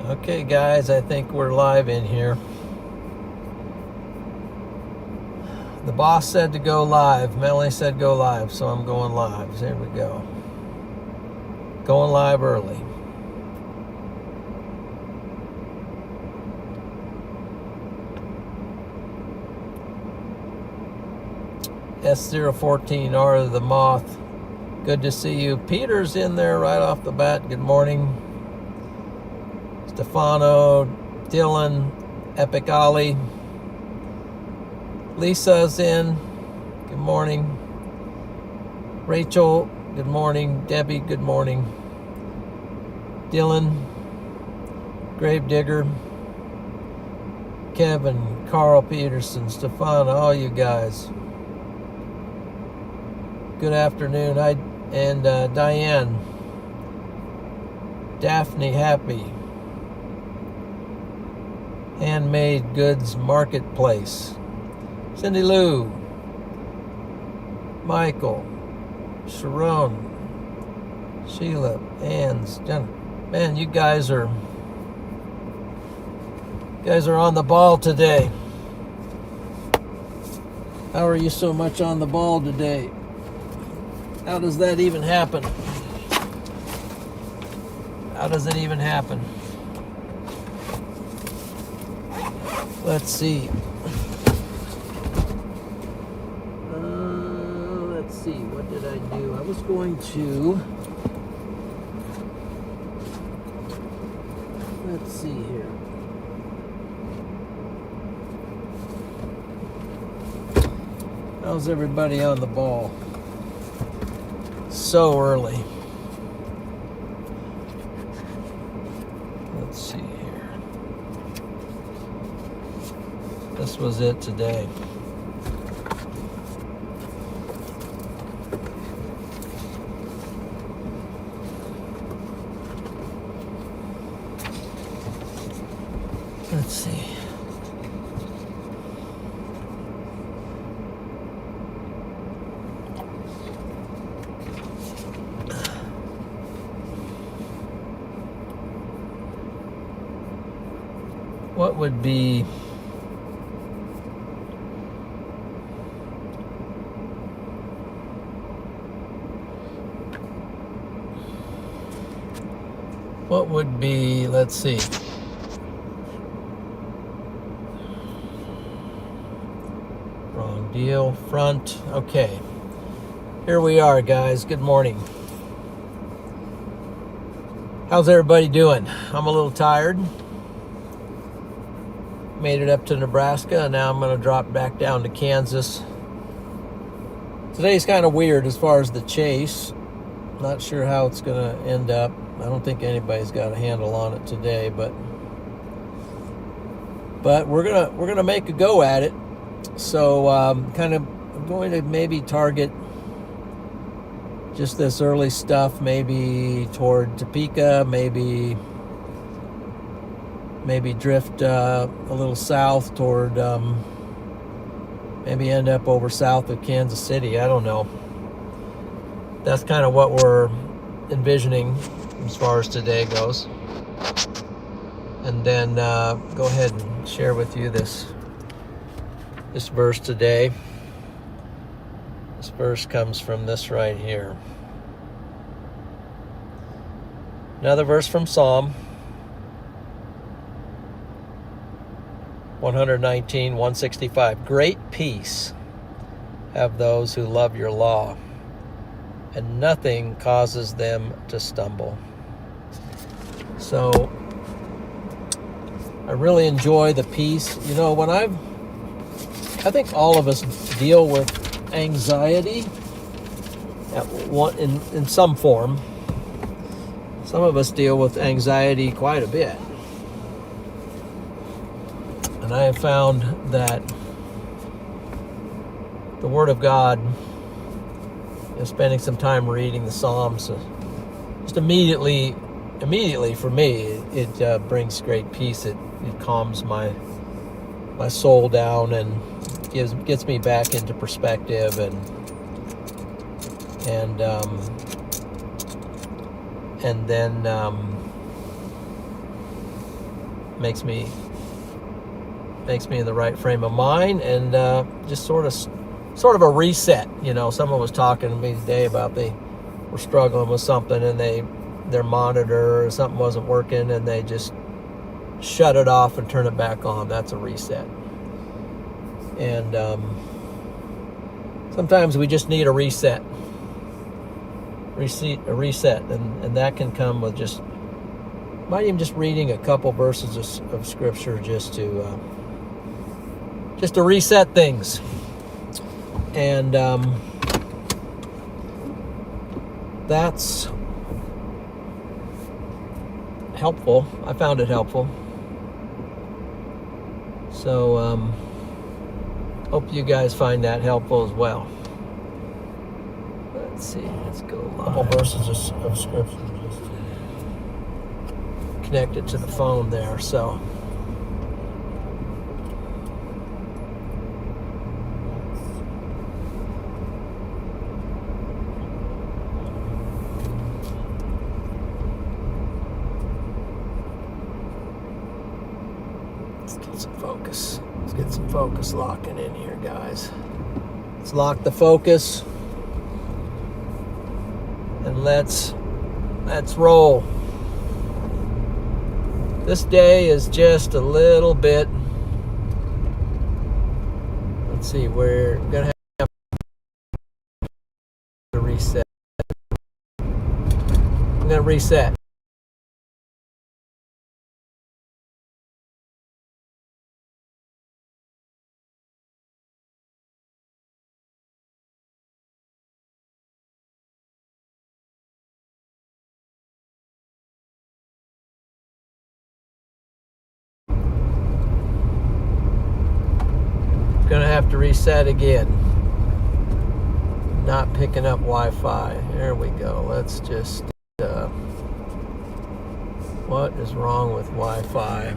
Okay, guys, I think we're live in here. The boss said to go live. Melanie said go live, so I'm going live. There we go. Going live early. S014R the Moth. Good to see you. Peter's in there right off the bat. Good morning. Stefano, Dylan, Epic Ollie. Lisa's in. Good morning. Rachel, good morning. Debbie, good morning. Dylan, Gravedigger, Kevin, Carl Peterson, Stefano, all you guys. Good afternoon. Diane, Daphne, Happy, Handmade Goods Marketplace, Cindy Lou, Michael, Sharon, Sheila, Ann's, Jen. Man, you guys are on the ball today. How are you so much on the ball today? How does that even happen? How does it even happen? Let's see. Let's see. What did I do? I was going to... Let's see here. How's everybody on the ball? So early. Let's see here. This was it today. Let's see. What would be let's see. Wrong deal, front. Okay. Here we are, guys. Good morning. How's everybody doing? I'm a little tired. Made it up to Nebraska, and now I'm going to drop back down to Kansas. Today's kind of weird as far as the chase. Not sure how it's going to end up. I don't think anybody's got a handle on it today, but we're gonna make a go at it. So I'm going to maybe target just this early stuff, maybe toward Topeka, maybe drift a little south toward, maybe end up over south of Kansas City. I don't know. That's kind of what we're envisioning as far as today goes. And then go ahead and share with you this verse today. This verse comes from this right here. Another verse from Psalm 119, 165. Great peace have those who love your law, and nothing causes them to stumble. So I really enjoy the peace. You know, when I think all of us deal with anxiety in some form. Some of us deal with anxiety quite a bit. And I have found that the Word of God, spending some time reading the Psalms, just immediately for me, it brings great peace. It calms my soul down and gets me back into perspective, and then makes me in the right frame of mind, and just sort of a reset. You know, someone was talking to me today about they were struggling with something, and their monitor or something wasn't working, and they just shut it off and turn it back on. That's a reset. And sometimes we just need a reset, and that can come with might even just reading a couple verses of Scripture just to reset things. And that's helpful. I found it helpful. So hope you guys find that helpful as well. Let's see. Let's go live. A couple verses of Scripture just connected to the phone there. So let's get some focus. Let's get some focus locking in here, guys. Let's lock the focus and let's roll. This day is just a little bit. Let's see, we're gonna have to reset. I'm gonna reset. Gonna have to reset again. Not picking up Wi-Fi. There we go. Let's just what is wrong with Wi-Fi?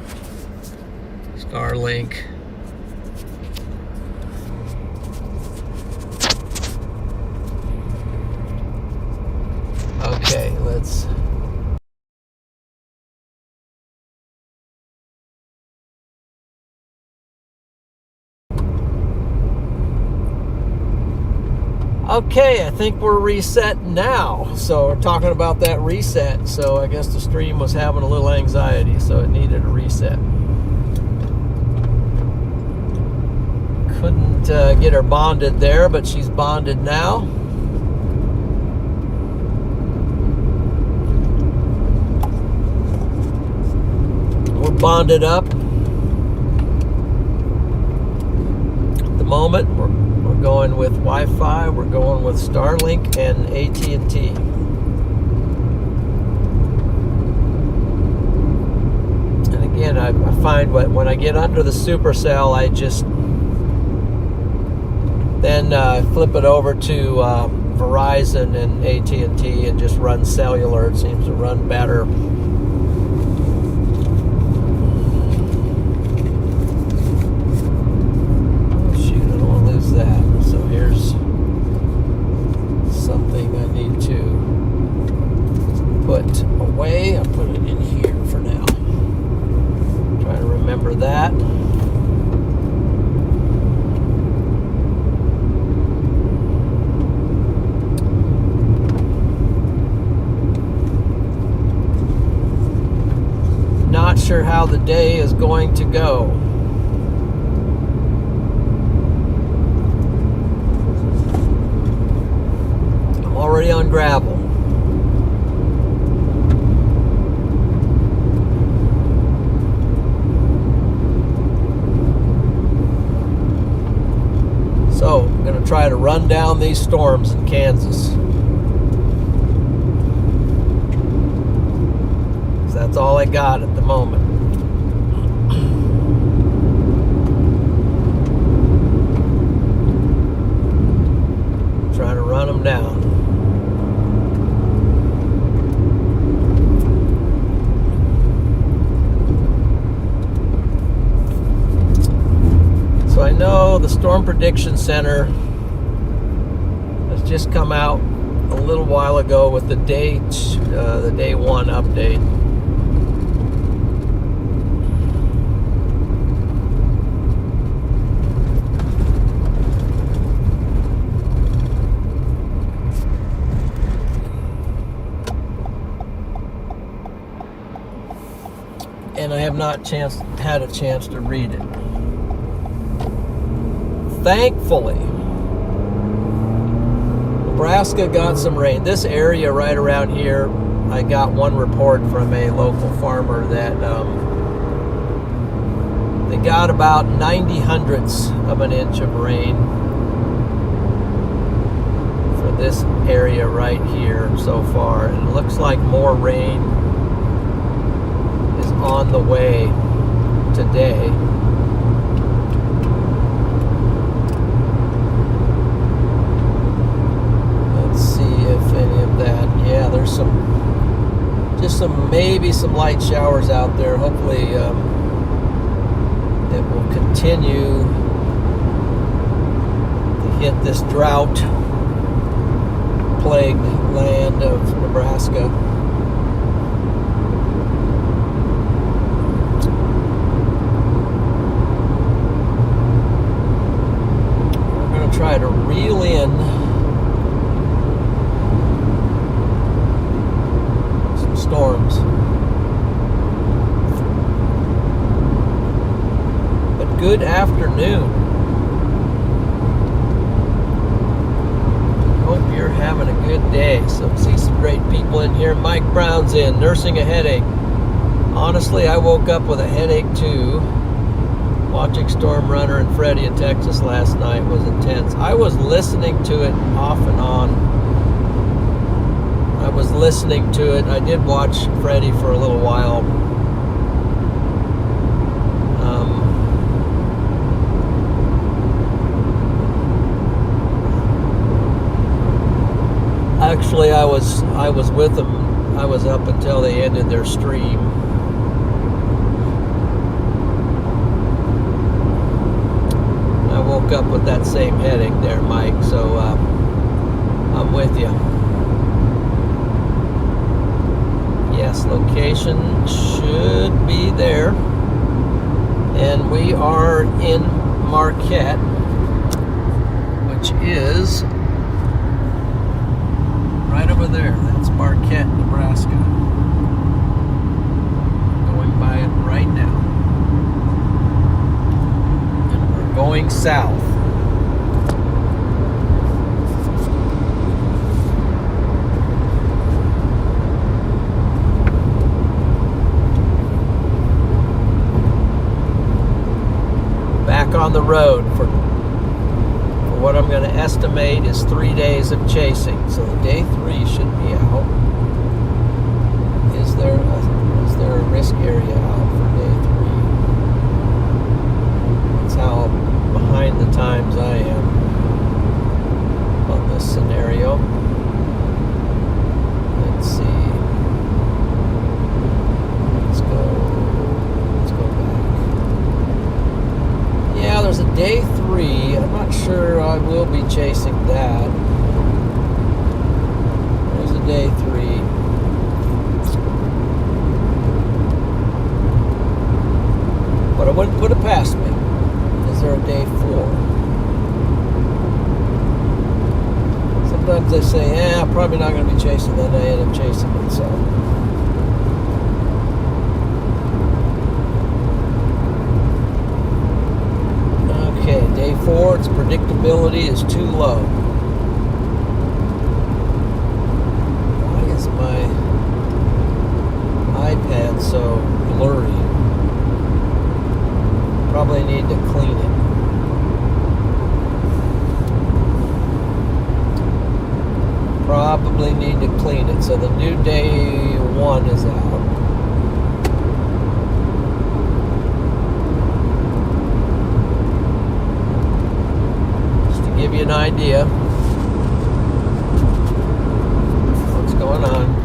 Starlink. Okay, let's okay, I think we're reset now. So we're talking about that reset. So I guess the stream was having a little anxiety, so it needed a reset. Couldn't get her bonded there, but she's bonded now. We're bonded up. At the moment, we're going with Wi-Fi, we're going with Starlink and AT&T. And again, I find when I get under the Supercell, I just then flip it over to Verizon and AT&T and just run cellular. It seems to run better. That. So here's something I need to put away. I'll put it in here for now. Try to remember that. Not sure how the day is going to go. Already on gravel. So I'm going to try to run down these storms in Kansas. That's all I got at the moment. Trying to run them down. So I know the Storm Prediction Center has just come out a little while ago with the day 1 update. and I have not had a chance to read it. Thankfully, Nebraska got some rain. This area right around here, I got one report from a local farmer that they got about 90/100ths of an inch of rain for this area right here so far. And it looks like more rain is on the way today. Let's see if any of that, yeah, there's maybe some light showers out there. Hopefully it will continue to hit this drought plagued land of Nebraska. We're going to try to reel in some storms. But good afternoon. Hope you're having a good day. So see some great people in here. Mike Brown's in, nursing a headache. Honestly, I woke up with a headache too. Watching Storm Runner and Freddie in Texas last night was intense. I was listening to it off and on. I was listening to it. I did watch Freddie for a little while. Actually, I was with them. I was up until they ended their stream. I woke up with that same headache there, Mike. So I'm with you. Yes, location should be there. And we are in Marquette, which is right over there. That's Marquette, Nebraska. Going by it right now. And we're going south. Back on the road for what I'm going to estimate is 3 days of chasing. So day 3 should be out. Is there a risk area out for day 3? That's how behind the times I am on this scenario. Let's see. Let's go back. Yeah, there's a day 3. I'm not sure I will be chasing that. There's a day 3. But I wouldn't put it past me. Is there a day 4? Sometimes they say, I'm probably not going to be chasing, then I end up chasing it, so. Okay, day 4, its predictability is too low. Why is my iPad so blurry? Probably need to clean it. Probably need to clean it. So the new day 1 is out. Give you an idea what's going on.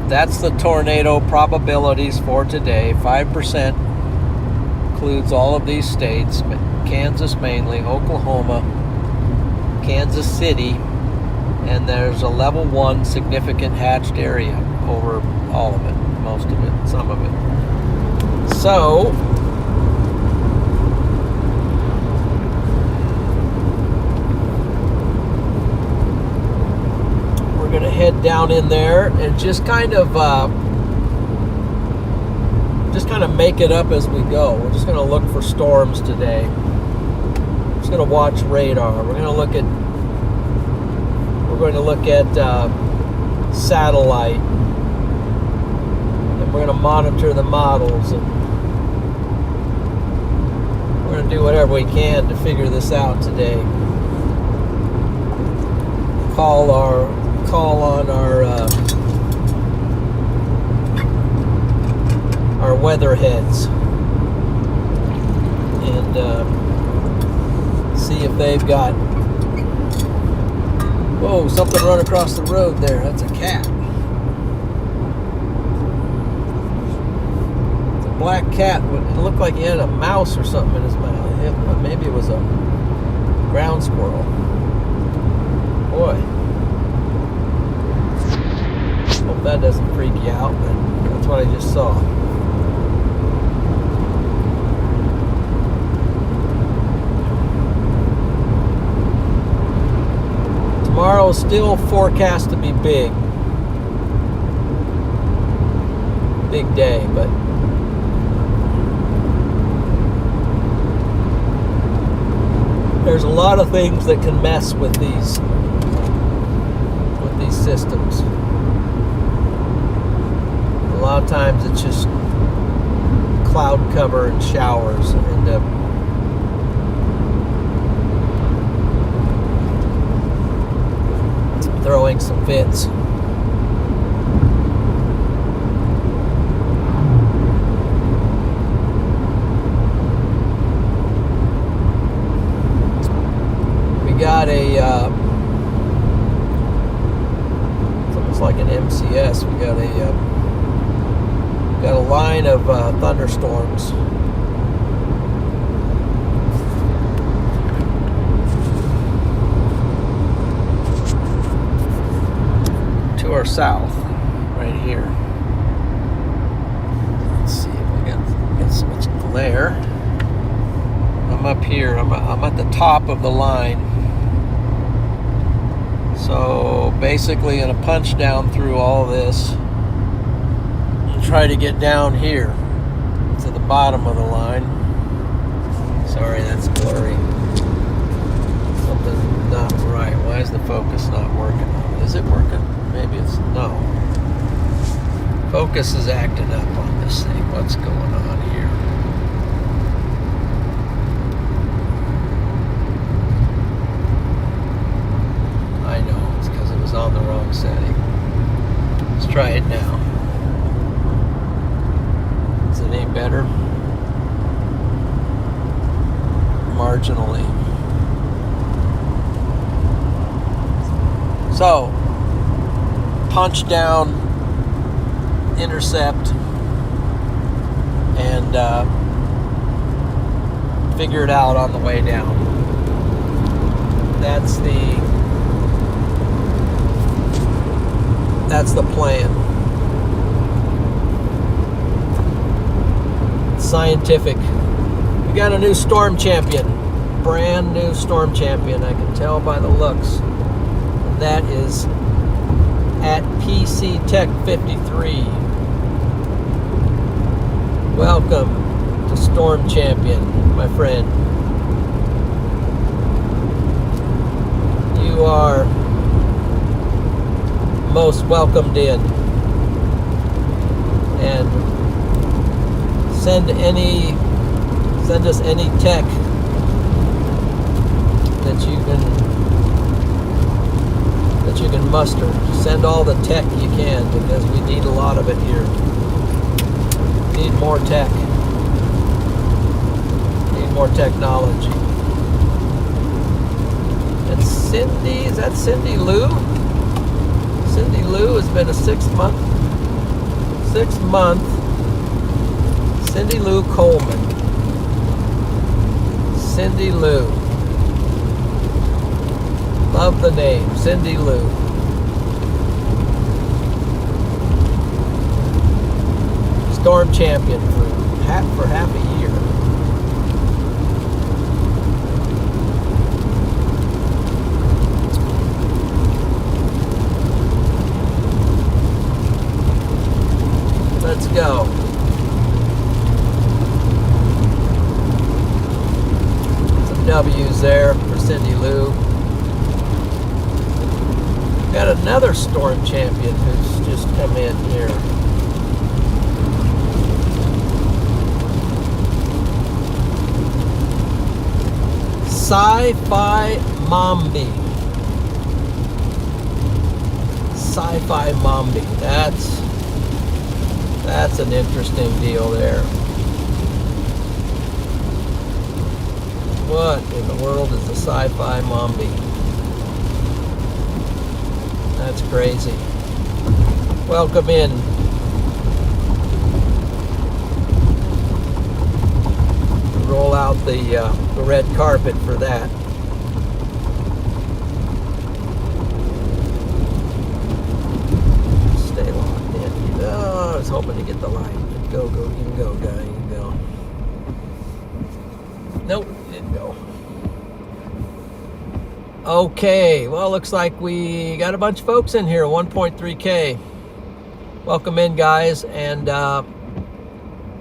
That's the tornado probabilities for today. 5% includes all of these states, Kansas mainly, Oklahoma, Kansas City, and there's a level 1 significant hatched area over all of it, most of it, some of it. So we're going to head down in there and just kind of make it up as we go. We're just going to look for storms today. We're just going to watch radar. We're going to look at satellite, and we're going to monitor the models, and we're going to do whatever we can to figure this out today. Call on our weather heads and see if they've got. Whoa, something run across the road there. That's a cat. It's a black cat. It looked like he had a mouse or something in his mouth. Maybe it was a ground squirrel. Boy. Hope that doesn't freak you out, but that's what I just saw. Tomorrow is still forecast to be big day, but there's a lot of things that can mess with these systems. A lot of times it's just cloud cover and showers end up throwing some fits. We got it's almost like an MCS. We got a line of thunderstorms. To our south, right here. Let's see if we get so much glare. I'm up here. I'm at the top of the line. So basically, going to punch down through all this and try to get down here to the bottom of the line. Sorry, that's blurry. Something's not right. Why is the focus not working? Is it working? Maybe it's no. Focus is acting up on this thing. What's going on here? I know, it's because it was on the wrong setting. Let's try it now. Is it any better? Marginally. So, punch down, intercept, and figure it out on the way down. That's the plan. Scientific. We got a new storm champion. Brand new storm champion. I can tell by the looks. That is at PC Tech 53. Welcome to Storm Champion, my friend. You are most welcomed in. And send us any tech that you can muster. Send all the tech you can, because we need a lot of it here. Need more tech. Need more technology. And Cindy, is that Cindy Lou? Cindy Lou has been a 6 month. Cindy Lou Coleman. Cindy Lou. Love the name, Cindy Lou. Storm champion for half a year. Got another storm champion who's just come in here. Sci-Fi Mombi. Sci-Fi Mombi. That's an interesting deal there. What in the world is a Sci-Fi Mombi? That's crazy. Welcome in. Roll out the red carpet for that. Stay locked in. Oh, I was hoping to get the light. Go, you can go, guy, you can go. Nope, didn't go. Okay, well, looks like we got a bunch of folks in here, 1.3K. Welcome in, guys, and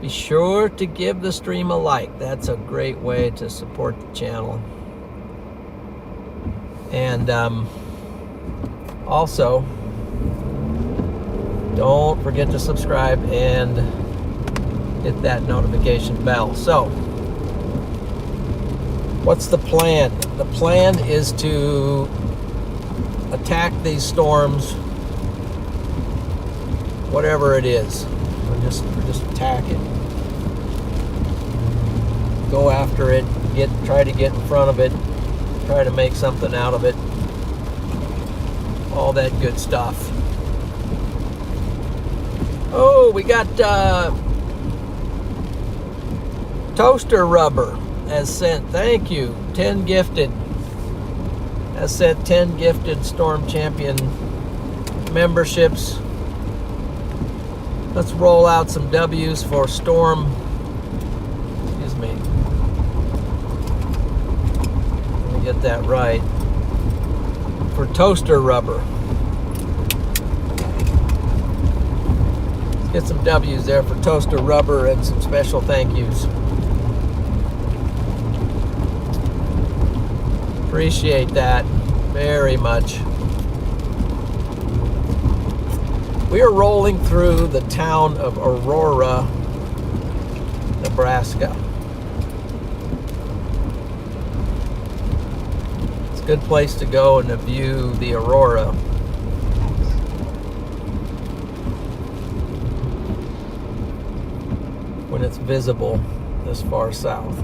be sure to give the stream a like. That's a great way to support the channel. And also, don't forget to subscribe and hit that notification bell. So, what's the plan? The plan is to attack these storms, whatever it is. We're just attack it. Go after it. Try to get in front of it. Try to make something out of it. All that good stuff. Oh, we got toaster rubber has sent. Thank you. 10 gifted. Has sent 10 gifted Storm Champion memberships. Let's roll out some W's for Storm. Excuse me. Let me get that right. For toaster rubber. Let's get some W's there for toaster rubber and some special thank yous. Appreciate that very much. We are rolling through the town of Aurora, Nebraska. It's a good place to go and to view the Aurora. When it's visible this far south.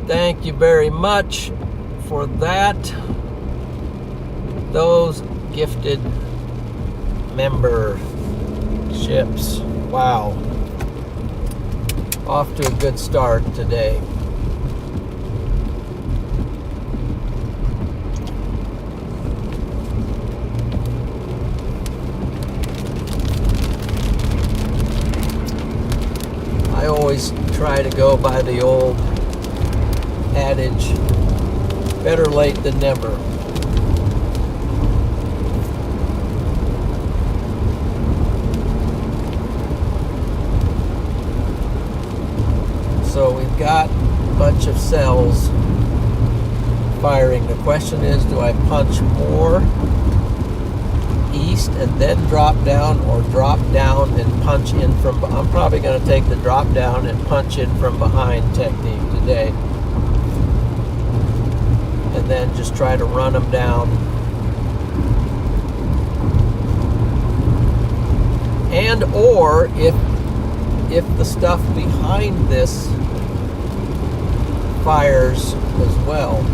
Thank you very much for that. Those gifted memberships. Wow. Off to a good start today. I always try to go by the old adage, better late than never. So we've got a bunch of cells firing. The question is, do I punch more east and then drop down, or drop down and punch in from... I'm probably going to take the drop down and punch in from behind technique today. And then just try to run them down. And or if the stuff behind this fires as well.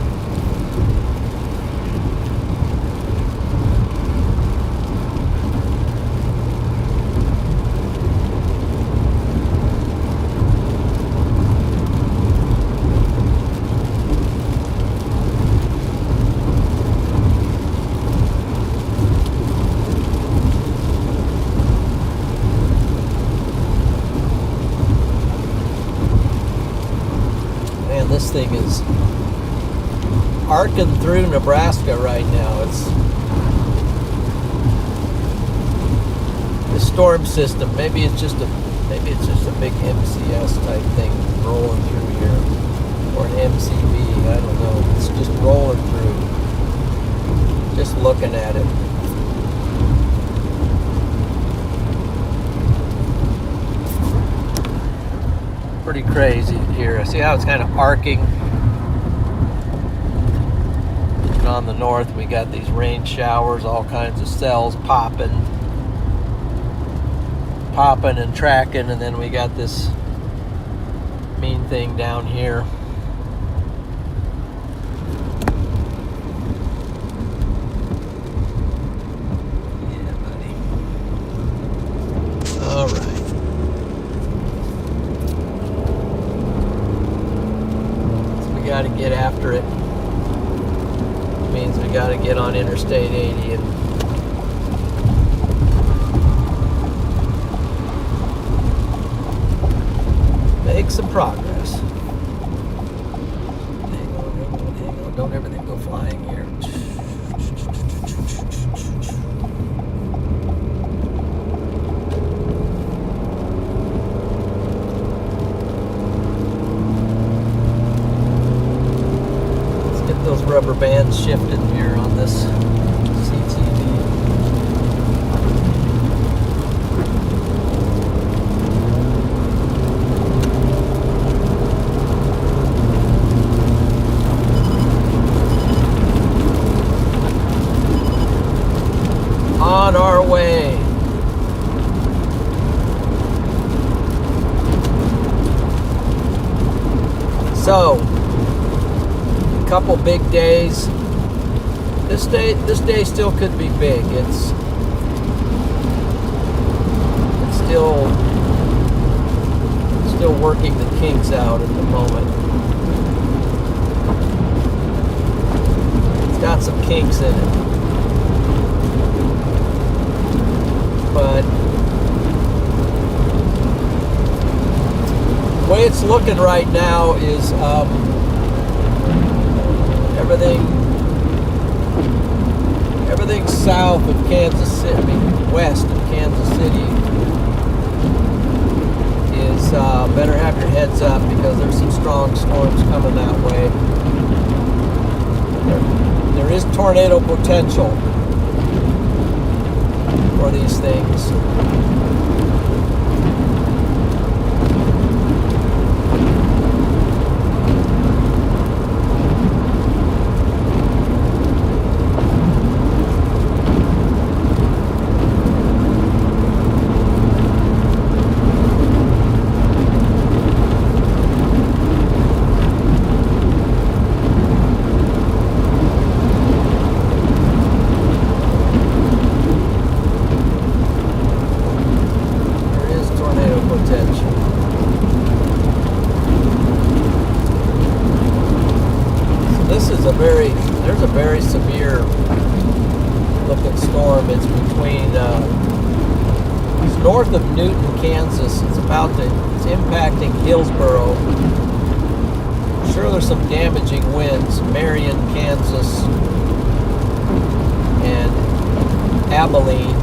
This thing is arcing through Nebraska right now. It's the storm system. Maybe it's just a big MCS type thing rolling through here, or an MCV. I don't know. It's just rolling through. Just looking at it. Pretty crazy here. See how it's kind of arcing? And on the north, we got these rain showers, all kinds of cells popping and tracking, and then we got this mean thing down here. Yeah, buddy. All right. Got to get after it. Means we got to get on Interstate 80 and make some progress. Hang on. Don't everything go flying here. Those rubber bands shifted here on this CTV. On our way. So, couple big days. This day still could be big. It's still working the kinks out at the moment. It's got some kinks in it, but the way it's looking right now is everything south of Kansas City, west of Kansas City, is better have your heads up because there's some strong storms coming that way. There is tornado potential for these things. There's a very severe looking storm. It's between, it's north of Newton, Kansas. It's impacting Hillsboro. I'm sure there's some damaging winds. Marion, Kansas, and Abilene.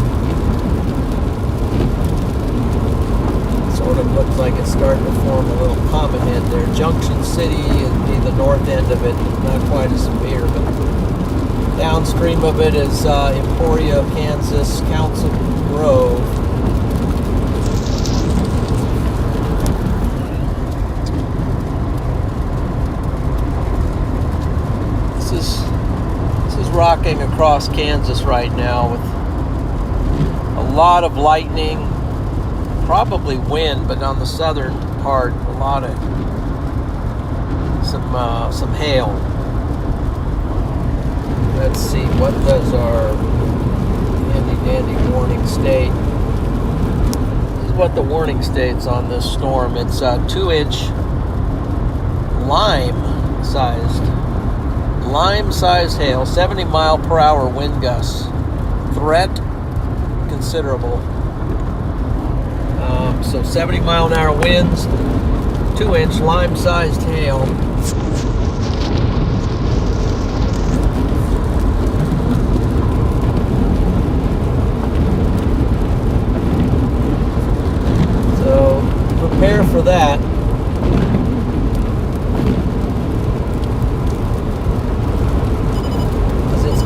Sort of looks like it's starting to form a little comet head there. Junction City would be the north end of it, not quite as severe, but downstream of it is Emporia, Kansas, Council Grove. This is rocking across Kansas right now with a lot of lightning. Probably wind, but on the southern part, a lot of some hail. Let's see, what does our handy-dandy warning state? This is what the warning states on this storm. It's 2-inch lime-sized hail, 70-mile-per-hour wind gusts. Threat considerable. So 70-mile-an-hour winds, 2-inch lime-sized hail. So prepare for that.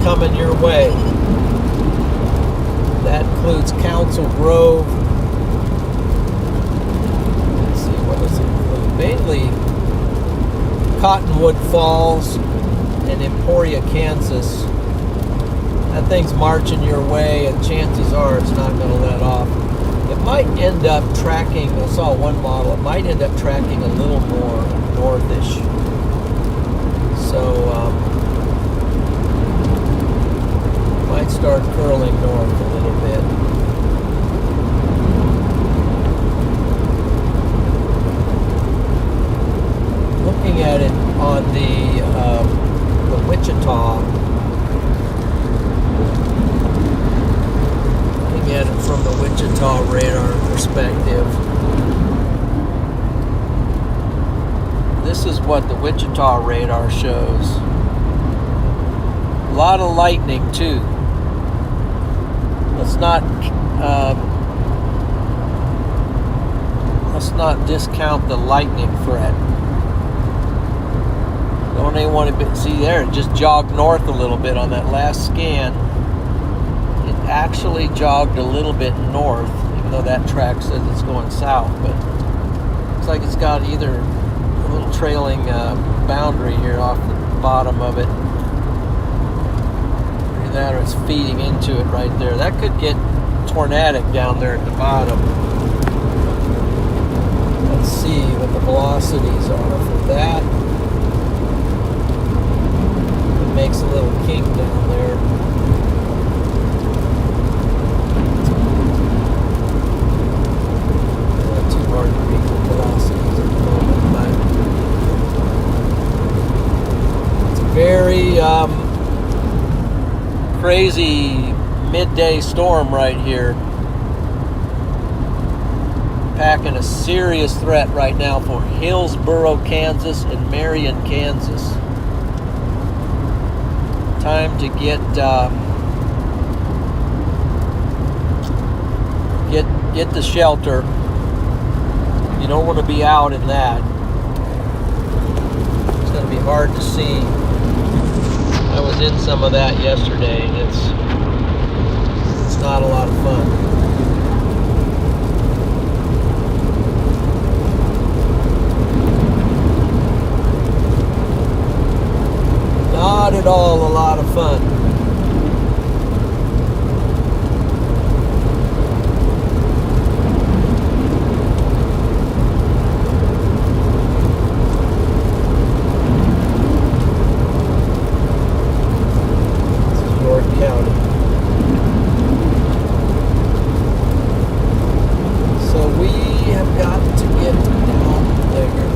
coming your way. That includes Council Grove. Let's see, what does it include? Mainly Cottonwood Falls and Emporia, Kansas. That thing's marching your way, and chances are it's not going to let off. It might end up tracking, I saw one model, it might end up tracking a little more northish. So, might start curling north a little bit. Looking at it on the Wichita, looking at it from the Wichita radar perspective, this is what the Wichita radar shows. A lot of lightning too. Let's not discount the lightning threat. Don't even want to see there. It just jogged north a little bit on that last scan. It actually jogged a little bit north, even though that track says it's going south. But looks like it's got either a little trailing boundary here off the bottom of it. Either that, or it's feeding into it right there. That could get tornadic down there at the bottom. Let's see what the velocities are for that. Makes a little kink down there. Not too hard to read the velocities at the moment, but it's a very crazy midday storm right here. Packing a serious threat right now for Hillsboro, Kansas and Marion, Kansas. Time to get to shelter. You don't want to be out in that. It's going to be hard to see. I was in some of that yesterday. It's not a lot of fun. Not at all a lot of fun. This is York County. So we have got to get down there.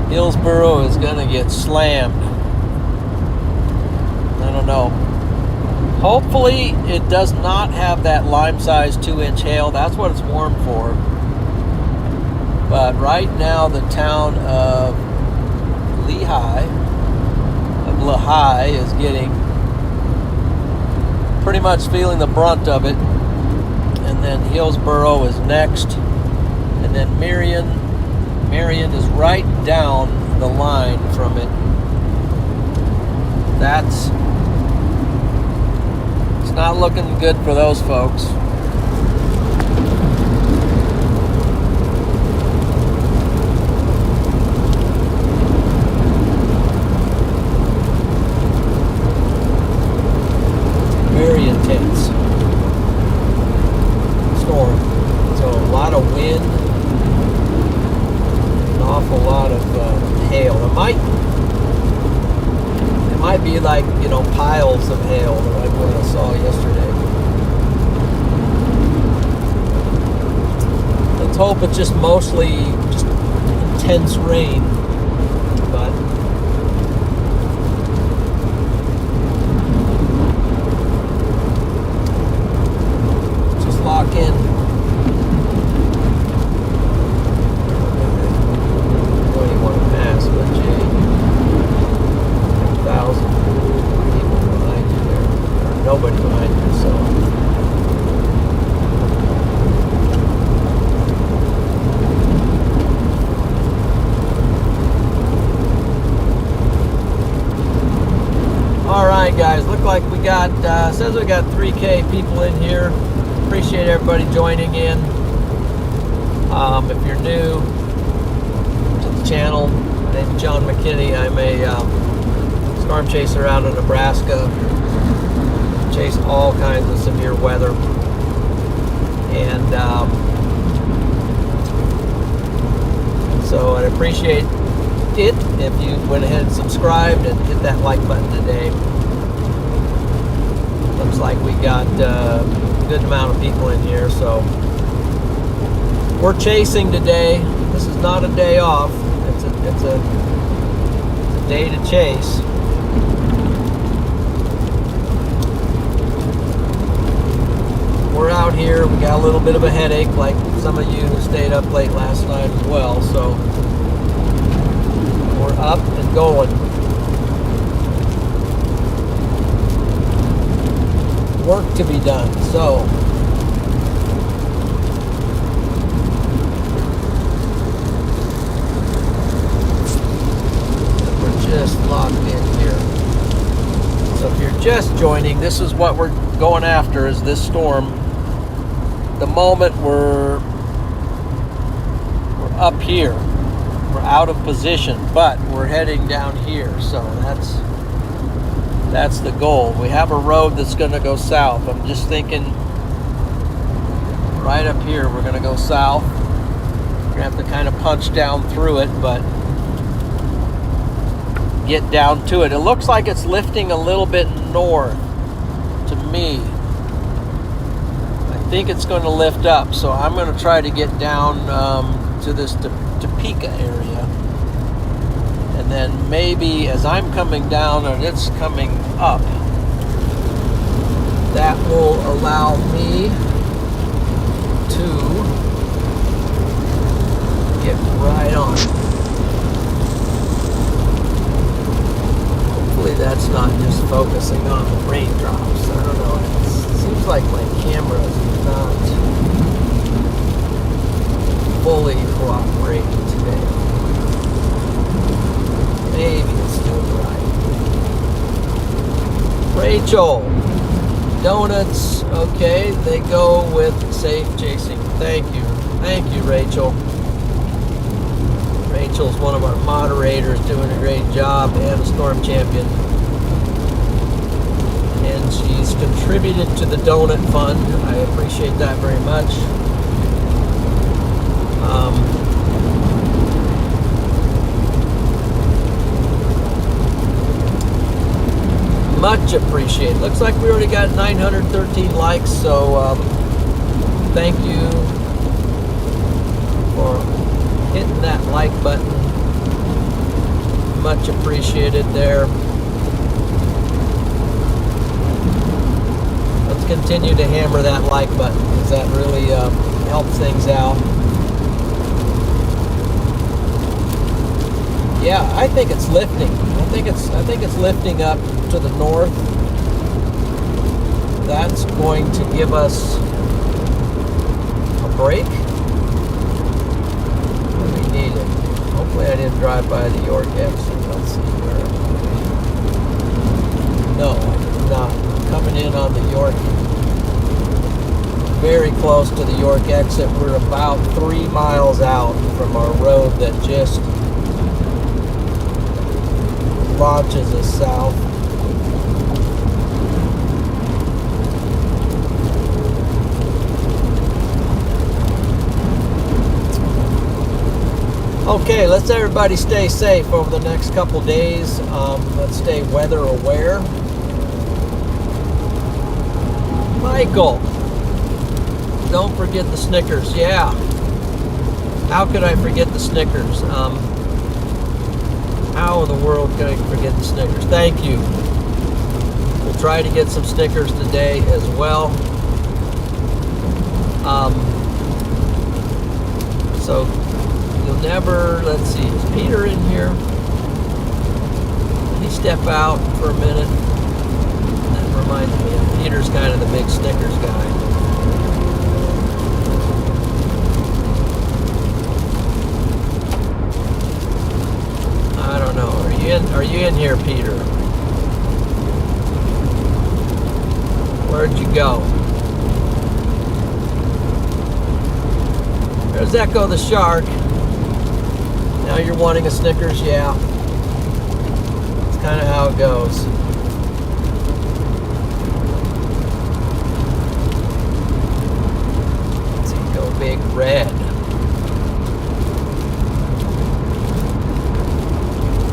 Hillsboro is going to get slammed. I don't know. Hopefully it does not have that lime-sized 2-inch hail. That's what it's warned for. But right now the town of Lehigh is getting pretty much feeling the brunt of it. And then Hillsboro is next. And then Marion is right down the line from it. It's not looking good for those folks. Very intense storm. So a lot of wind, an awful lot of hail. It might be like, you know, piles of hail like what I saw yesterday. Let's hope it's just mostly just intense rain, but just lock in. I don't even want to pass, but gee, 1,000 people behind you there, or nobody behind you, so. All right, guys, look like we got, says we got 3K people in here. Appreciate everybody joining in. If you're new to the channel, my name's John McKinney. I'm a storm chaser out of Nebraska. Chase all kinds of severe weather. And so I'd appreciate it if you went ahead and subscribed and hit that like button today. Looks like we got a good amount of people in here, so we're chasing today. This is not a day off. It's a day to chase. We're out here. We got a little bit of a headache, like some of you who stayed up late last night as well, so we're up and going. Work to be done. So we're just locked in here. So if you're just joining, this is what we're going after, is this storm. The moment we're up here. We're out of position, but we're heading down here, so that's the goal. We have a road that's going to go south. I'm just thinking right up here we're going to go south. We're going to have to kind of punch down through it, but get down to it. It looks like it's lifting a little bit north to me. I think it's going to lift up, so I'm going to try to get down to this Topeka area, and then maybe as I'm coming down and it's coming up, that will allow me to get right on. Hopefully that's not just focusing on the raindrops. I don't know, it seems like my camera is not fully cooperating today. Maybe it's doing right. Rachel, donuts, okay, they go with safe chasing. Thank you, Rachel. Rachel's one of our moderators, doing a great job, and a storm champion. And she's contributed to the donut fund. I appreciate that very much. Much appreciated. Looks like we already got 913 likes, so thank you for hitting that like button. Much appreciated there. Let's continue to hammer that like button, because that really helps things out. Yeah, I think it's lifting. I think it's lifting up to the north. That's going to give us a break. We need it. Hopefully I didn't drive by the York exit. Let's see where. No, I did not. Coming in on the York. Very close to the York exit. We're about 3 miles out from our road that just launches us south. Okay, let's everybody stay safe over the next couple days. Let's stay weather aware. Michael, don't forget the Snickers. Yeah. How could I forget the Snickers? How in the world can I forget the Snickers? Thank you. We'll try to get some Snickers today as well. So you'll never, let's see, is Peter in here? Can he step out for a minute? That reminds me of Peter's kind of the big Snickers guy. I don't know. Are you in here, Peter? Where'd you go? There's Echo the Shark. Now you're wanting a Snickers? Yeah. That's kind of how it goes. Let's see, go Big Red.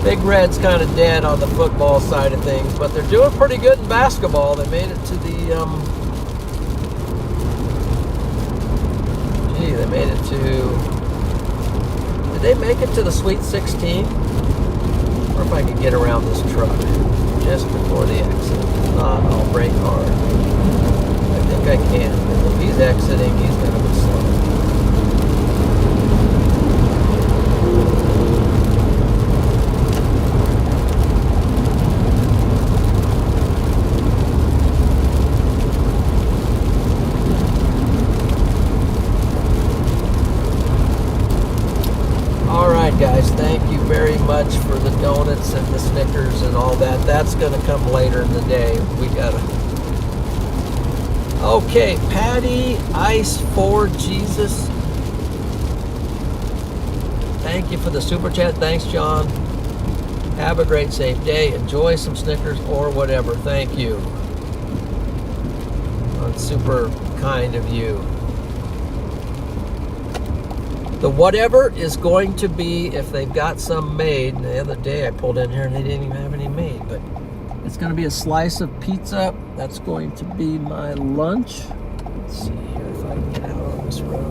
Big Red's kind of dead on the football side of things, but they're doing pretty good in basketball. They made it to the, they made it to, did they make it to the Sweet 16? Or if I could get around this truck just before the exit. If not, I'll brake hard. I think I can. If he's exiting, he's going to be slow. Guys, thank you very much for the donuts and the Snickers and all that. That's going to come later in the day. We got to... Okay, Patty Ice for Jesus. Thank you for the super chat. Thanks, John. Have a great, safe day. Enjoy some Snickers or whatever. Thank you. That's super kind of you. The whatever is going to be, if they've got some made. The other day I pulled in here and they didn't even have any made, but it's going to be a slice of pizza. That's going to be my lunch. Let's see here if I can get out on this road.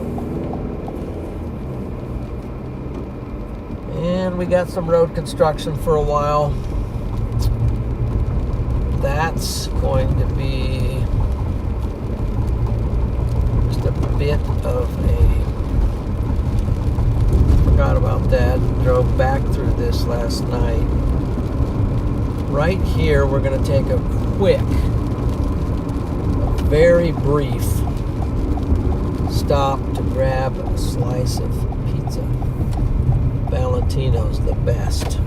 And we got some road construction for a while. That's going to be just a bit of a... Forgot about that. Drove back through this last night. Right here, we're going to take a quick, very brief stop to grab a slice of pizza. Valentino's the best.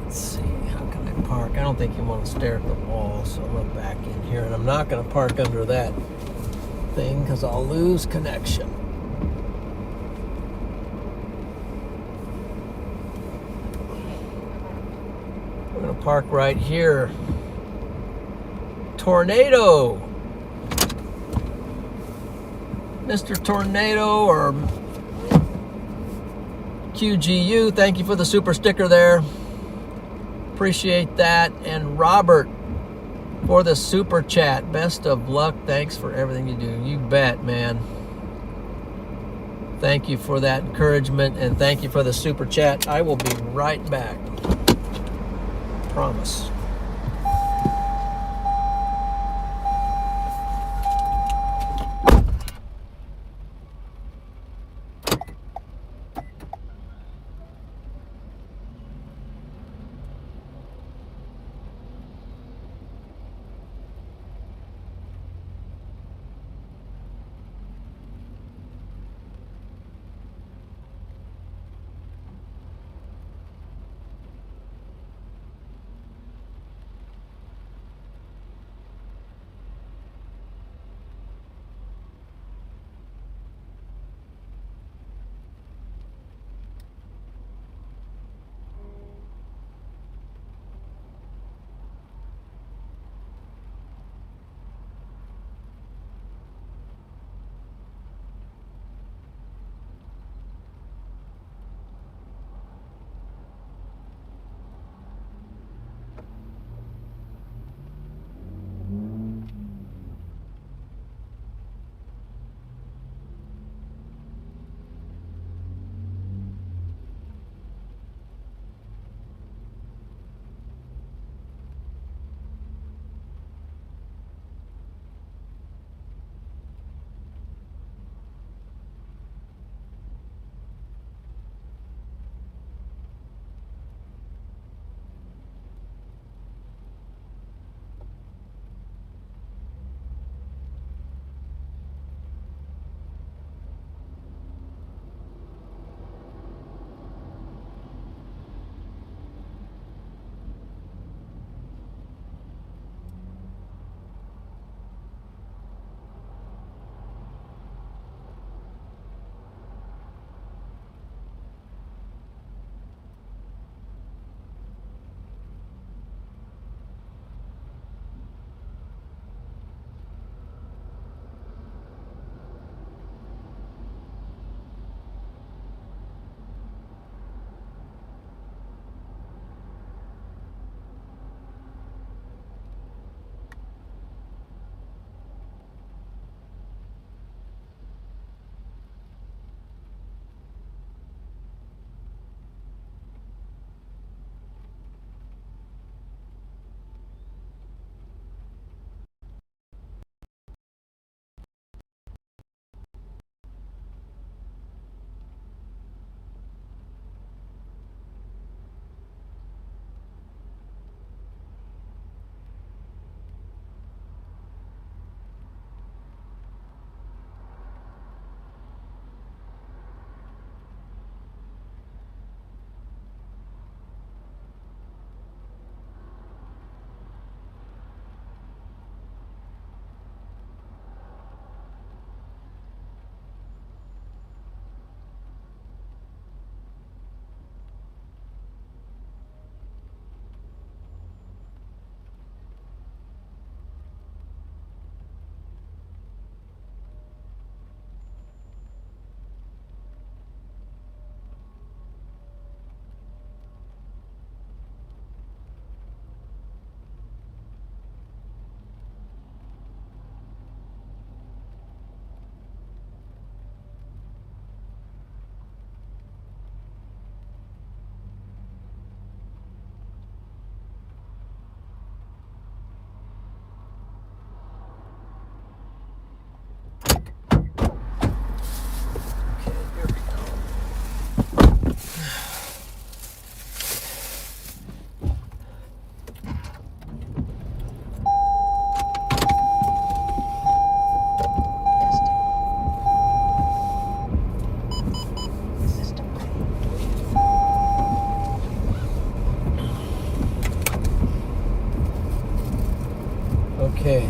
Let's see, how can I park? I don't think you want to stare at the wall, so I'm going to back in here. And I'm not going to park under that thing because I'll lose connection. We're going to park right here. Tornado. Mr. Tornado or QGU, thank you for the super sticker there. Appreciate that. And Robert for the super chat. Best of luck. Thanks for everything you do. You bet, man. Thank you for that encouragement and thank you for the super chat. I will be right back. Promise.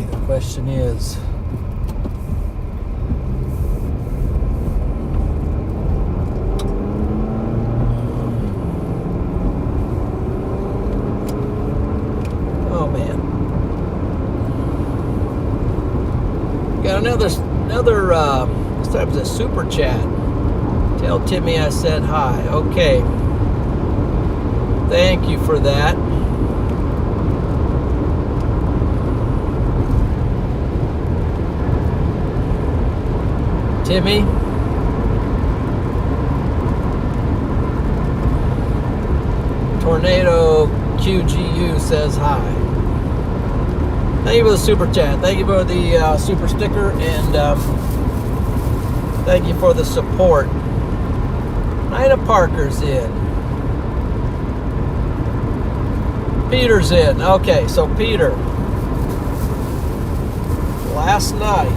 The question is, oh man, got another this time it's a super chat. Tell Timmy I said hi. Okay, thank you for that. Timmy, Tornado QGU says hi. Thank you for the super chat. Thank you for the super sticker, and thank you for the support. Ida Parker's in. Peter's in. Okay, so Peter, last night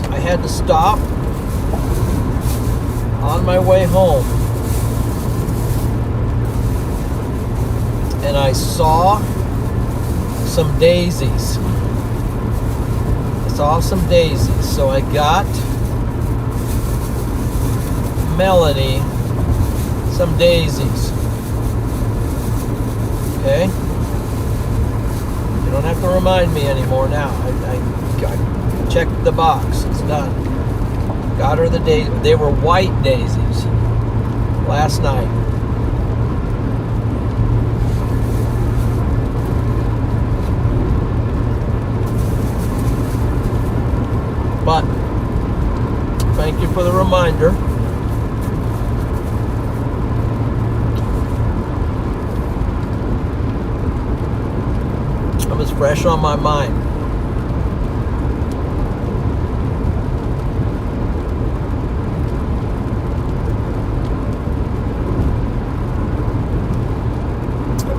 I had to stop on my way home, and I saw some daisies. So I got Melanie some daisies. Okay? You don't have to remind me anymore now. I checked the box. It's done. Got her the daisies. They were white daisies last night. But thank you for the reminder. It was fresh on my mind.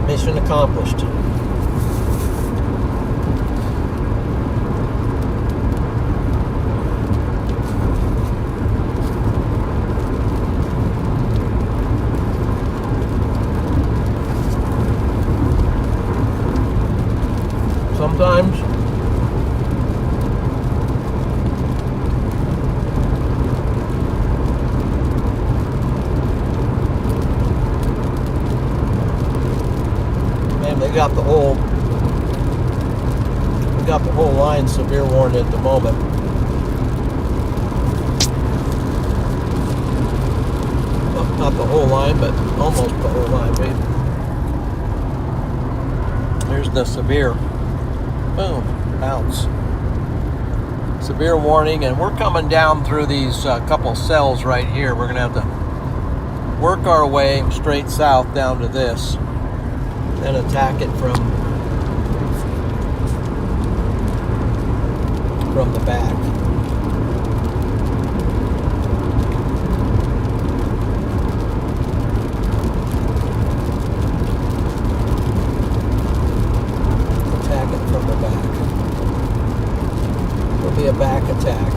Mission accomplished. Sometimes they got the whole line severe warning at the moment. Well, not the whole line, but almost the whole line. Here's the severe. Boom, bounce. Severe warning, and we're coming down through these couple cells right here. We're gonna have to work our way straight south down to this, and attack it from the back. Attack it from the back. It'll be a back attack.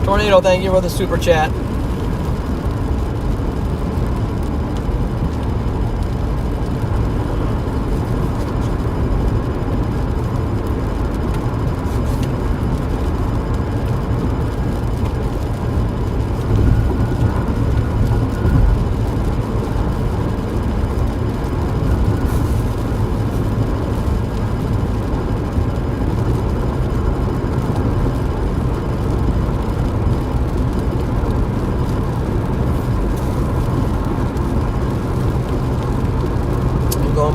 Tornado, thank you for the super chat.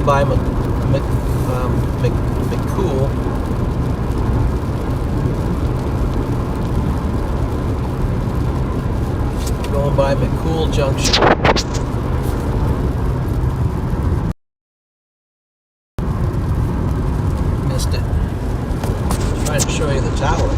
By McCool. Going by McCool Junction. Missed it. Trying to show you the tower.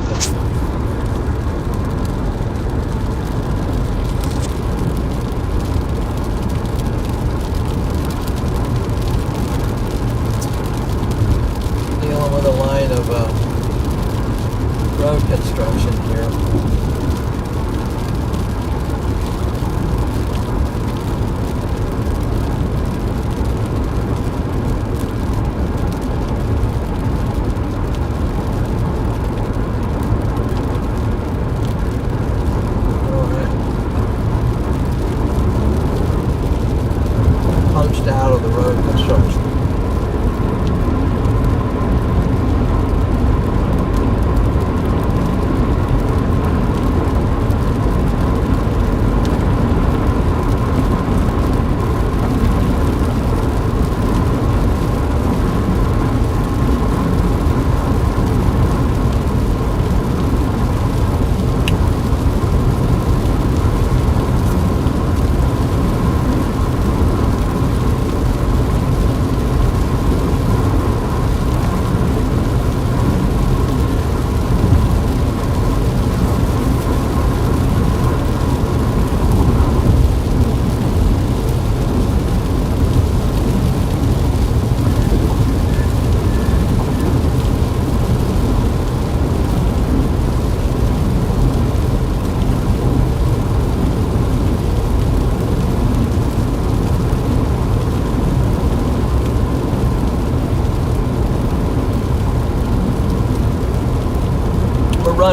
With a line of road construction here.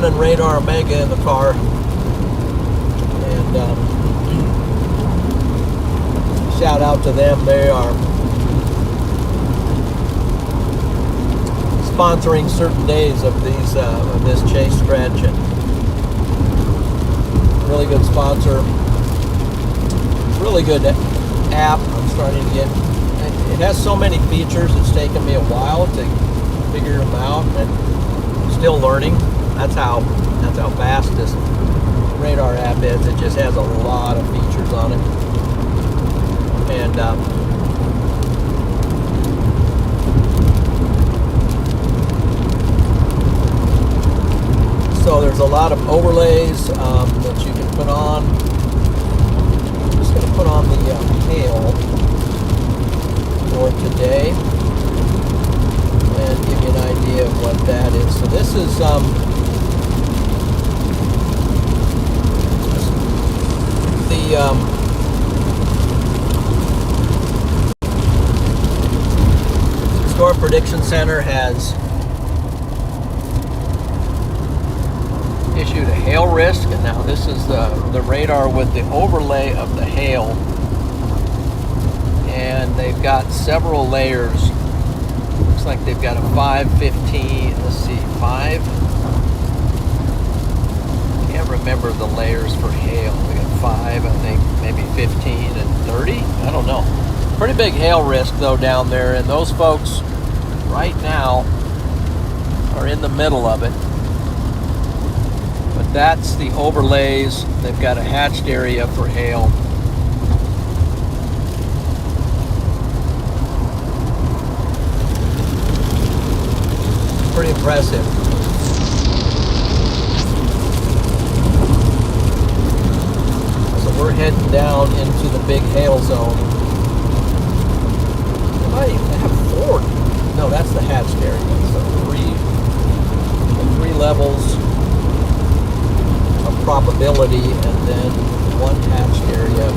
running Radar Omega in the car, and shout out to them. They are sponsoring certain days of these of this chase stretch, and really good sponsor. Really good app. I'm starting to get. It has so many features. It's taken me a while to figure them out, and still learning. That's how fast this Radar app is. It just has a lot of features on it, and so there's a lot of overlays that you can put on. I'm just going to put on the hail for today and give you an idea of what that is. So this is the Storm Prediction Center has issued a hail risk, and now this is the radar with the overlay of the hail, and they've got several layers. Looks like they've got a 515, let's see, 5, I can't remember the layers for hail. We got 5, I think, maybe 15 and 30, I don't know. Pretty big hail risk though down there, and those folks right now are in the middle of it. But that's the overlays. They've got a hatched area for hail. Pretty impressive. So we're heading down into the big hail zone. They might even have 4. No, that's the hatched area. So three levels of probability, and then 1 hatched area.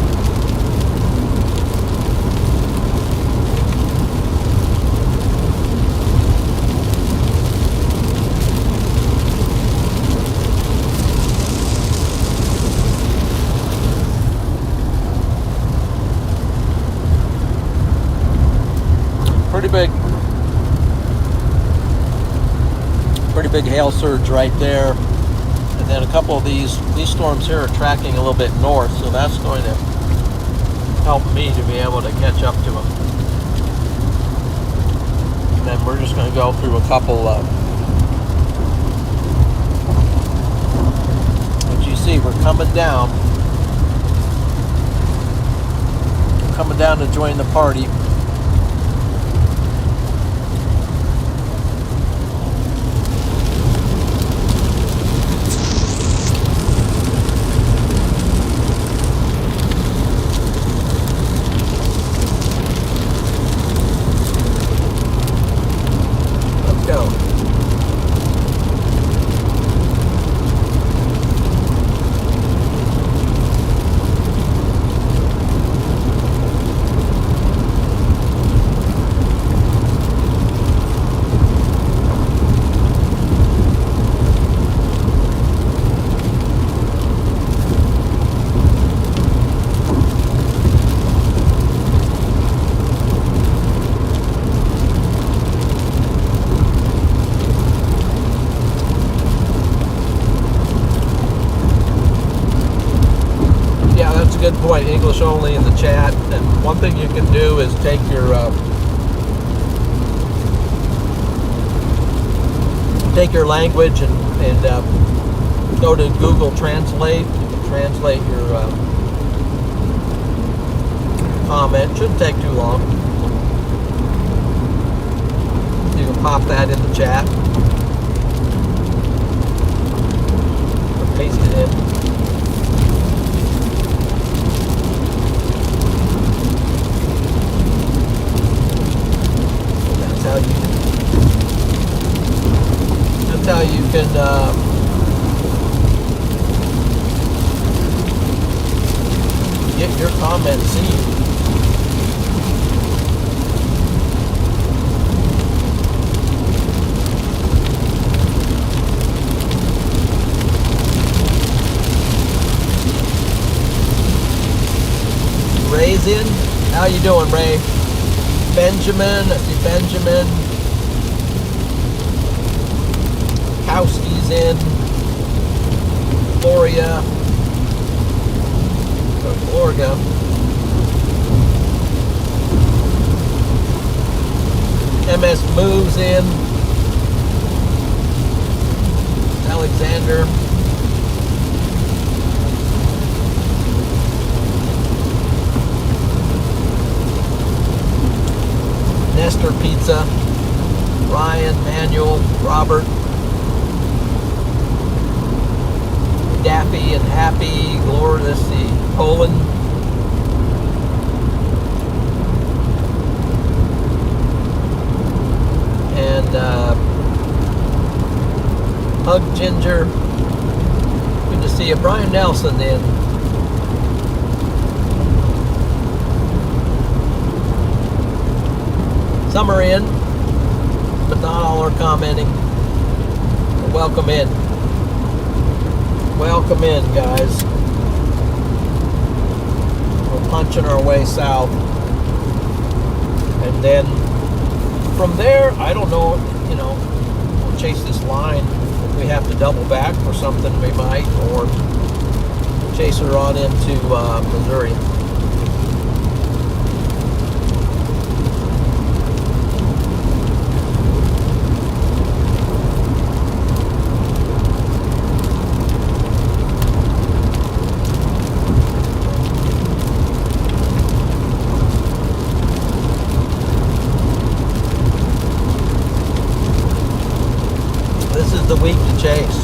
Pretty big hail surge right there. And then a couple of these storms here are tracking a little bit north, so that's going to help me to be able to catch up to them. And then we're just going to go through a couple of, as you see, we're coming down. We're coming down to join the party. Good point. English only in the chat. And one thing you can do is take your language and go to Google Translate. You can translate your comment. Shouldn't take too long. You can pop that in the chat or paste it in. That's how you can get your comments seen. Ray's in. How you doing, Ray? Benjamin, I see Benjamin. Kowski's in. Gloria. Gloria. MS Moves in. Alexander. Nestor Pizza. Ryan, Manuel, Robert. Daffy and Happy. Gloria, let's see. Poland. And Hug Ginger. Good to see you. Brian Nelson in. Some are in, but not all are commenting. Welcome in. Welcome in, guys. We're punching our way south. And then from there, I don't know, you know, we'll chase this line. If we have to double back for something, we might, or chase her on into Missouri. The week to chase.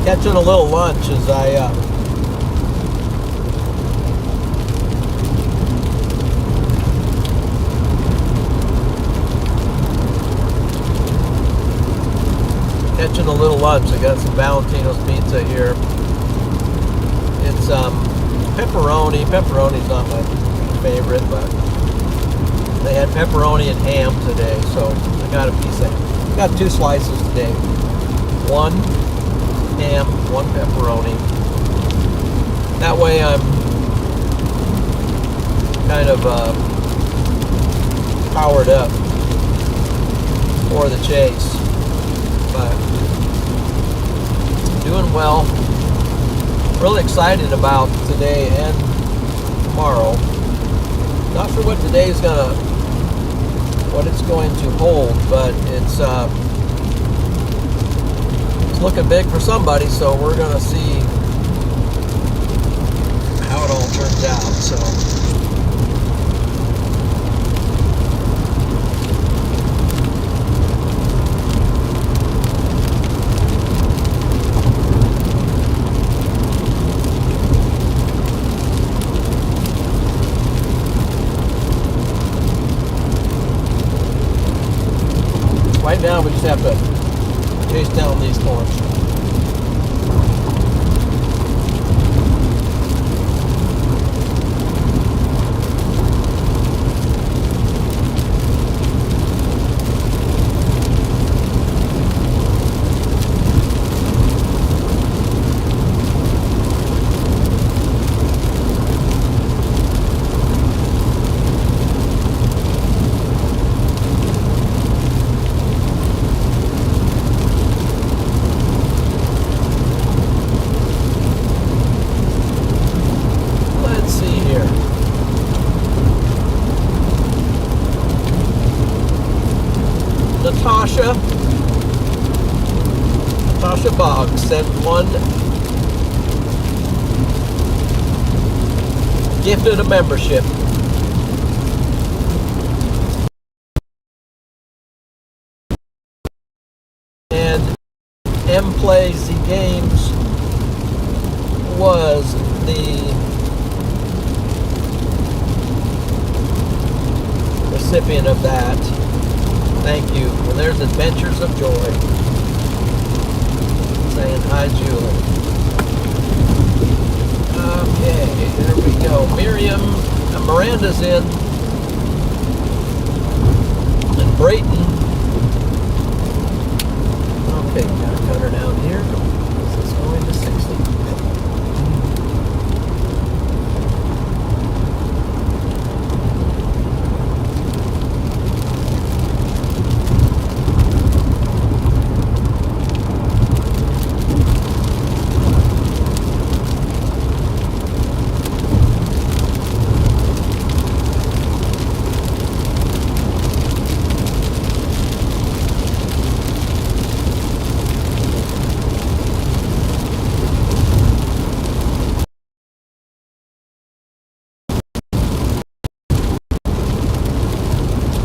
Catching a little lunch as I catching a little lunch. I got some Valentino's pizza here. It's pepperoni. Pepperoni's not my favorite, but they had pepperoni and ham today, so I got a piece of ham. Got 2 slices today. 1 ham, 1 pepperoni. That way I'm kind of powered up for the chase. But doing well. Really excited about today and tomorrow. Not sure what today's what it's going to hold, but it's looking big for somebody, so we're gonna see how it all turns out. So right now we just have to chase down these corners. Natasha Boggs sent 1 gifted a membership. And M Plays the Games was the recipient of that. Thank you. And there's Adventures of Joy. Saying hi, Julie. Okay, there we go. Miriam. Miranda's in. And Brayton. Okay, gotta cut her down here. This is going to 60.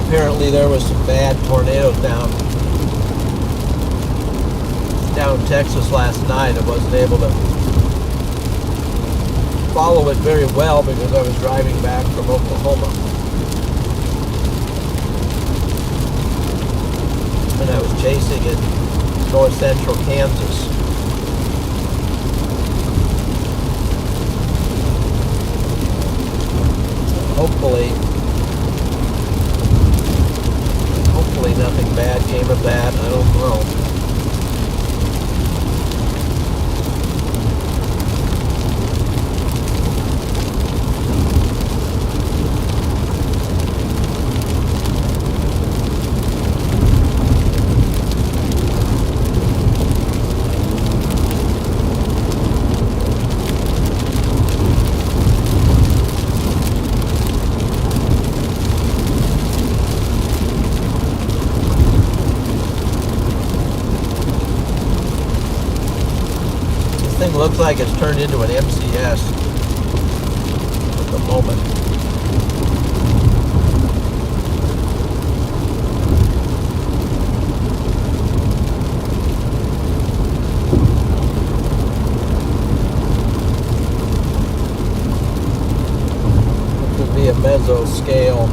Apparently there was some bad tornadoes down Texas last night. I wasn't able to follow it very well because I was driving back from Oklahoma. And I was chasing in north central Kansas. Hopefully nothing bad came of that. I don't know. Looks like it's turned into an MCS at the moment. It could be a mesoscale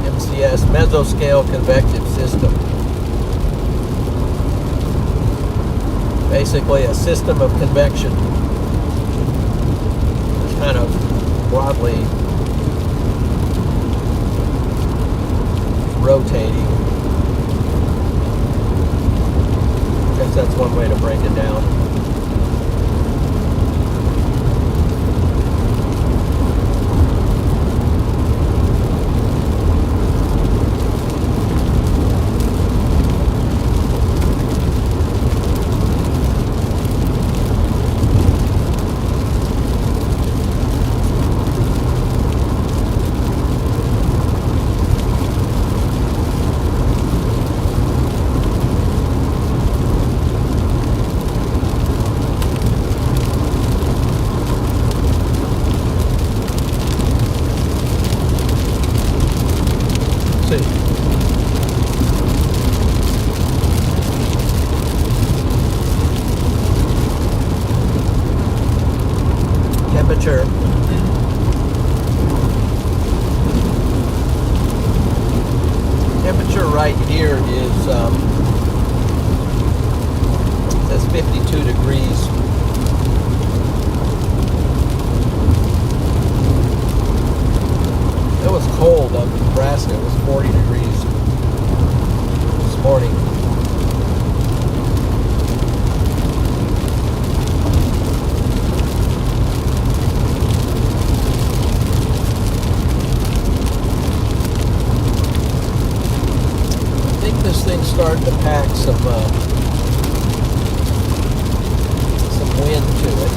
MCS, mesoscale convective system. Basically a system of convection. It's kind of broadly rotating. I guess that's one way to break it down. Temperature right here is says 52 degrees. It was cold up in Nebraska. It was 40 degrees this morning. Starting to pack some wind to it.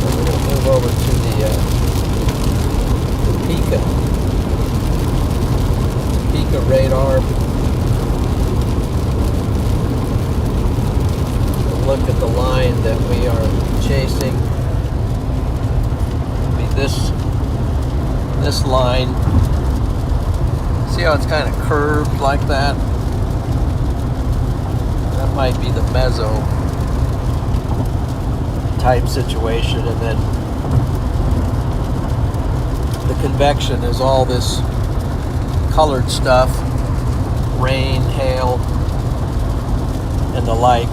So we're going to move over to the Pica radar. And look at the line that we are chasing. It'll be this line. See how it's kind of curved like that? That might be the meso type situation, and then the convection is all this colored stuff, rain, hail, and the like.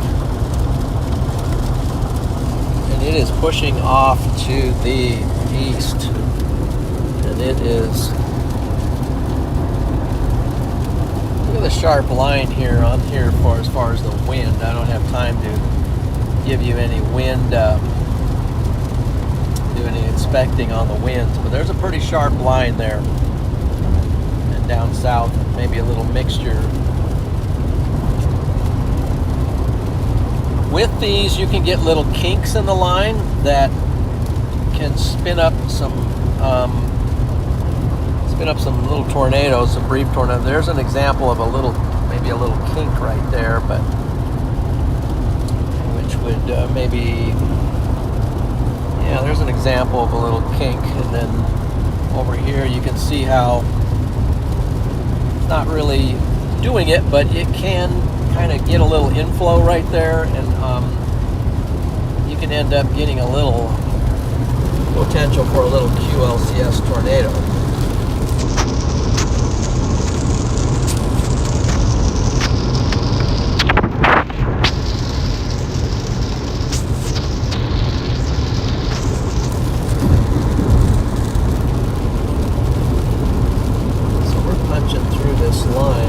And it is pushing off to the east, and it is, look at the sharp line here on here for as far as the wind. I don't have time to give you any wind, do any inspecting on the winds, but there's a pretty sharp line there, and down south maybe a little mixture. With these, you can get little kinks in the line that can spin up some little tornadoes, some brief tornadoes. There's an example of maybe a little kink right there, but which would maybe, yeah, there's an example of a little kink. And then over here, you can see how it's not really doing it, but it can kind of get a little inflow right there, and you can end up getting a little potential for a little QLCS tornado. So we're punching through this line.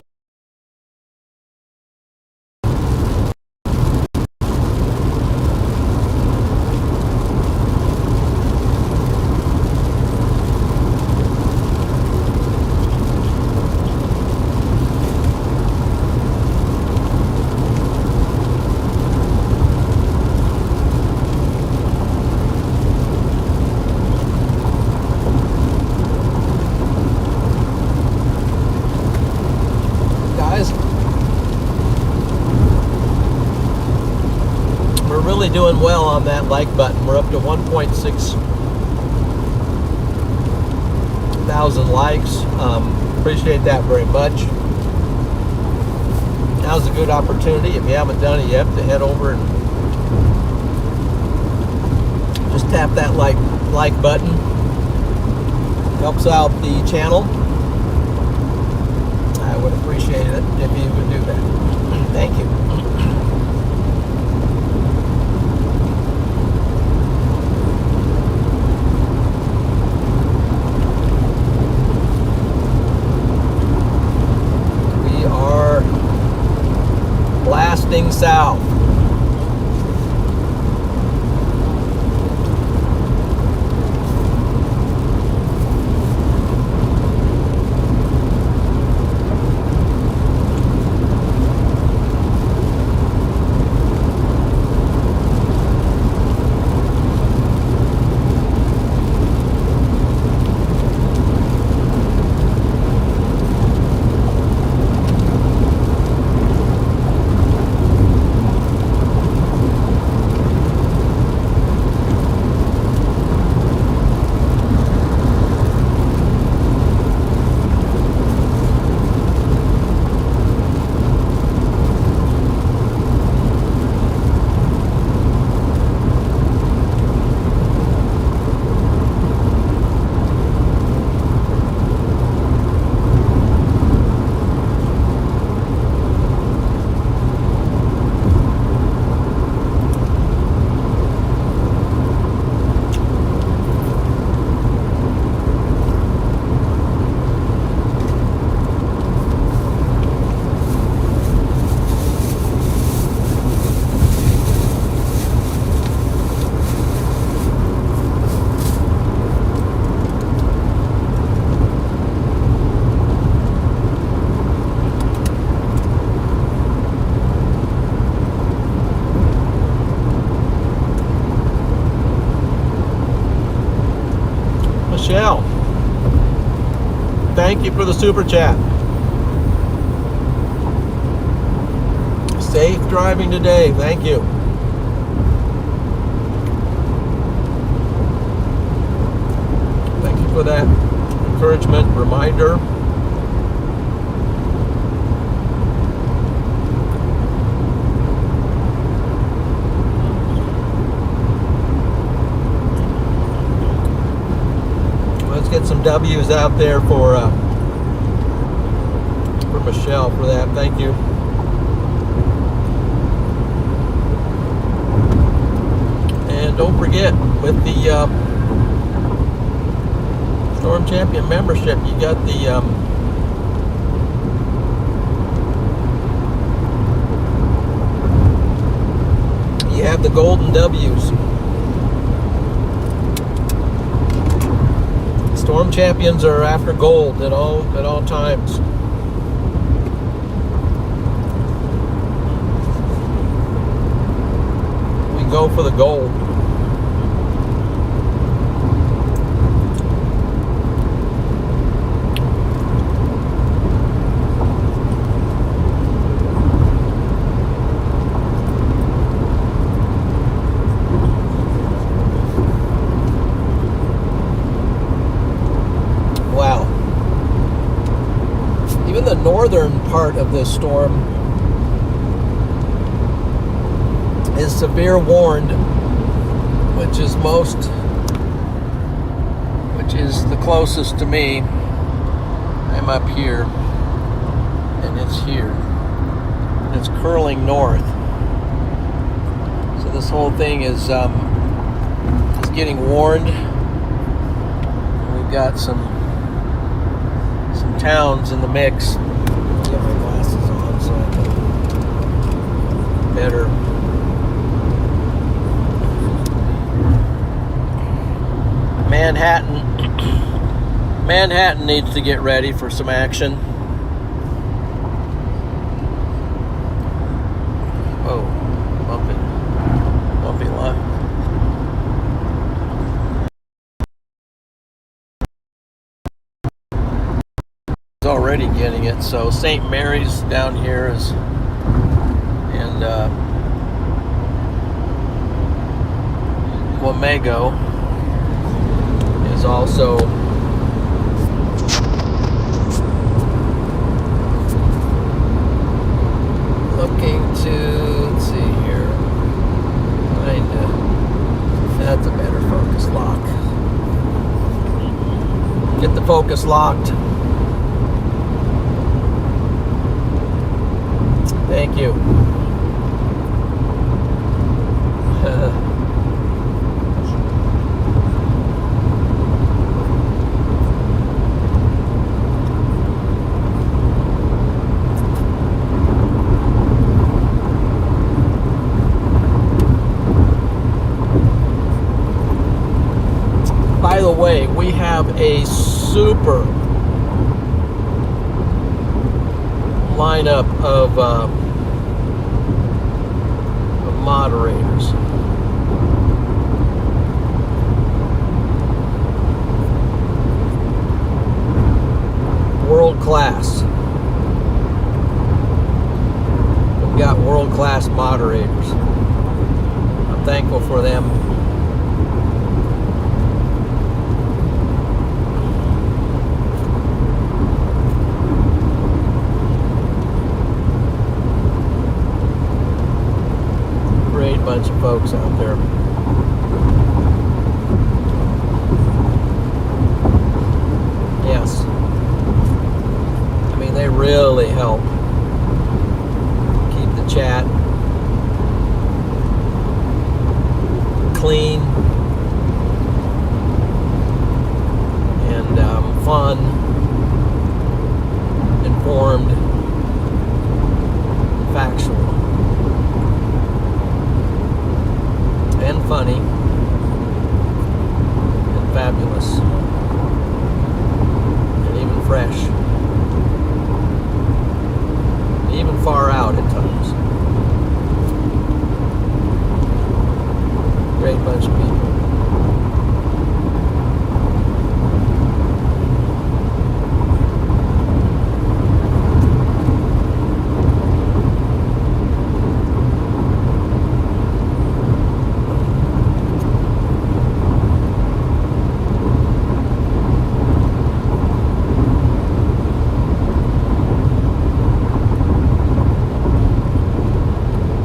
Doing well on that like button. We're up to 1.6 thousand likes. Appreciate that very much. Now's a good opportunity, if you haven't done it yet, to head over and just tap that like button. Helps out the channel. I would appreciate it if you would do that. Thank you. South. Michelle, thank you for the super chat. Safe driving today. Thank you. Thank you for that encouragement, reminder. Let's get some W's out there for Michelle for that. Thank you. And don't forget, with the Storm Champion membership, you got the you have the golden W's. Storm Champions are after gold at all times. We go for the gold. Northern part of this storm is severe warned, which is the closest to me. I'm up here, and it's here, and it's curling north. So this whole thing is getting warned. We've got some towns in the mix. Get my glasses on so I can better. Manhattan needs to get ready for some action. Oh, bumpy line. Already getting it. So St. Mary's down here is, and Wamego is also looking to, let's see here, that's a better focus lock. Get the focus locked. Thank you. By the way, we have a super lineup of moderators. World class. We've got world class moderators. I'm thankful for them. Bunch of folks out there. Yes. I mean, they really help keep the chat clean and fun, informed, factual. And funny and fabulous and even fresh, and even far out at times. Great bunch of people.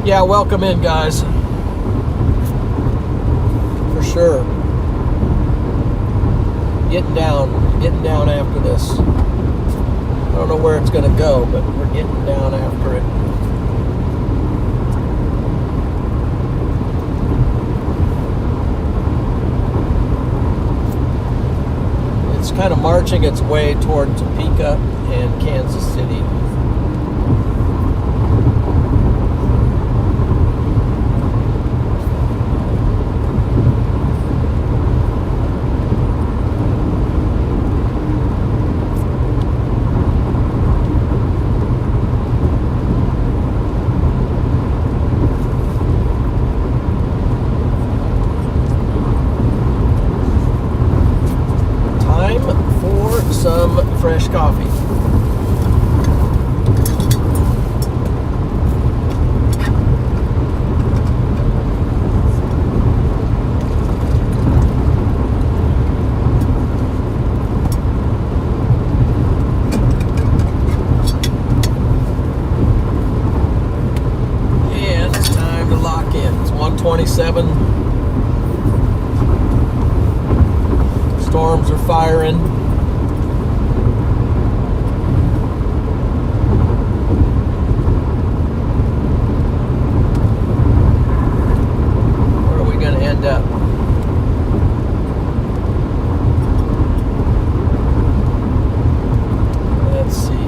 Yeah, welcome in, guys. For sure. Getting down after this. I don't know where it's going to go, but we're getting down after it. kind of marching its way toward Topeka and Kansas City. Fresh coffee. And it's time to lock in. It's 1:27. Storms are firing. Up. Let's see.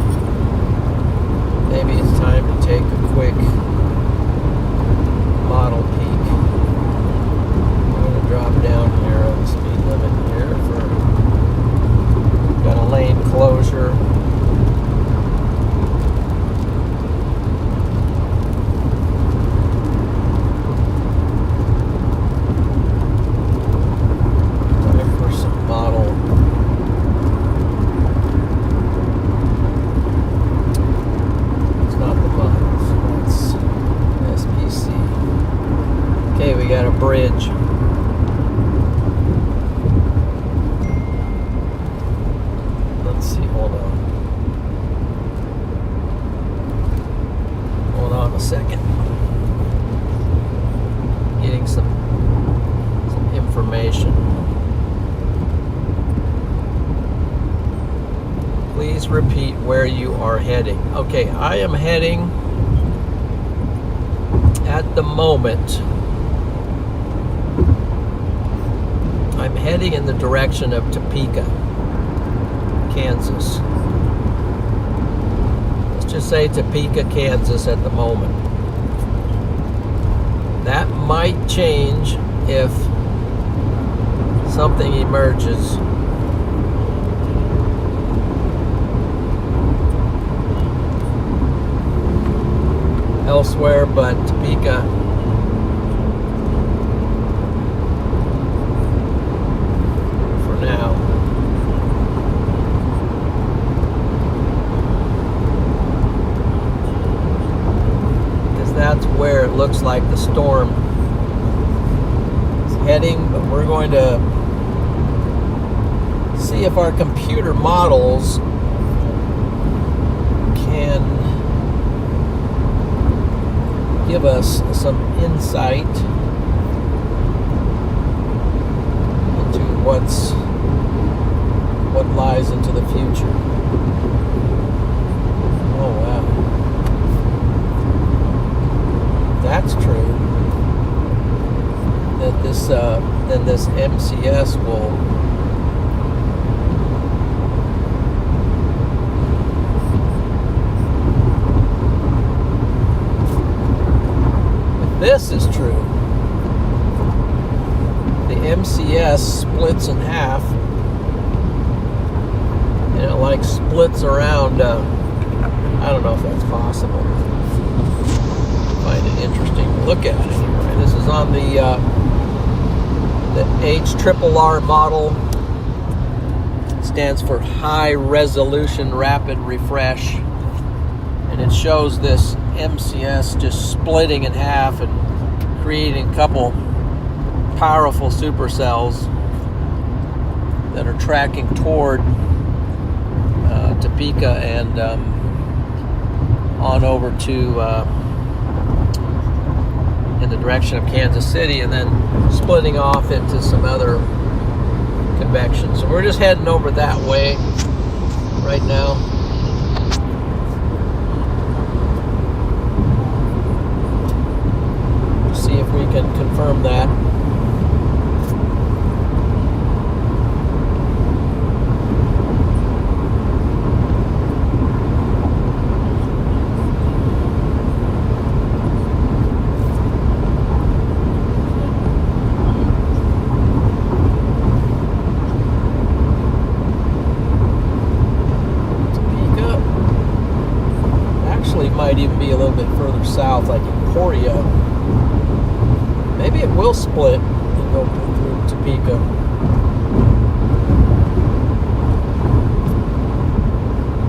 Maybe it's time to take a quick model peek. I'm going to drop down here on the speed limit here got a lane closure. Bridge. Let's see, hold on a second. Getting some information. Please repeat where you are heading. Okay, I am heading at the moment. I'm heading in the direction of Topeka, Kansas. Let's just say Topeka, Kansas at the moment. That might change if something emerges. Elsewhere but Topeka. Now, because that's where it looks like the storm is heading, but we're going to see if our computer models can give us some insight into what lies into the future. Oh wow. That's true. That this then this MCS will if this is true, the MCS splits in half. And it like splits around, I don't know if that's possible. I find it interesting to look at it anyway. This is on the HRRR model. It stands for High Resolution Rapid Refresh. And it shows this MCS just splitting in half and creating a couple powerful supercells that are tracking toward Topeka and on over to in the direction of Kansas City, and then splitting off into some other convection. So we're just heading over that way right now. See if we can confirm that. further south, like Emporia. Maybe it will split and go through Topeka.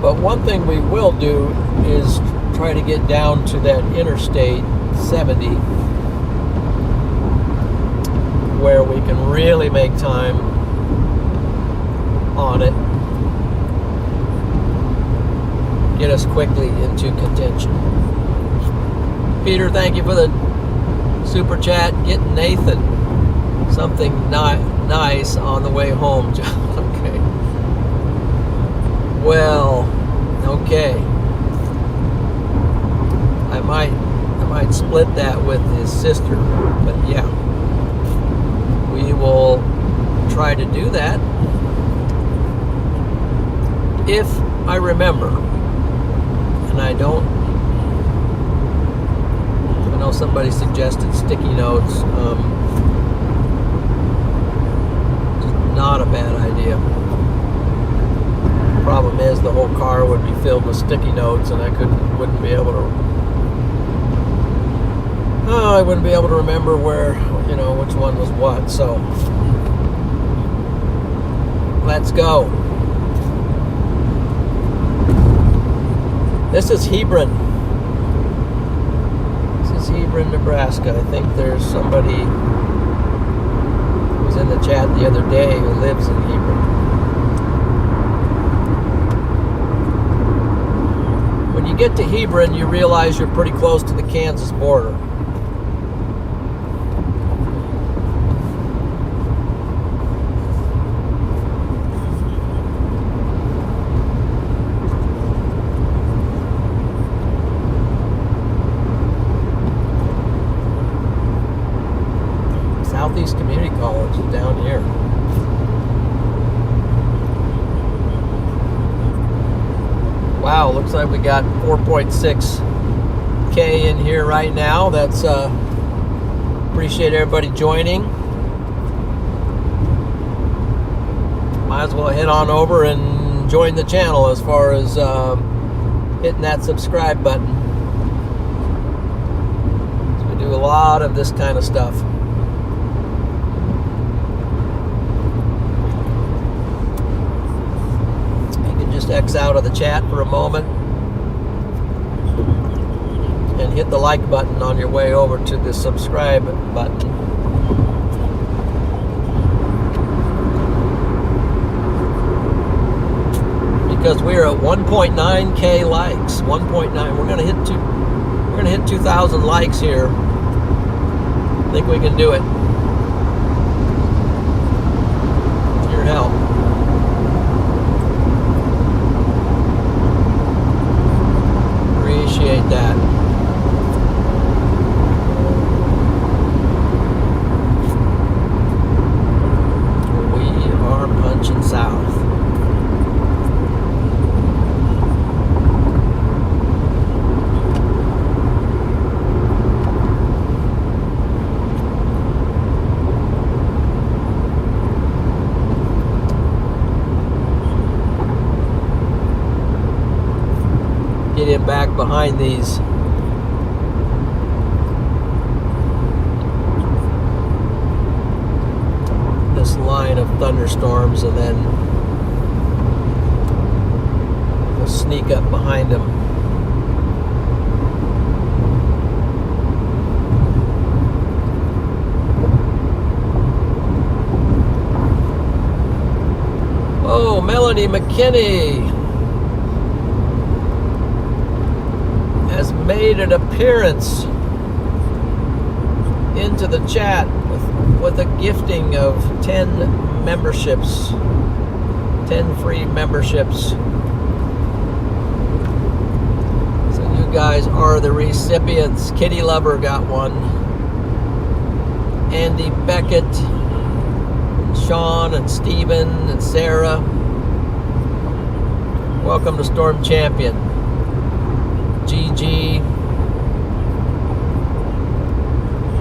But one thing we will do is try to get down to that Interstate 70, where we can really make time on it, get us quickly into contention. Peter, thank you for the super chat. Get Nathan something nice on the way home. Okay. Well, okay. I might split that with his sister, but yeah, we will try to do that if I remember. And I don't. I know somebody suggested sticky notes. Not a bad idea. Problem is, the whole car would be filled with sticky notes, and I wouldn't be able to. I wouldn't be able to remember where, which one was what. So let's go. This is Hebron. This is Hebron, Nebraska. I think there's somebody who was in the chat the other day who lives in Hebron. When you get to Hebron, you realize you're pretty close to the Kansas border. Southeast Community College is down here. Wow, looks like we got 4.6K in here right now. That's appreciate everybody joining. Might as well head on over and join the channel as far as hitting that subscribe button. So we do a lot of this kind of stuff. X out of the chat for a moment and hit the like button on your way over to the subscribe button. Because we're at 1.9K likes. 1.9. We're gonna hit 2,000 likes here. I think we can do it. With your help. Appreciate that. We are punching south. Get in back behind these this line of thunderstorms, and then we'll sneak up behind them. Oh, Melanie McKinney has made an appearance into the chat with a gifting of 10 memberships, 10 free memberships. So you guys are the recipients. Kitty Lover got one. Andy Beckett, Sean and Steven and Sarah. Welcome to Storm Champion. GG,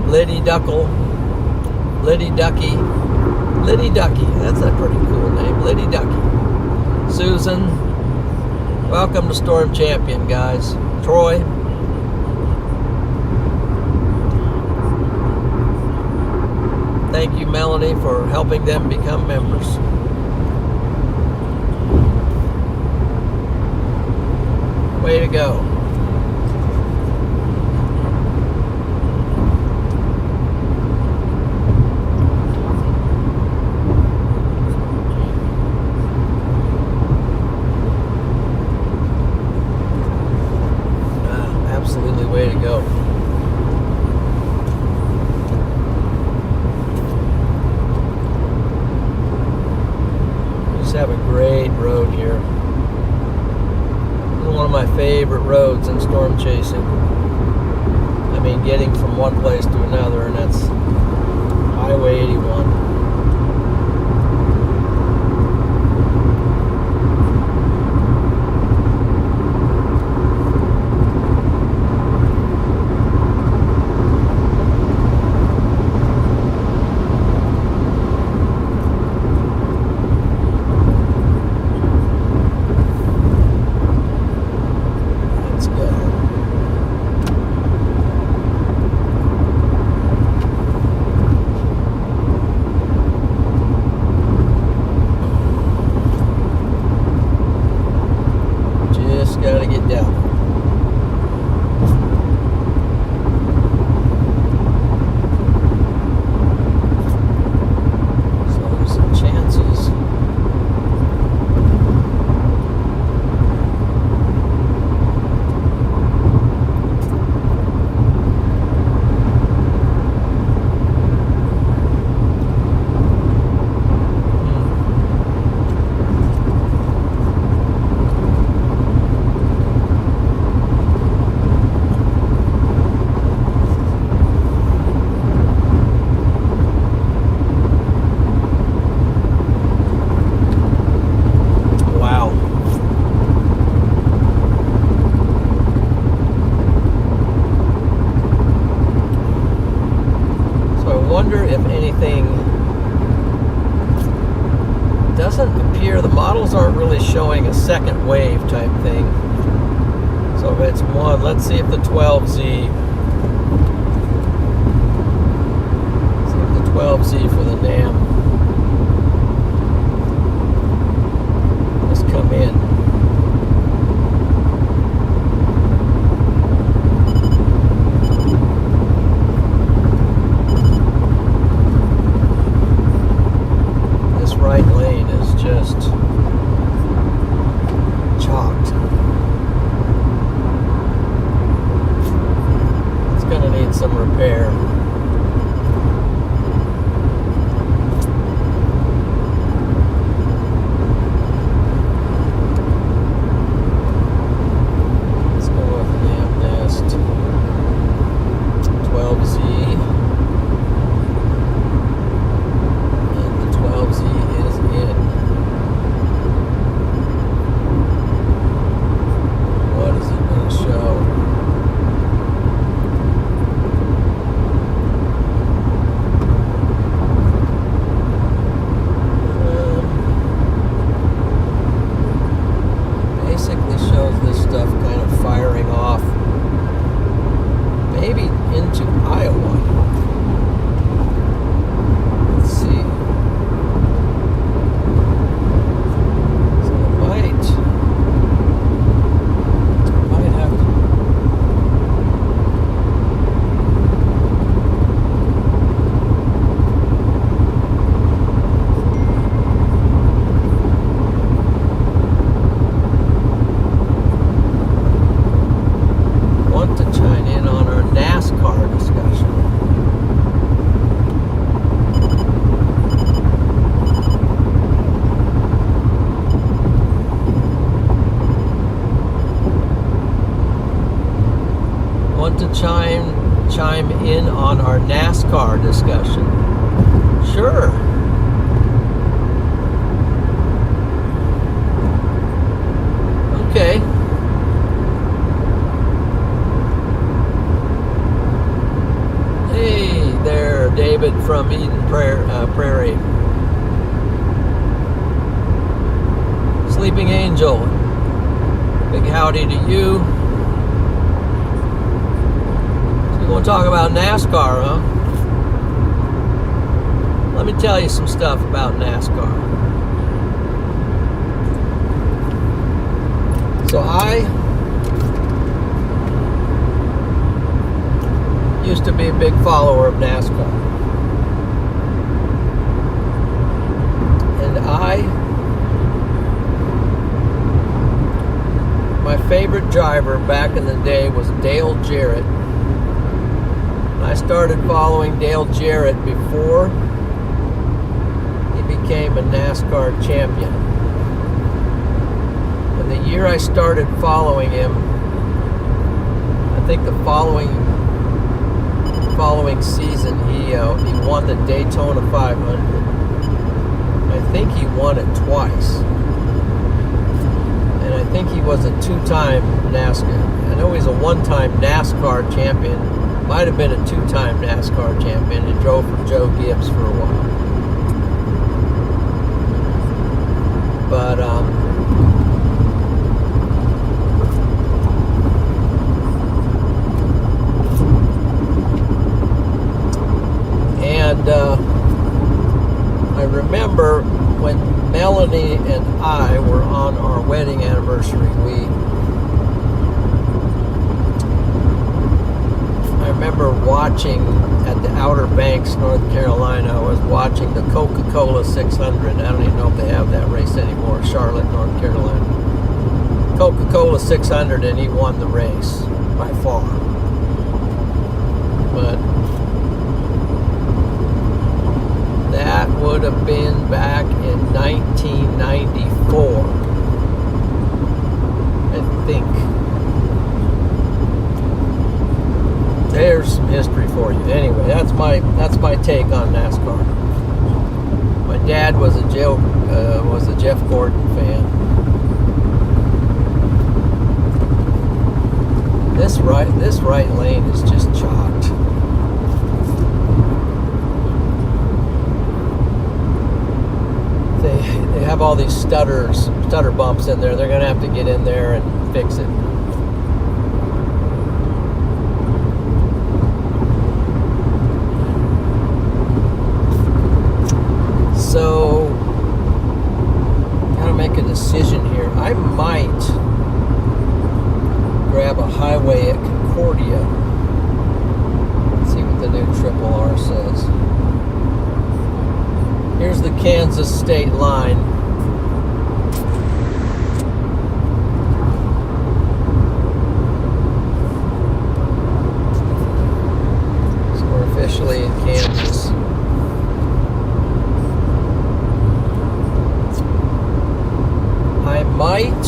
Liddy Ducky, that's a pretty cool name, Liddy Ducky. Susan, welcome to Storm Champion, guys. Troy, thank you, Melanie, for helping them become members. Way to go. Absolutely way to go. Just have a great road here. One of my favorite roads in storm chasing. I mean, getting from one place to another, and that's Highway 81. Gotta get down. So there's some chances. If anything doesn't appear, the models aren't really showing a second wave type thing. So if it's one, let's see if the 12Z, for the NAM has come in. Right lane is just chalked. It's going to need some repair. Let's go with Dam Nest 12Z. And the 12Z is in. What is it going to show? Basically shows this stuff kind of firing off, maybe into Iowa. Let's see. So it might have to. Want to chime in on our NASCAR discussion. Want to chime in on our NASCAR discussion? Sure. Okay. Hey there, David from Eden Prairie. Sleeping Angel. Big howdy to you. So you want to talk about NASCAR, huh? me tell you some stuff about NASCAR. So I used to be a big follower of NASCAR. And my favorite driver back in the day was Dale Jarrett. I started following Dale Jarrett before he became a NASCAR champion. And the year I started following him, I think the following season he won the Daytona 500. I think he won it twice. And I think he was a two-time NASCAR. I know he's a one-time NASCAR champion. Might have been a two-time NASCAR champion. He drove for Joe Gibbs for a while. But I remember when Melanie and I were on our wedding anniversary, I remember watching at the Outer Banks, North Carolina. I was watching the Coca-Cola 600. I don't even know if they have that race anymore. Charlotte, North Carolina. Coca-Cola 600, and he won the race by far. But that would have been back in 1994, I think. There's some history for you. Anyway, that's my take on NASCAR. My dad was a Jeff Gordon fan. This right lane is just chocked. They have all these stutter bumps in there. They're gonna have to get in there and fix it. So, gotta make a decision here. I might grab a highway at Concordia. Let's see what the new Triple R says. Here's the Kansas state line. So we're officially in Kansas. I might,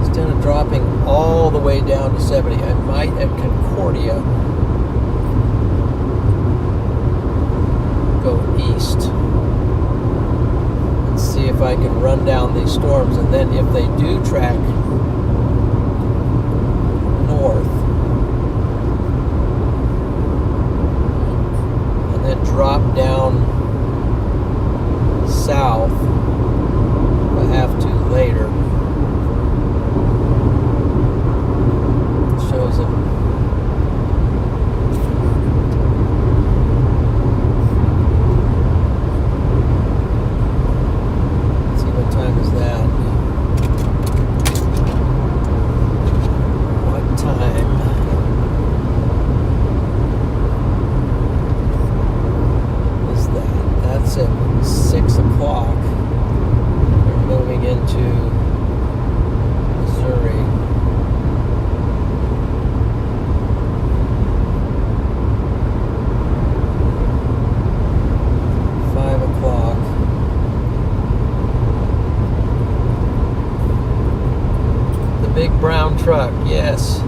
instead of dropping all the way down to 70, I might at Concordia go east and see if I can run down these storms, and then if they do track north and then drop down south, if I have to later. It shows them. Let's see, what time is that? What time? Is that? That's it. 6 o'clock. We're moving into Missouri. Big brown truck, yes.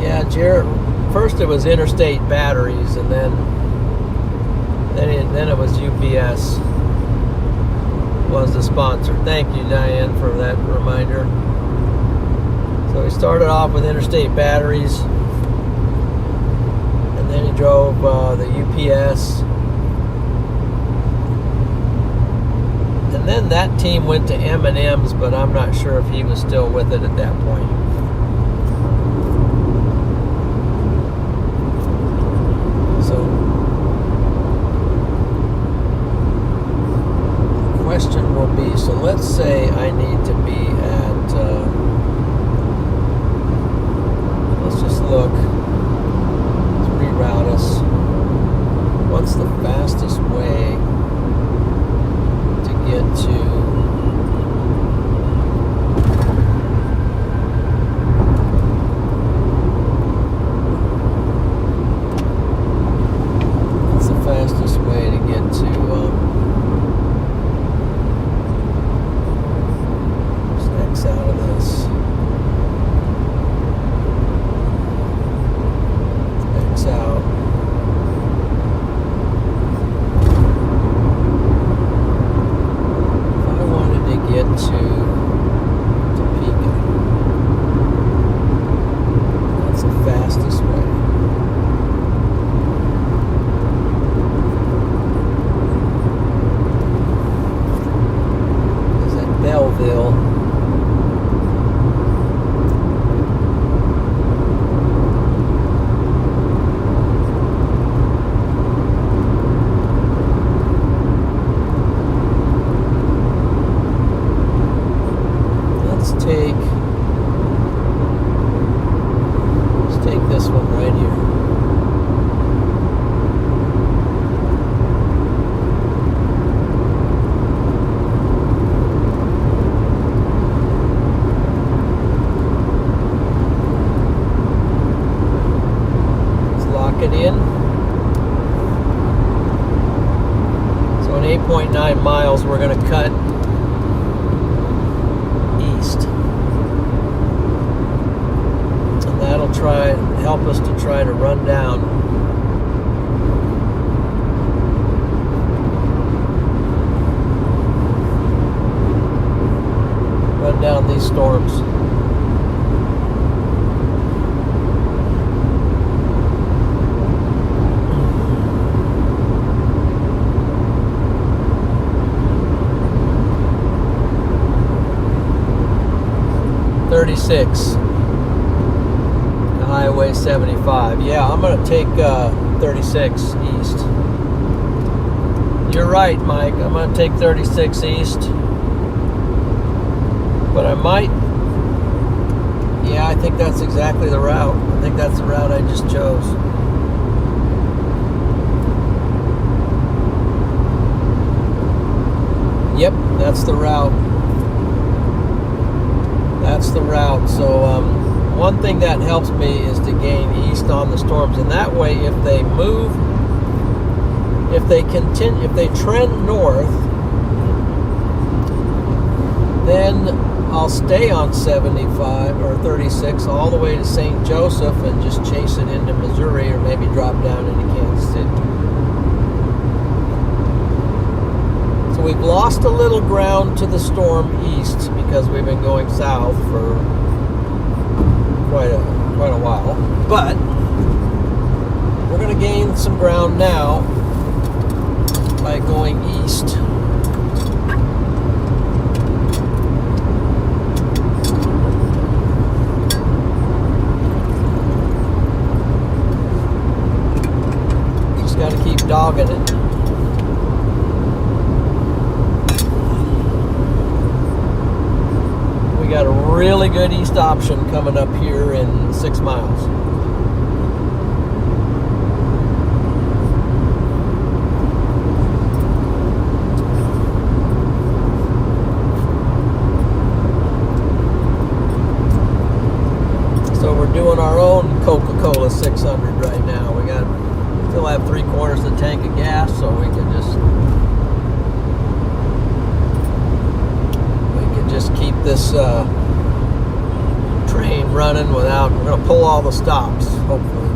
Yeah, Jarrett, first it was Interstate Batteries, and then it was UPS was the sponsor. Thank you, Diane, for that reminder. So he started off with Interstate Batteries, and then he drove the UPS. And then that team went to M&M's, but I'm not sure if he was still with it at that point. look. Let's reroute us. What's the fastest way to get to... fastest way to get to X out of this. X out. If I wanted to get to Topeka, that's the fastest way. Belleville. Let's take this one right here. It in. So in 8.9 miles we're going to cut east, and that'll help us to try to run down these storms. To Highway 75. Yeah, I'm going to take 36 east. You're right, Mike. I'm going to take 36 east. But I might... Yeah, I think that's exactly the route. I think that's the route I just chose. Yep, that's the route. That's the route. So one thing that helps me is to gain east on the storms, and that way if they move, if they trend north, then I'll stay on 75 or 36 all the way to St. Joseph and just chase it into Missouri, or maybe drop down into Kansas City. So we've lost a little ground to the storm east because we've been going south for quite a while. But we're going to gain some ground now by going east. Just got to keep dogging it. Got a really good east option coming up here in 6 miles. So we're doing our own Coca-Cola 600 right now. We still have 3/4 of the tank of gas, so we can just keep this train running without... We're going to pull all the stops, hopefully.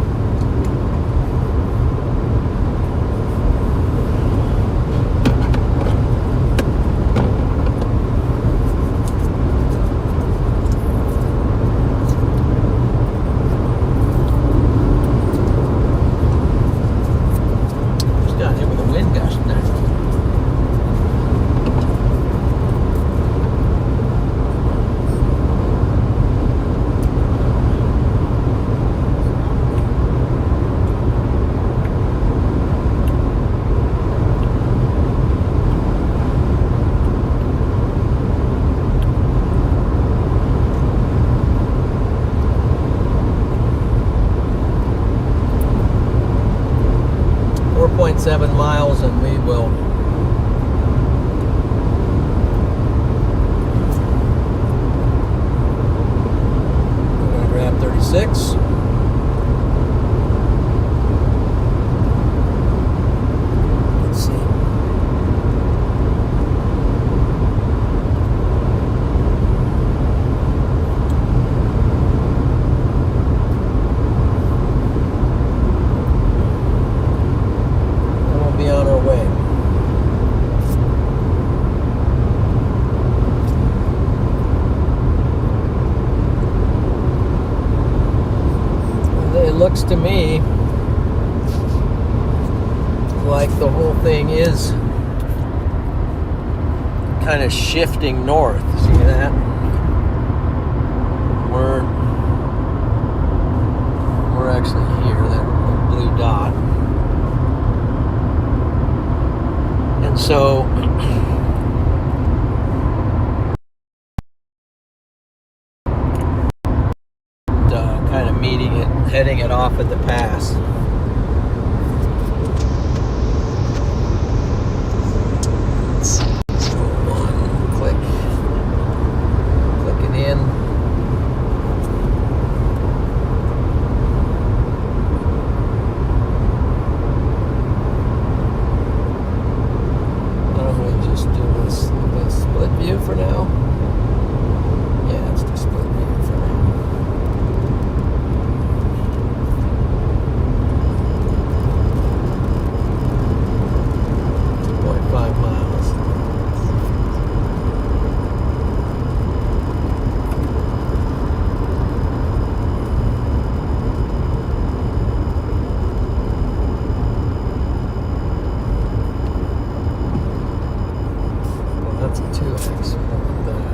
Just got hit with a wind gust there. 2.7 miles, and we will we're going to grab 36. Looks to me like the whole thing is kind of shifting north. See that? We're actually here, that blue dot. And so kind of meeting it, heading it off at the pass. Let's see. So click it in. Why don't we just do this split view for now? Yeah, it's the split view for now. 5 miles. Well, that's a 2x. I want that.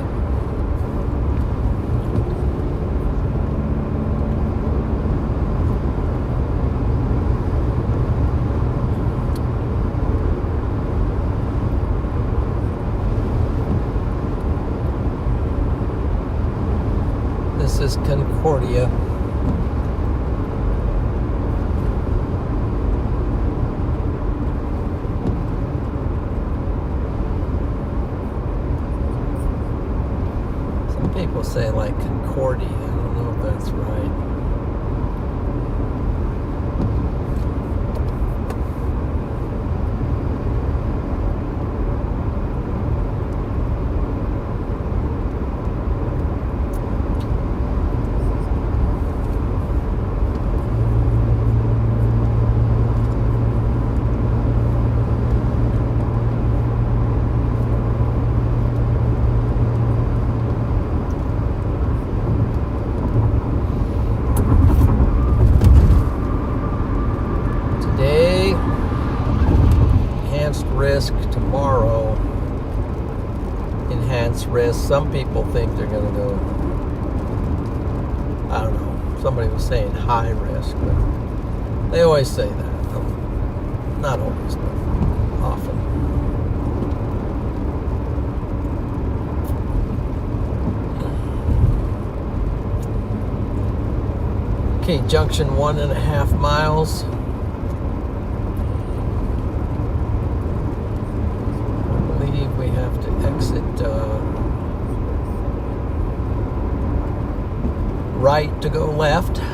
This is Concordia. Some people say like Concordia. I don't know if that's right. Risk tomorrow, enhanced risk. Some people think they're going to go, I don't know, somebody was saying high risk, but they always say that. Not always, but often. Okay, junction 1.5 miles. We have to exit right to go left. In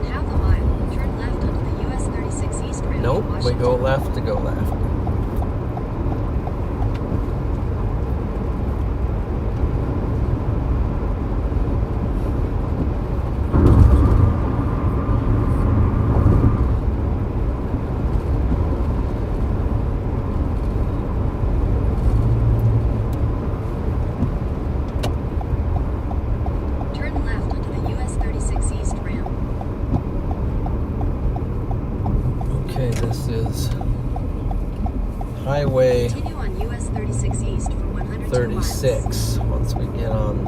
half a mile, turn left onto the US 36 East Ramp. Nope, we go left to go left. This is Highway Continue on US 36 East for 102 36 miles. once we get on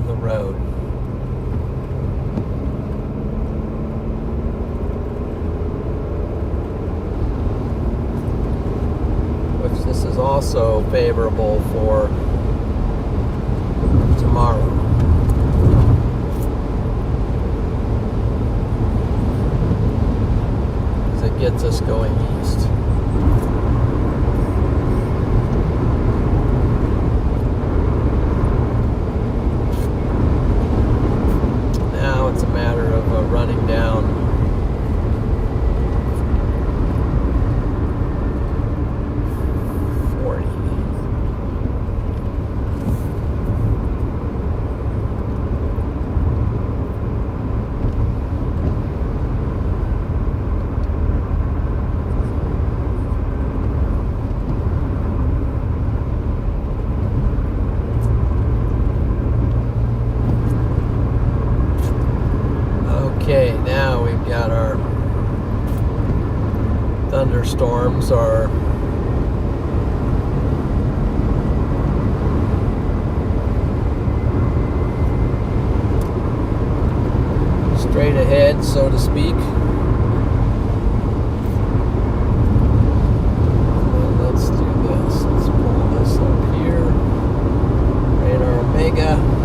the road. Which this is also favorable for tomorrow. got our thunderstorms, our straight ahead, so to speak. And let's do this. Let's pull this up here. Radar Omega.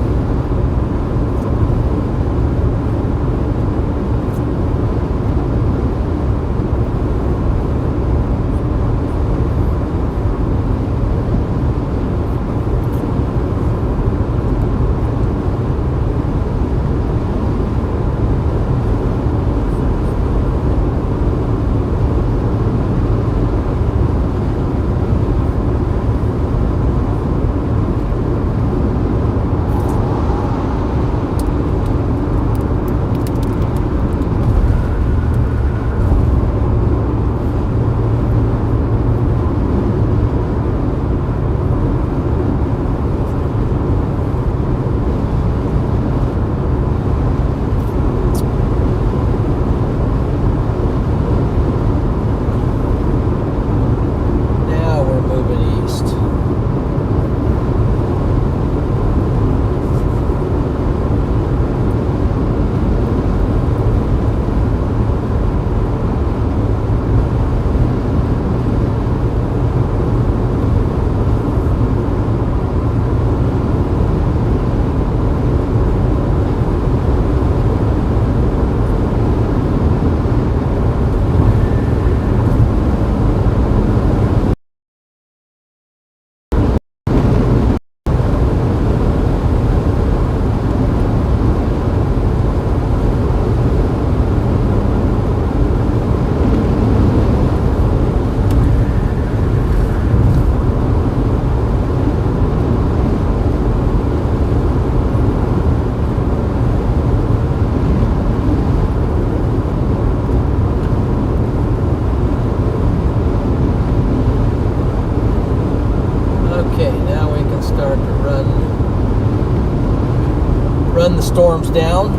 Run the storms down.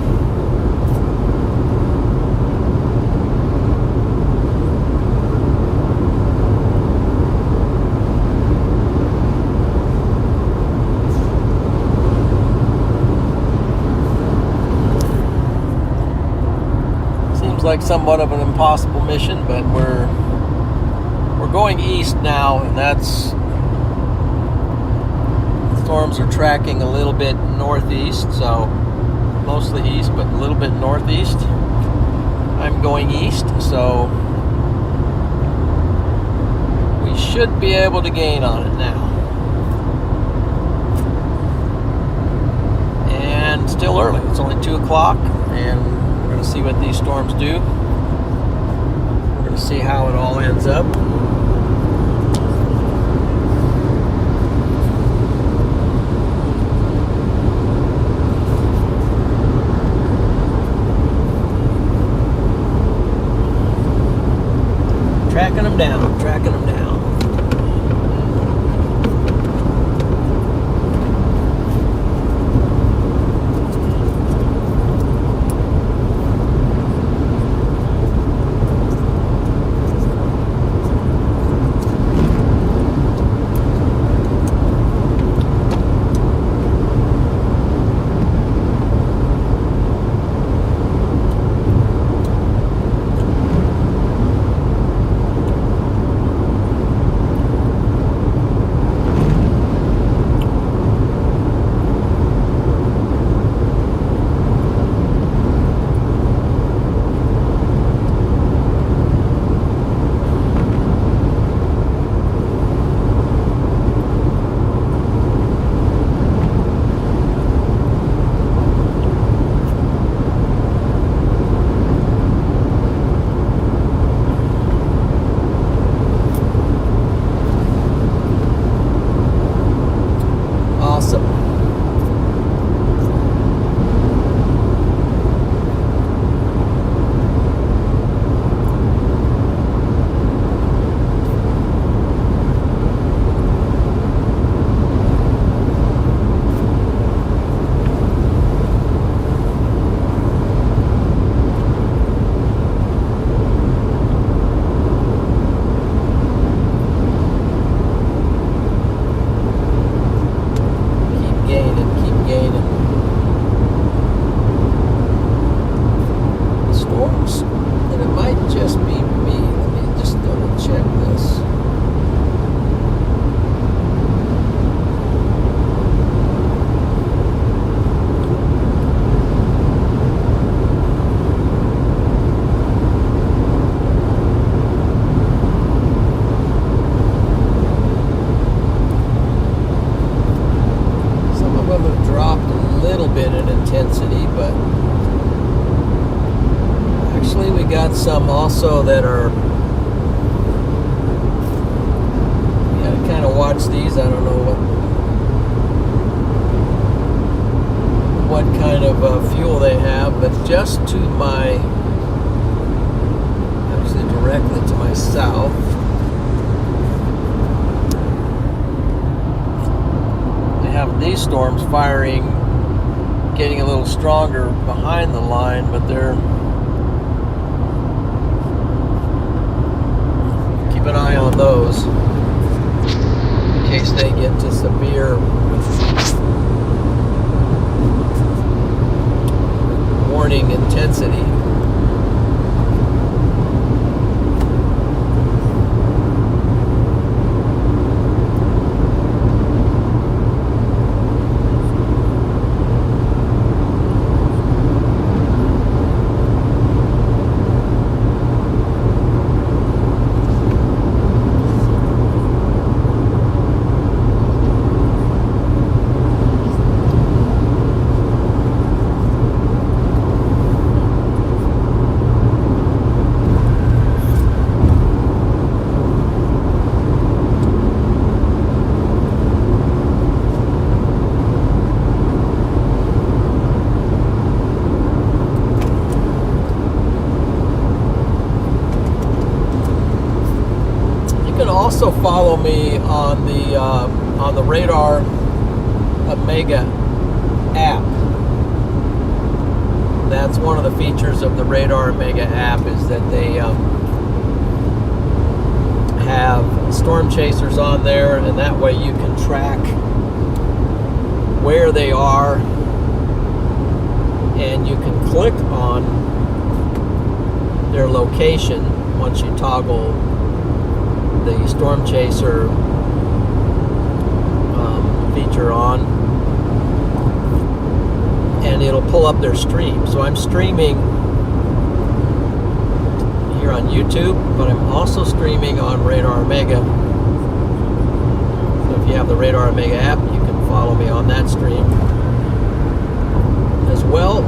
Seems like somewhat of an impossible mission, but we're going east now, and that's storms are tracking a little bit northeast, so mostly east, but a little bit northeast. I'm going east, so we should be able to gain on it now. And still early. It's only 2 o'clock, and we're going to see what these storms do. We're going to see how it all ends up. Tracking them down, tracking them down. intensity, but actually we got some also that are, you gotta kind of watch these. I don't know what kind of fuel they have, but just to my, actually directly to my south, they have these storms firing, getting a little stronger behind the line, but they're, keep an eye on those in case they get to severe warning intensity. Also follow me on the Radar Omega app. That's one of the features of the Radar Omega app, is that they have storm chasers on there, and that way you can track where they are, and you can click on their location once you toggle the storm chaser feature on, and it'll pull up their stream. So I'm streaming here on YouTube, but I'm also streaming on Radar Omega. So if you have the Radar Omega app, you can follow me on that stream as well.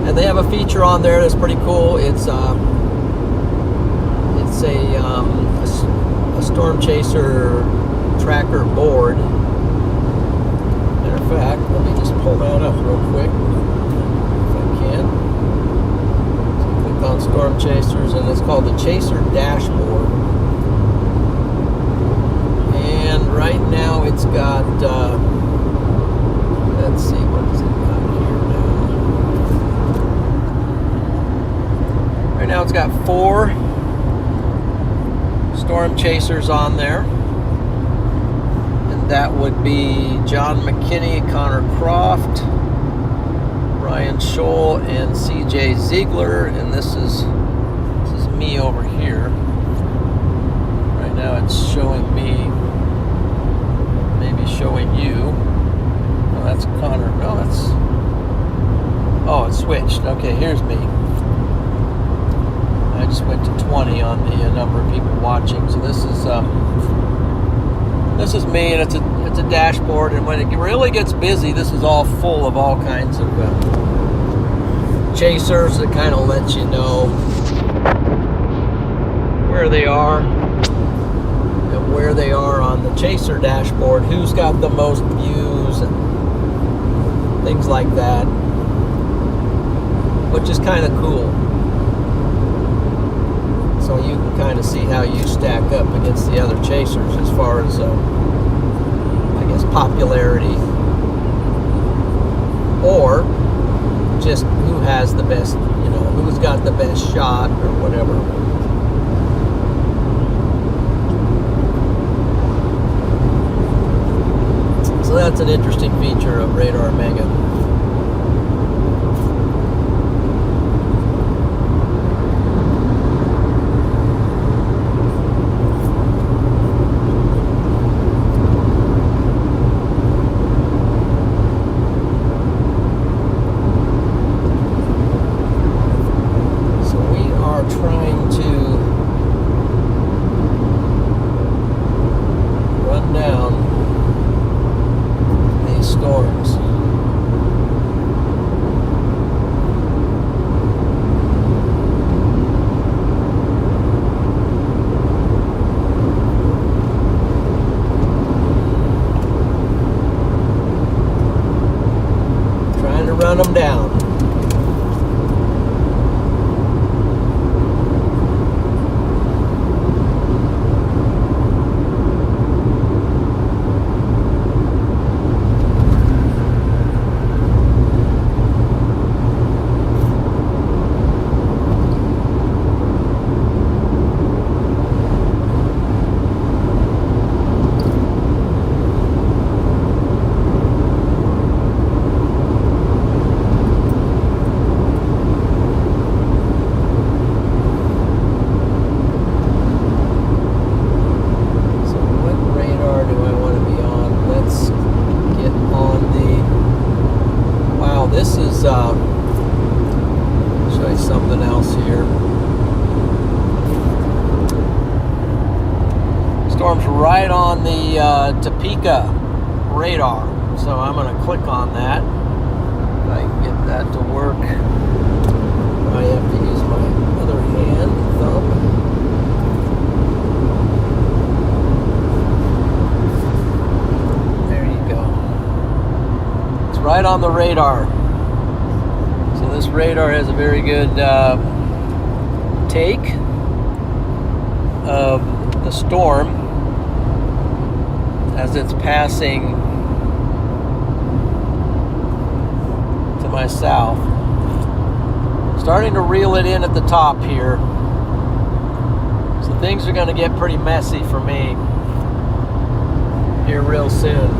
And they have a feature on there that's pretty cool. It's a storm chaser tracker board. Matter of fact, let me just pull that up real quick if I can. So click on storm chasers, and it's called the Chaser Dashboard. And right now it's got, let's see, what is it got here now? Right now it's got 4 storm chasers on there, and that would be John McKinney, Connor Croft, Ryan Scholl, and CJ Ziegler. And this is me over here. Right now it's showing me, maybe showing you. Oh, that's Connor. No, that's, oh, it switched. Okay, here's me. I just went to 20 on the number of people watching. So this is me, and it's a dashboard. And when it really gets busy, this is all full of all kinds of chasers that kind of let you know where they are, and where they are on the chaser dashboard, who's got the most views and things like that, which is kind of cool. So you can kind of see how you stack up against the other chasers as far as, I guess, popularity, or just who has the best, you know, who's got the best shot or whatever. So that's an interesting feature of Radar Omega. Down these storms. run them down. Show you something else here. Storm's right on the Topeka radar, so I'm going to click on that. If I can get that to work, I have to use my other hand, thumb. There you go. It's right on the radar. So this radar has a very good take of the storm as it's passing to my south. Starting to reel it in at the top here. So things are going to get pretty messy for me here real soon.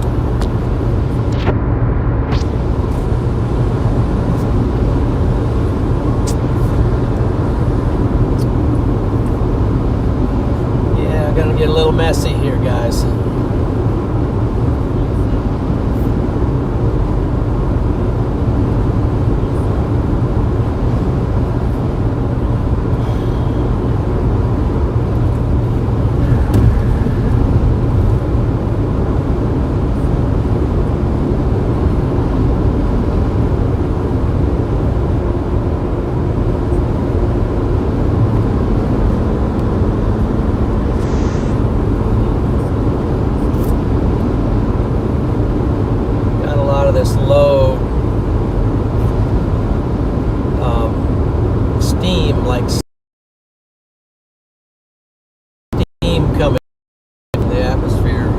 Gonna get a little messy here, guys. This low steam, like steam coming from the atmosphere.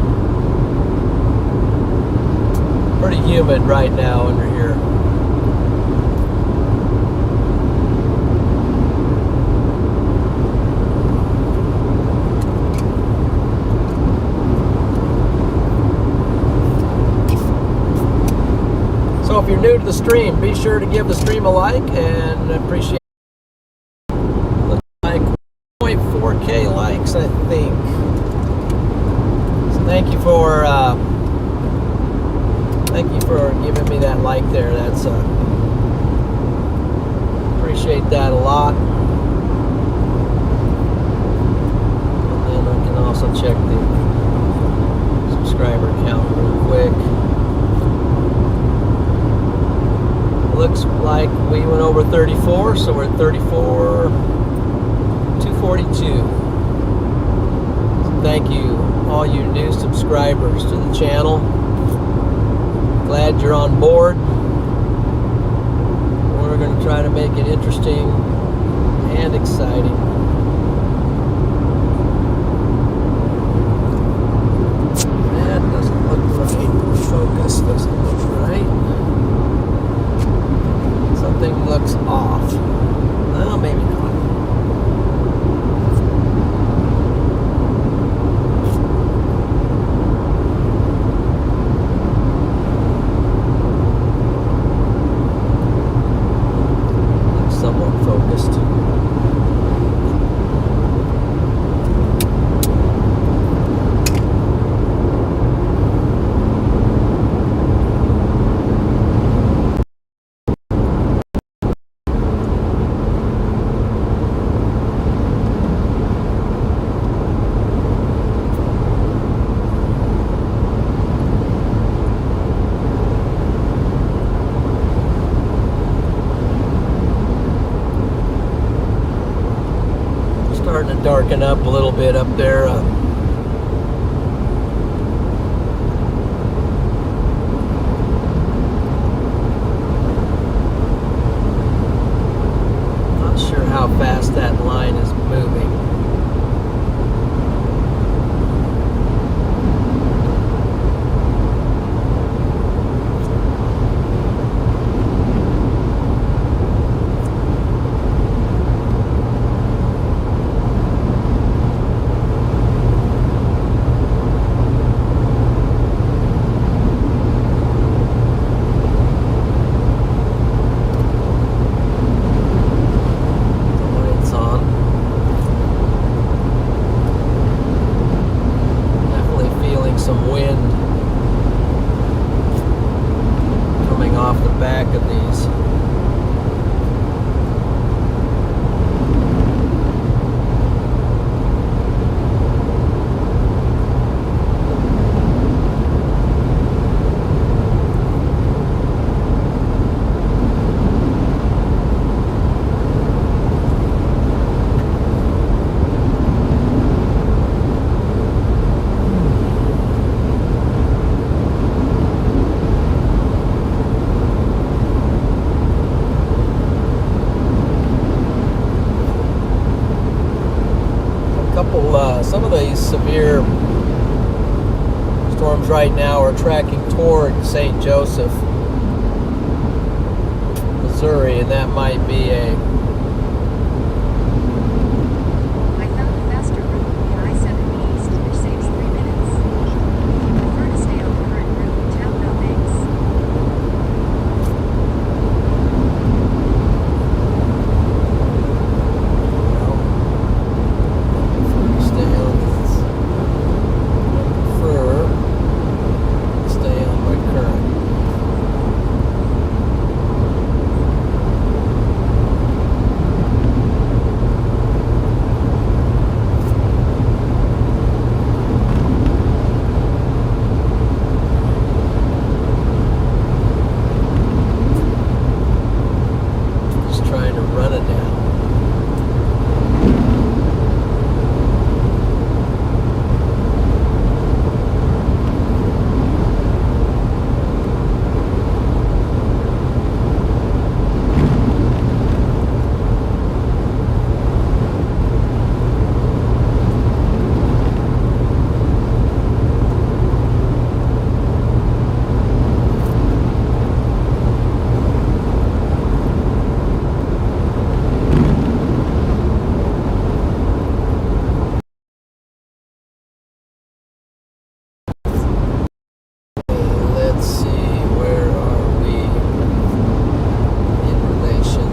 Pretty humid right now under here. So if you're new to the stream, be sure to give the stream a like and appreciate it. Looks like 0.4K likes, I think. So thank you for giving me that like there. That's appreciate that a lot. And then I can also check the subscriber count real quick. Looks like we went over 34, so we're at 242. So thank you, all you new subscribers to the channel. Glad you're on board. We're going to try to make it interesting and exciting. That doesn't look right. Focus doesn't look right. Something looks off. Well, maybe not. Looks somewhat focused. Starting to darken up a little bit up there. off the back of these. Some of these severe storms right now are tracking toward St. Joseph, Missouri, and that might be a I found a faster route via I-70 East, which saves 3 minutes. If you prefer to stay on the current route, tap no thanks. stay on my current. Just trying to run it down. Let's see, where are we in relation?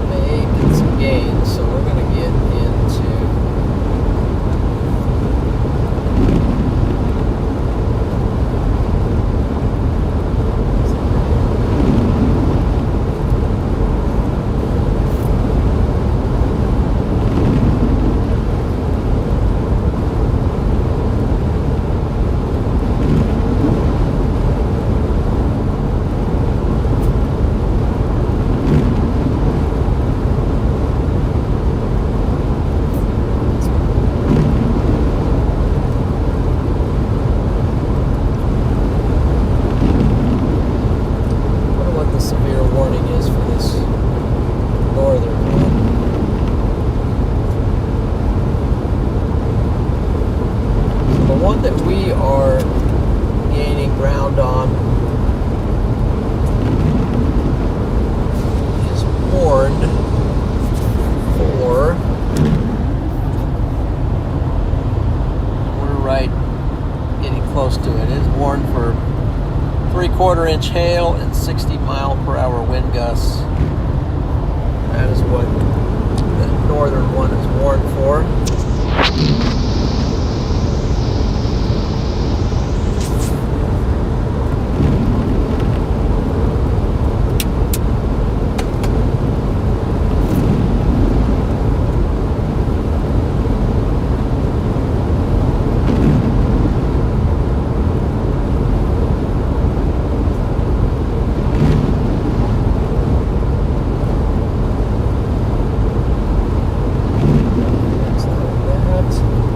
Making some gains, so we're going to get into I wonder what the severe warning is for this northern one. So the one that we are gaining ground on is warned for, we're right getting close to it. It is warned for 3/4 inch hail and 60-mile-per-hour wind gusts. That is what the northern one is warned for. That's not that.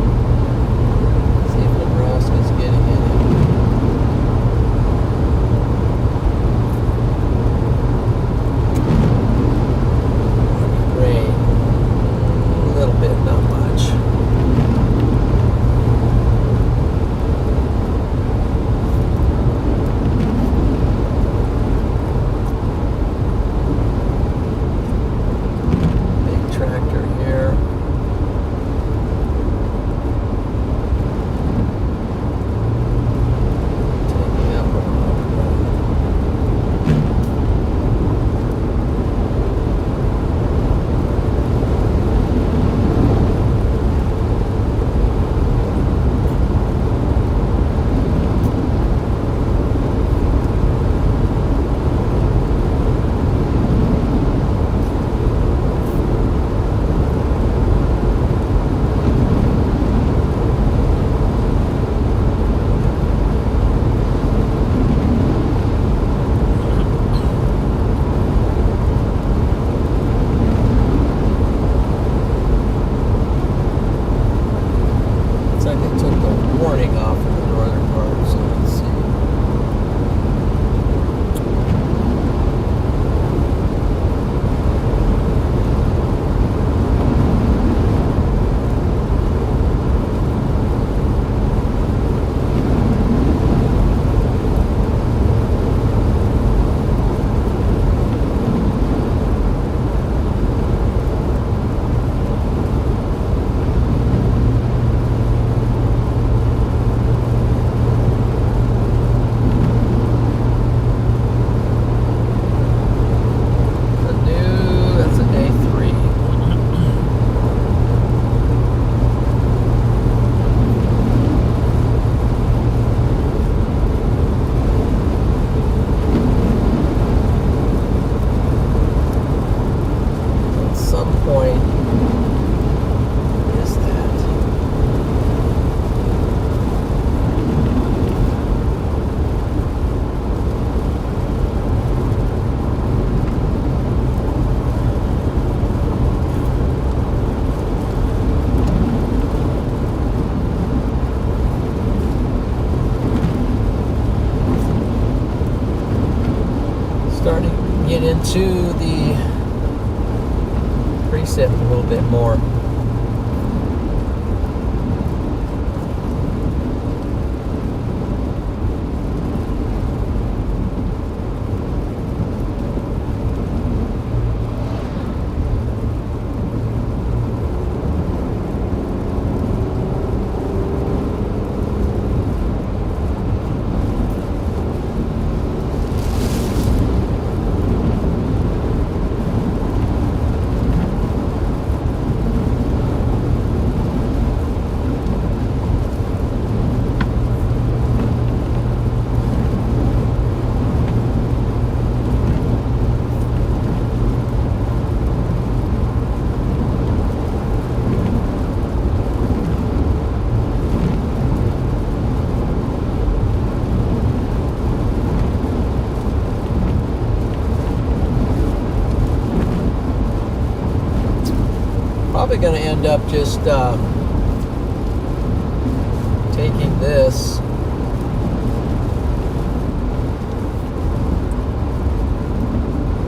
get into the preset a little bit more. Probably going to end up just taking this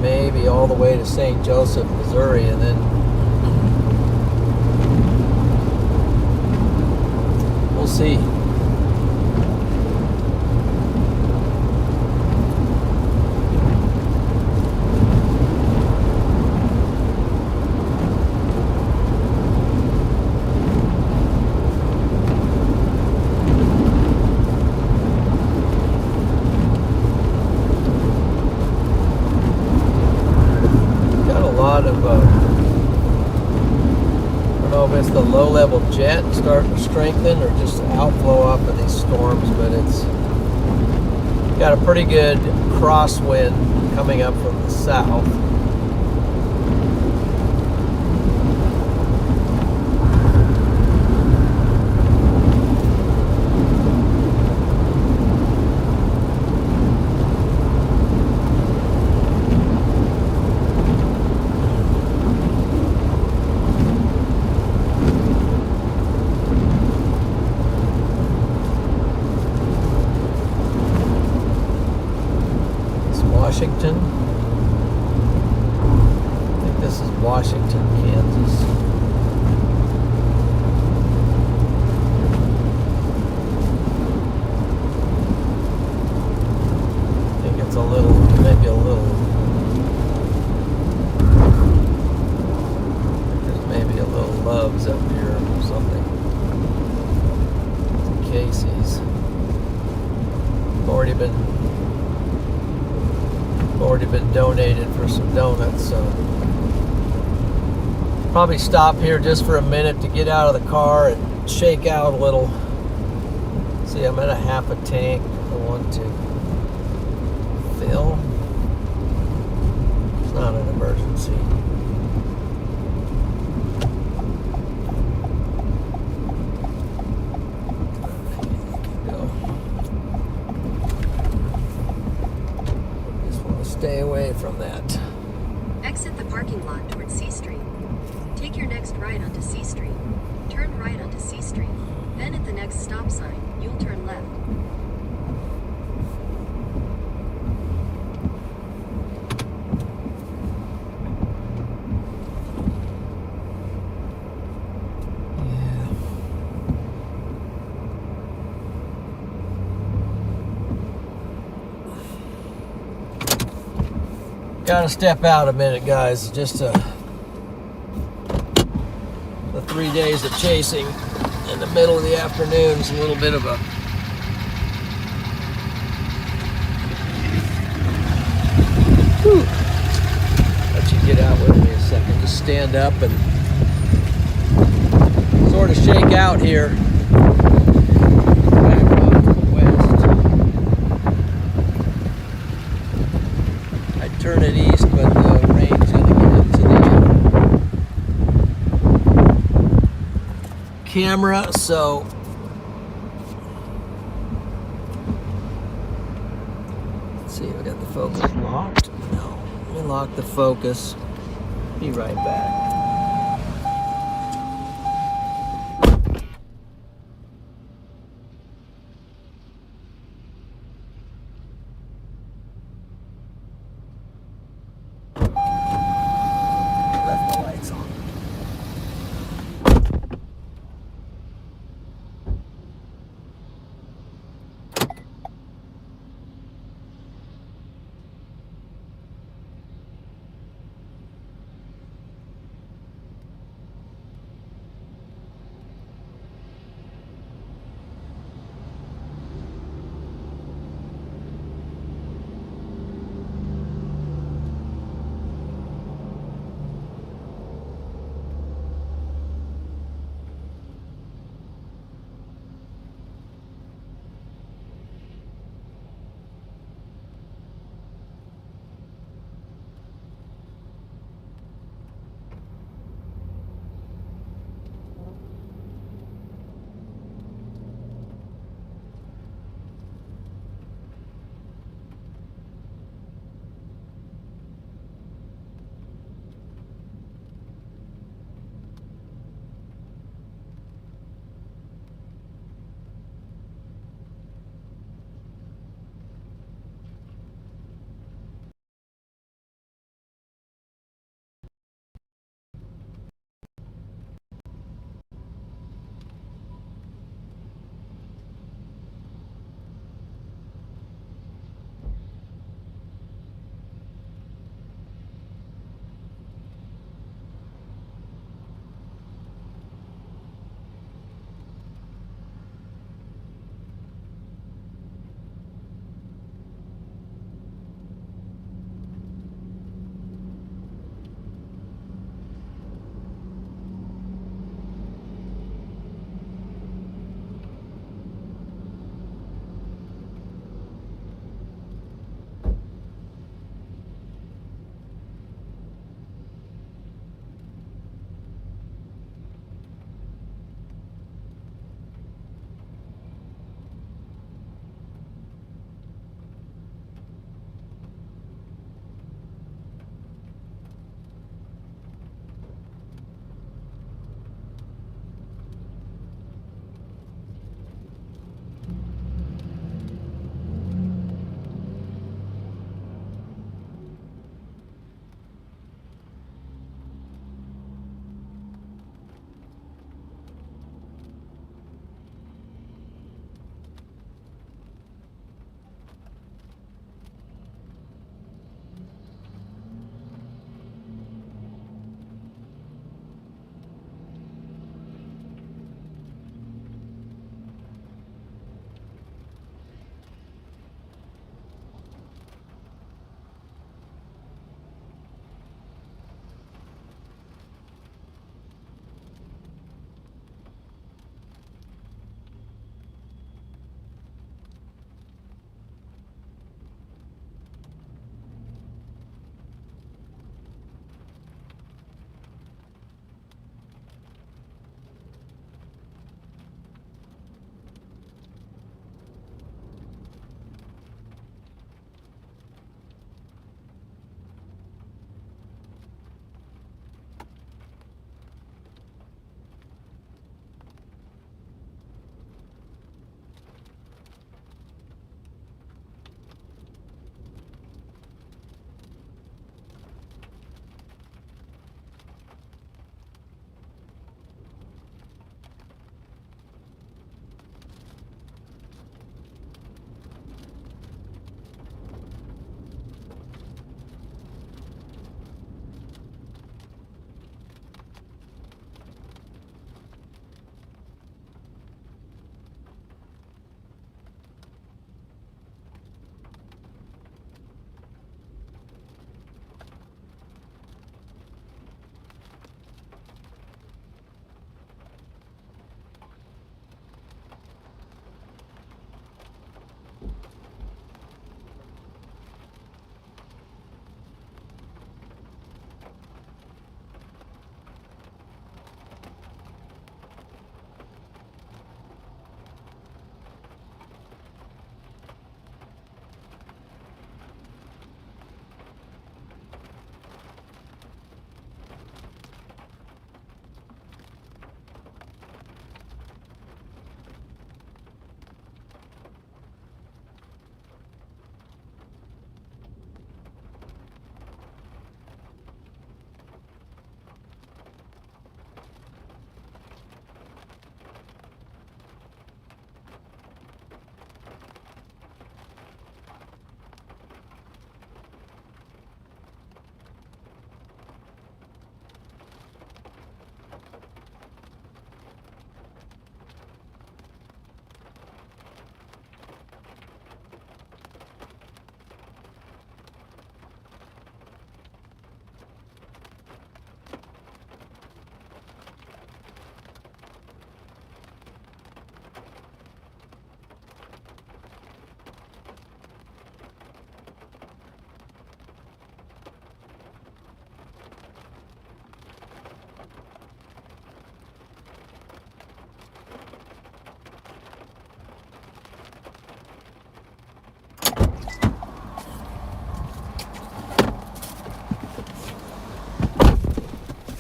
maybe all the way to St. Joseph, Missouri, and then we'll see. It's the low-level jet starting to strengthen, or just the outflow off of these storms, but it's got a pretty good crosswind coming up from the south. Washington. I think this is Washington, Kansas. I think it's a little, maybe a little. There's maybe a little Loves up here or something. Some Casey's. Already been donated for some donuts, so probably stop here just for a minute to get out of the car and shake out a little. See, I'm at a half a tank. I want to fill. It's not an emergency. Stay away from that. Exit the parking lot towards C Street. Take your next right onto C Street. Turn right onto C Street. Then at the next stop sign, you'll turn left. Gotta step out a minute, guys. Just the 3 days of chasing in the middle of the afternoon is a little bit of a let you get out with me a second. Just stand up and sort of shake out here. Back off to the west. I'd turn it east, but the rain's gonna get into the camera, so let's see, we got the focus locked. No, let me lock the focus. Be right back.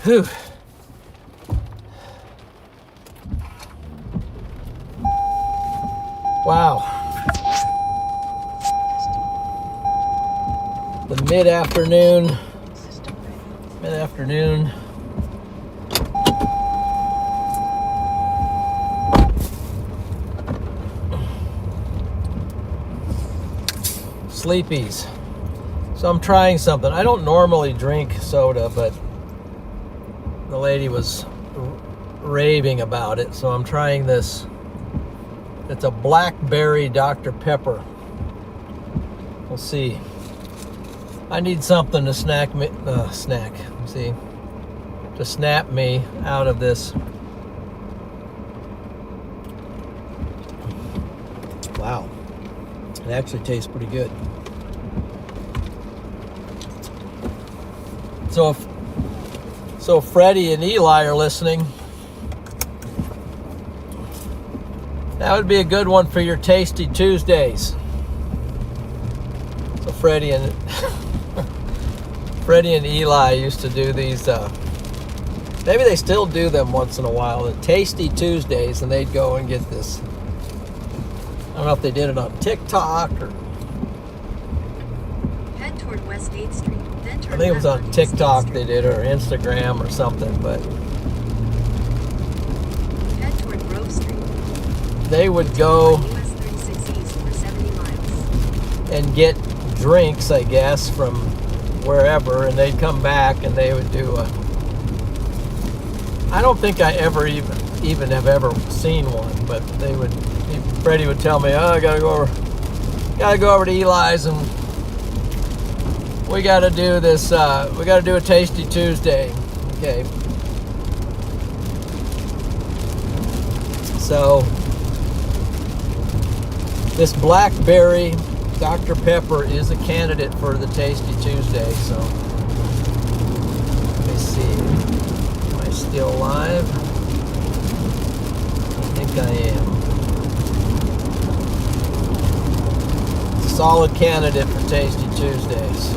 Whew. Wow. The mid-afternoon. Sleepies. So I'm trying something. I don't normally drink soda, but the lady was raving about it, so I'm trying this. It's a blackberry Dr. Pepper. We'll see. I need something to snap me out of this. Wow. It actually tastes pretty good. So Freddie and Eli are listening. That would be a good one for your Tasty Tuesdays. So Freddie and Eli used to do these. Maybe they still do them once in a while. The Tasty Tuesdays, and they'd go and get this. I don't know if they did it on TikTok or. Head toward West 8th Street, then turn I think it was left on onto TikTok State they Street. did it, or Instagram or something, but Head toward Grove Street. they would go US 36 East for 70 miles. and get drinks, I guess, from wherever, and they'd come back and they would do a. I don't think I ever even have ever seen one, but they would. Freddie would tell me, "Oh, I gotta go over to Eli's, and we gotta do this. We gotta do a Tasty Tuesday." Okay. So this blackberry Dr. Pepper is a candidate for the Tasty Tuesday. So let me see. Am I still live? I think I am. Solid candidate for Tasty Tuesdays.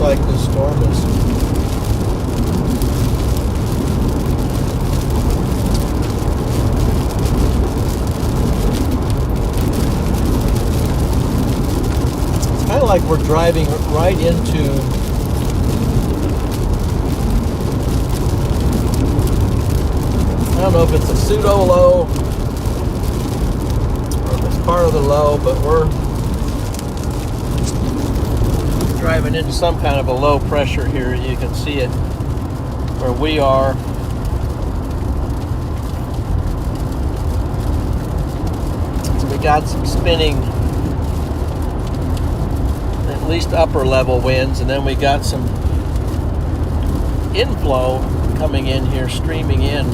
Like this storm is it's kind of like we're driving right into I don't know if it's a pseudo low or if it's part of the low, but we're driving into some kind of a low pressure here. You can see it where we are. So we got some spinning, at least upper level winds, and then we got some inflow coming in here, streaming in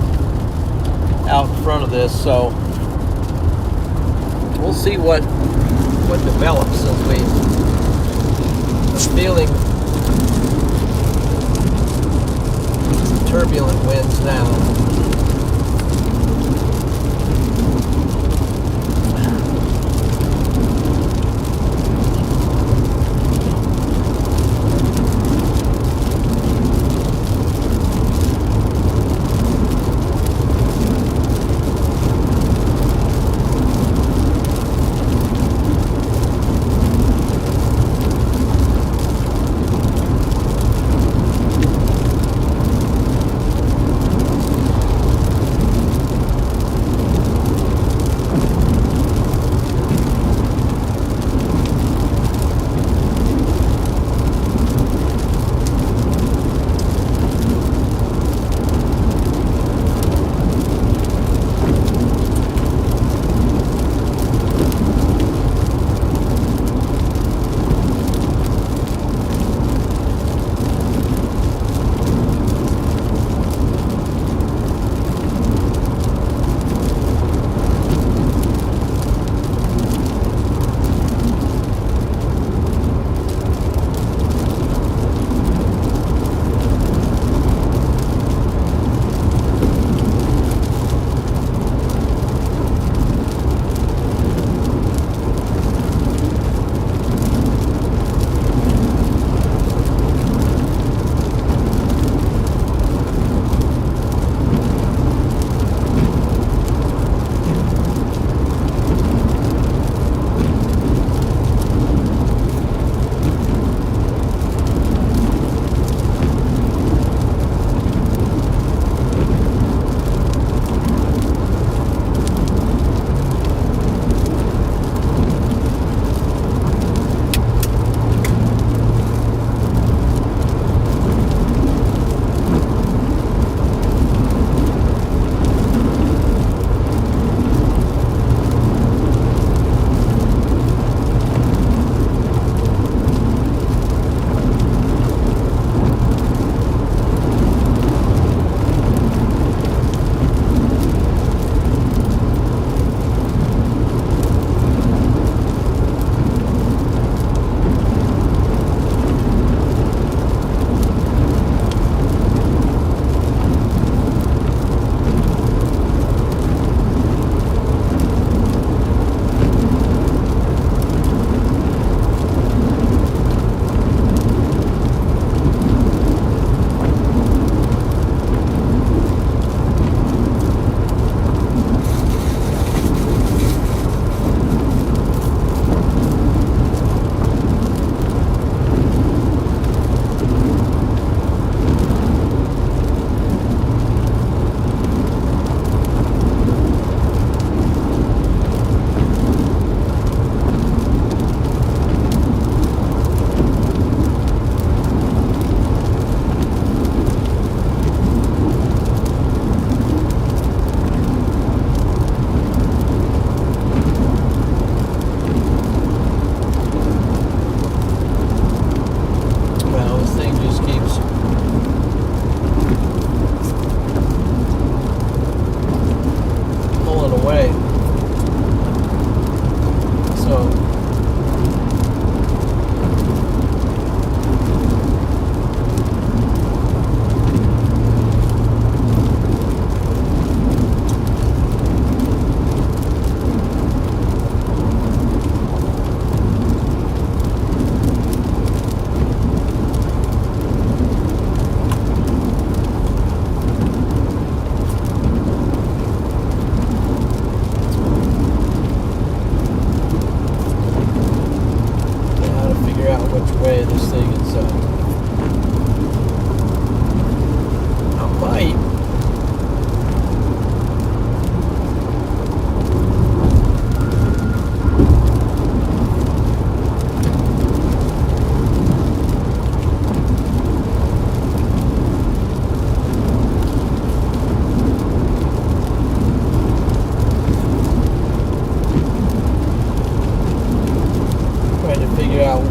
out in front of this. So we'll see what develops as we feeling turbulent winds now.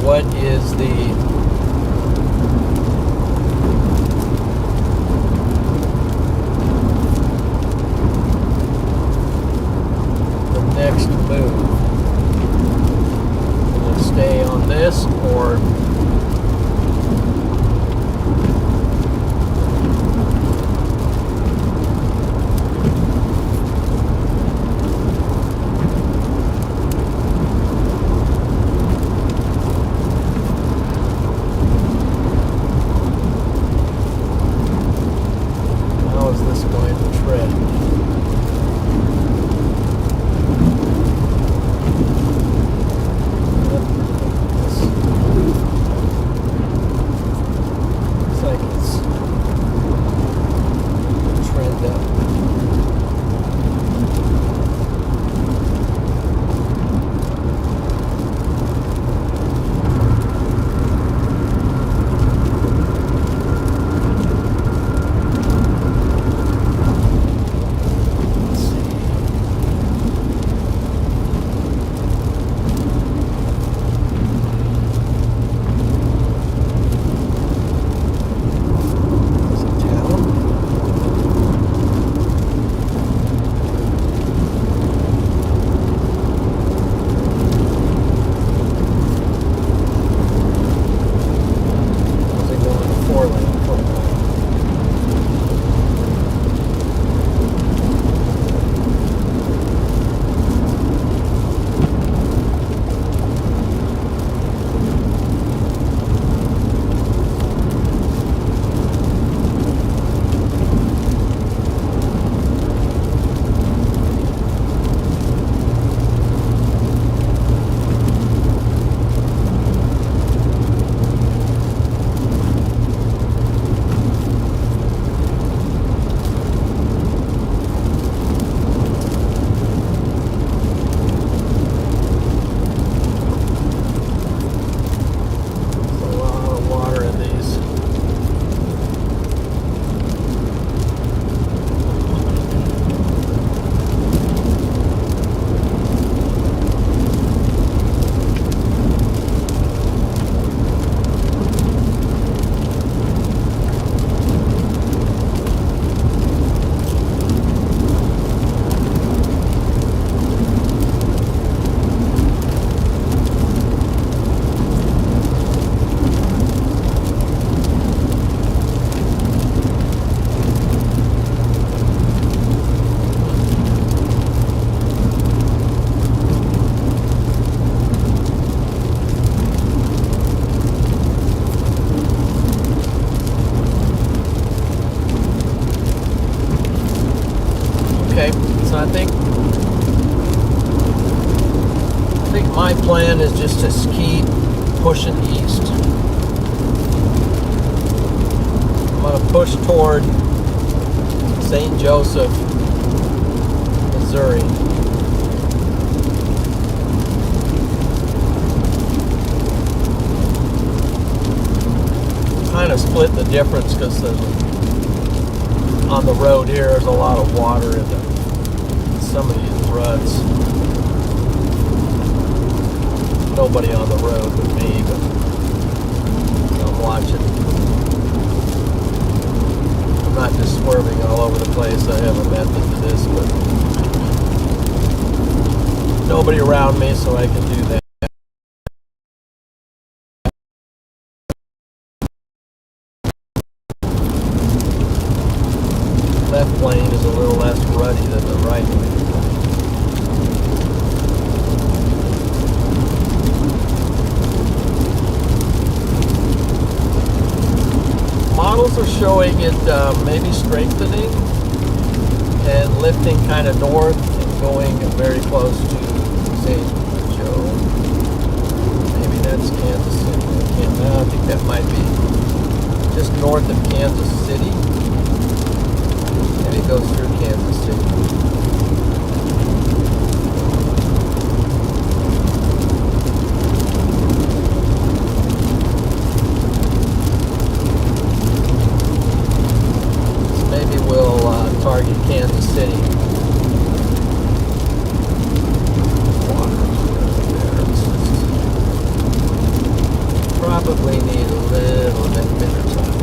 what is the next move? Will it stay on this, or my plan is just to keep pushing east. I'm going to push toward St. Joseph, Missouri. Kind of split the difference because on the road here there's a lot of water in some of these ruts. Nobody on the road but me, but I'm watching. I'm not just swerving all over the place. I have a method to this, but nobody around me, so I can do that. Left lane is a little less ruddy than the right lane. Models are showing it maybe strengthening and lifting kind of north and going very close to St. Joe. Maybe that's Kansas City. I think that might be just north of Kansas City. Maybe it goes through Kansas City. Target Kansas City. Water's right there. Probably need a little bit bigger tires.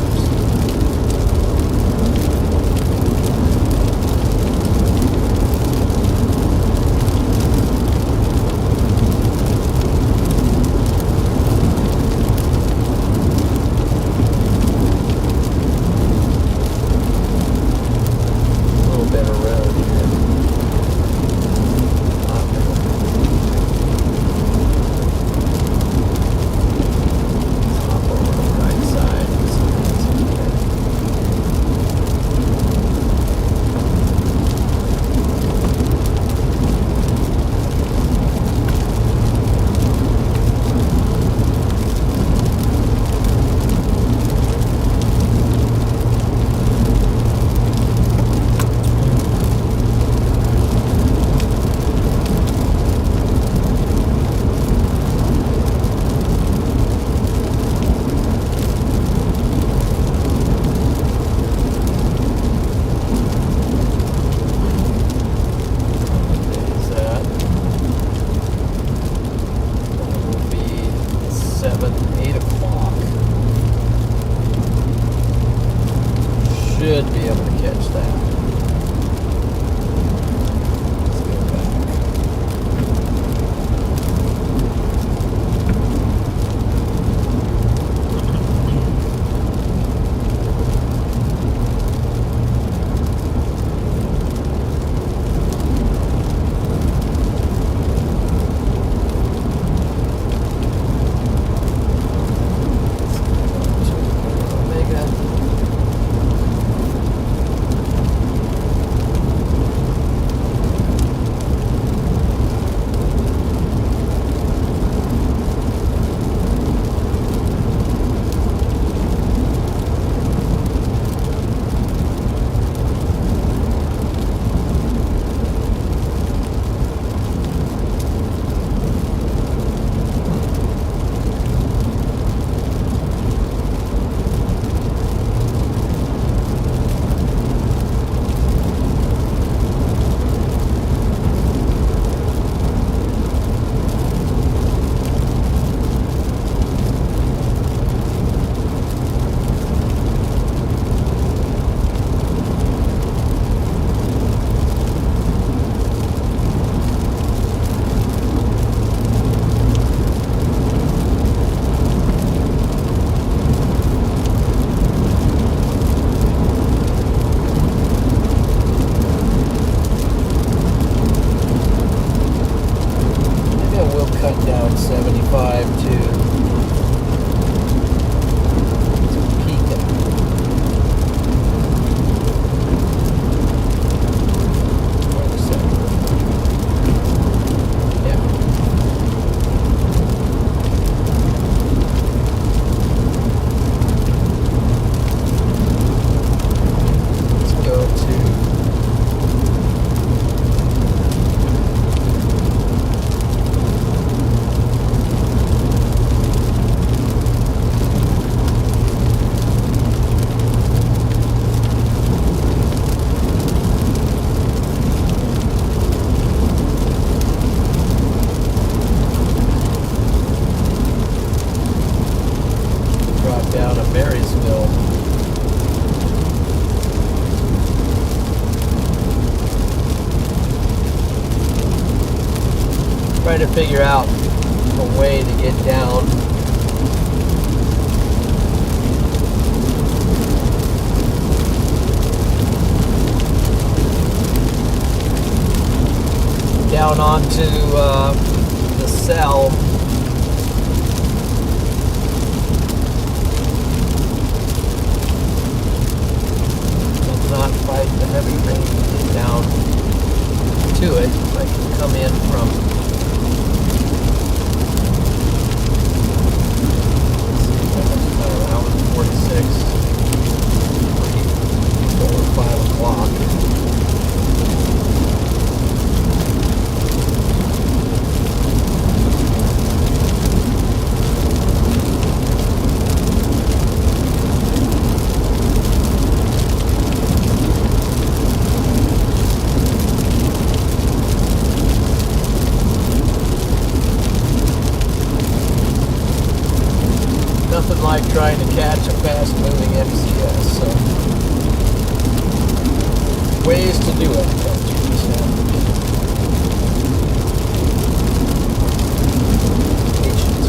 Should be able to catch that. Let's go back. Marysville. Trying to figure out a way to get down. Down onto the cell. I'm not fighting the heavy rain to get down to it. I can come in from around 46, 4 or 5 o'clock. Nothing like trying to catch a fast-moving MCS, so ways to do it, but you just have to be patient.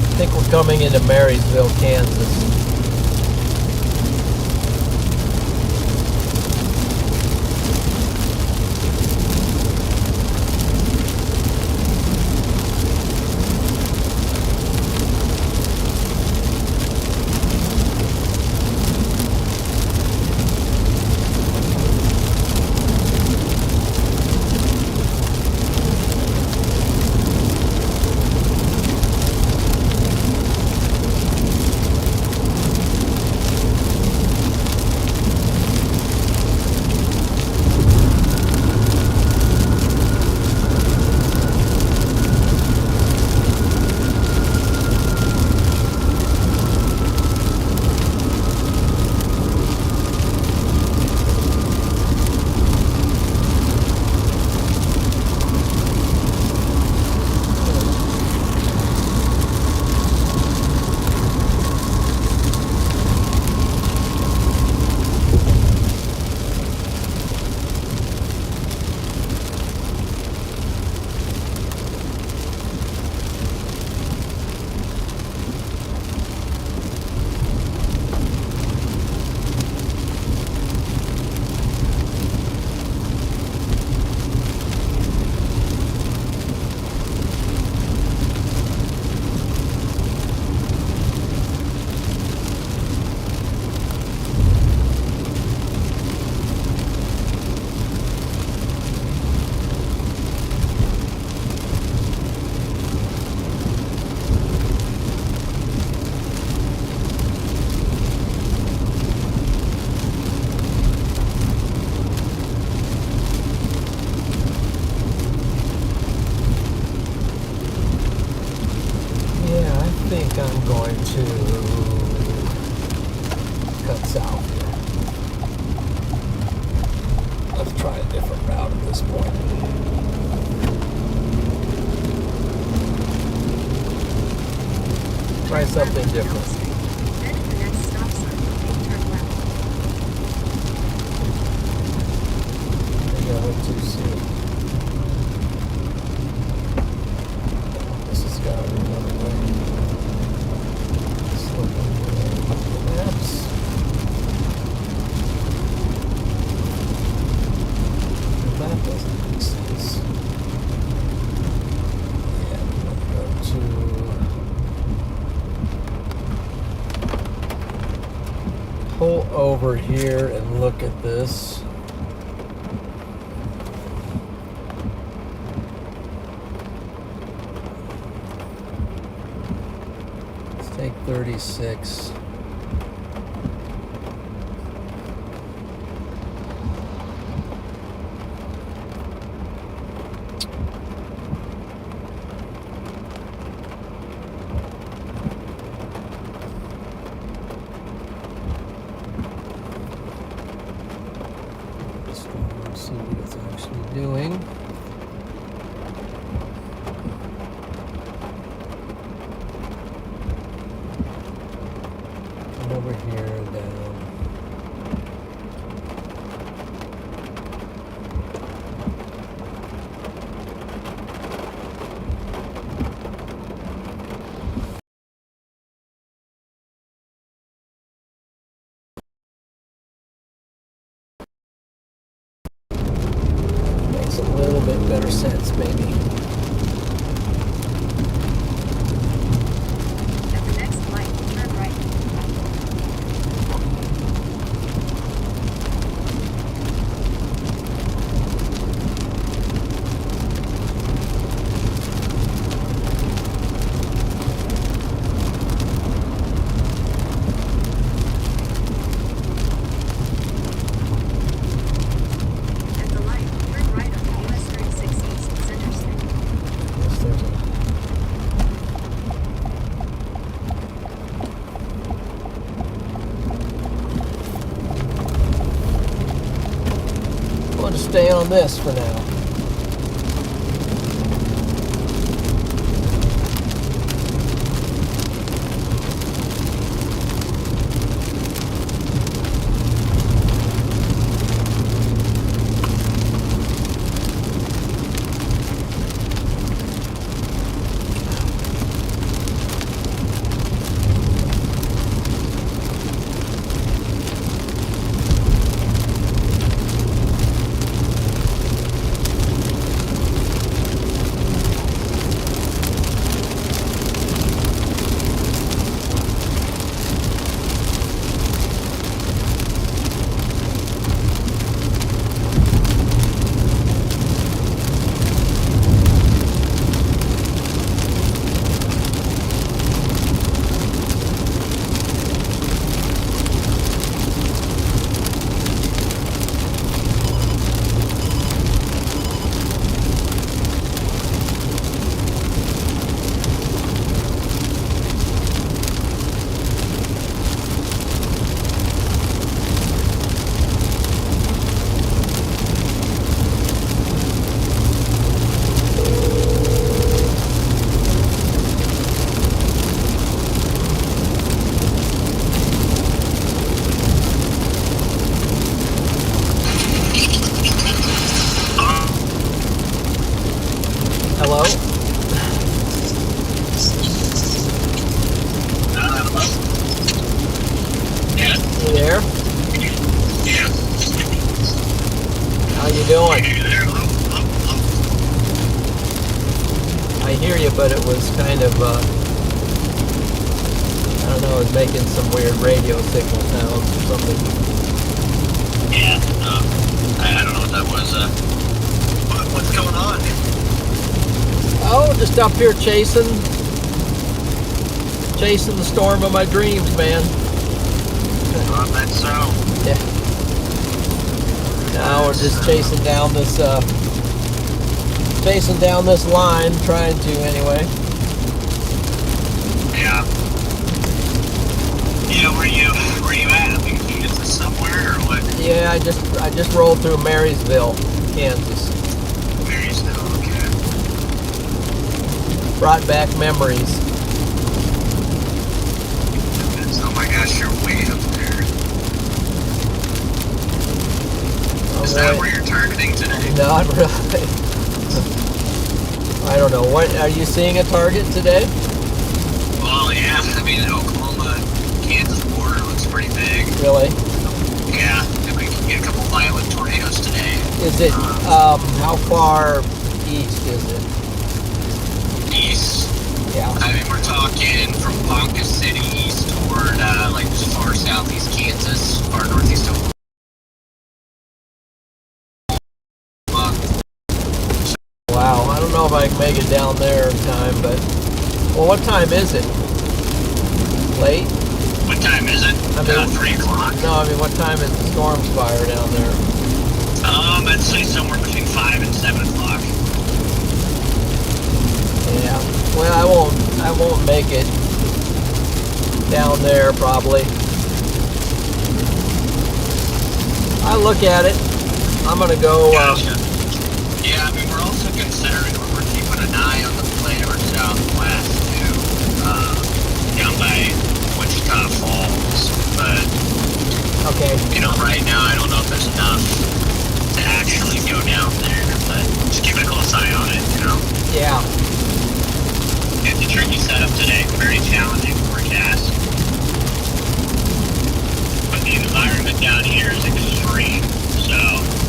I think we're coming into Marysville, Kansas. I'm going to cut south here. Let's try a different route at this point. Try something different. Then at the next stop sign, you'll turn left. Maybe I went too soon. This has got to be another way. Let's look at the maps. That doesn't make sense. Yeah, we're going to go to pull over here and look at this. Let's take 36. See what it's actually doing. Come over here down. Makes a little bit better sense, maybe. At the next light, turn right. At the light, turn right onto US 36 East, Center Street. Yes, there's a... I'm going to stay on this for now. Hello? Yeah. You there? Yeah. How you doing? You there? Hello? I hear you, but it was kind of, I don't know, it was making some weird radio signal sounds or something. Yeah. I don't know what that was. What's going on? Oh, just up here chasing the storm of my dreams, man. That's so. Yeah. Now we're just chasing down this line, trying to anyway. Yeah. Yeah, where you at? We can get to somewhere or what? Yeah, I just rolled through Marysville, Kansas. Marysville, okay. Brought back memories. Oh my gosh, you're way up there. Oh, Is that where you're targeting today? Not really. I don't know. What are you seeing a target today? Well, yeah. I mean, Oklahoma, Kansas border looks pretty big. Really? Yeah. And we can get a couple violent tornadoes today. Is it? How far east is it? East. Yeah. I mean, we're talking from Ponca City east toward like as far southeast Kansas, far northeast Oklahoma. Wow. I don't know if I can make it down there in time, but well, what time is it? Late? What time is it? I mean, 3 o'clock. No, I mean, what time is the storm fire down there? I'd say somewhere between 5 and 7 o'clock. Yeah. Well, I won't make it down there probably. I look at it. I'm gonna go. Gotcha. Yeah, I mean, we're also considering we're keeping an eye on the plate or southwest too, down by Wichita Falls. But Okay. right now I don't know if there's enough to actually go down there, but just keep a close eye on it. Yeah. It's a tricky setup today. Very challenging forecast. But the environment down here is extreme. So,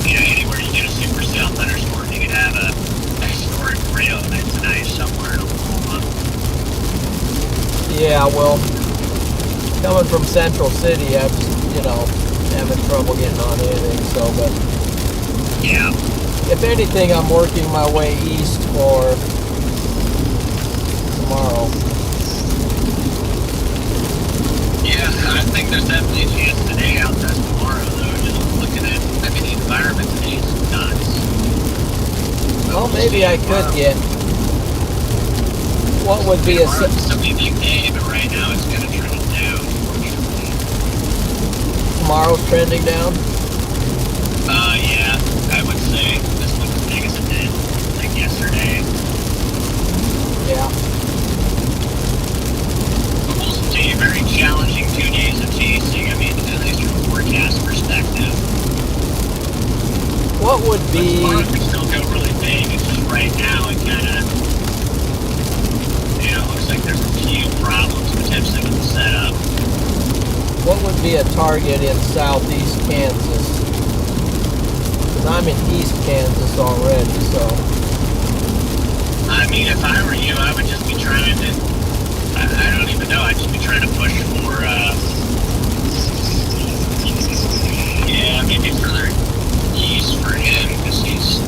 anywhere you get a supercell thunderstorm, you could have a historic rail event tonight somewhere in Oklahoma. Yeah. Well, coming from Central City, I'm having trouble getting on anything. So, but Yeah. if anything, I'm working my way east for tomorrow. Yeah, I think there's definitely a chance today out there tomorrow, though. Just looking at, the environment today is nuts. Well, maybe I could get. What would be a? Tomorrow's a big day, but right now it's going to trend down, unfortunately. Tomorrow's trending down. Yeah, I would say this looks as big as it did, like yesterday. Yeah. But we'll see. Very challenging 2 days of chasing. I mean, at least from a forecast perspective. What would be? Tomorrow could still go really big. It's just right now it kind of, looks like there's a few problems potentially with the setup. What would be a target in southeast Kansas? Because I'm in East Kansas already, so. I mean, if I were you, I would just be trying to, I don't even know, I'd just be trying to push for, maybe further east for him, because he's...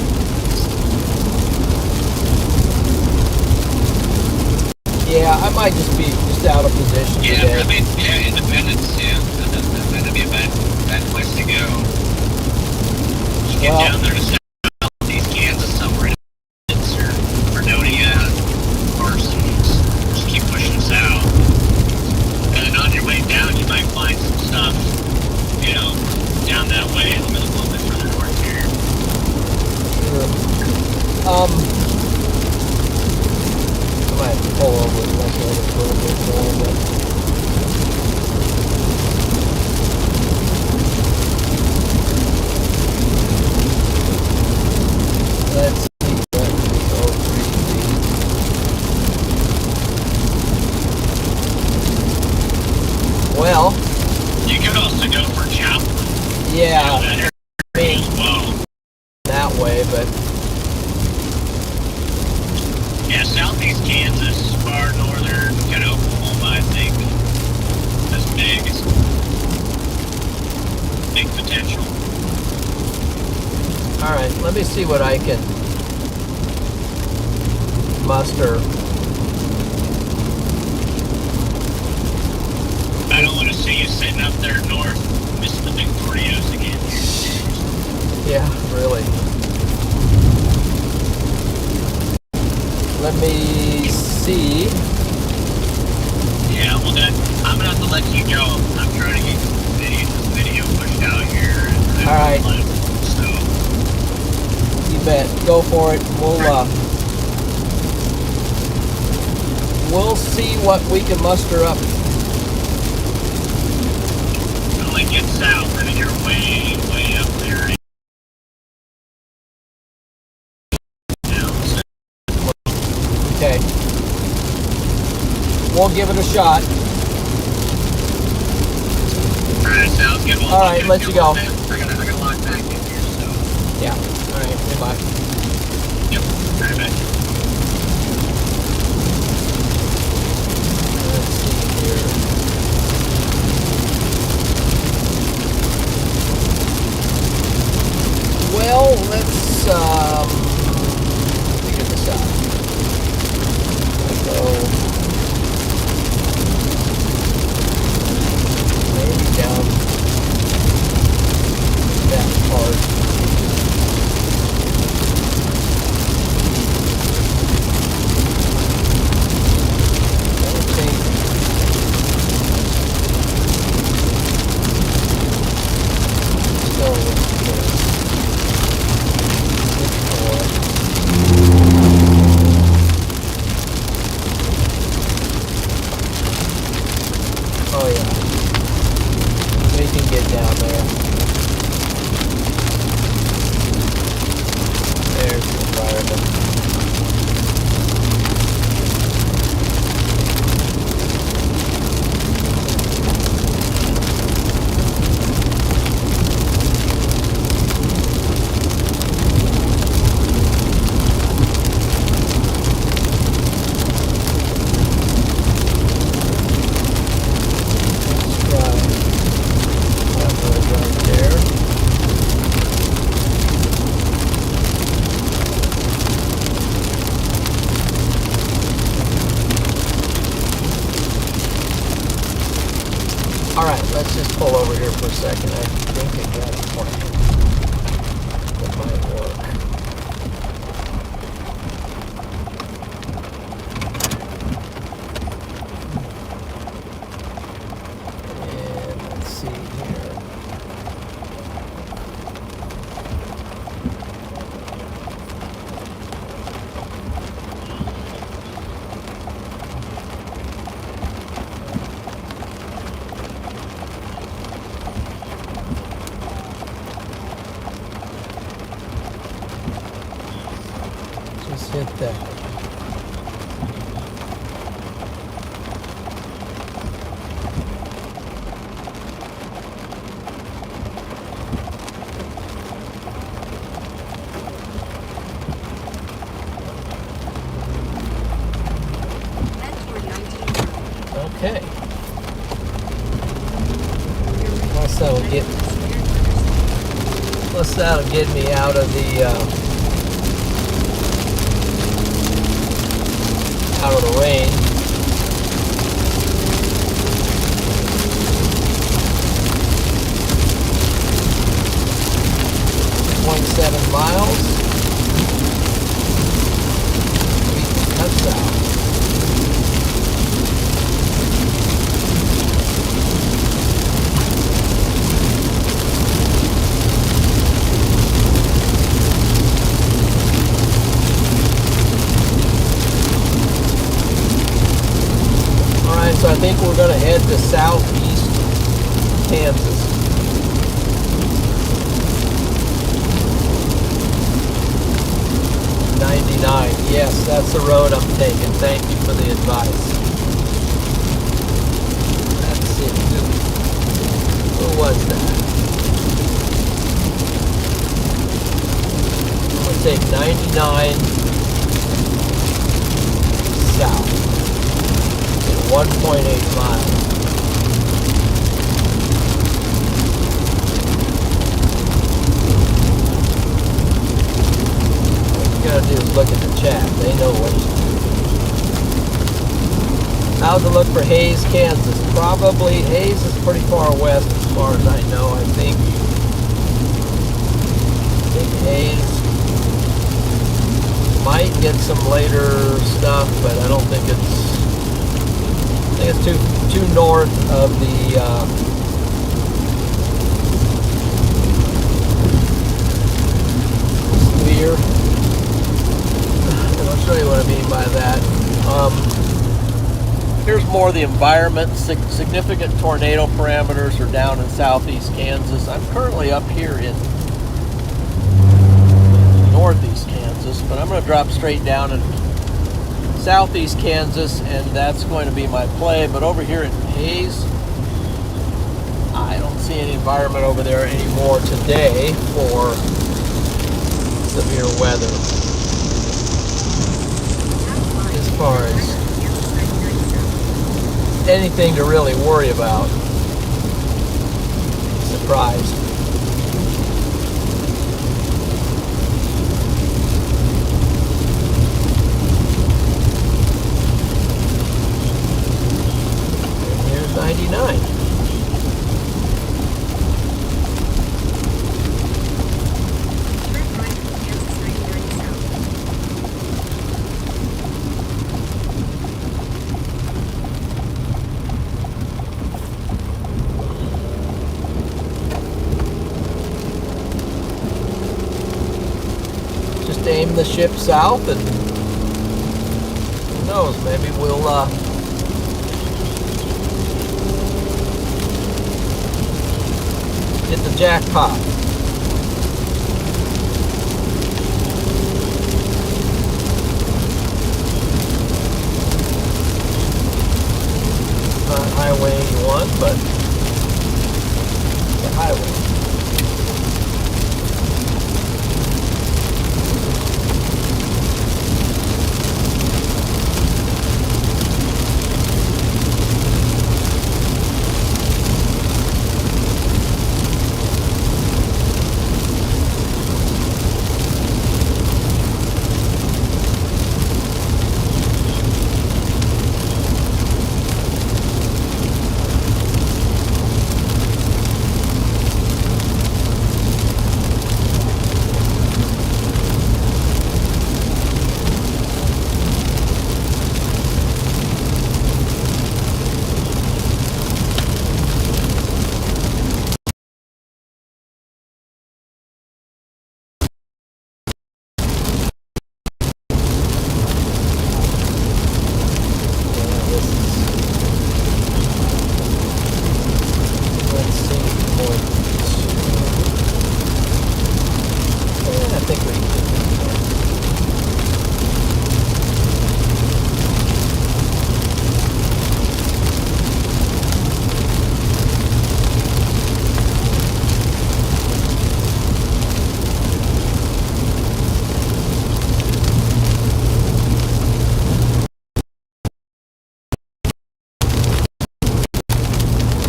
Yeah, I might just be out of position today. I mean, Independence, that'd be a bad place to go. Just get down there to southeast Kansas somewhere, or Vernonia, Parsons, just keep pushing south. And then on your way down, you might find some stuff, down that way, a little bit further north here. Sure. I might have to pull over and look at it a little bit more, but let's see what we go 3D. Well, You could also go for Chaplin. yeah, That area as well. that way, but Yeah, southeast Kansas, far northern, kind of Oklahoma, I think, that's big. It's big potential. all right, let me see what I can muster. I don't want to see you sitting up there north, missing the big tornadoes again. Yeah, really. Let me see. Yeah, well then, I'm going to have to let you go. I'm trying to get this video pushed out here. I better All right. than so. You bet. Go for it. We'll see what we can muster up. Only get south, and you're way, way up there. Now, so Okay. We'll give it a shot. alright, sounds good. Well, All right, let you go. I gotta log back in here, so. Yeah. All right. Goodbye. Yep. Alright, bye. Let's see here. Well, let's figure this out. So maybe down that part. I think so. Oh yeah, we can get down there. There's the environment. Alright, let's just pull over here for a second. I think I got a plan that might work. And let's see here. Just hit that. Head toward 19. Okay. You're ready. Plus that'll get me out of the rain. .7 miles. We can cut south. So I think we're going to head to southeast Kansas. .99. Yes, that's the road I'm taking. Thank you for the advice. Let's see. Who was that? I'm going to take 99 south. 1.8 miles. What you gotta do is look at the chat. They know what you do. How to look for Hayes, Kansas? Probably Hayes is pretty far west as far as I know. I think Hayes might get some later stuff, but I don't think it's. I think it's too north of the here. And I'll show you what I mean by that. Here's more of the environment. Significant tornado parameters are down in southeast Kansas. I'm currently up here in northeast Kansas, but I'm going to drop straight down in southeast Kansas, and that's going to be my play. But over here in Hayes, I don't see any environment over there anymore today for severe weather. As far as anything to really worry about. Surprised. And here's 99. Aim the ship south, and who knows, maybe we'll hit the jackpot. Not Highway 81, but the highway.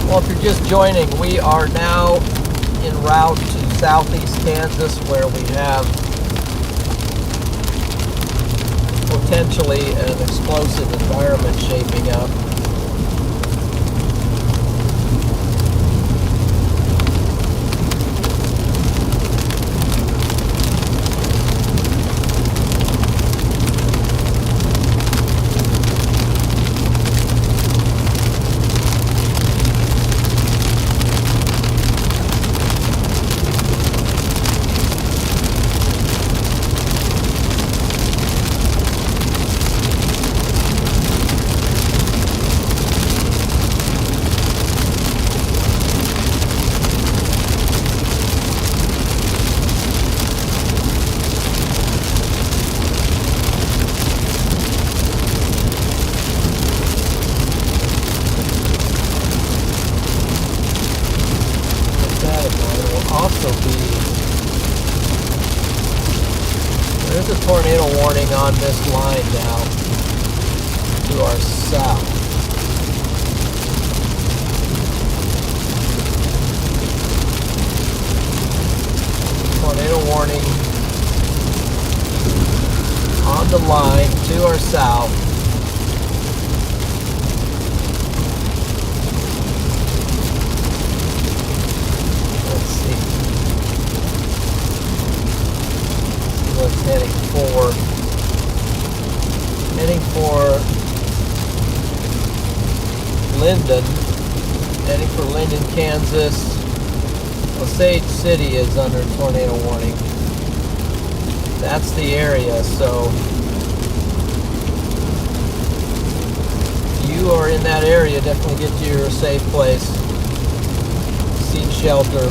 Well, if you're just joining, we are now en route to southeast Kansas, where we have potentially an explosive environment shaping up. There's a tornado warning on this line now to our south. Tornado warning on the line to our south. Let's see. What's heading for? Heading for Linden. Heading for Linden, Kansas. Osage City is under tornado warning That's the area. So if you are in that area, definitely get to your safe place. Seek shelter.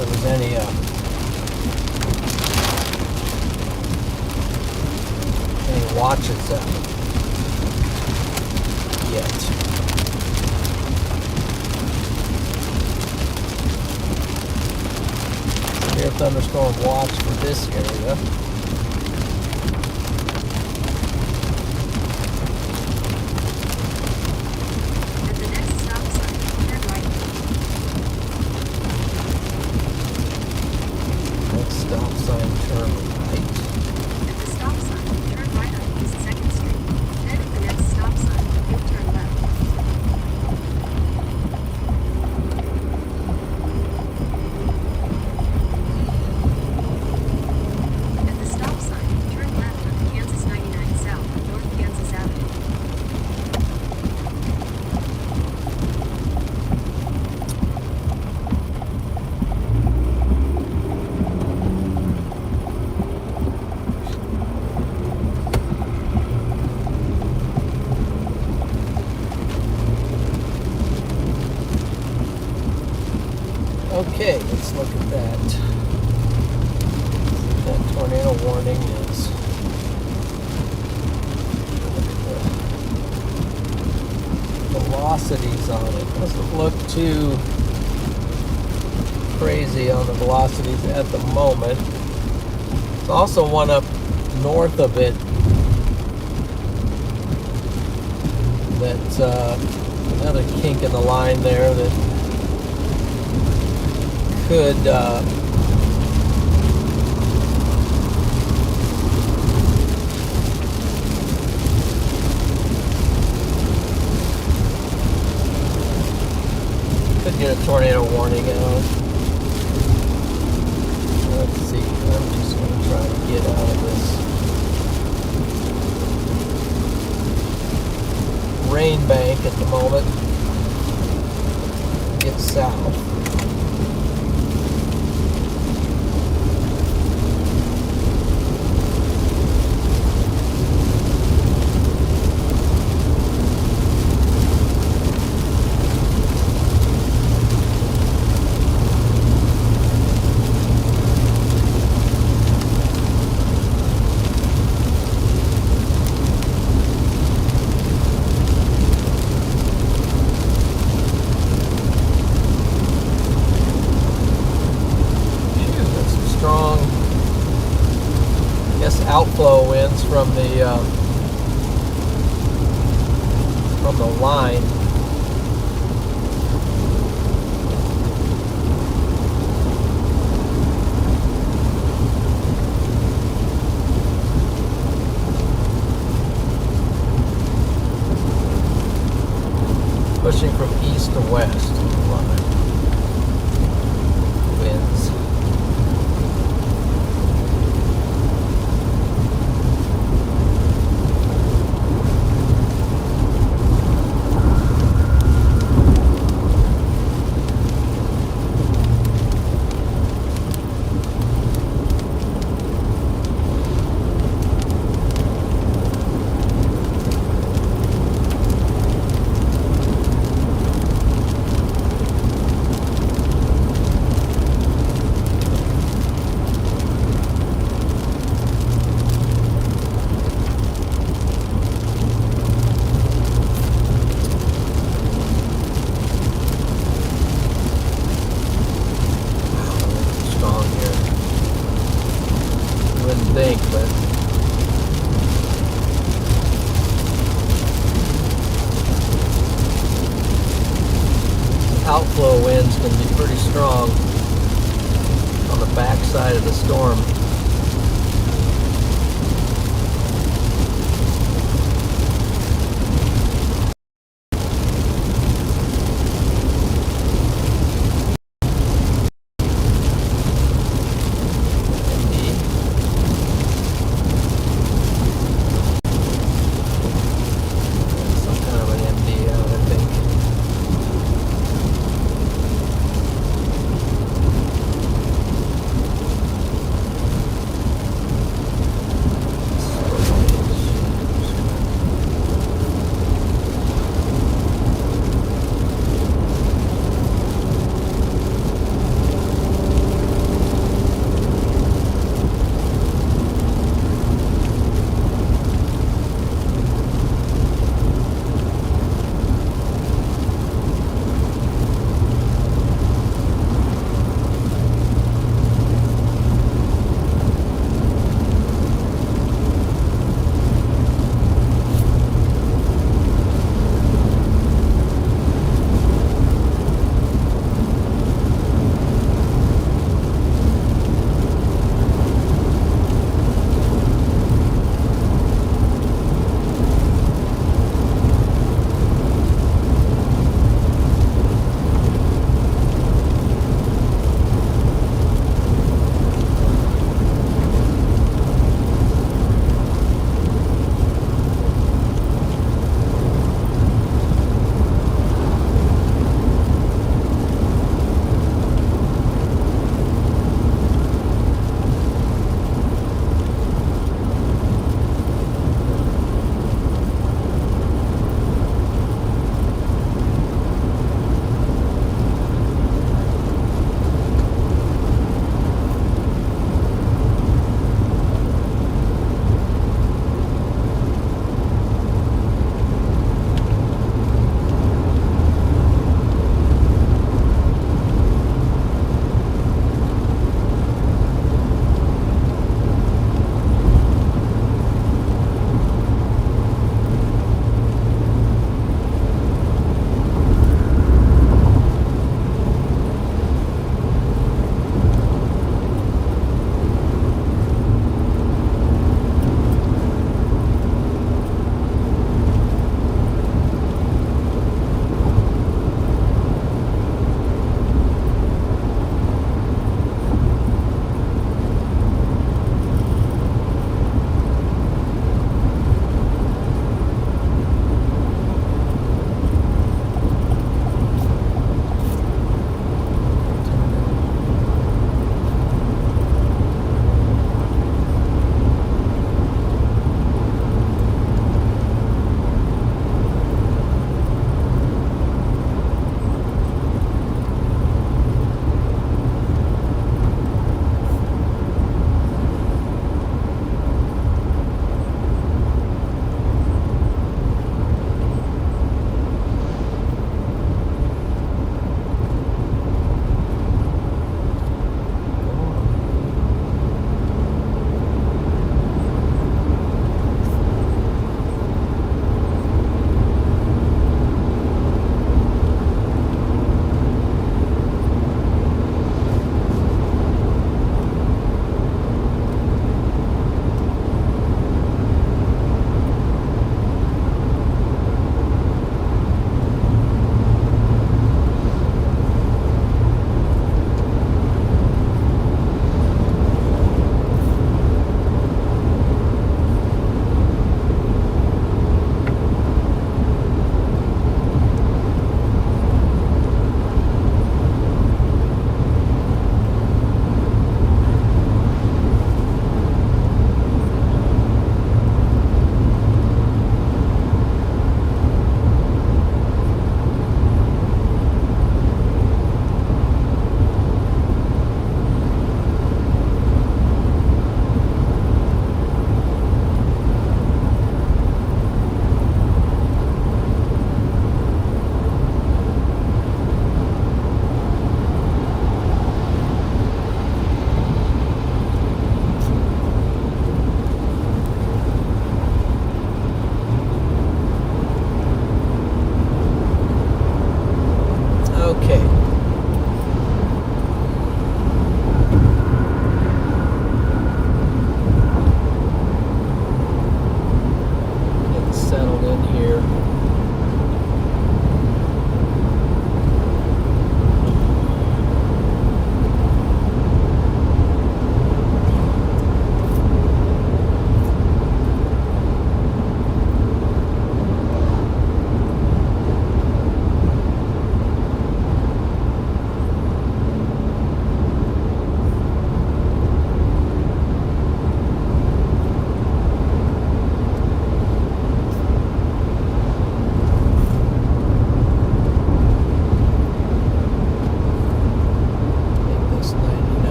there was any watches out yet. Severe thunderstorm watch for this area. At the next stop sign, turn right. Next stop sign, turn right. At the stop sign, turn right on East 2nd Street. Then at the next stop sign, you'll turn left. At the stop sign, turn left on Kansas 99 South, North Kansas Avenue. Okay, let's look at that. That tornado warning is. Look at the velocities on it. Doesn't look too crazy on the velocities at the moment. There's also one up north of it that's another kink in the line there that could get a tornado warning out. Let's see. I'm just going to try to get out of this rain bank at the moment. Get south. Outflow winds from the line. Pushing from east to west. Winds. Outflow winds can be pretty strong on the backside of the storm.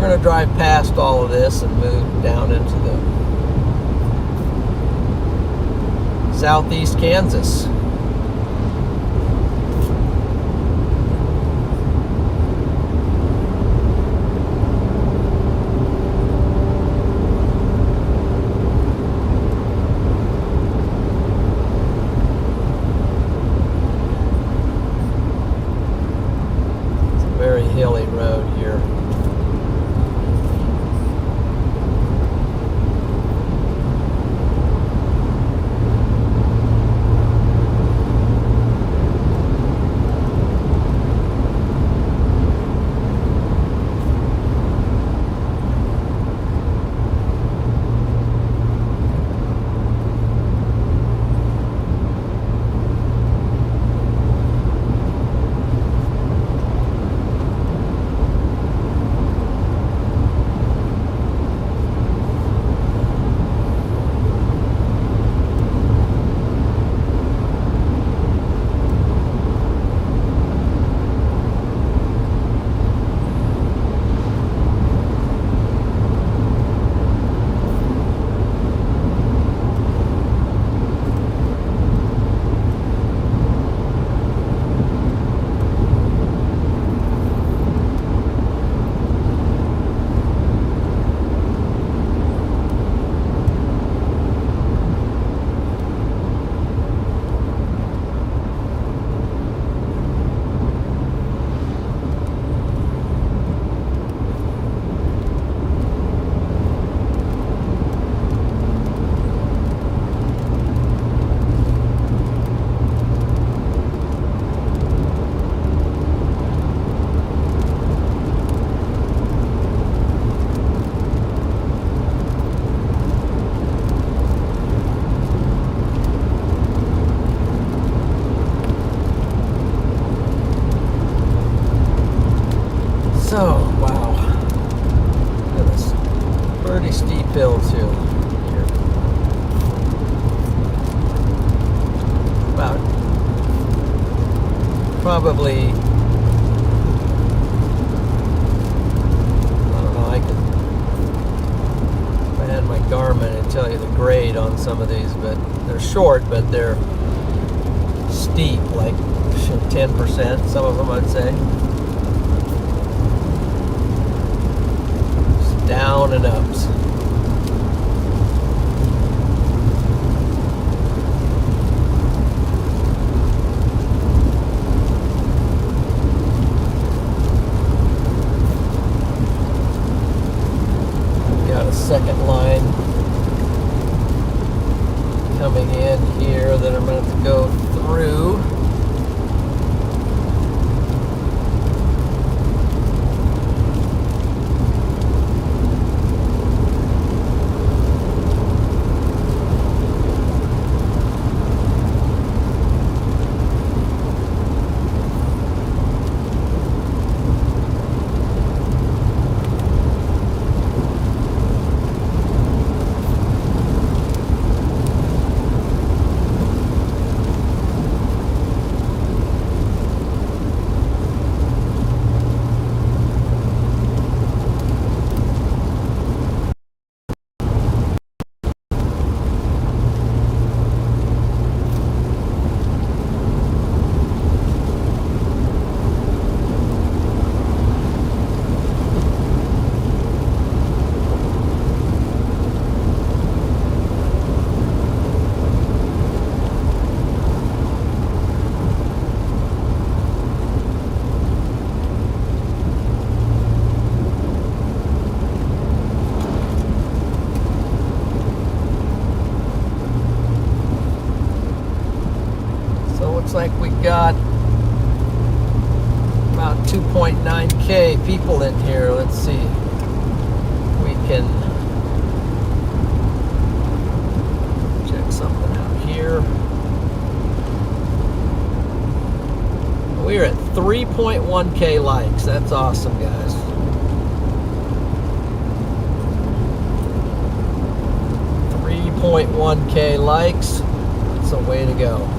going to drive past all of this and move down into the southeast Kansas. It's a very hilly road here. So, wow. Look at this pretty steep hill too. Here. About probably, I don't know, if I had my Garmin, I'd tell you the grade on some of these, but they're short, but they're steep, like 10%, some of them I'd say. Down and ups. Got a second line coming in here that I'm going to have to go through. Looks like we got about 2.9K people in here. Let's see. We can check something out here. We're at 3.1K likes. That's awesome, guys. .1K likes. That's a way to go.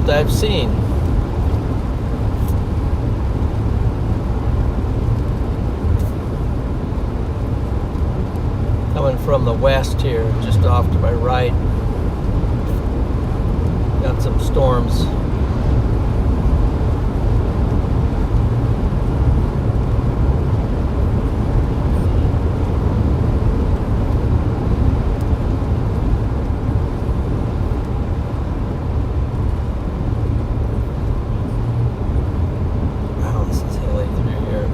fastest I've seen. Coming from the west here, just off to my right. Got some storms. Wow, this is hilly through here.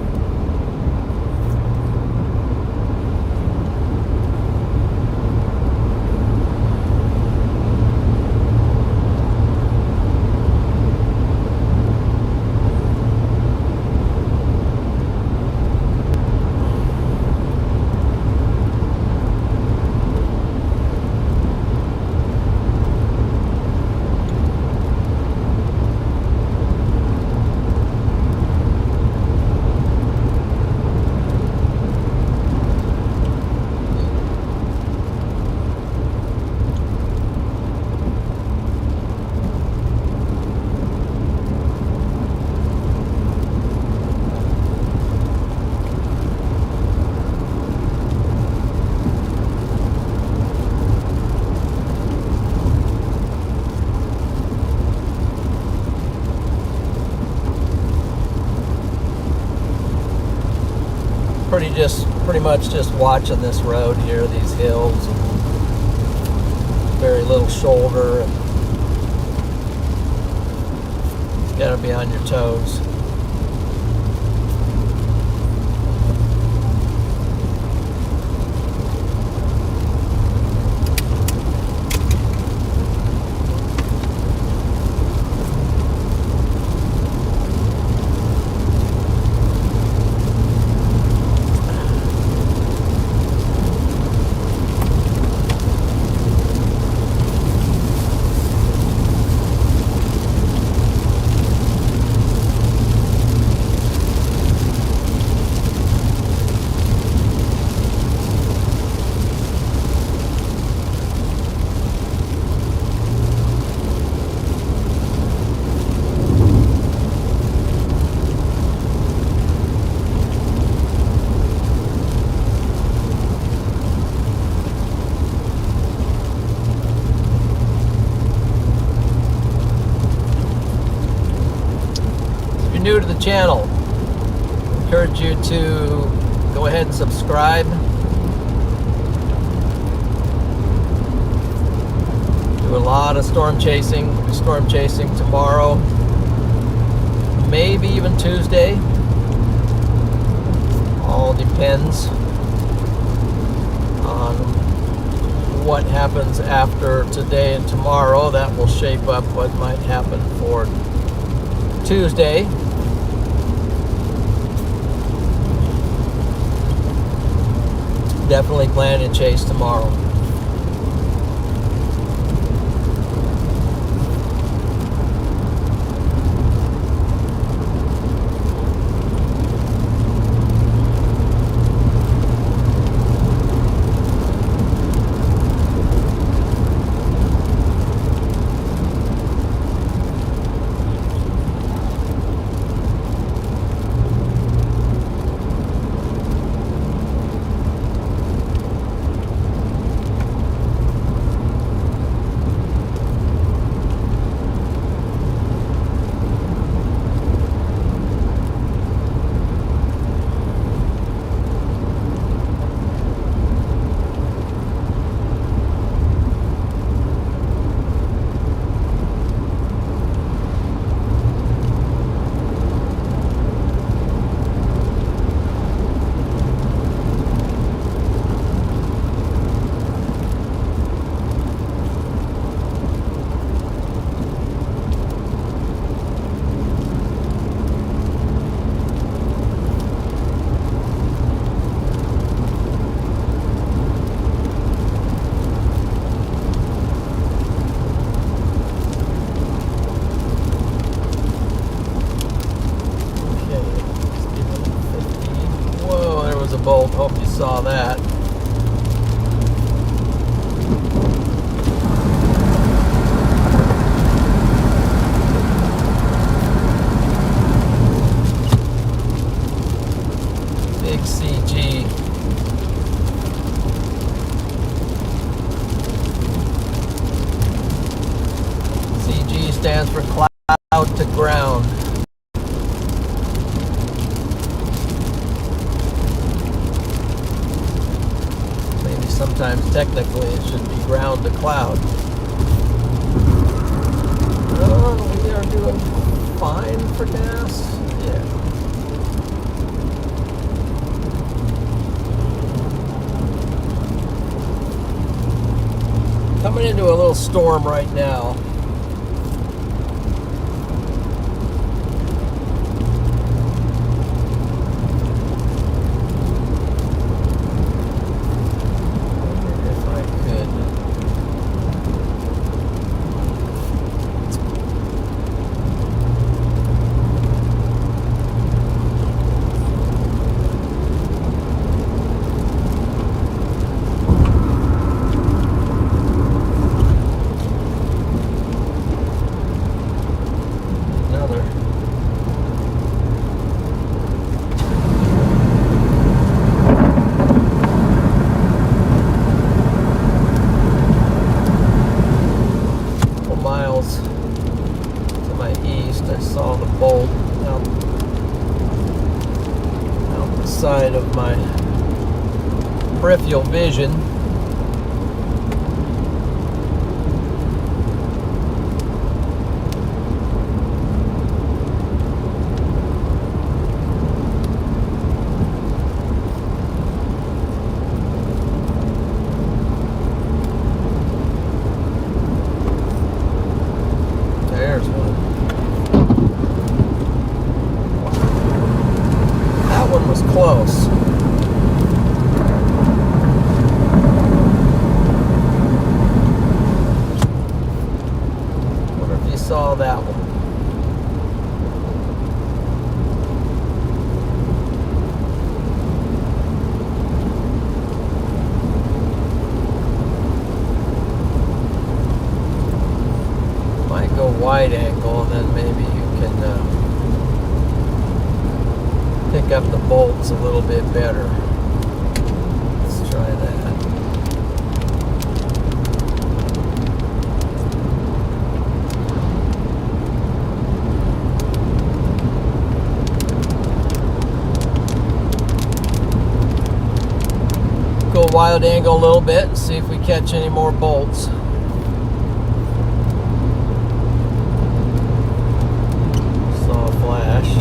Pretty much just watching this road here, these hills, and very little shoulder. And you gotta be on your toes. New to the channel, I encourage you to go ahead and subscribe. Do a lot of storm chasing. We'll be storm chasing tomorrow, maybe even Tuesday. All depends on what happens after today and tomorrow. That will shape up what might happen for Tuesday. Definitely planning to chase tomorrow. bolt. Hope you saw that. big CG. CG stands for cloud to ground. Maybe sometimes technically it should be ground to cloud. We are doing fine for gas. Yeah. Coming into a little storm right now. Side of my peripheral vision. There's one. That one was close. Saw that one. Might go wide angle, and then maybe you can pick up the bolts a little bit better. Let's try that. Go wide angle a little bit and see if we catch any more bolts. Saw a flash.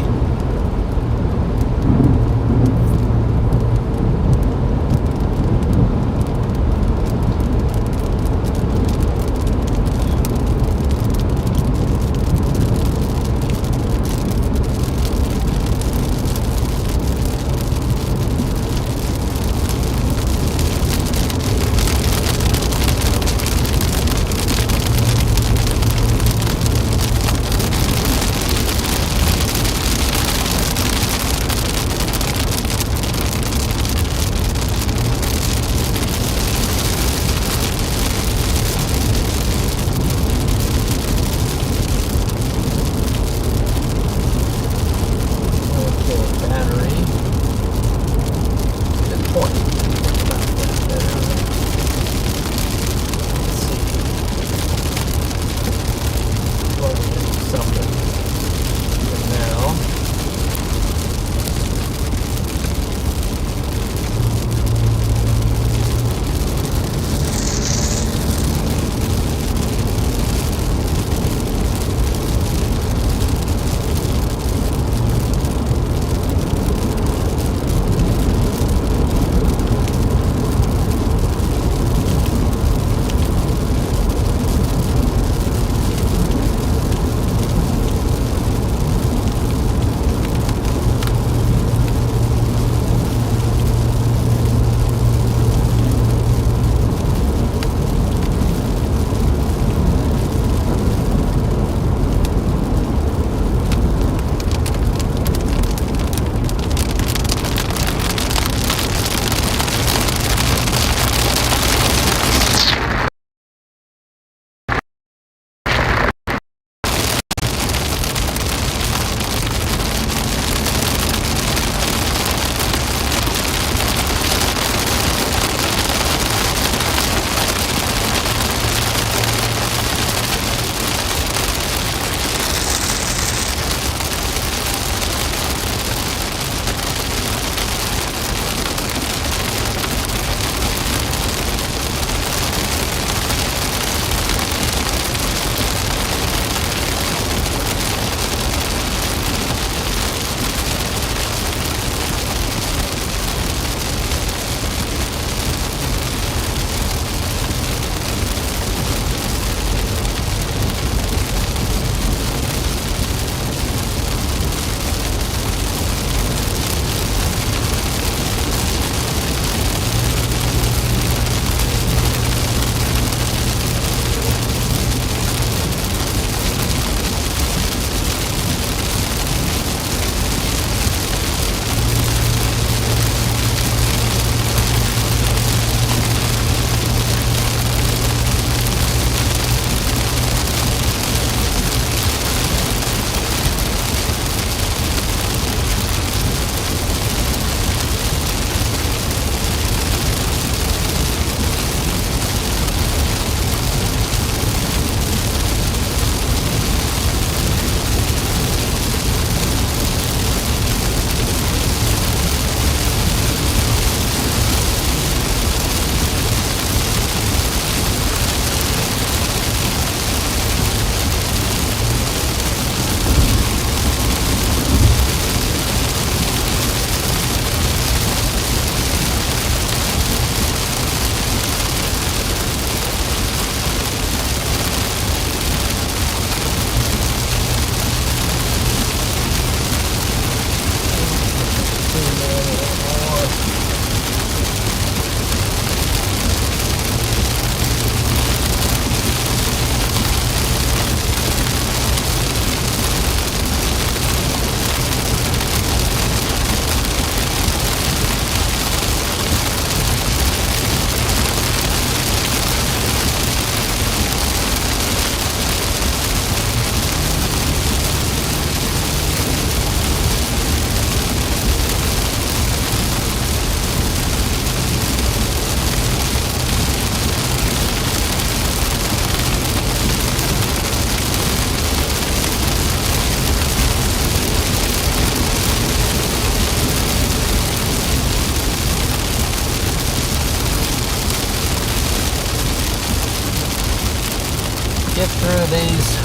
through these.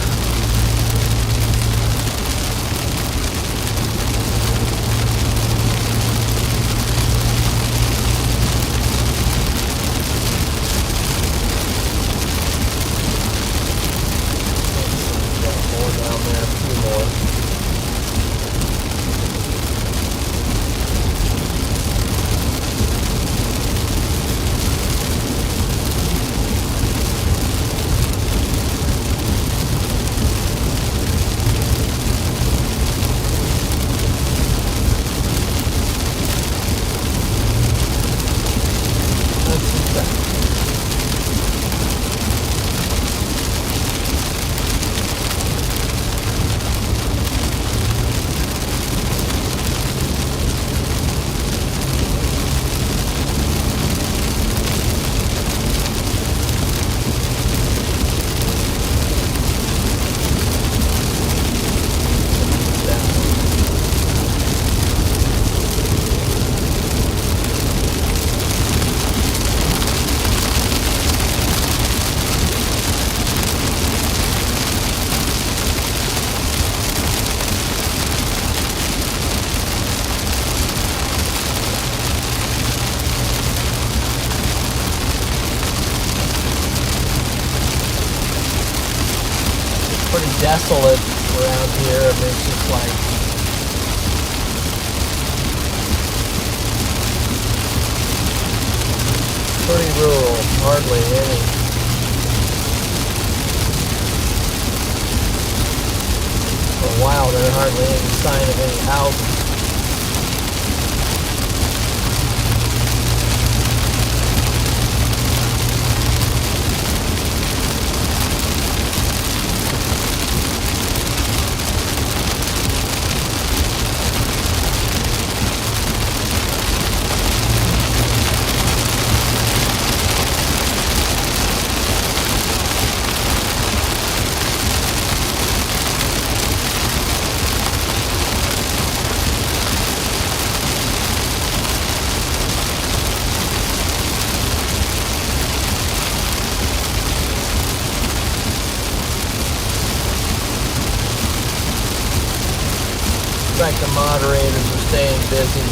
More down there, a few more. Pretty desolate around here. I mean, it's just like pretty rural, hardly any. For a while there, hardly any sign of any houses. Looks like the moderators are staying busy.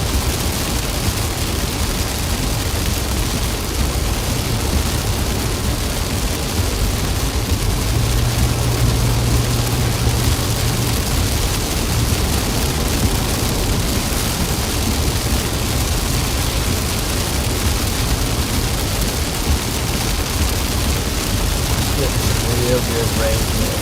Getting some real good rain here.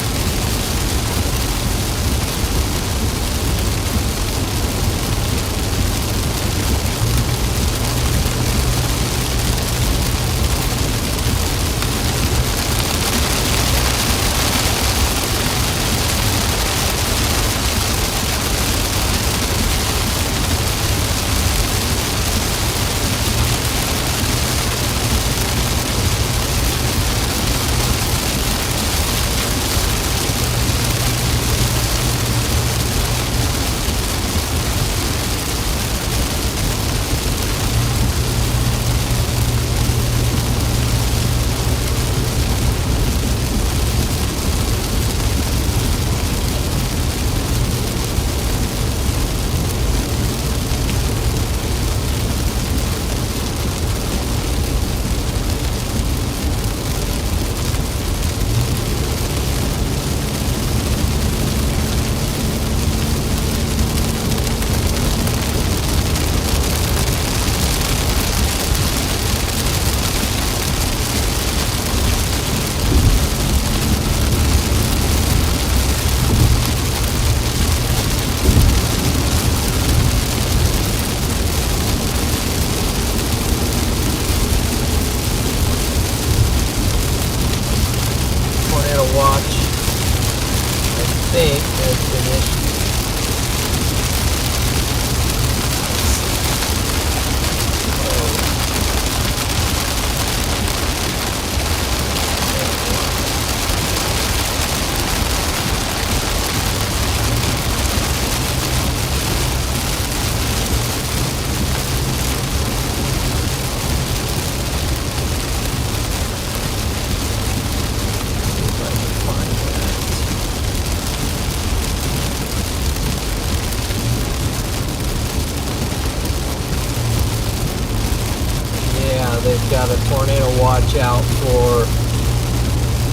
they've got a tornado watch out for,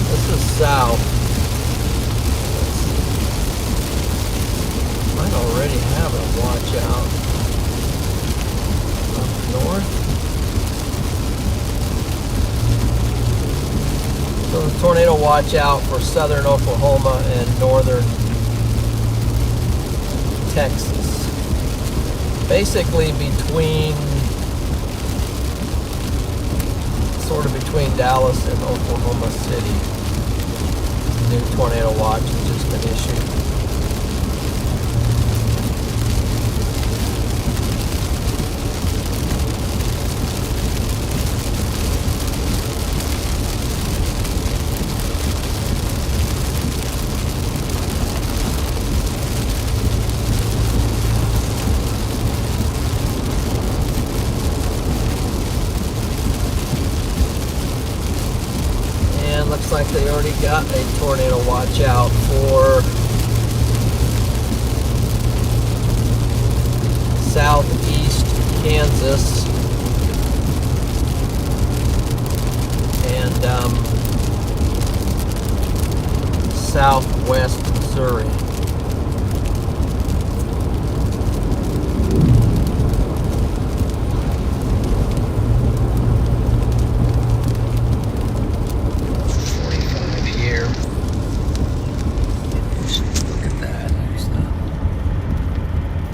this is south. Might already have a watch out. Up north. So the tornado watch out for southern Oklahoma and northern Texas. Basically sort of between Dallas and Oklahoma City. New tornado watch has just been issued. Looks like they already got a tornado watch out for southeast Kansas and southwest Missouri.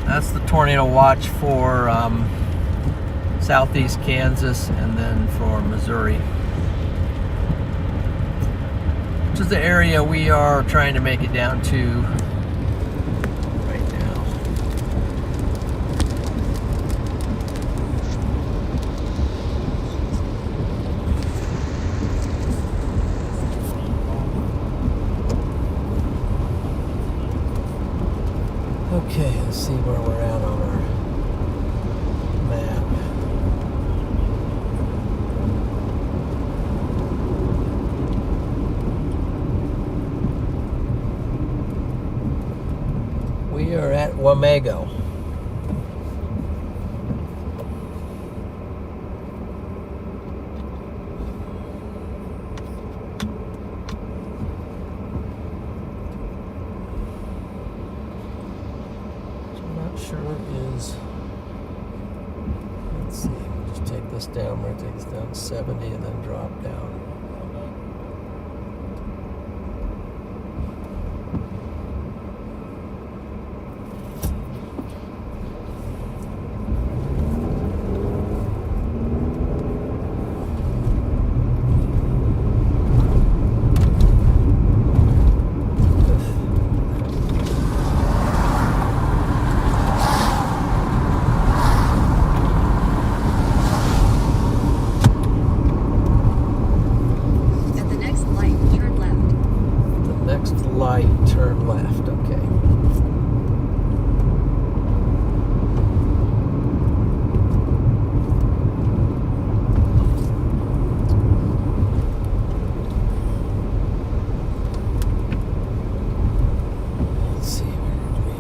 That's the tornado watch for southeast Kansas and then for Missouri, which is the area we are trying to make it down to right now. Okay, let's see where we're at on our map. We are at Wamego. Sure is, let's see, we'll just take this down, we're going to take this down to 70 and then drop down. Turn left, okay. Let's see, where are we?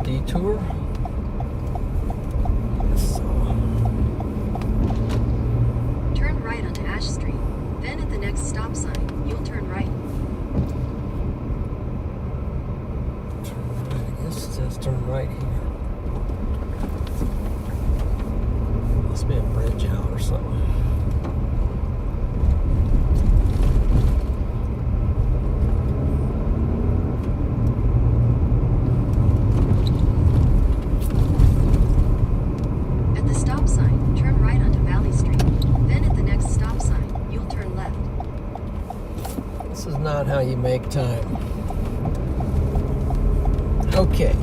Detour. So. Turn right onto Ash Street. Then at the next stop sign, you'll turn right. Turn right. I guess it says turn right here. Must be a bridge out or something. At the stop sign, turn right onto Valley Street. Then at the next about how you make time. Okay.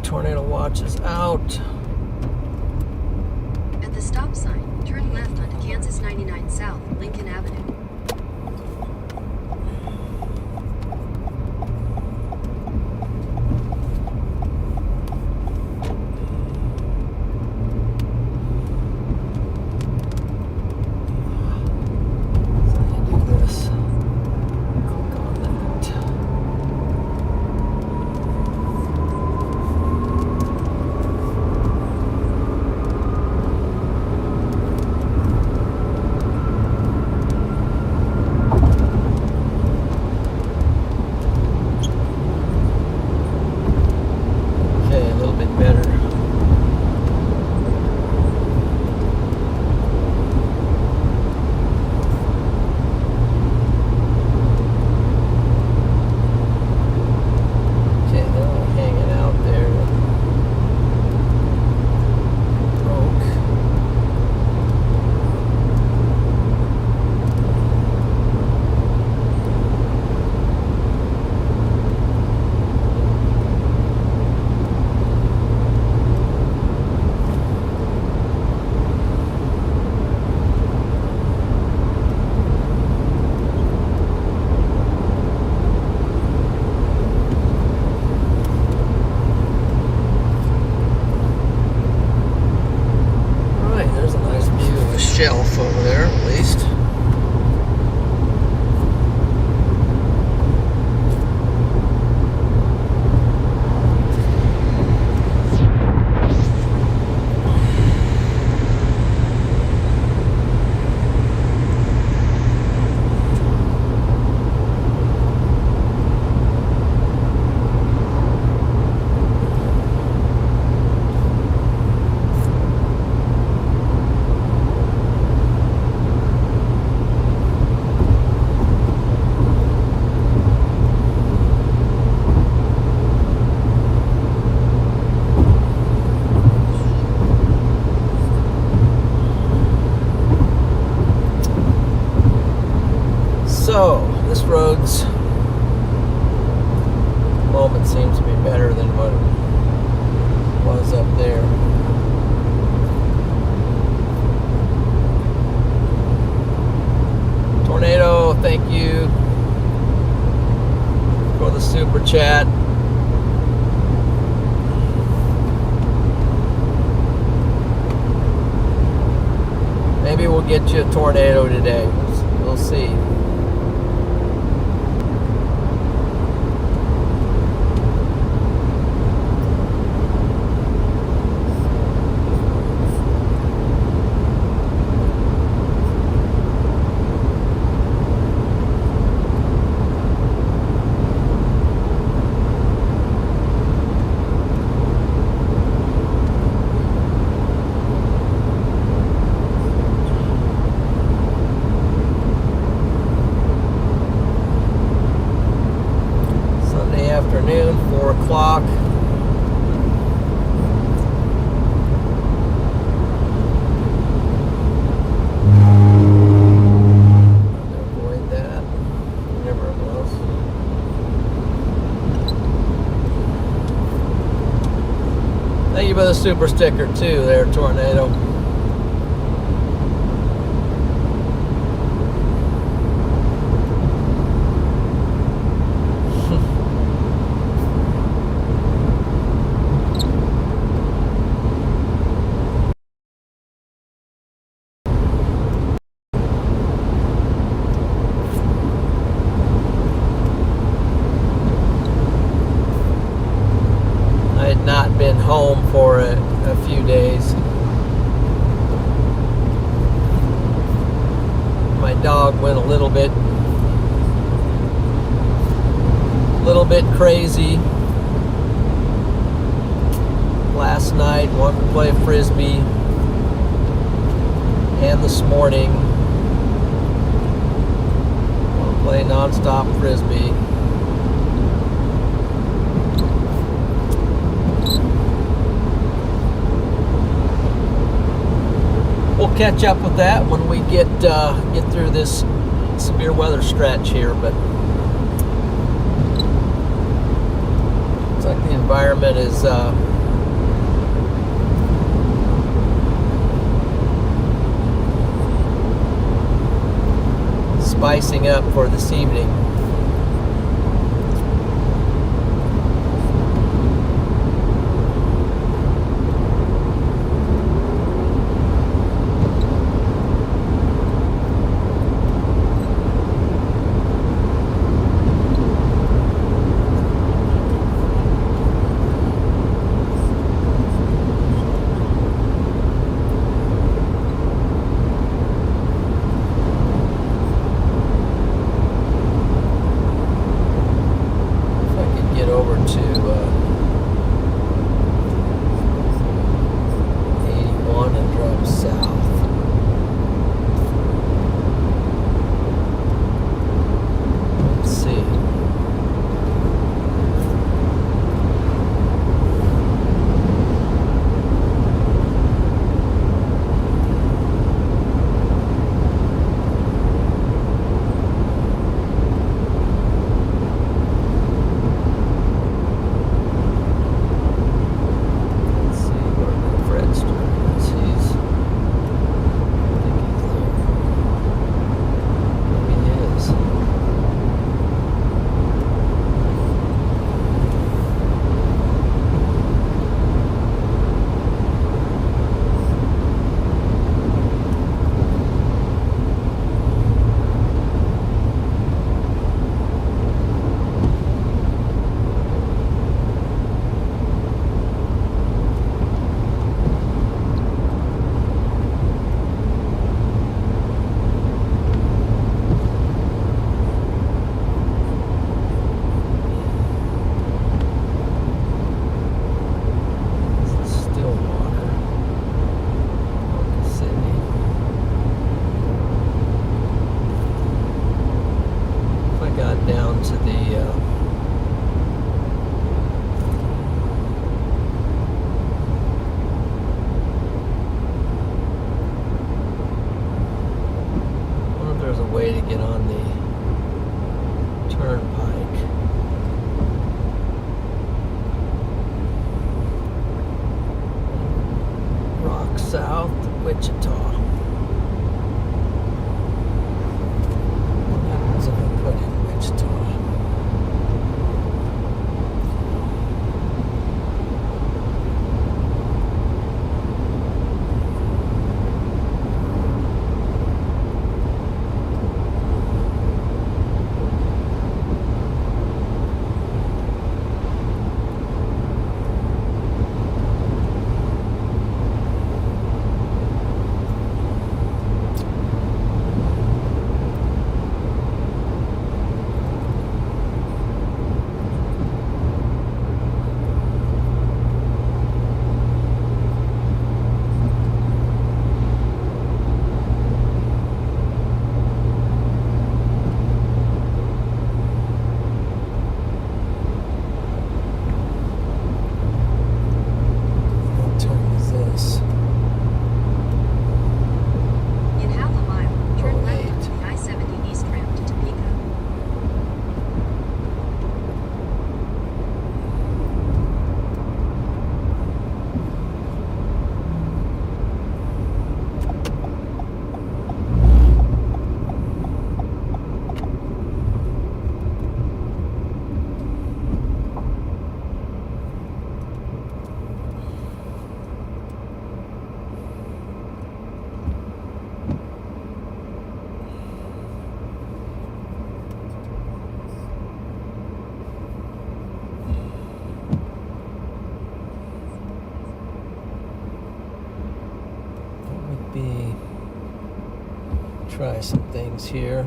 Tornado watch is out. At the stop sign, turn left onto Kansas 99 South, Lincoln Avenue. Shelf over there, at least. So, this road's moment seems to be better than what it was up there. Tornado, thank you for the super chat. Maybe we'll get you a tornado today. We'll see. Afternoon, 4 o'clock. Avoid that, whatever it was. Thank you for the super sticker too there, Tornado. Not been home for a few days. My dog went a little bit crazy last night. Wanted to play frisbee, and this morning want to play nonstop frisbee. We'll catch up with that when we get through this severe weather stretch here, but looks like the environment is spicing up for this evening. South to Wichita. What happens if I put in Wichita? Try some things here.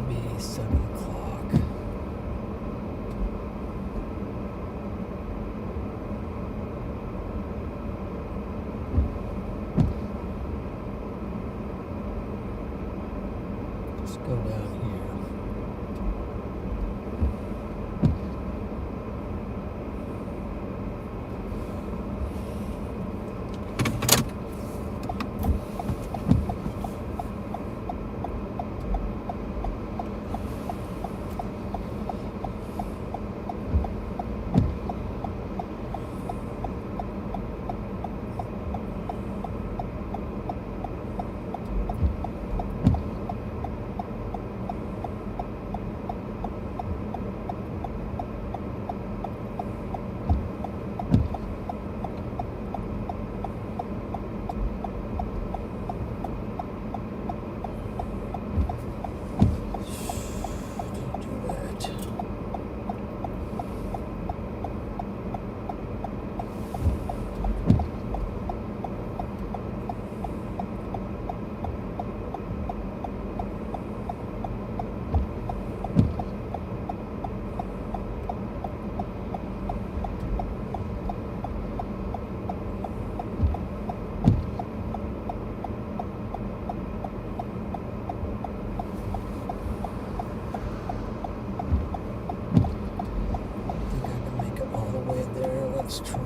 Maybe 7 o'clock. Let's try.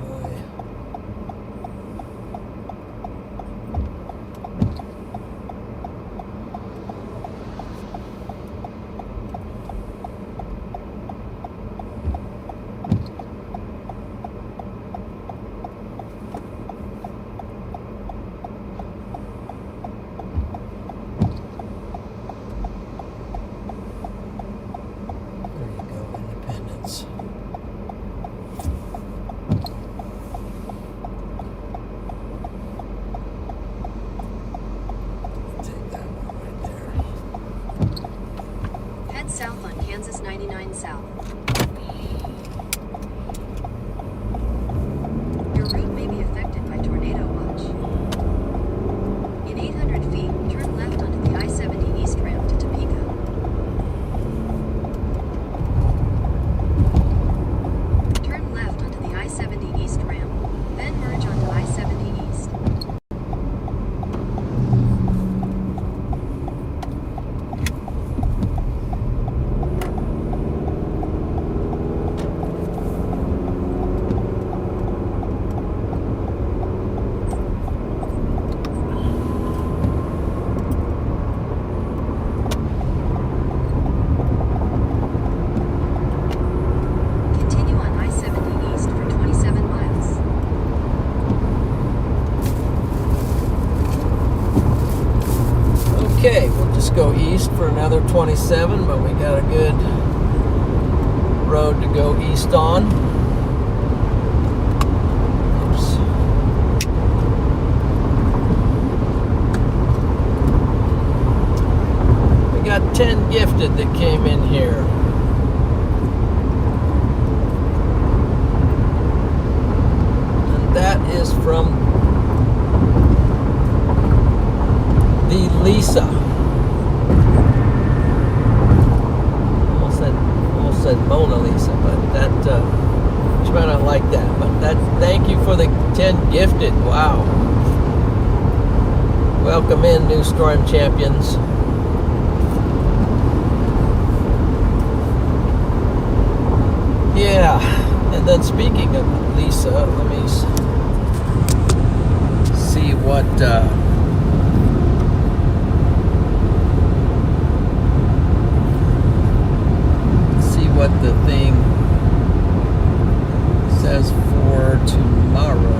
There you go, Independence. Take that one right there. Head south on Kansas 99 South. Your route may be affected by tornado watch. In 800 feet, turn left onto the I-70 East ramp to Topeka. Turn left onto the I-70 East ramp, then merge onto I-70 East. Continue on I-70 East for 27 miles. Okay, we'll just go east for another 27, but we got a good road to go east on. Oops. We got 10 gifted that came in here. And that is from the Lisa. Almost said Mona Lisa, but that she might not like that. But that, thank you for the 10 gifted. Wow. Welcome in, new Storm Champions. Yeah, and then speaking of Lisa, let me see what the thing says for tomorrow.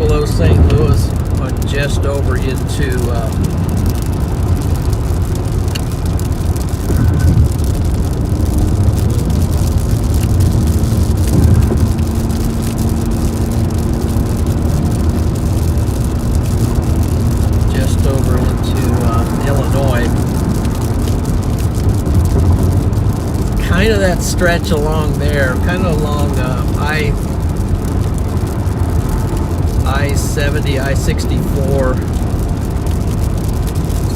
below St. Louis, just over into Illinois. Kind of that stretch along there, kind of along I-70, I-64,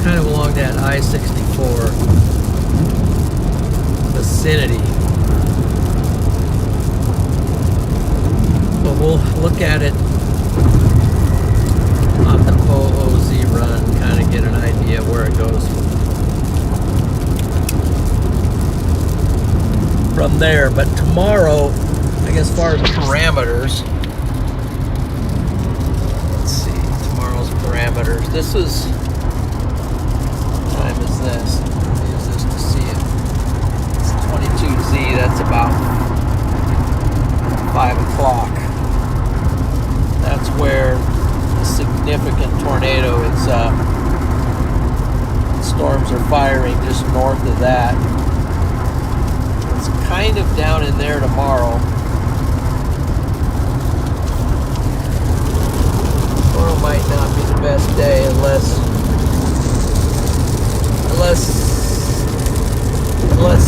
kind of along that I-64 vicinity. But we'll look at it on the OOZ run, kind of get an idea where it goes from there. But tomorrow, I guess, as far as parameters, let's see, tomorrow's parameters. This is, what time is this? Use this to see it. It's 22Z, that's about 5 o'clock. That's where a significant tornado is, storms are firing just north of that. It's kind of down in there tomorrow. Tomorrow might not be the best day unless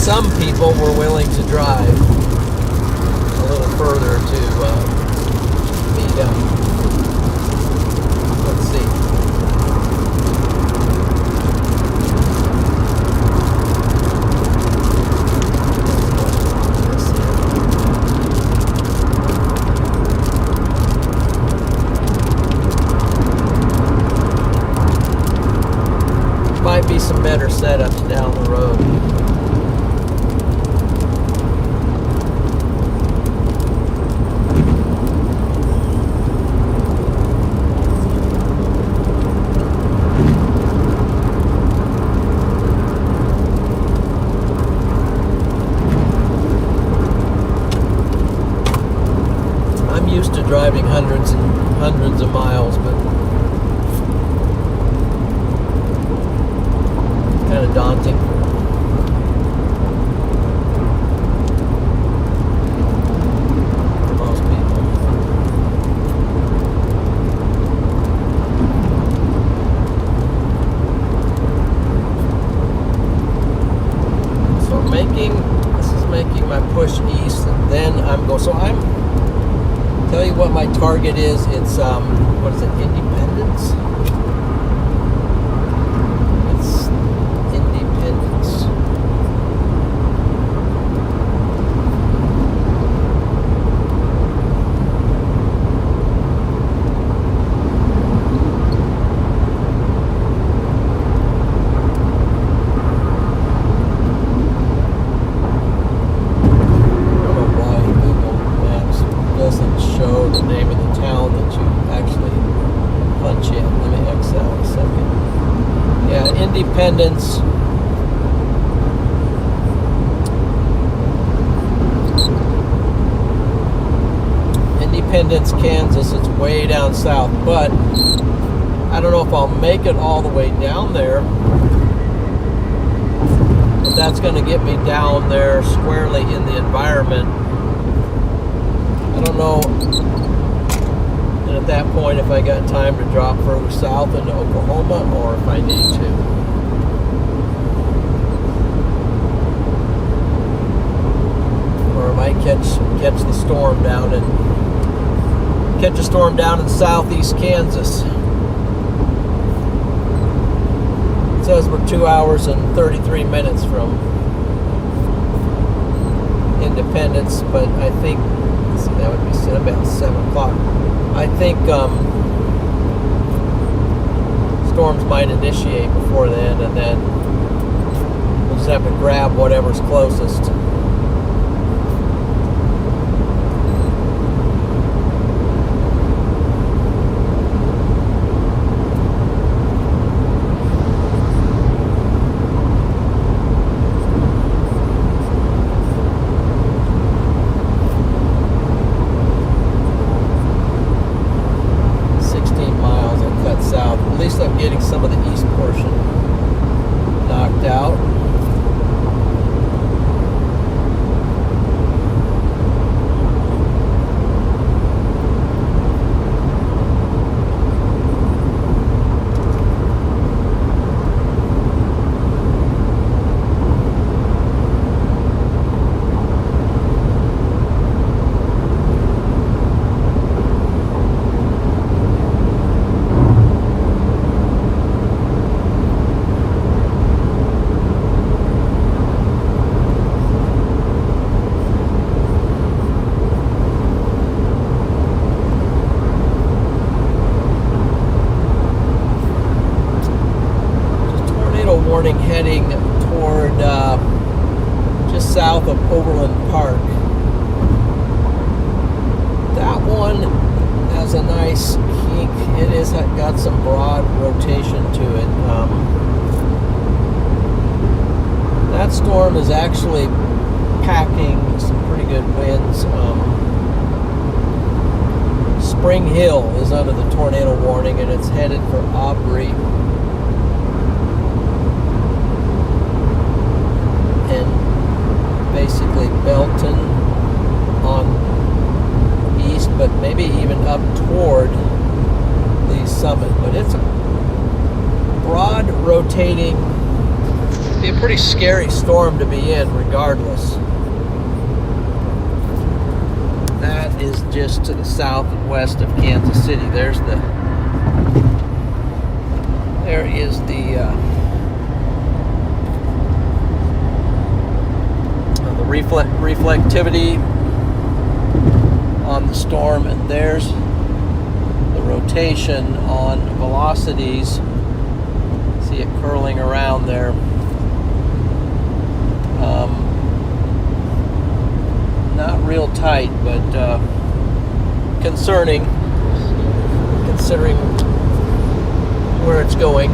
some people were willing to drive a little further to meet up. Let's see. Might be some better setups down the road. I'm used to driving hundreds and hundreds of miles, but kind of daunting for most people. So this is making my push east, and then I'm going. So tell you what my target is. It's what is it? Independence. Independence. Independence, Kansas. It's way down south, but I don't know if I'll make it all the way down there. But that's going to get me down there squarely in the environment. I don't know. And at that point, if I got time to drop further south into Oklahoma, or if I need to. Or I might catch the storm down in southeast Kansas. It says we're 2 hours and 33 minutes from Independence, but I think, let's see, that would be about 7 o'clock. I think storms might initiate before then, and then we'll just have to grab whatever's closest. heading toward just south of Overland Park. That one has a nice kink. It is got some broad rotation to it. That storm is actually packing some pretty good winds. Spring Hill is under the tornado warning, and it's headed for Aubrey. And basically Belton on east, but maybe even up toward Lee's Summit. But it's a broad rotating, be a pretty scary storm to be in regardless. That is just to the southwest of Kansas City. There is the reflectivity on the storm, and there's the rotation on velocities. See it curling around there. Not real tight, but concerning, considering where it's going.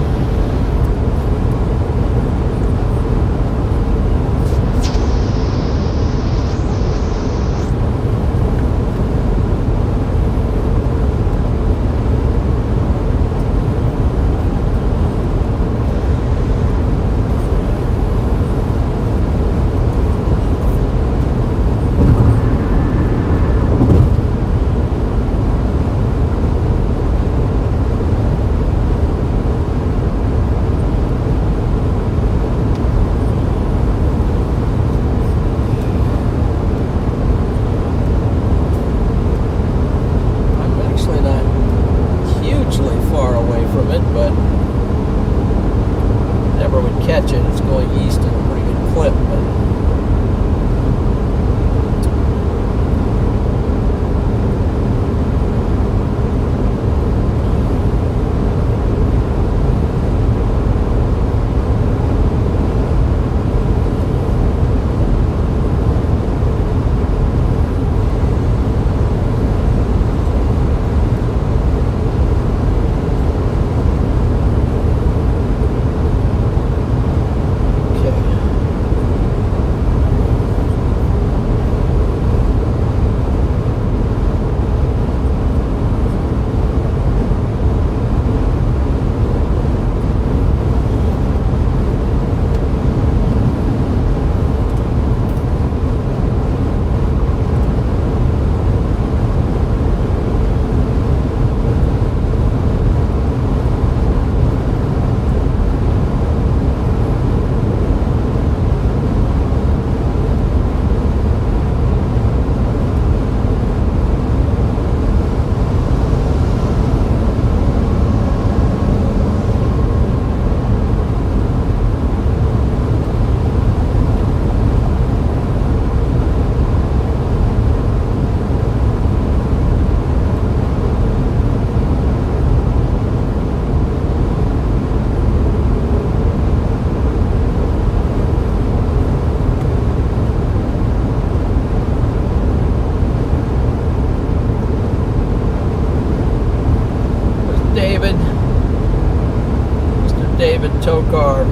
Tokar,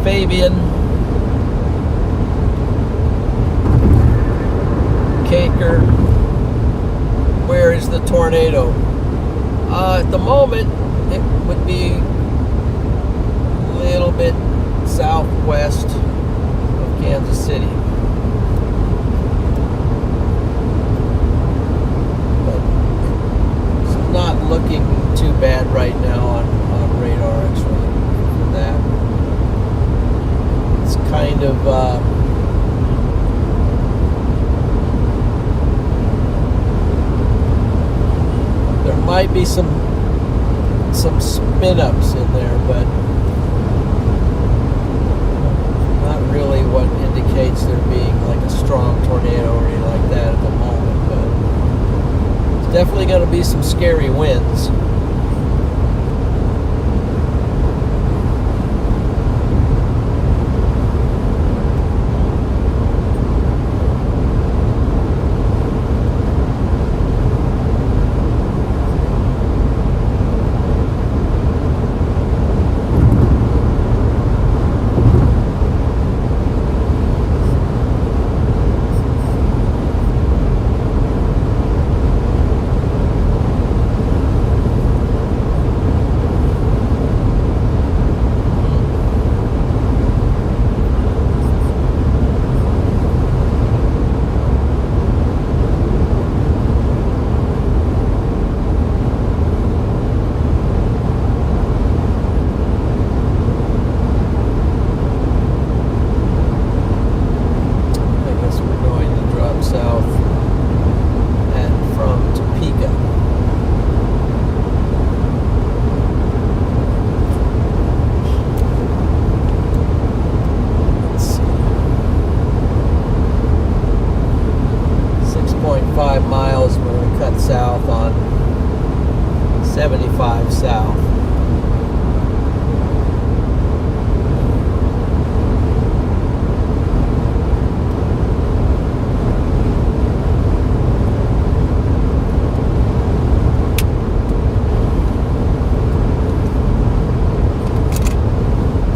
Fabian, Caker. Where is the tornado? At the moment, it would be a little bit southwest of Kansas City. But it's not looking too bad right now on radar, actually, for that. It's kind of there might be some spin-ups in there, but not really what indicates there being like a strong tornado or anything like that at the moment. But it's definitely going to be some scary winds. 25 miles, we're going to cut south on 75 south.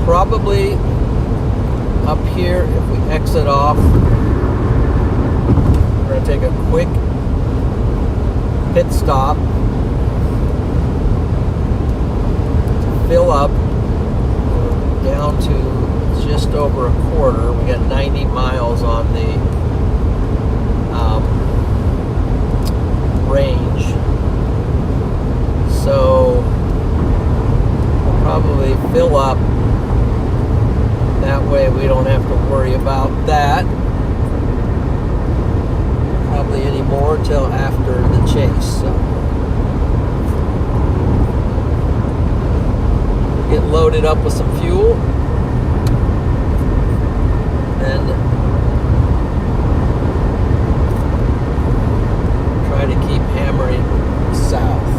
Probably up here, if we exit off, we're going to take a quick pit stop, fill up. We're down to just over a quarter. We got 90 miles on the range, so we'll probably fill up. That way we don't have to worry about that probably anymore till after the chase. So get loaded up with some fuel and try to keep hammering south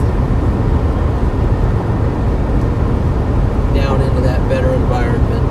down into that better environment.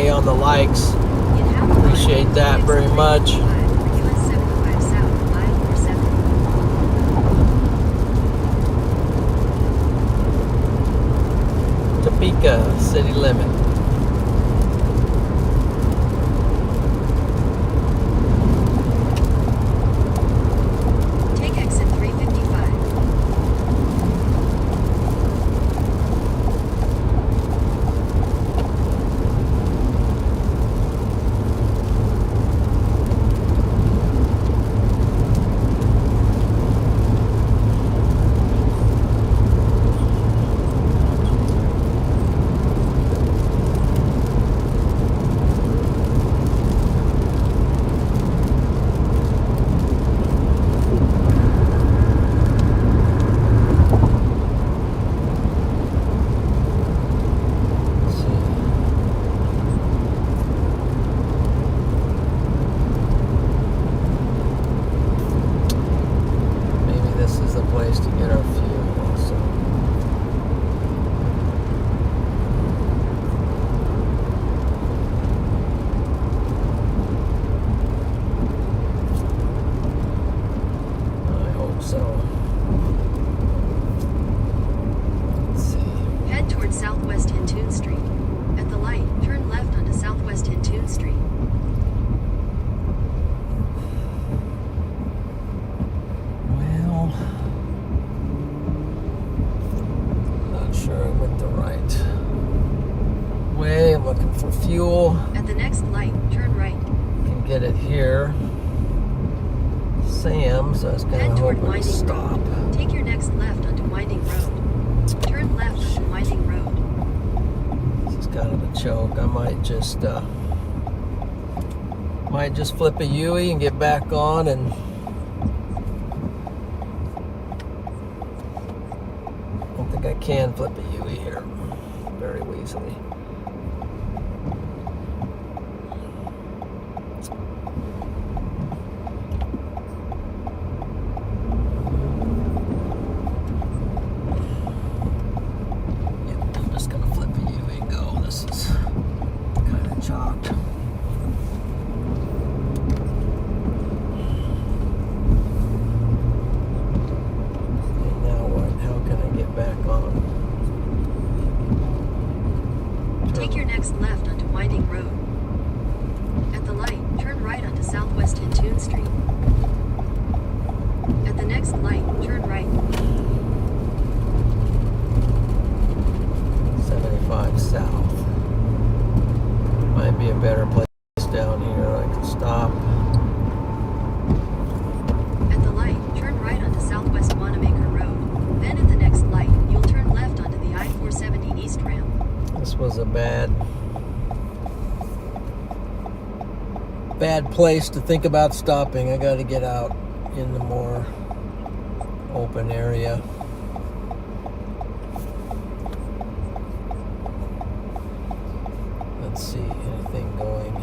On the likes. Appreciate that very much. Topeka city limit. place to get our fuel also. I hope so. Let's see. Head towards Southwest Hintoon Street. At the light, turn left onto Southwest Hintoon Street. Well, not sure I went the right way. I'm looking for fuel. At the next light, turn right. Can get it here. Sam's, I was kind Head of toward hoping to Winding stop. Road. Take your next left onto Winding Road. Turn left onto Winding Road. This is kind of a choke. I might just flip a U-ey and get back on and I don't think I can flip a U-ey here very easily. I'm just gonna flip a U and go. This is kind of chopped. And now what? How can I get back on? Take your next left onto Winding Road. At the light, turn right onto Southwest Hintoon Street. At the next light, turn right. 75 south. Might be a better place down here. I can stop. At the light, turn right onto Southwest Wanamaker Road. Then at the next light, you'll turn left onto the I-470 East ramp. This was a bad place to think about stopping. I got to get out in the more open area. Let's see, anything going?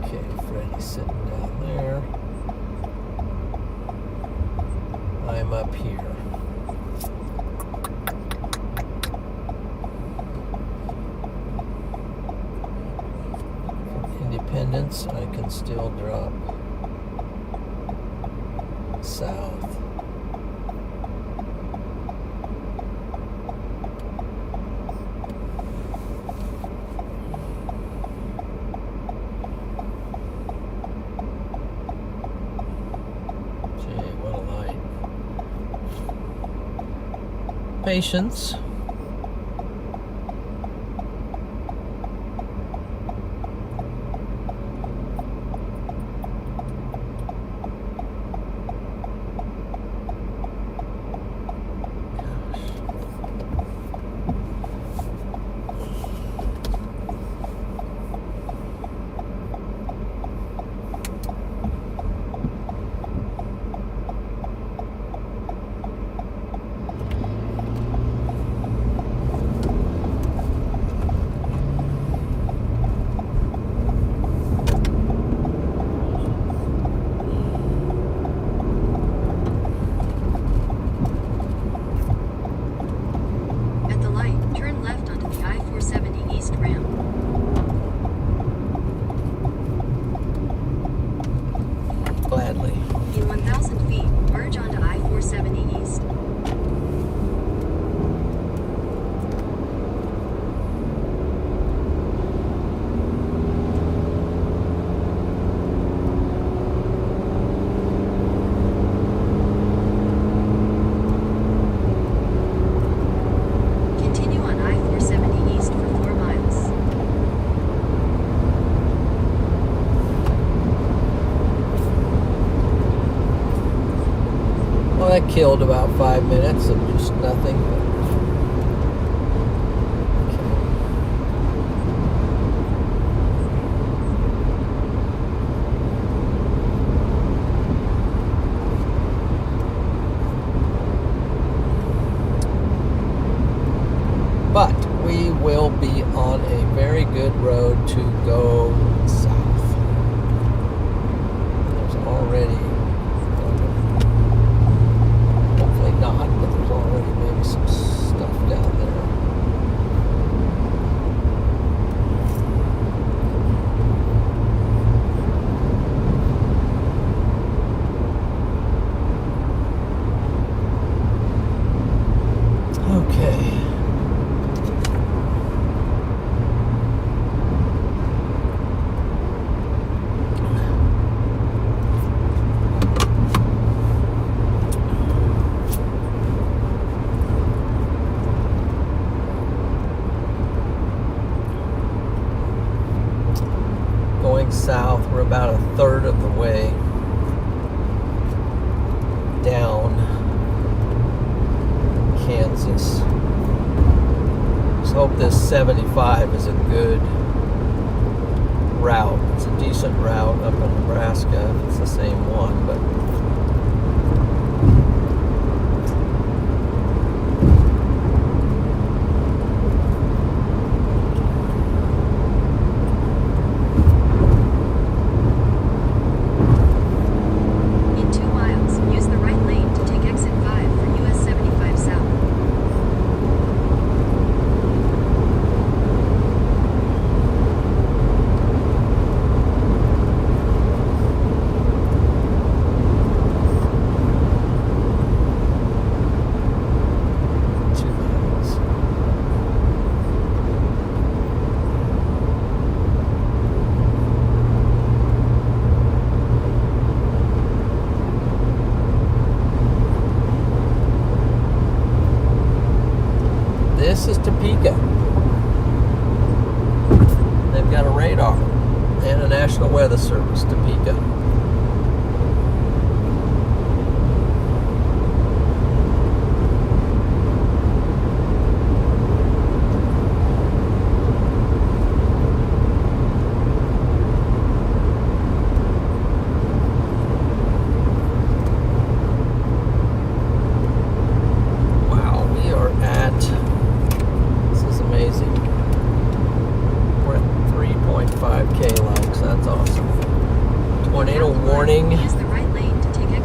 Okay, Freddy's sitting down there. I'm up here. Independence, I can still drop south. Gee, what a light. Patience. At the light, turn left onto the I-470 East ramp. Gladly. In 1,000 feet, merge onto I-470 East. Continue on I-470 East for 4 miles. Well, that killed about 5 minutes of just nothing. But we will be on a very good road to go south. There's already, hopefully not, but there's already maybe some stuff down there. South, we're about a third of the way down Kansas. Let's hope this 75 is a good route. It's a decent route up in Nebraska if it's the same one, but this is Topeka. They've got a radar and a National Weather Service, Topeka.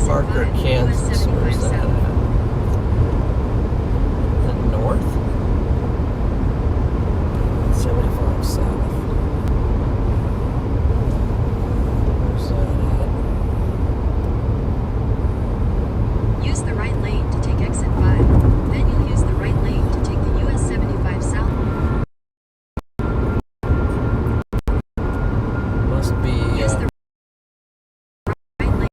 Parker, Kansas. Where's that at? The north? 75 south. Where's that at? Use the right lane to take exit 5. Then you'll use the right lane to take the US 75 south. Must be. Use the right lane.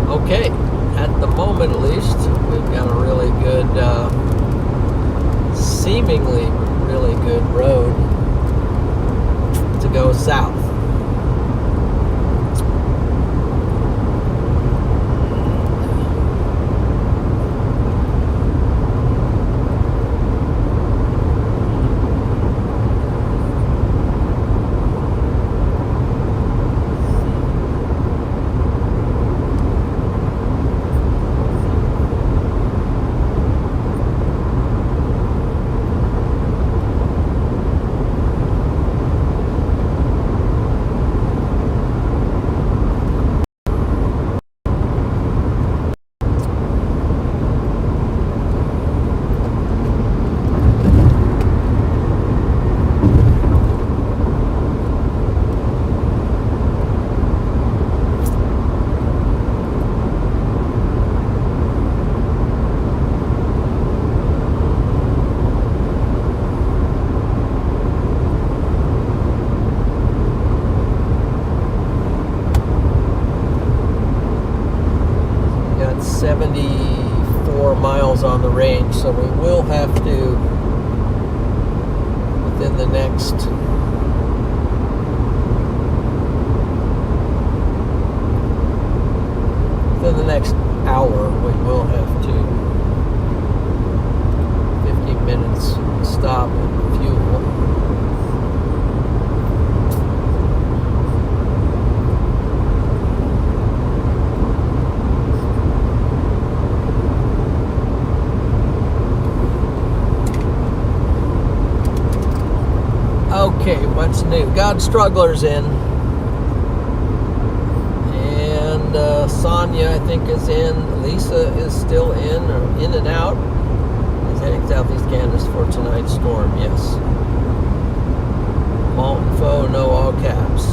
Okay, at the moment at least, we've got a really good, seemingly really good road to go south. so we will have to, within the next hour, we will have to 50 minutes stop and fuel. Okay, what's new? God Struggler's in. And Sonia, I think, is in. Lisa is still in, or in and out. He's heading southeast Kansas for tonight's storm, yes. Molten Foe, no all caps.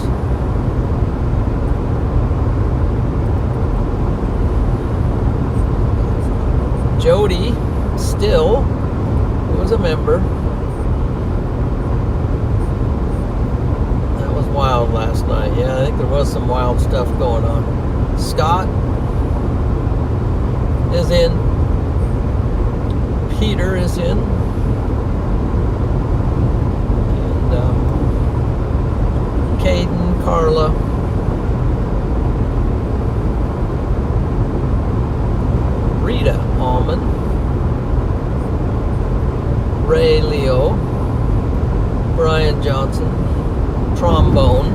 Jody, still, who was a member. Wild last night. Yeah, I think there was some wild stuff going on. Scott is in. Peter is in. And Caden, Carla. Rita Allman. Ray Leo. Brian Johnson. Trombone.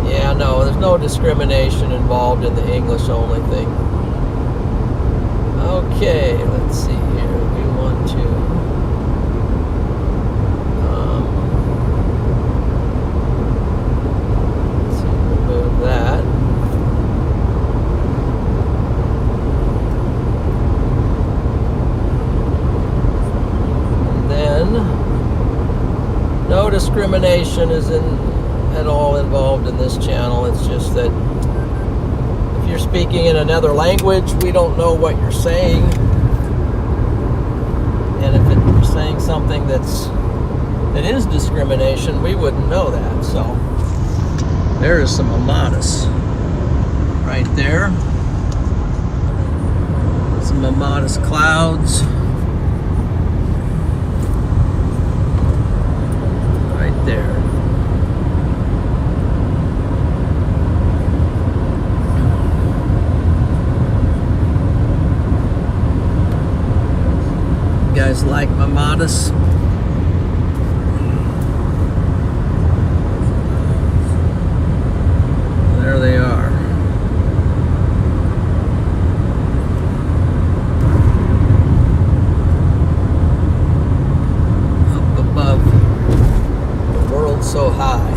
Yeah, no, there's no discrimination involved in the English only thing. Okay, let's see here. We want to that. And then no discrimination is at all involved in this channel. It's just that if you're speaking in another language, we don't know what you're saying. And if you're saying something that is discrimination, we wouldn't know that. So there is some Amadas right there. Some Amadas clouds. Right there. You guys like Amadas? There they are. Up above, the world so high,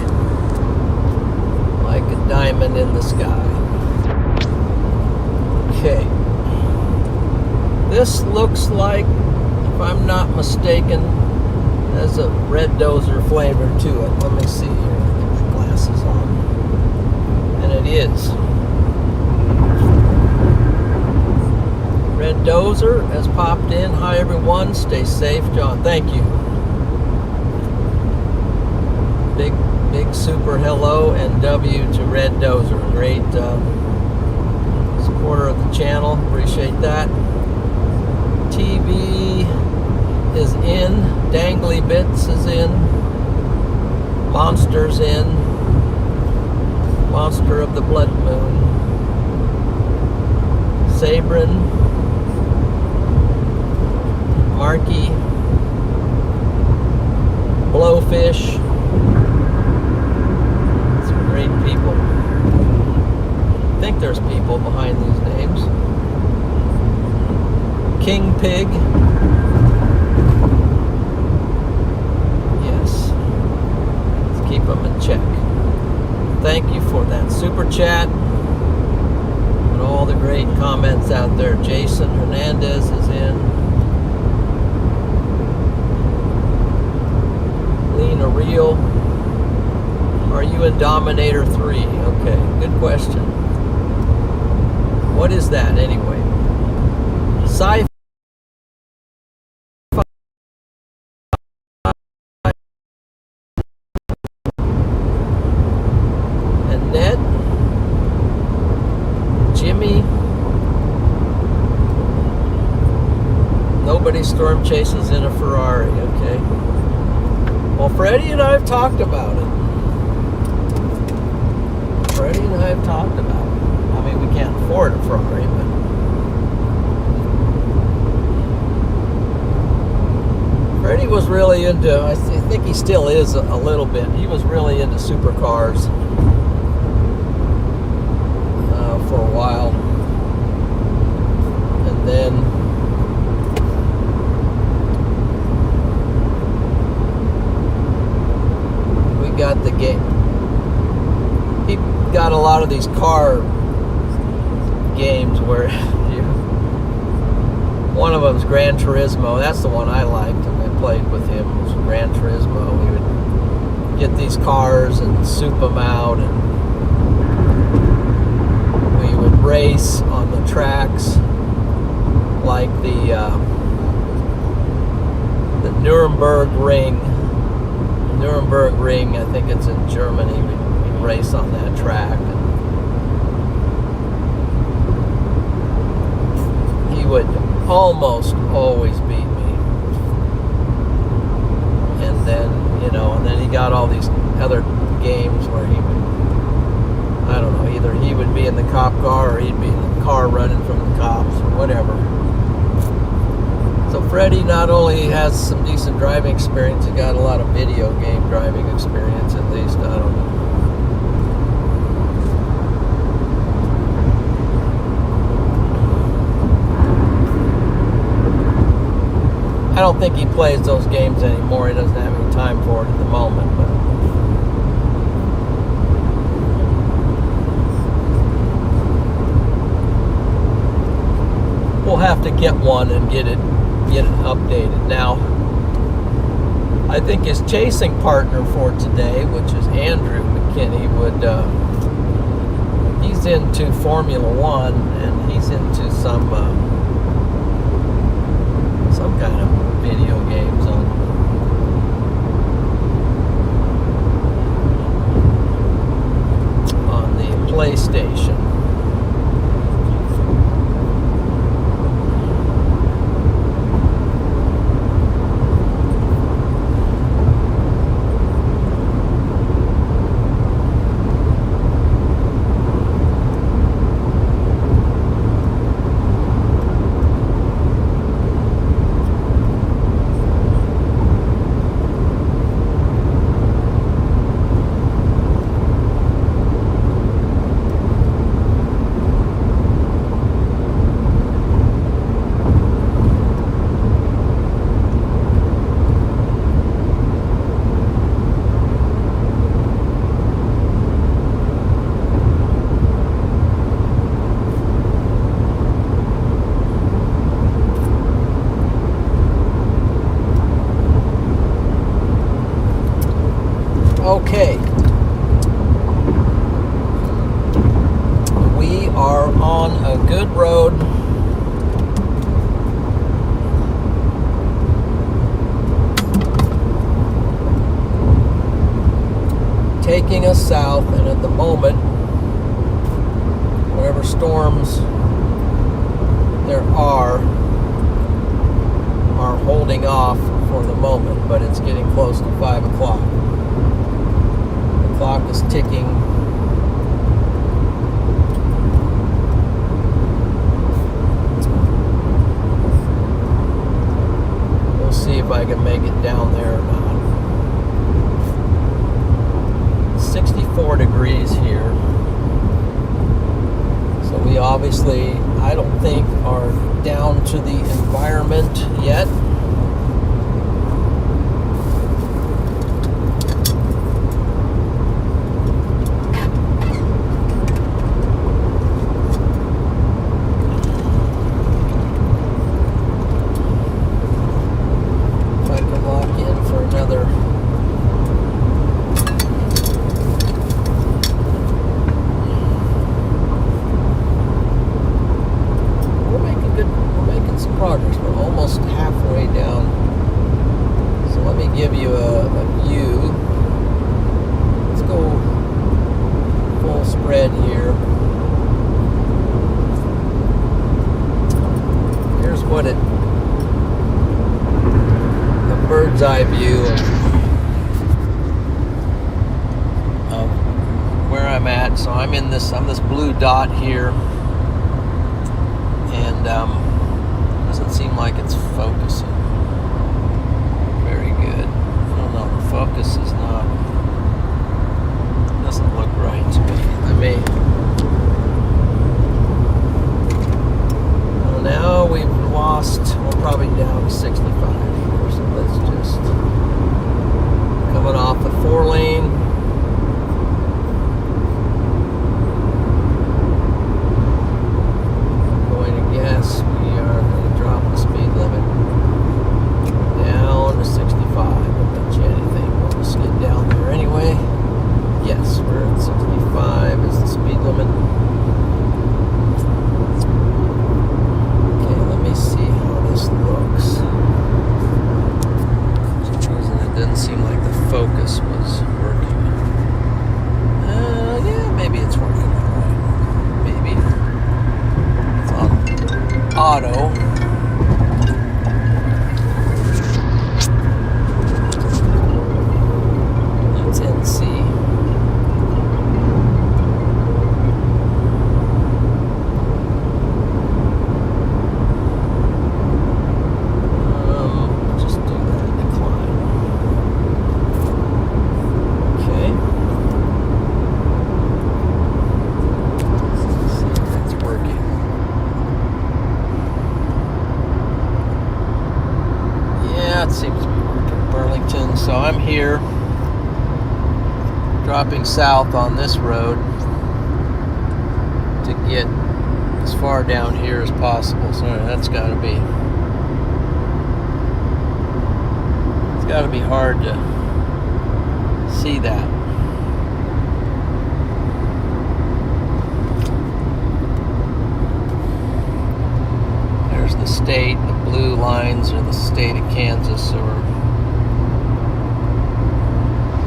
like a diamond in the sky. Okay. This looks like, if I'm not mistaken, has a red dozer flavor to it. Let me see here. Get my glasses on. And it is. Red Dozer has popped in. Hi everyone, stay safe. John, thank you. Big super hello and W to Red Dozer. Great supporter of the channel. Appreciate that. TV is in. Dangly Bits is in. Monster's in. Monster of the Blood Moon. Sabrin. Marky. Blowfish. Some great people. I think there's people behind these names. King Pig. Yes. Let's keep them in check. Thank you for that super chat and all the great comments out there. Jason Hernandez is in. Lena Real. Are you in Dominator 3? Okay, good question. What is that anyway? Sci-fi storm chases in a Ferrari, okay. Well, Freddie and I have talked about it. Freddie and I have talked about it. I mean, we can't afford a Ferrari, but Freddie was really into, I think he still is a little bit, he was really into supercars for a while. And then we got the game. He got a lot of these car games where one of them's Gran Turismo. That's the one I liked, and I played with him. Was Gran Turismo. We would get these cars and soup them out, and we would race on the tracks like the Nuremberg Ring. Nuremberg Ring, I think it's in Germany. We'd race on that track. And he would almost always beat me. And then, and then he got all these other games where he would, I don't know, either he would be in the cop car or he'd be in the car running from the cops or whatever. So Freddie not only has some decent driving experience, he got a lot of video game driving experience, at least, I don't know. I don't think he plays those games anymore. He doesn't have any time for it at the moment, but we'll have to get one and get it updated. Now, I think his chasing partner for today, which is Andrew McKinney, he's into Formula One, and he's into some kind of video games on the PlayStation. Okay, we are on a good road. Taking us south, and at the moment, whatever storms there are holding off for the moment, but it's getting close to 5 o'clock. Clock is ticking. We'll see if I can make it down there or not. 64 degrees here. So we obviously, I don't think, are down to the environment yet. Progress. We're almost halfway where I'm at. So I'm this blue dot here, and doesn't seem like it's focusing very good. I don't know, the focus is not, doesn't look right to me. I may. Well, now we've lost, we're probably down to 65 here, so let's just, coming off the 4-lane. Yes, we are going to drop the speed limit down to 65. Don't bet you anything. We'll just get down there anyway. Yes, we're at 65 is the speed limit. Okay, let me see how this looks. For some reason it didn't seem like the focus was working. Yeah, maybe it's working all right. Maybe. It's on auto. Let's NC. Just do that decline. Okay. Let's see if that's working. Yeah, it seems to be working. Burlington. So I'm here, dropping south on this road to get as far down here as possible. So that's got to be, it's got to be hard to see that. There's the state. The blue lines are the state of Kansas. So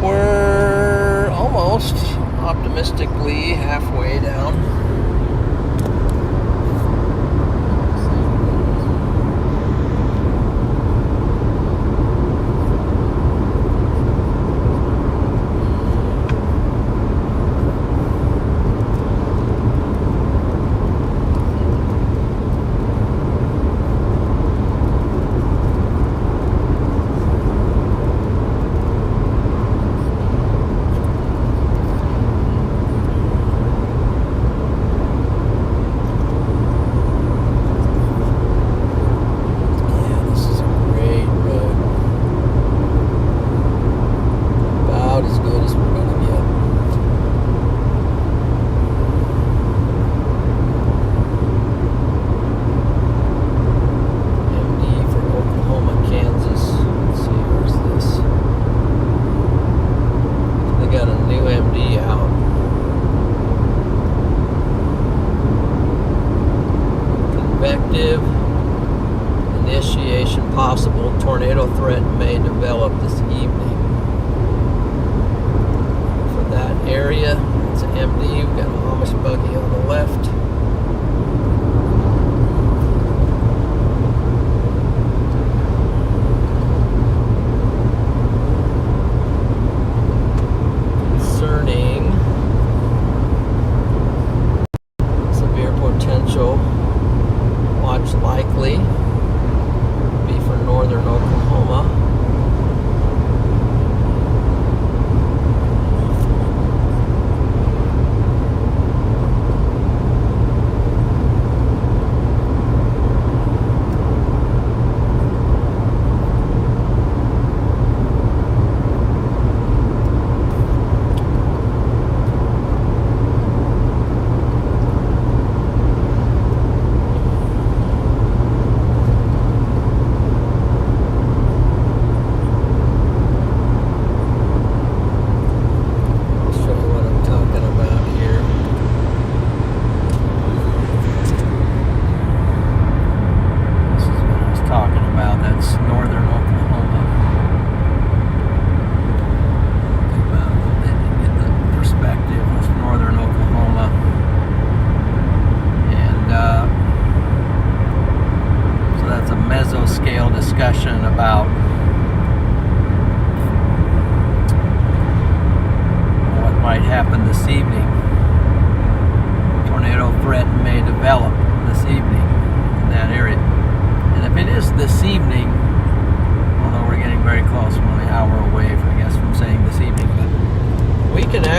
we're almost, optimistically, halfway down.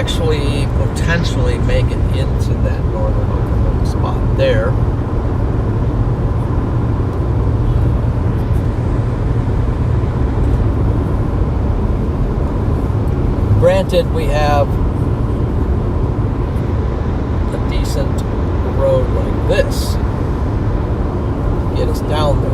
actually potentially make it into that northern Oklahoma spot there. Granted, we have a decent road like this to get us down there.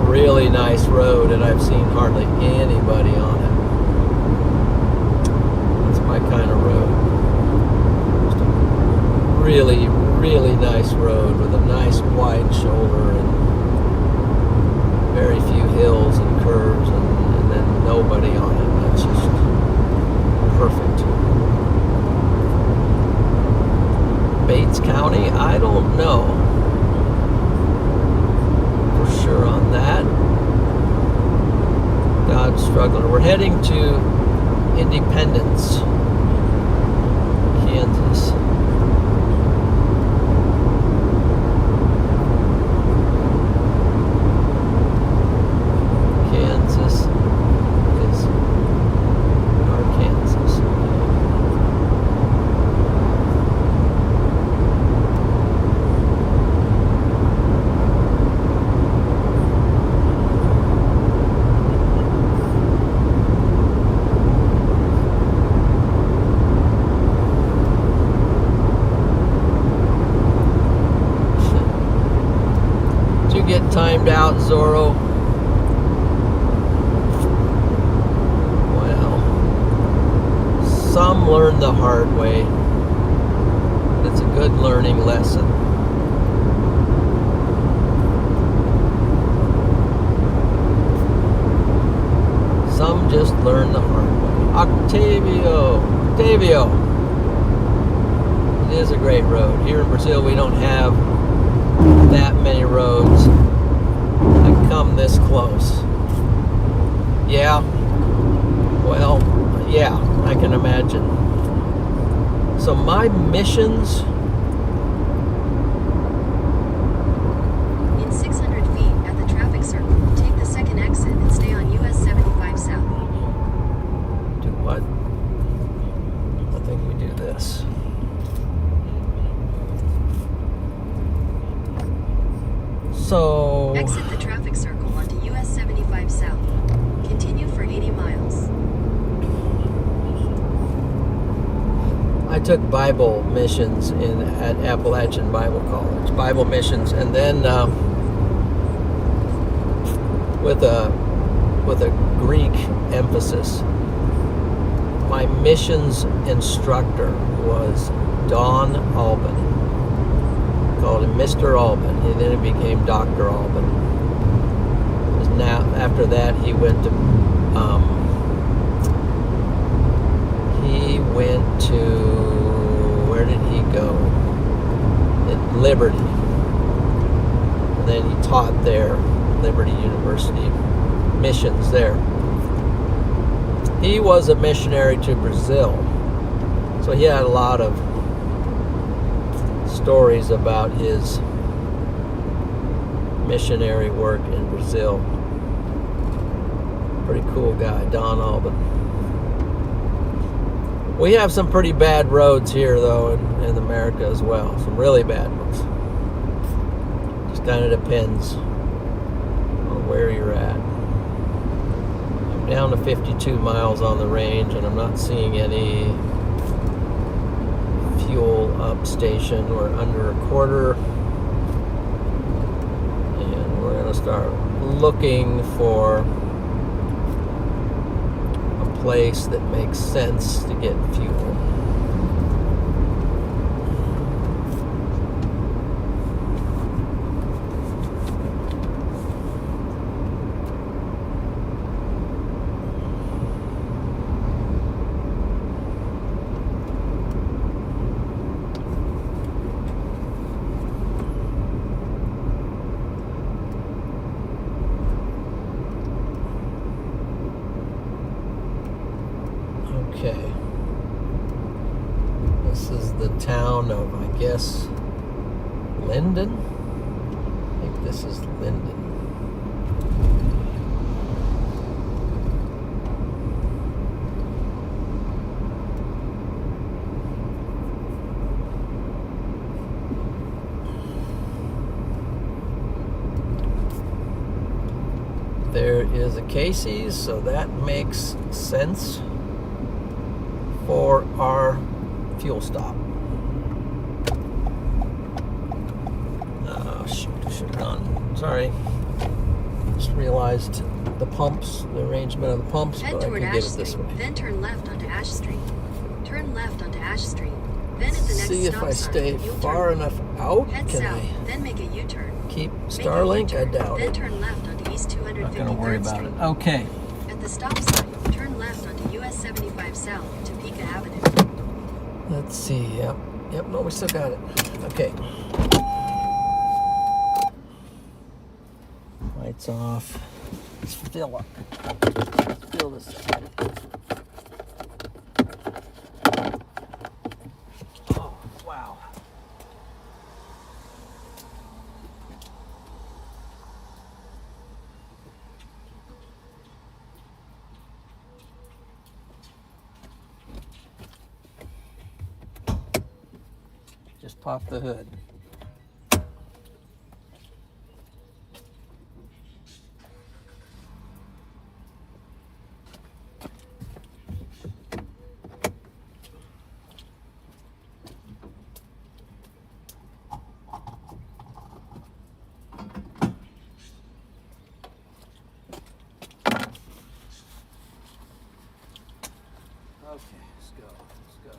Really nice road, and I've seen hardly anybody on it. That's my kind of road. Just a really, really nice road with a nice wide shoulder and very few hills and curves, and then nobody on it. That's just perfect. Bates County? I don't know sure on that. God struggling. We're heading to Independence, Kansas. Kansas is Arkansas. Timed out, Zorro. Well, some learn the hard way. It's a good learning lesson. Some just learn the hard way. Octavio. It is a great road. Here in Brazil, we don't have that many roads that come this close. Yeah. Well, yeah, I can imagine. So my missions in 600 feet at the traffic circle, take the second exit and stay on US 75 South. Do what? I think we do this. So exit the traffic circle onto US 75 South. Continue for 80 miles. I took Bible missions at Appalachian Bible College. Bible missions, and then with a Greek emphasis. My missions instructor was Don Albin. Called him Mr. Albin, and then it became Dr. Albin. Now, after that, he went to where did he go? At Liberty. And then he taught there, Liberty University, missions there. He was a missionary to Brazil, so he had a lot of stories about his missionary work in Brazil. Pretty cool guy, Don Albin. We have some pretty bad roads here, though, in America as well. Some really bad ones. Just kind of depends on where you're at. I'm down to 52 miles on the range, and I'm not seeing any fuel up station. We're under a quarter. And we're going to start looking for a place that makes sense to get fuel. Okay. This is the town of, I guess, Linden? I think this is Linden. There is a Casey's, so that makes sense for our fuel stop. Oh, shoot, I should have gone. Sorry. Just realized the pumps, the arrangement of the pumps, Head but I toward can Ash get it Street, this way. then turn left onto Ash Street. Turn left onto Ash Street. Then at the next See if stop I stay sign, you'll far turn. enough out. Head Can south, I then make a U-turn. keep Make a Starlink? I U-turn, doubt then it. turn left onto East Not gonna 253rd worry about Street. it. Okay. At the stop sign, turn left onto US 75 South, Topeka Avenue. Let's see. Yep. Yep. No, we still got it. Okay. Lights off. Let's fill up. Let's fill this up. Oh, wow. Just pop the hood. Okay, let's go. Let's go.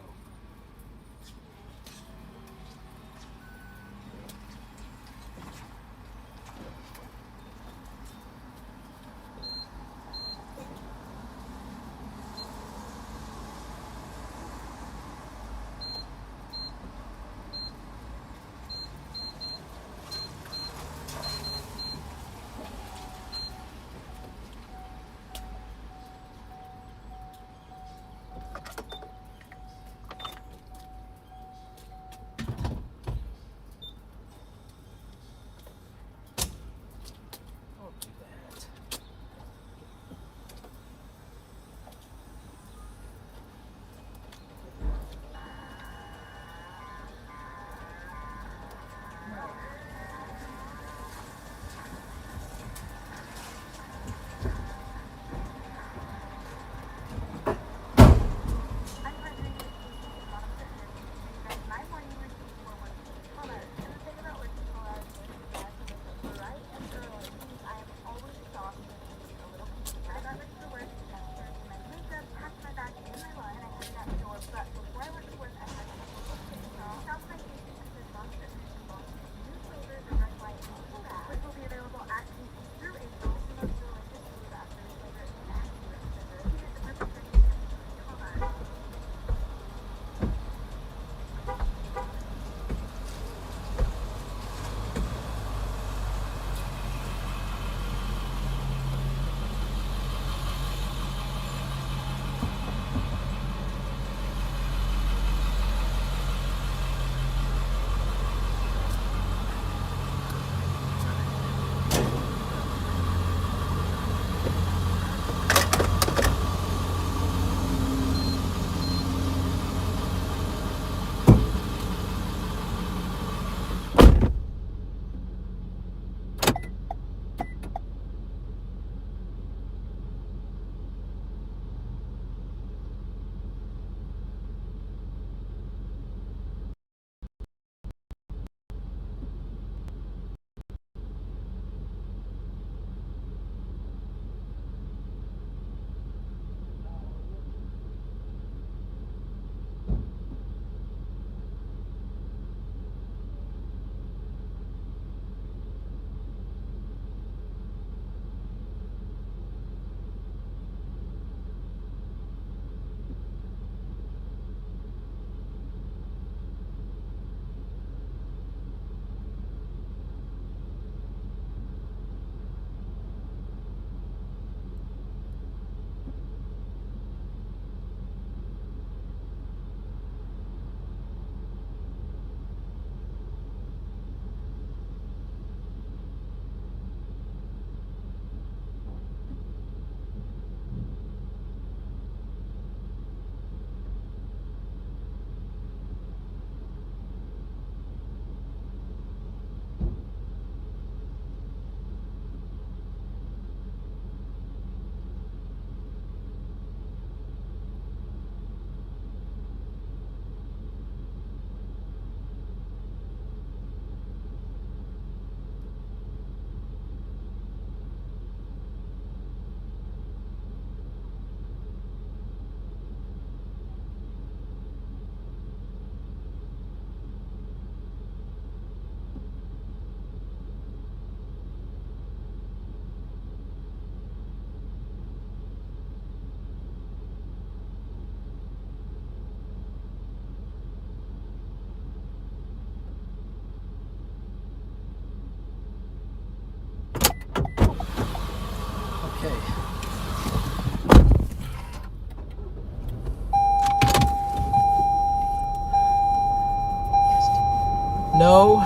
No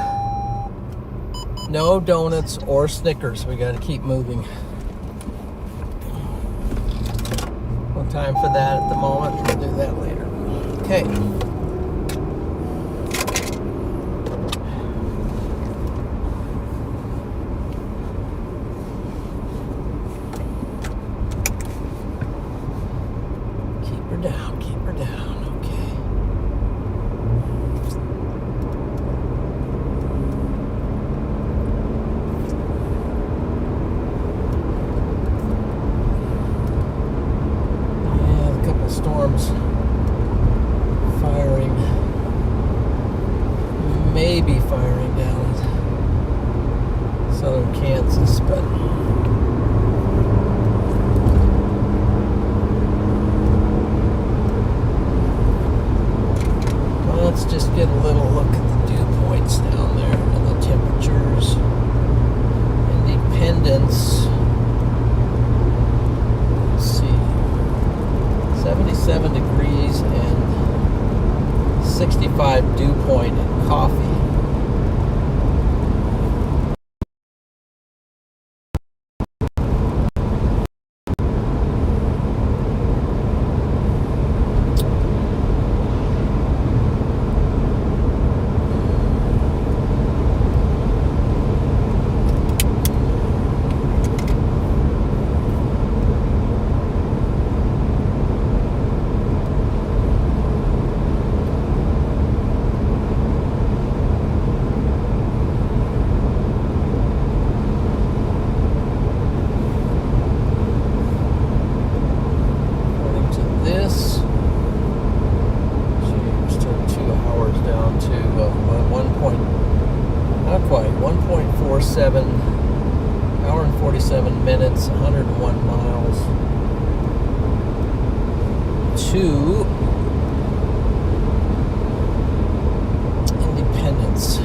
donuts or Snickers. We got to keep moving. No time for that at the moment. We'll do that later. Okay. Keep her down. Keep her down. Okay. Storms firing, maybe firing down southern Kansas, but let's just get a little look at the dew points down there and the temperatures. Independence. 77 degrees and 65 dew point in Coffee. Hour and 47 minutes, 101 miles to Independence.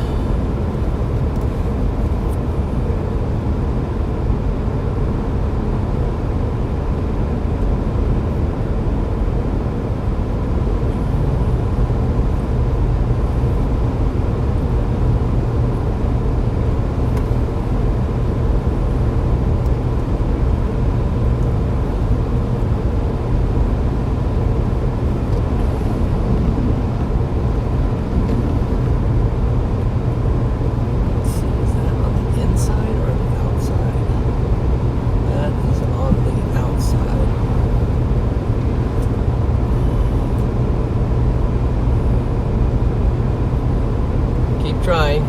Trying.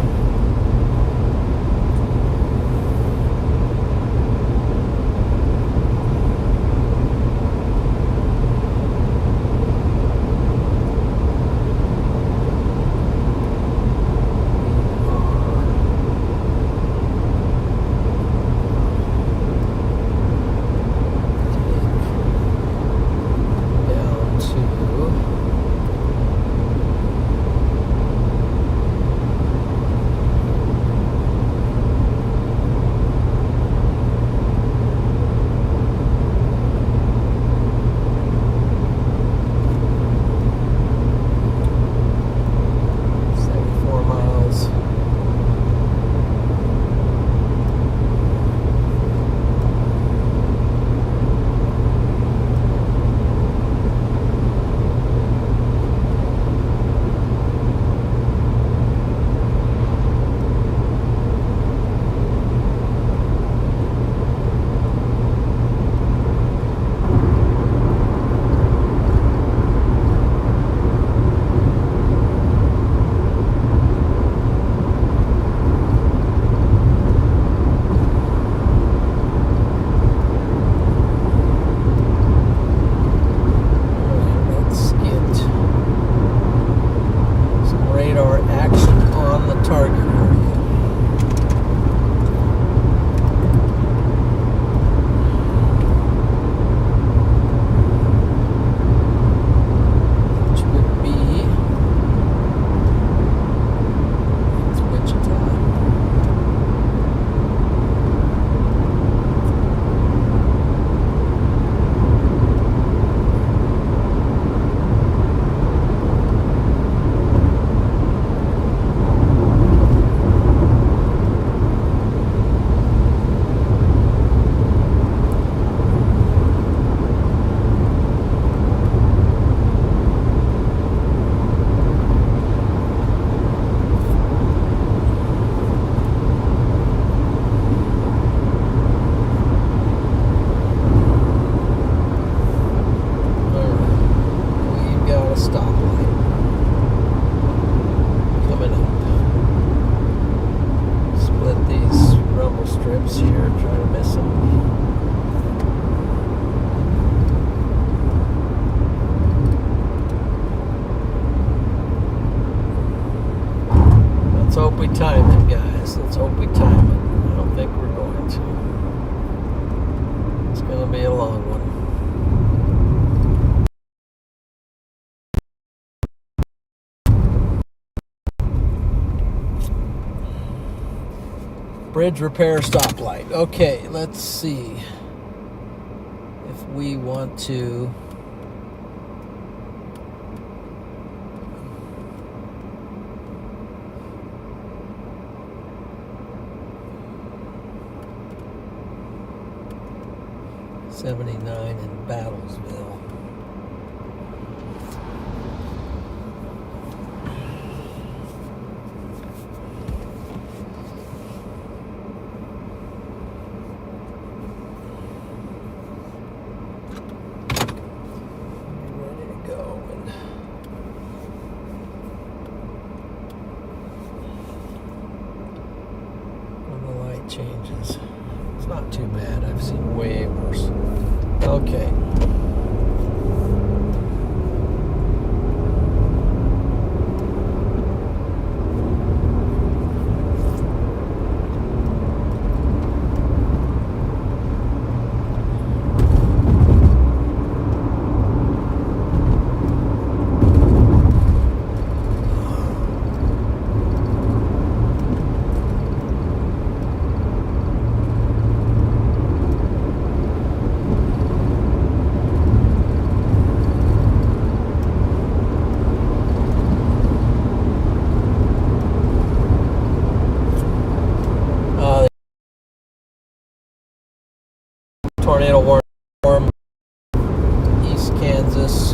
Let's hope we time it, guys. Let's hope we time it. I don't think we're going to. It's going to be a long one. Bridge repair stoplight. Okay, let's see if we want to. '79 in Battlesville. Ready to go. And when the light changes, it's not too bad. I've seen way worse. Okay. Tornado warning, East Kansas,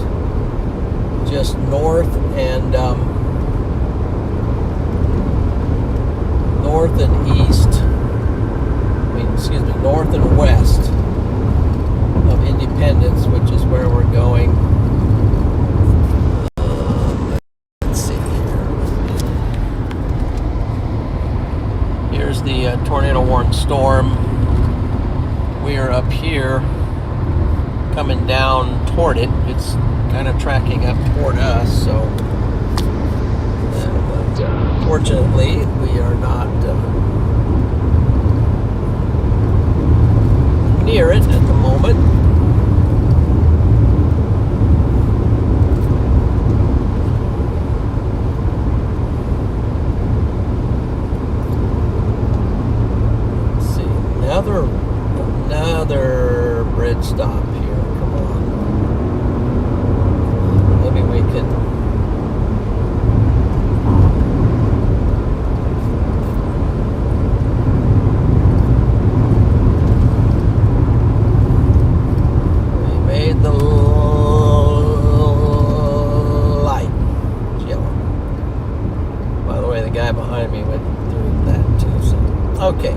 just north and north and east. North and west of Independence, which is where we're going. Let's see here. Here's the tornado warning storm. We are up here coming down toward it. It's kind of tracking up toward us, so but fortunately we are not near it at the moment. Let's see, another bridge stop here. Come on. Maybe we can. We made the light yellow. By the way, the guy behind me went through that too. So okay.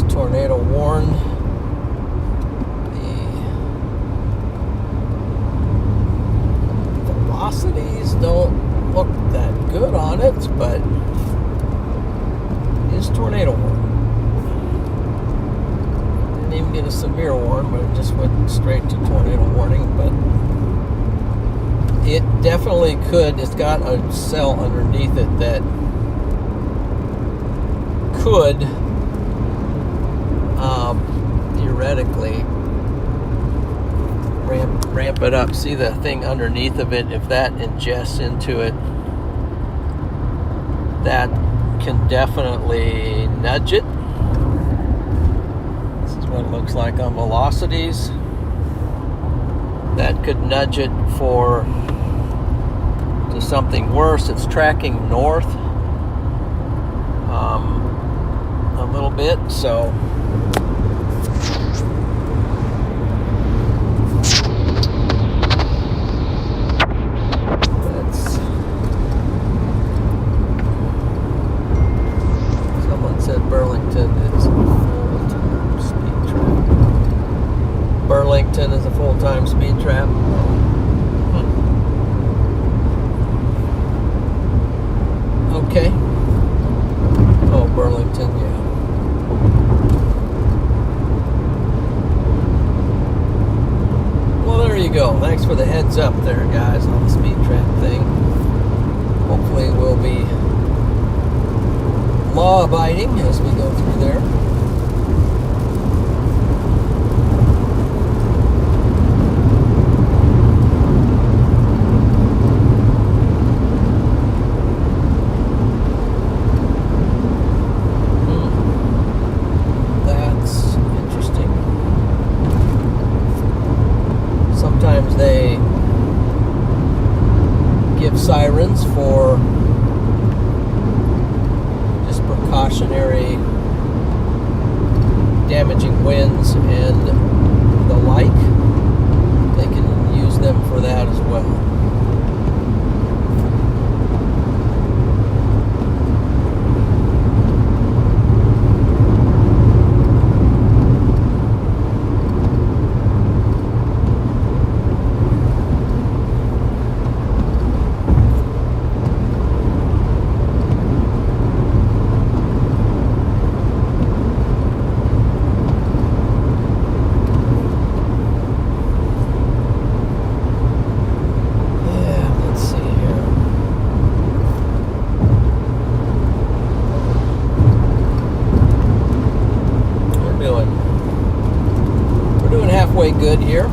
Tornado warn. The velocities don't look that good on it, but it is tornado warn. Didn't even get a severe warn, but it just went straight to tornado warning. But it definitely could. It's got a cell underneath it that could theoretically ramp it up. See the thing underneath of it? If that ingests into it, that can definitely nudge it. This is what it looks like on velocities. That could nudge it to something worse. It's tracking north a little bit, so someone said Burlington is a full-time speed trap. Burlington is a full-time speed trap. Okay. Oh, Burlington, yeah. Well, there you go. Thanks for the heads up there, guys, on the speed trap thing. Hopefully we'll be law-abiding as we go through there. That's interesting. Sometimes they give sirens for just precautionary damaging winds and the like. They can use them for that as well. Good here.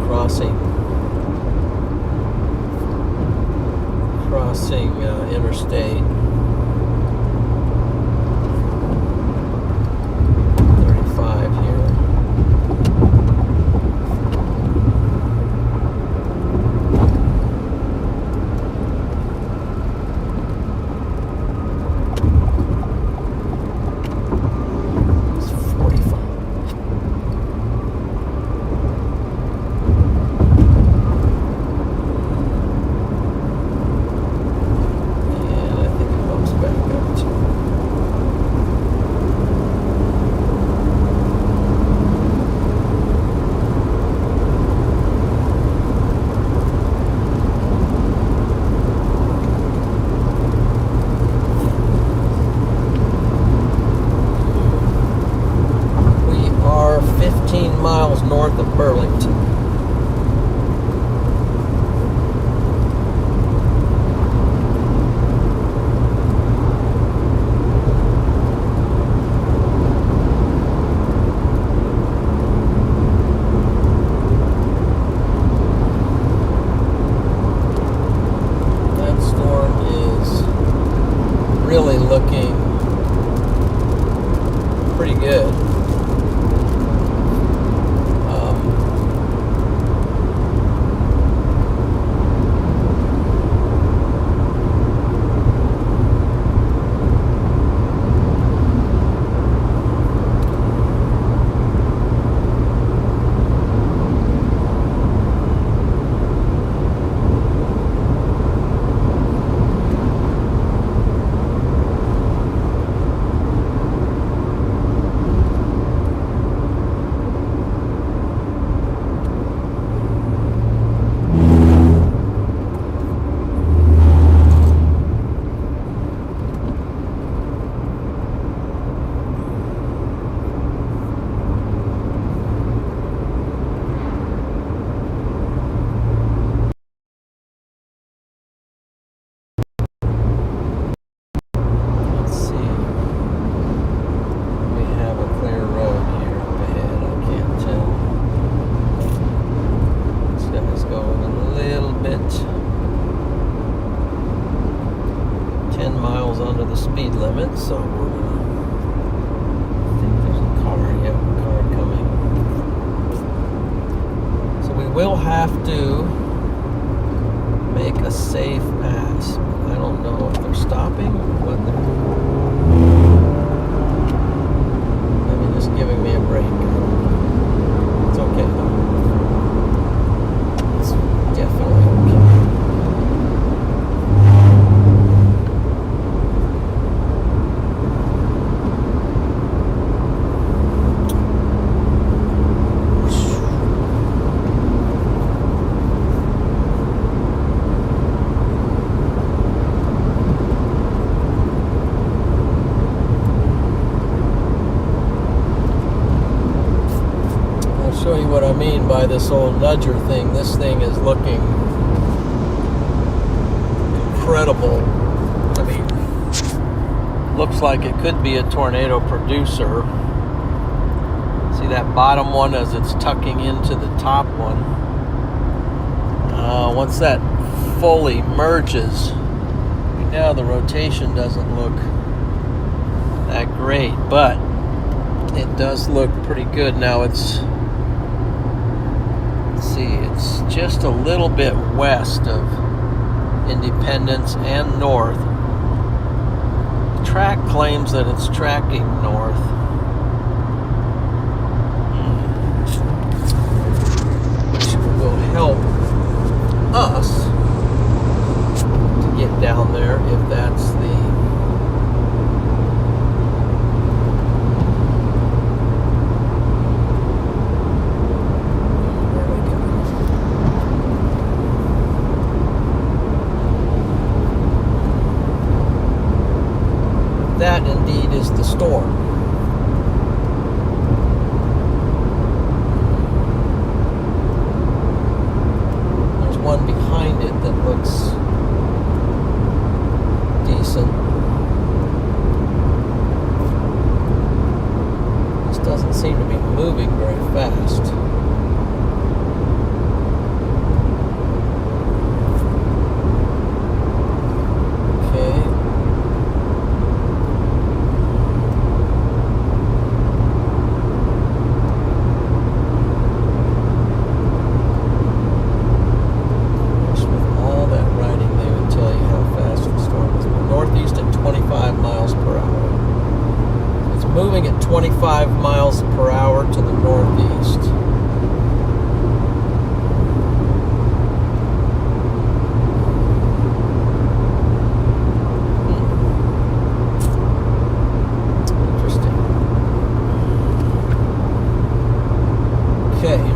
Crossing interstate 35 here. It's 45. Miles north of Burlington. That storm is really looking pretty good. The speed limit, so we're gonna, I think there's a car coming. So we will have to make a safe pass. I don't know if they're stopping or what they're. Maybe just giving me a break. It's okay though. It's definitely okay. Show you what I mean by this old nudger thing. This thing is looking incredible. I mean, looks like it could be a tornado producer. See that bottom one as it's tucking into the top one. Once that fully merges, now the rotation doesn't look that great, but it does look pretty good. Now it's just a little bit west of Independence and north. The track claims that it's tracking north. Which will help us to get down there if that's the that indeed is the storm. There's one behind it that looks decent. This doesn't seem to be moving very fast. Moving at 25 miles per hour to the northeast. Interesting. Okay.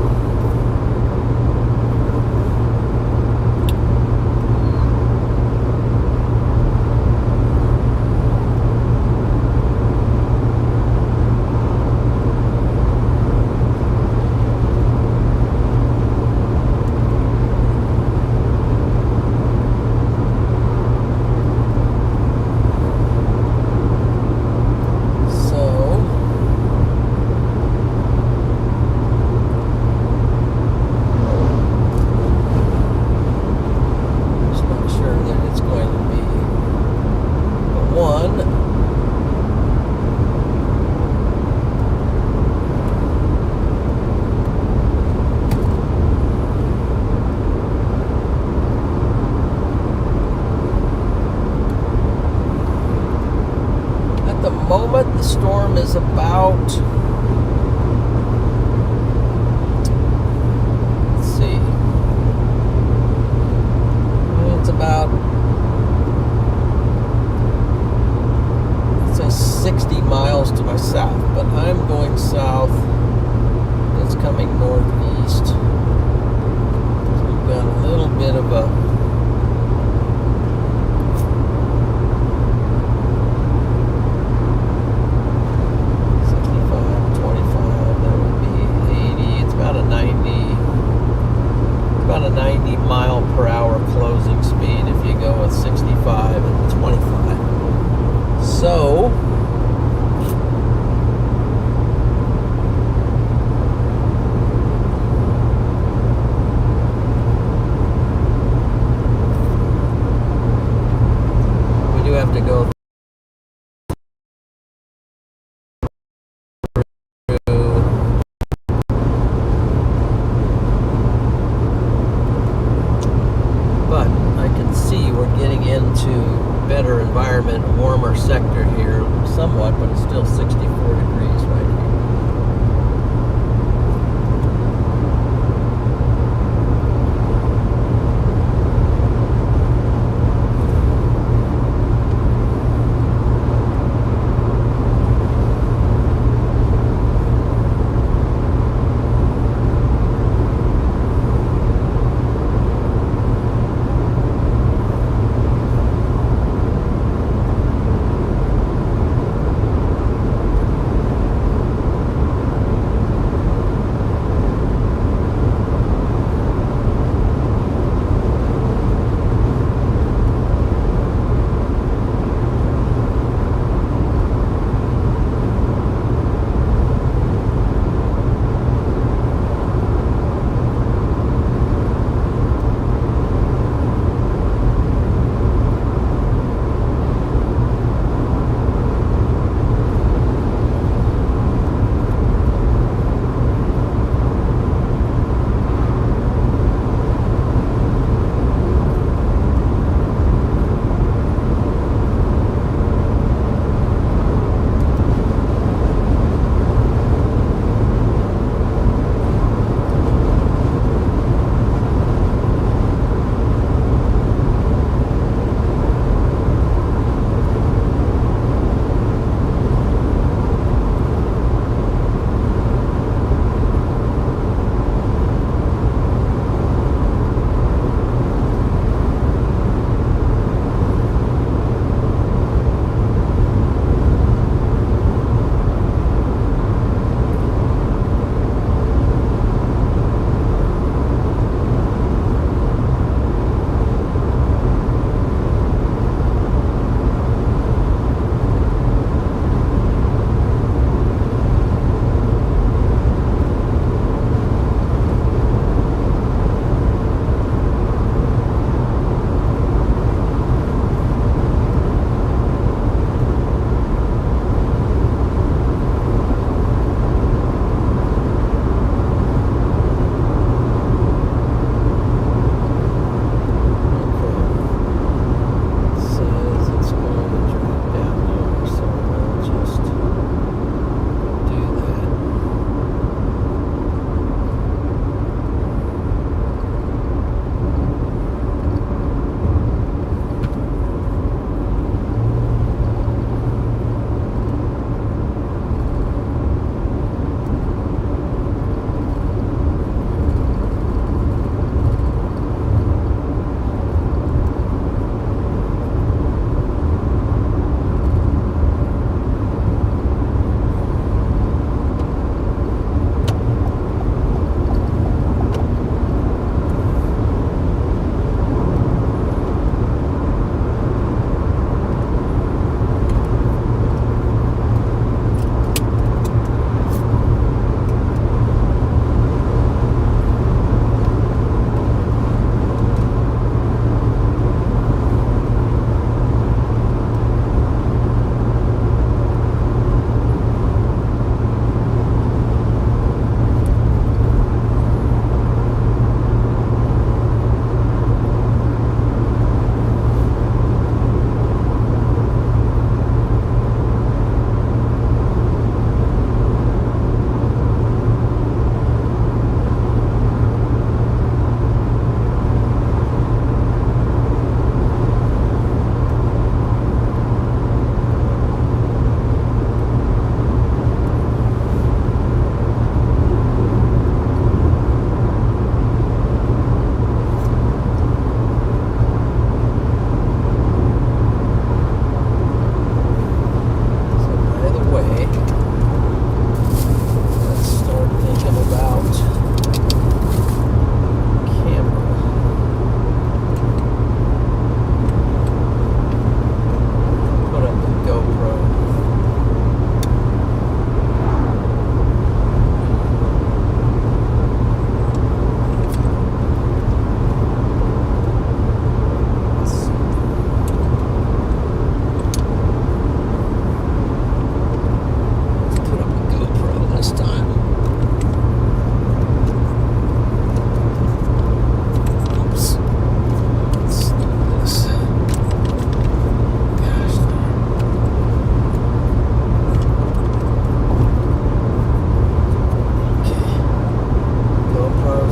Moment the storm is about, let's see, it's about, let's say 60 miles to my south, but I'm going south. It's coming northeast. So we've got a little bit of a about a 90 mile per hour closing speed if you go with 65 and 25. So we do have to go but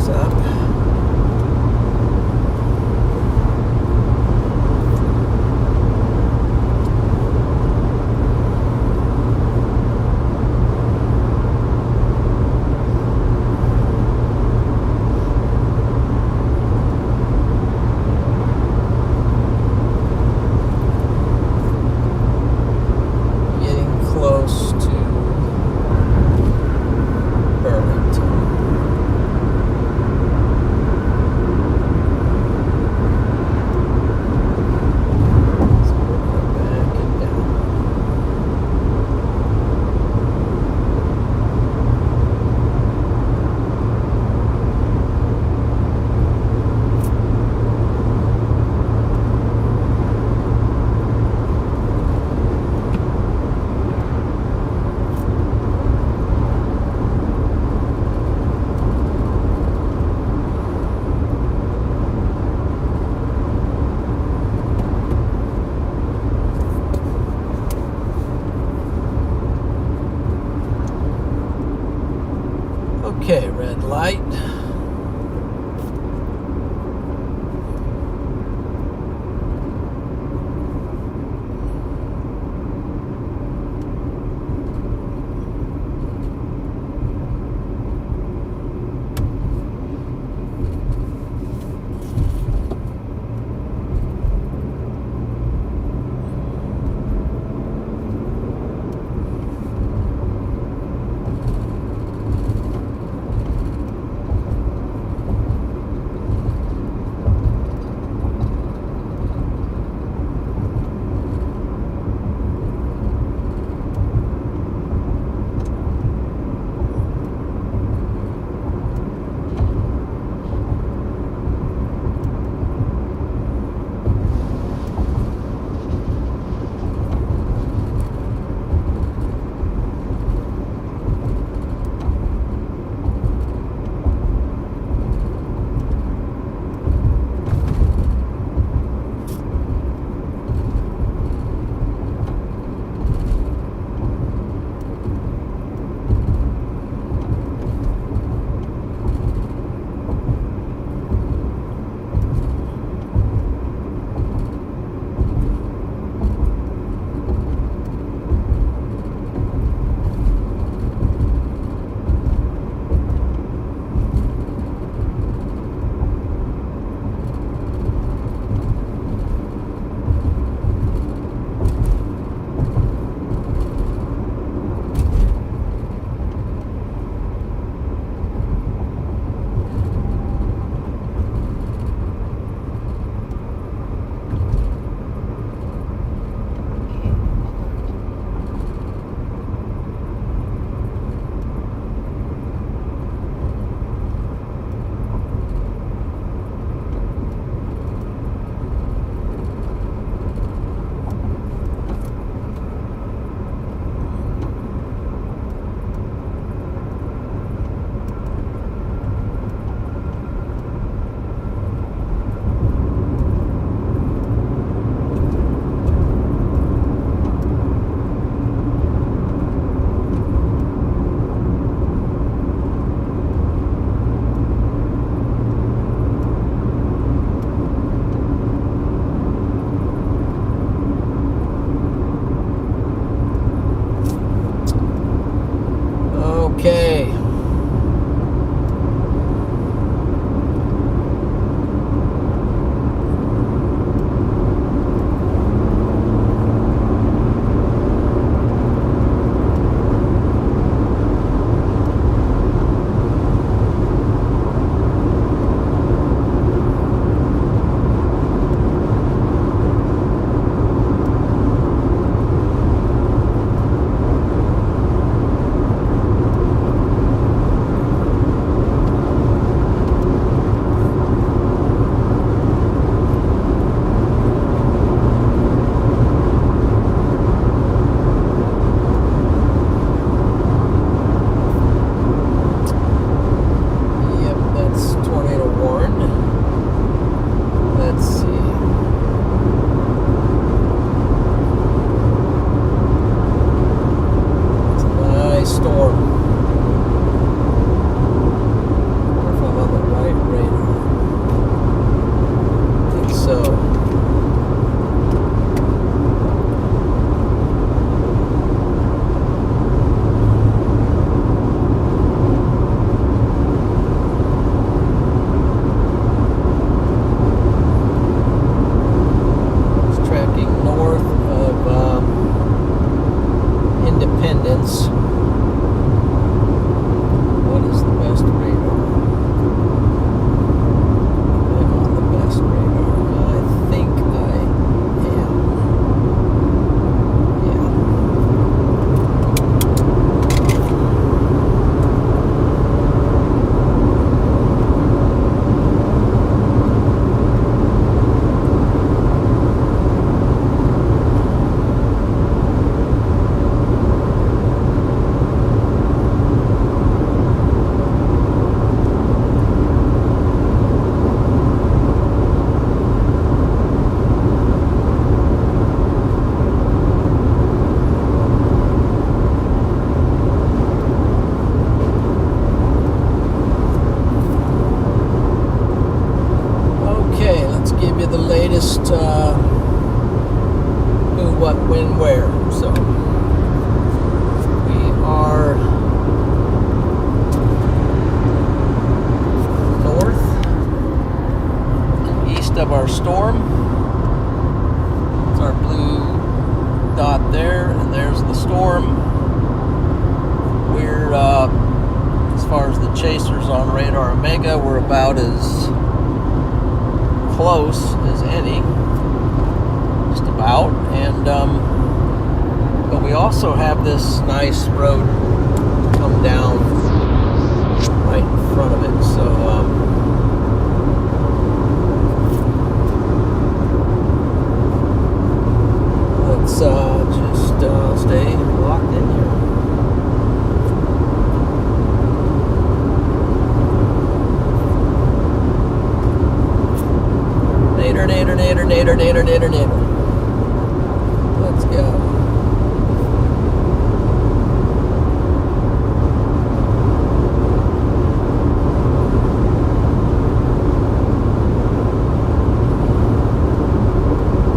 things up. who, what, when, where. So we are north, east of our storm. It's our blue dot there, and there's the storm. We're as far as the chasers on radar Omega, we're about as close as any, just about. And but we also have this nice road come down right in front of it, so let's just stay locked in here. Nader. Let's go. I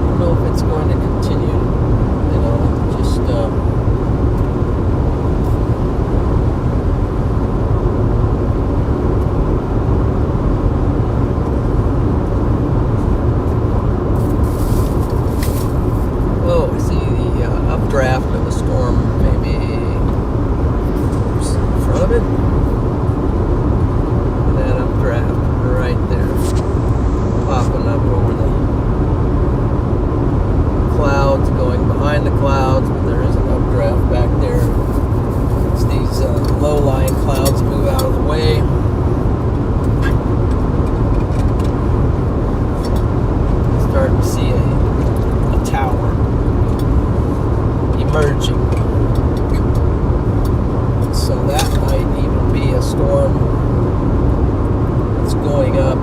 don't know if it's going to continue, just draft of a storm maybe in front of it. That updraft right there, popping up over the clouds, going behind the clouds, but there is an updraft back there. It's these low-lying clouds move out of the way. Starting to see a tower emerging. So that might even be a storm that's going up.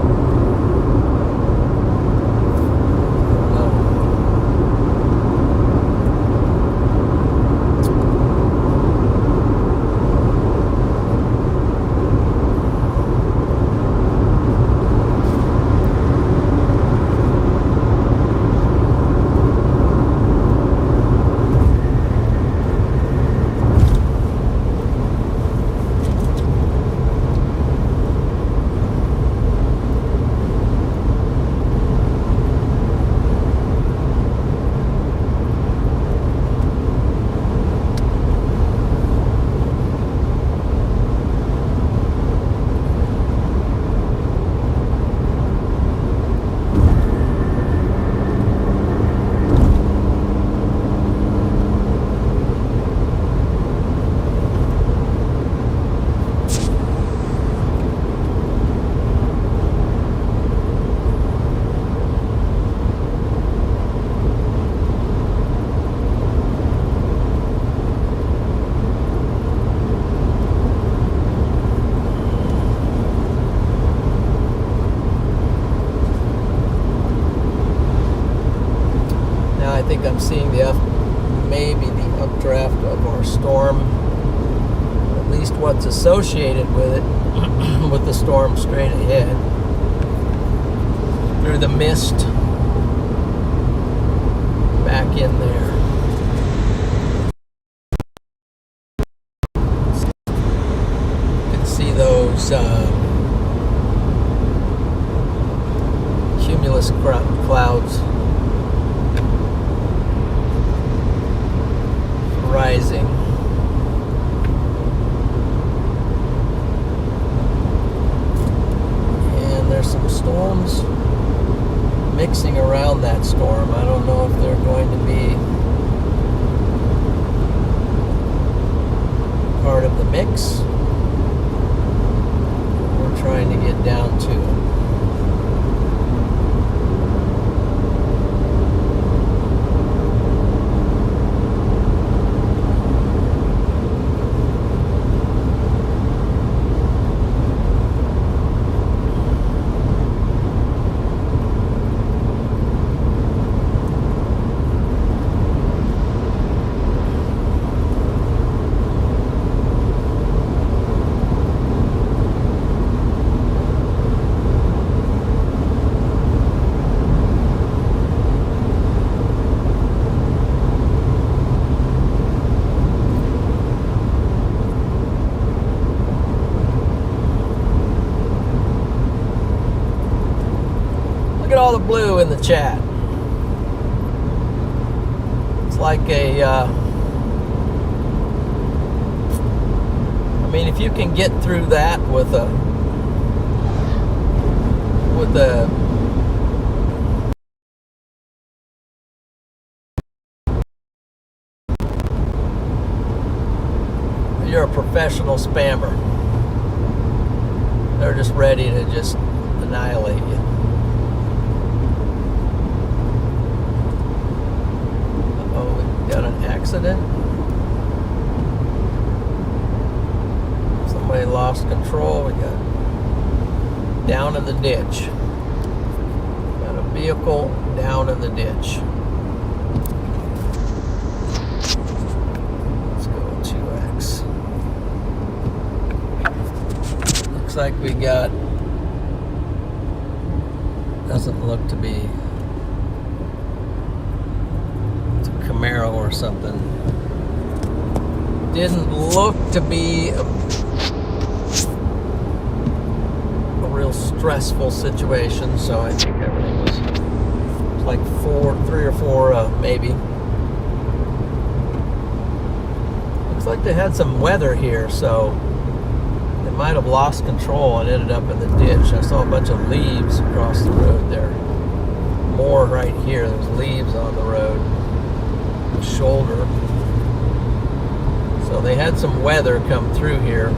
I think I'm seeing maybe the updraft of our storm, at least what's associated with it, with the storm straight ahead, through the mist back in there. You can see those cumulus clouds rising. And there's some storms mixing around that storm. I don't know if they're going to be part of the mix. We're trying to get down to it. at all the blue in the chat. It's like a, I mean, if you can get through that with a you're a professional spammer. They're just ready to just annihilate you. Uh-oh, we got an accident. Somebody lost control. We got down in the ditch. Got a vehicle down in the ditch. Let's go 2X. Looks like we got, doesn't look to be, it's a Camaro or something. Didn't look to be a real stressful situation, so I think everything was like 3 or 4 maybe. Looks like they had some weather here, so they might have lost control and ended up in the ditch. I saw a bunch of leaves across the road there. More right here. There's leaves on the road. Shoulder. So they had some weather come through here.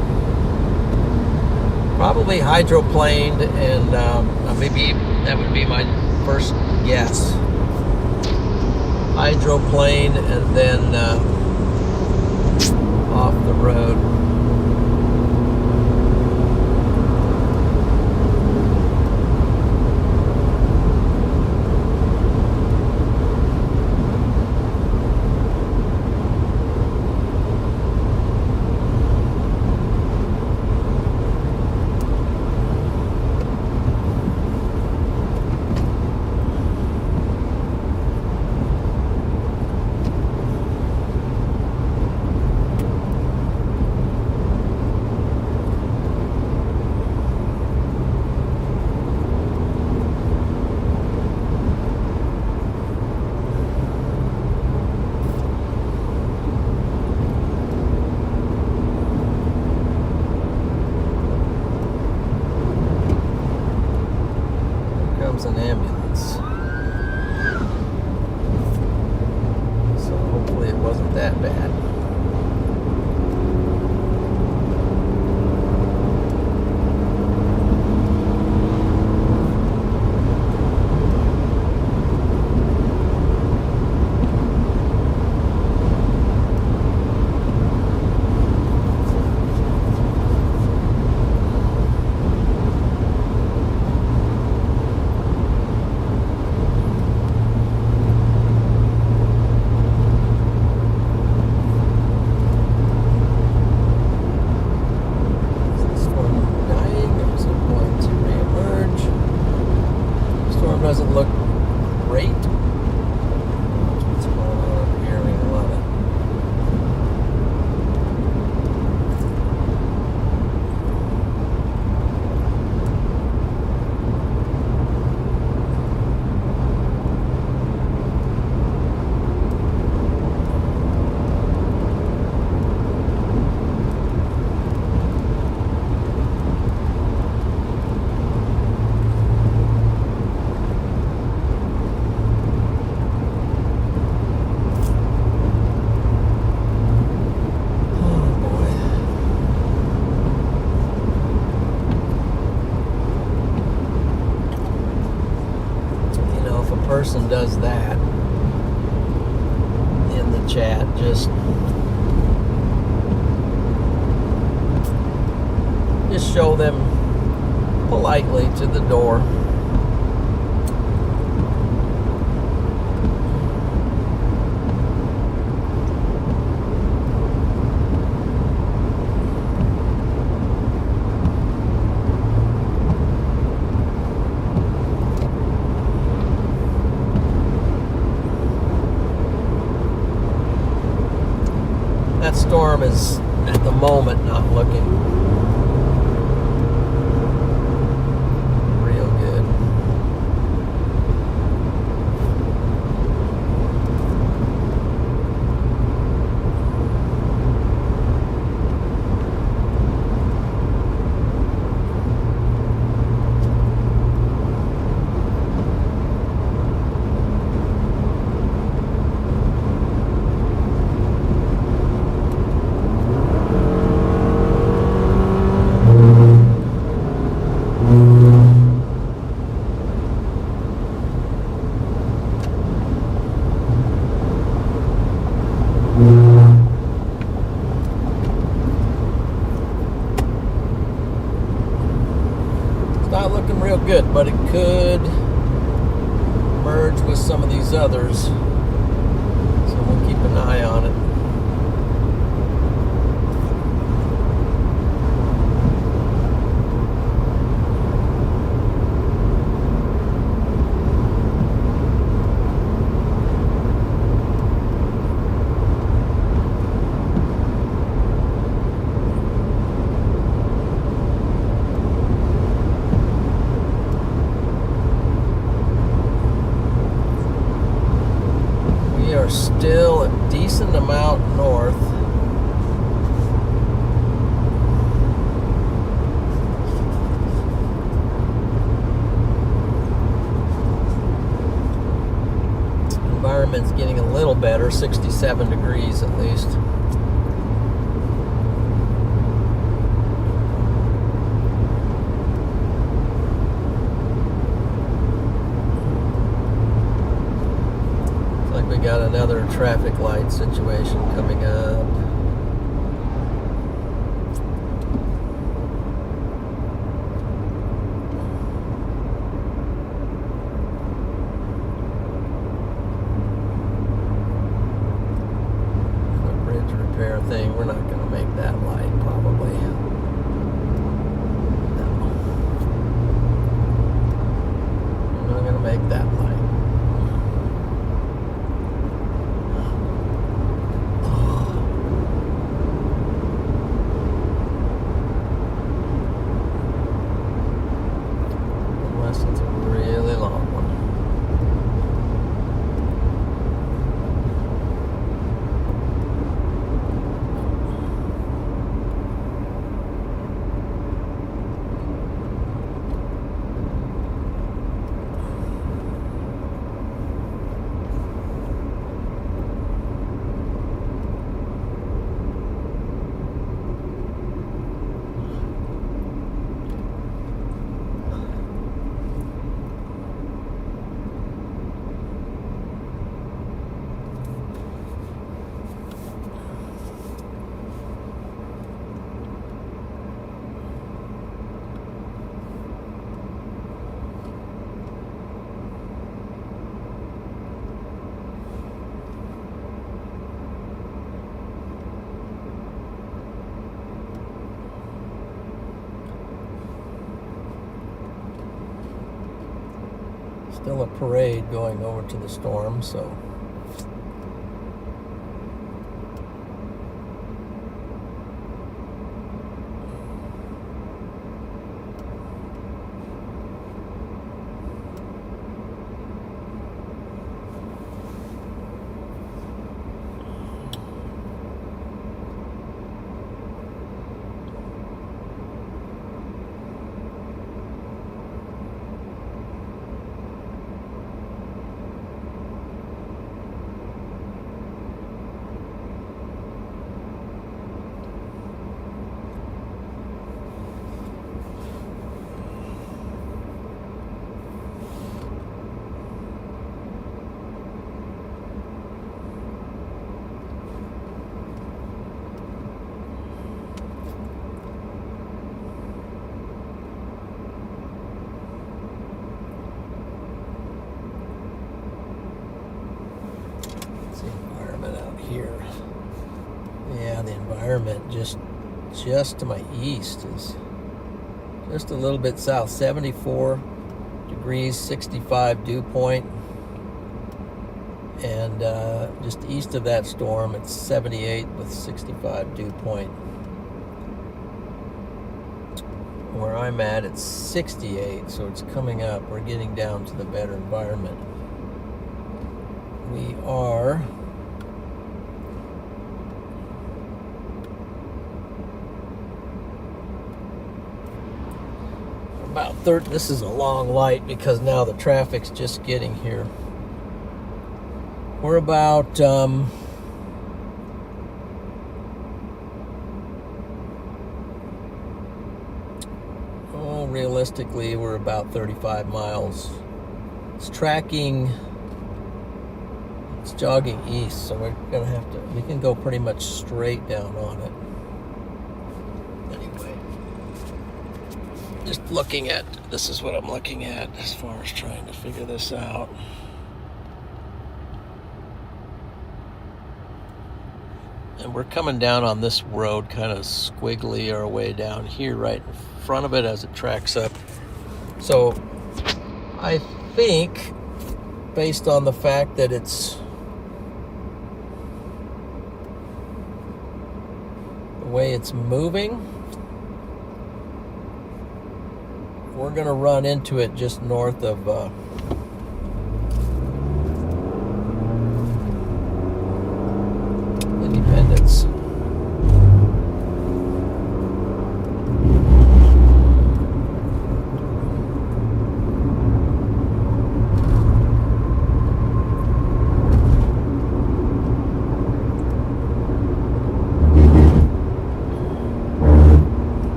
Probably hydroplaned, and maybe that would be my first guess. Hydroplane and then off the road. An ambulance. So hopefully it wasn't that bad. Doesn't look great. What's going on over here? We have a lot of person does that in the chat, just show them politely to the door. Storm is at the moment not looking real good. but it could merge with some of these others. So we'll keep an eye on it. Still a decent amount north. Environment's getting a little better, 67 degrees at least. We got another traffic light situation coming up. A bridge repair thing. We're not going to make that light probably. No. We're not going to make that light. Still a parade going over to the storm, so here. Yeah, the environment just to my east is just a little bit south, 74 degrees, 65 dew point. And just east of that storm, it's 78 with 65 dew point. Where I'm at, it's 68, so it's coming up. We're getting down to the better environment. We are about 30. This is a long light because now the traffic's just getting here. We're about realistically we're about 35 miles. It's tracking, it's jogging east, so we're gonna have to, we can go pretty much straight down on it anyway. just looking at, this is what I'm looking at as far as trying to figure this out. And we're coming down on this road kind of squiggly our way down here right in front of it as it tracks up. So I think, based on the fact that it's the way it's moving, we're going to run into it just north of Independence.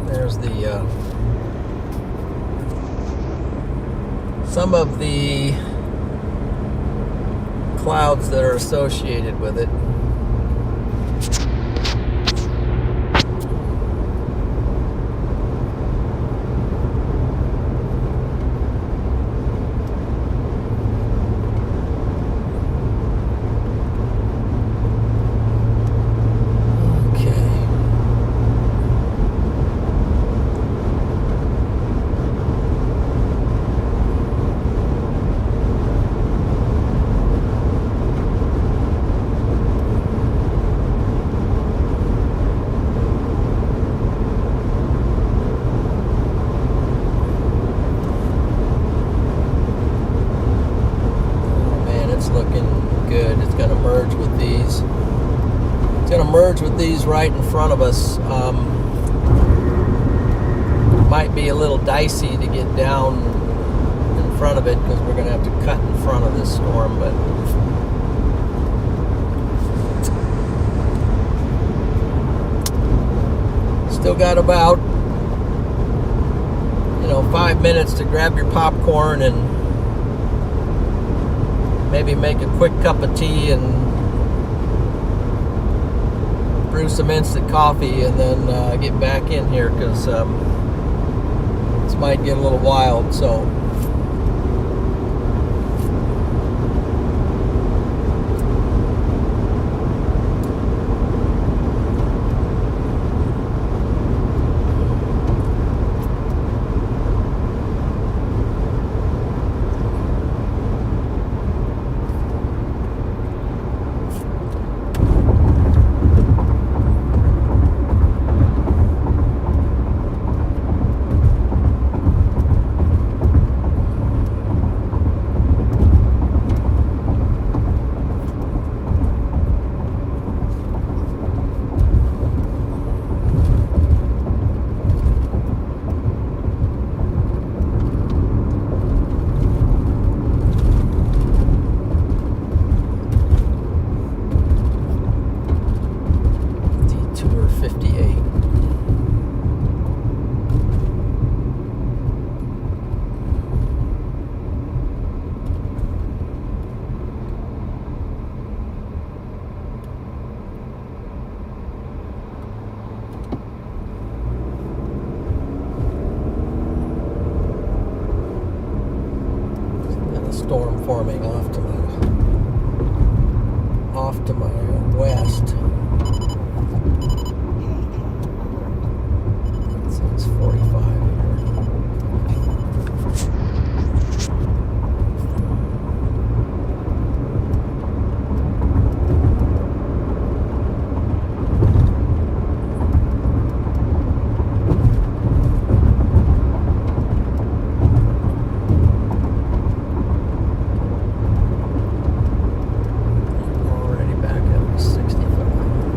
There's the some of the clouds that are associated with it. With these right in front of us, might be a little dicey to get down in front of it because we're going to have to cut in front of this storm, but still got about 5 minutes to grab your popcorn and maybe make a quick cup of tea and brew some instant coffee and then get back in here, because this might get a little wild. So storm forming off to my west. It's 45 here. Already back up to 65.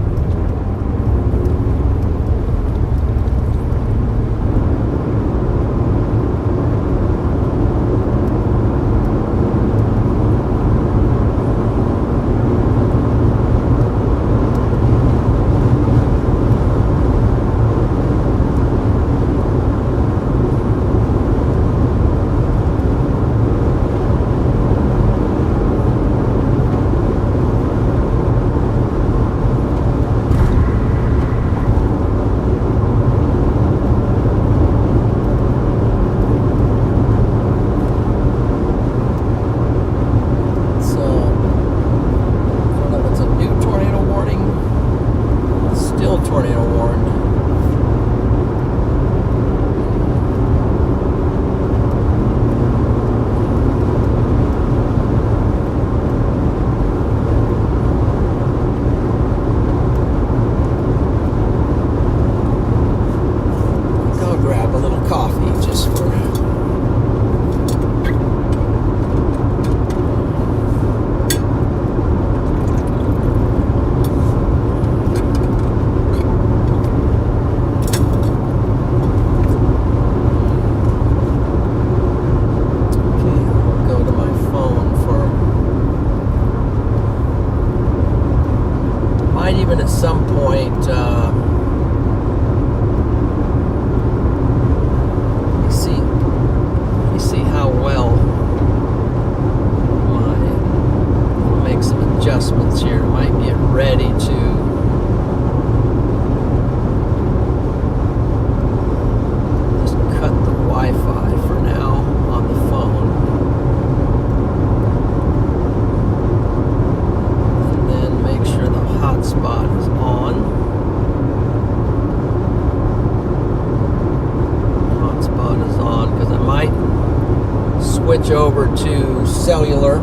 switch over to cellular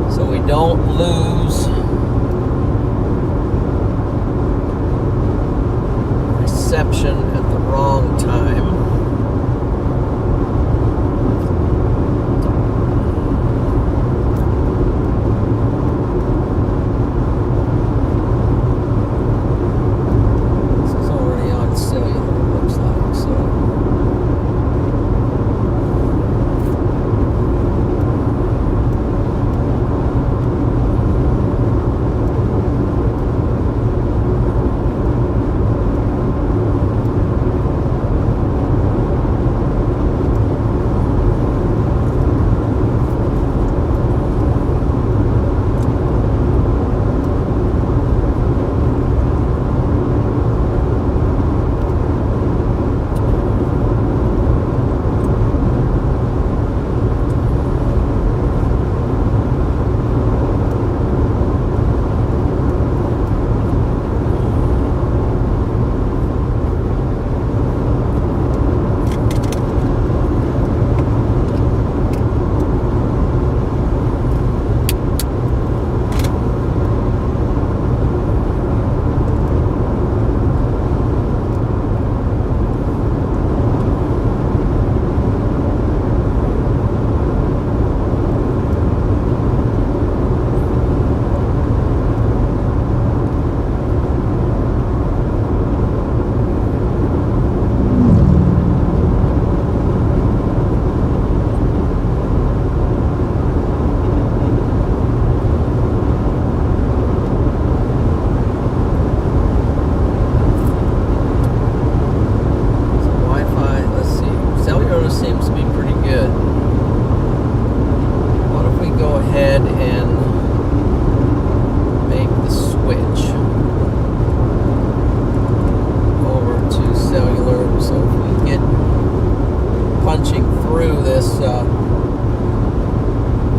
so we don't lose reception at the wrong time.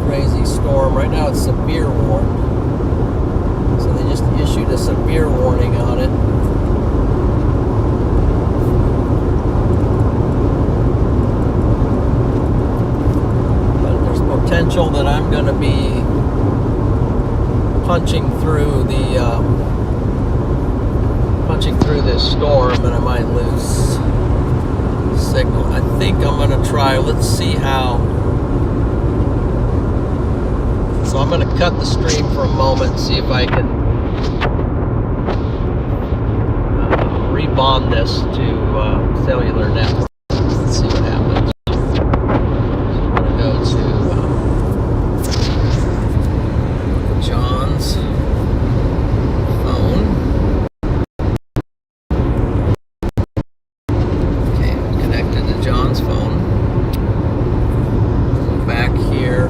Crazy storm. Right now it's severe warning. So they just issued a severe warning on it. But there's potential that I'm going to be punching through this storm and I might lose signal. I think I'm going to try, let's see how. So I'm going to cut the stream for a moment, see if I can rebond this to cellular network. Let's see what happens. So I'm going to go to John's phone. Okay, I'm connected to John's phone. Go back here.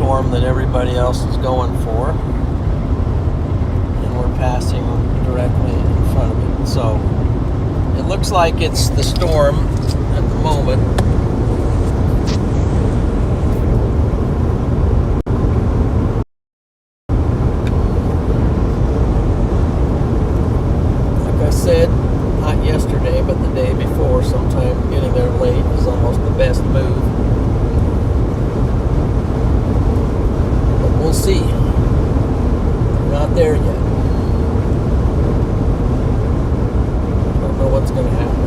storm that everybody else is going for. And we're passing directly in front of it. So it looks like it's the storm at the moment. Like I said, not yesterday, but the day before, sometime getting there late is almost the best move. But we'll see. We're not there yet. Don't know what's going to happen.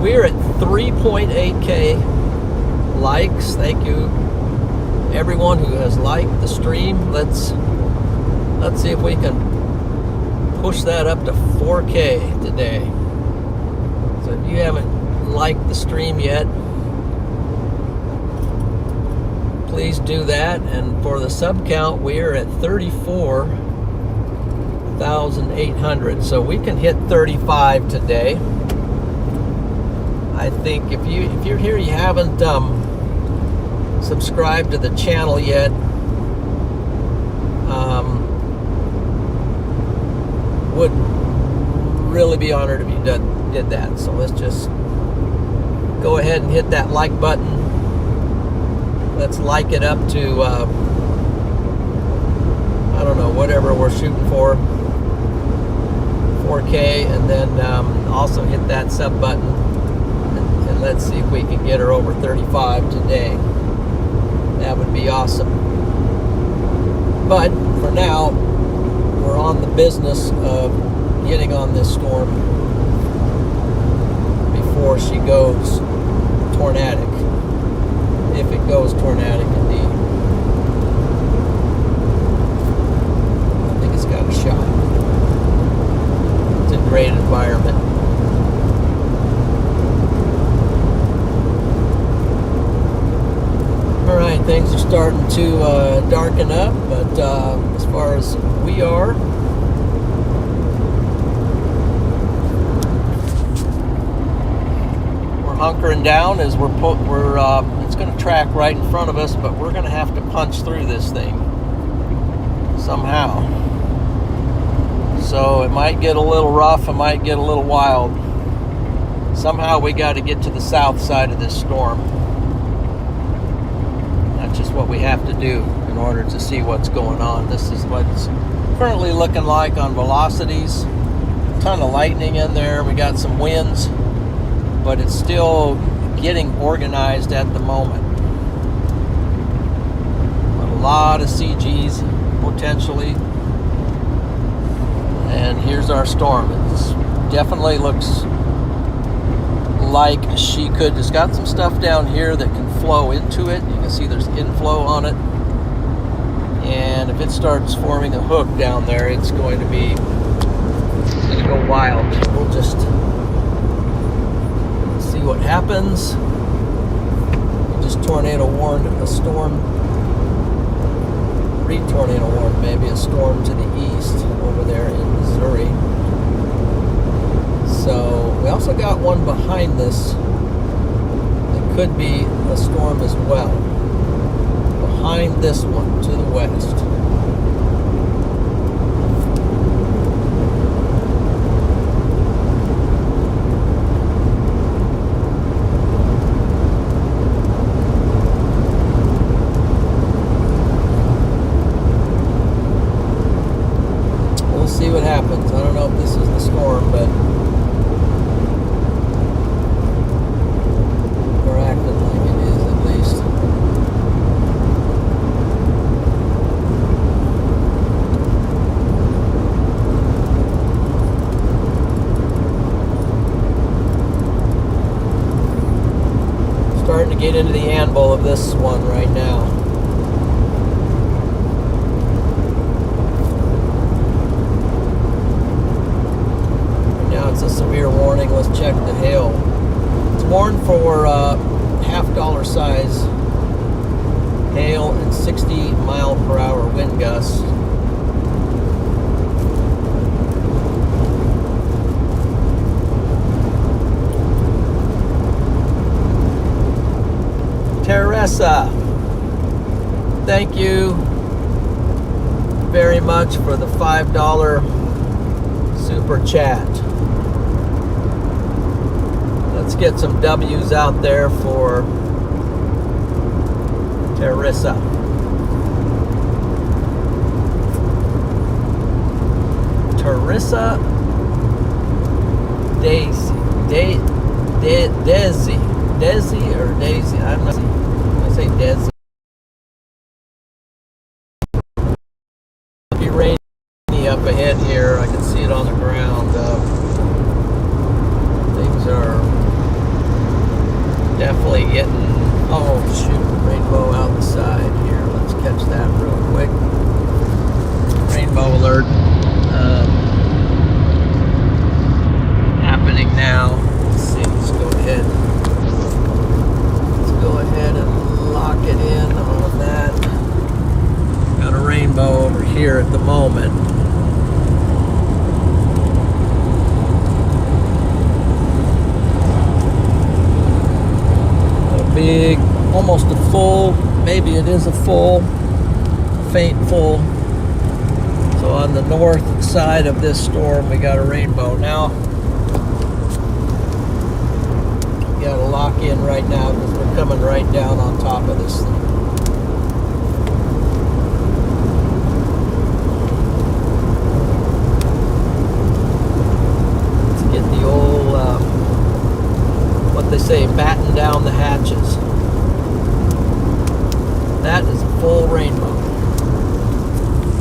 We're at 3.8K likes. Thank you everyone who has liked the stream. Let's see if we can push that up to 4K today. So if you haven't liked the stream yet, please do that. And for the sub count, we're at 34,800. So we can hit 35 today. I think if you're here, you haven't subscribed to the channel yet, would really be honored if you did that. So let's just go ahead and hit that like button. Let's like it up to I don't know, whatever we're shooting for, 4K, and then also hit that sub button, and let's see if we can get her over 35 today. That would be awesome. But for now, we're on the business of getting on this storm before she goes tornadic. If it goes tornadic indeed. I think it's got a shot. It's a great environment. Alright, things are starting to darken up, but as far as we are, we're hunkering down as we're it's going to track right in front of us, but we're going to have to punch through this thing somehow. So it might get a little rough, it might get a little wild. Somehow we got to get to the south side of this storm. That's just what we have to do in order to see what's going on. This is what's currently looking like on velocities. A ton of lightning in there. We got some winds, but it's still getting organized at the moment. But a lot of CGs potentially. And here's our storm. It definitely looks like she could. It's got some stuff down here that can flow into it. You can see there's inflow on it. And if it starts forming a hook down there, it's going to go wild. We'll just see what happens. We just tornado warned a storm, re-tornado warned maybe a storm to the east over there in Missouri. So we also got one behind this that could be a storm as well. Behind this one to the west. We'll see what happens. I don't know if this is the storm, but starting to get into the anvil of this one right now. Right now it's a severe warning. Let's check the hail. It's warned for half-dollar size hail and 60-mile-per-hour wind gusts. Teresa, thank you very much for the $5 super chat. Let's get some W's out there for Teresa. Teresa Daisy. Desi or Daisy? I'm not. I say Desi. It'll be rainy up ahead here. I can see it on the ground. Things are definitely getting. Oh shoot! Rainbow out the side here. Let's catch that real quick. Rainbow alert. Happening now. Let's see. Let's go ahead. Let's go ahead and lock it in on that. Got a rainbow over here at the moment. A big, almost a full. Maybe it is a full, faint full. So on the north side of this storm, we got a rainbow now. Got to lock in right now because we're coming right down on top of this thing. Let's get the old, what they say, batten down the hatches. That is a full rainbow.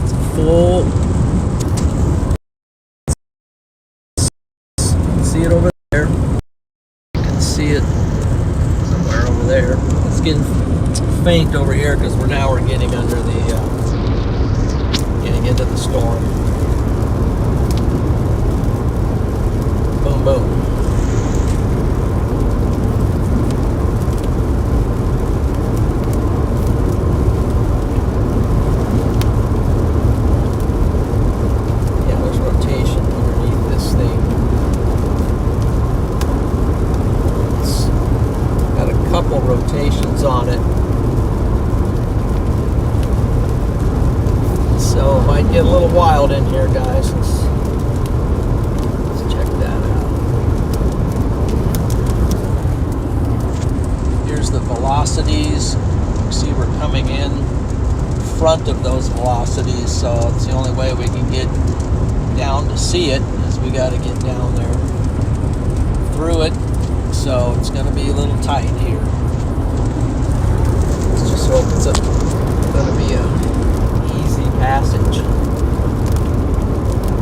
It's a full. See it over there. See it somewhere over there. It's getting faint over here because we're getting under the getting into the storm. Boom, boom. Yeah, there's rotation underneath this thing. Couple rotations on it, so it might get a little wild in here, guys. Let's check that out. Here's the velocities. You see we're coming in front of those velocities, so it's the only way we can get down to see it is we got to get down there through it. So it's going to be a little tight here. Let's just hope it's going to be an easy passage.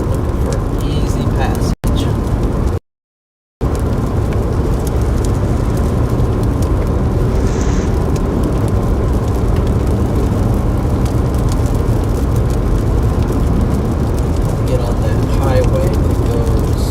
Looking for an easy passage. Get on that highway that goes.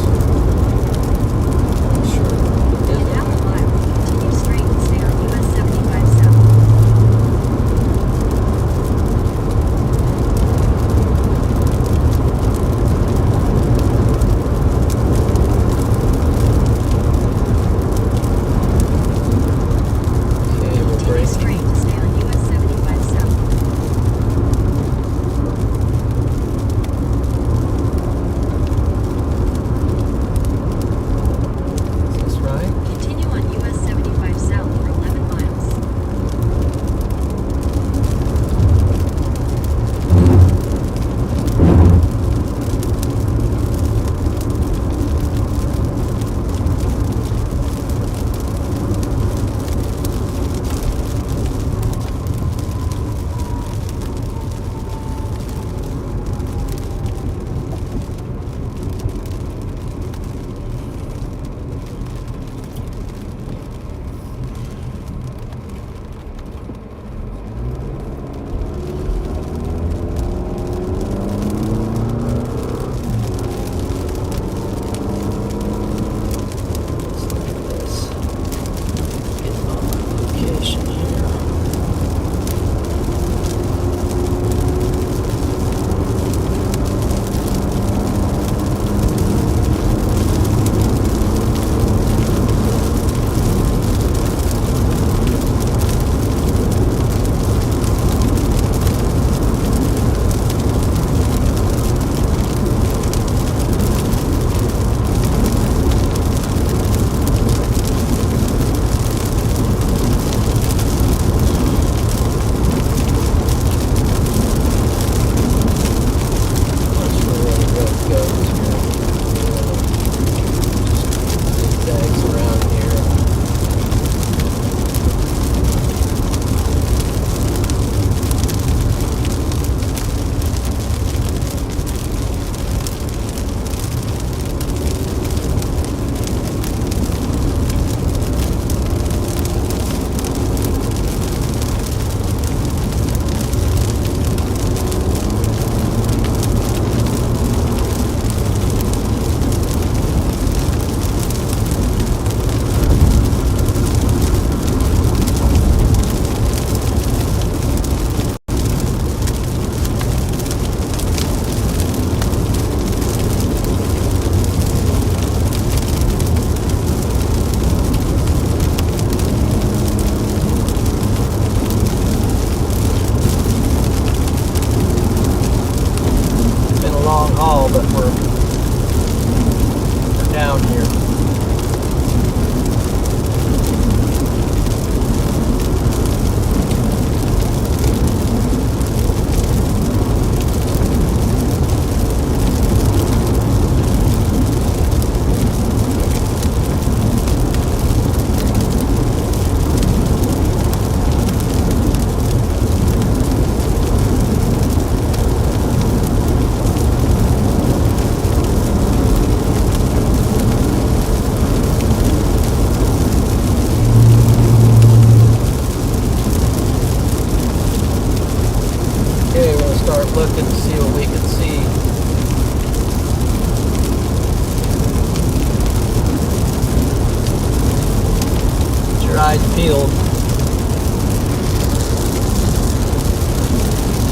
peeled.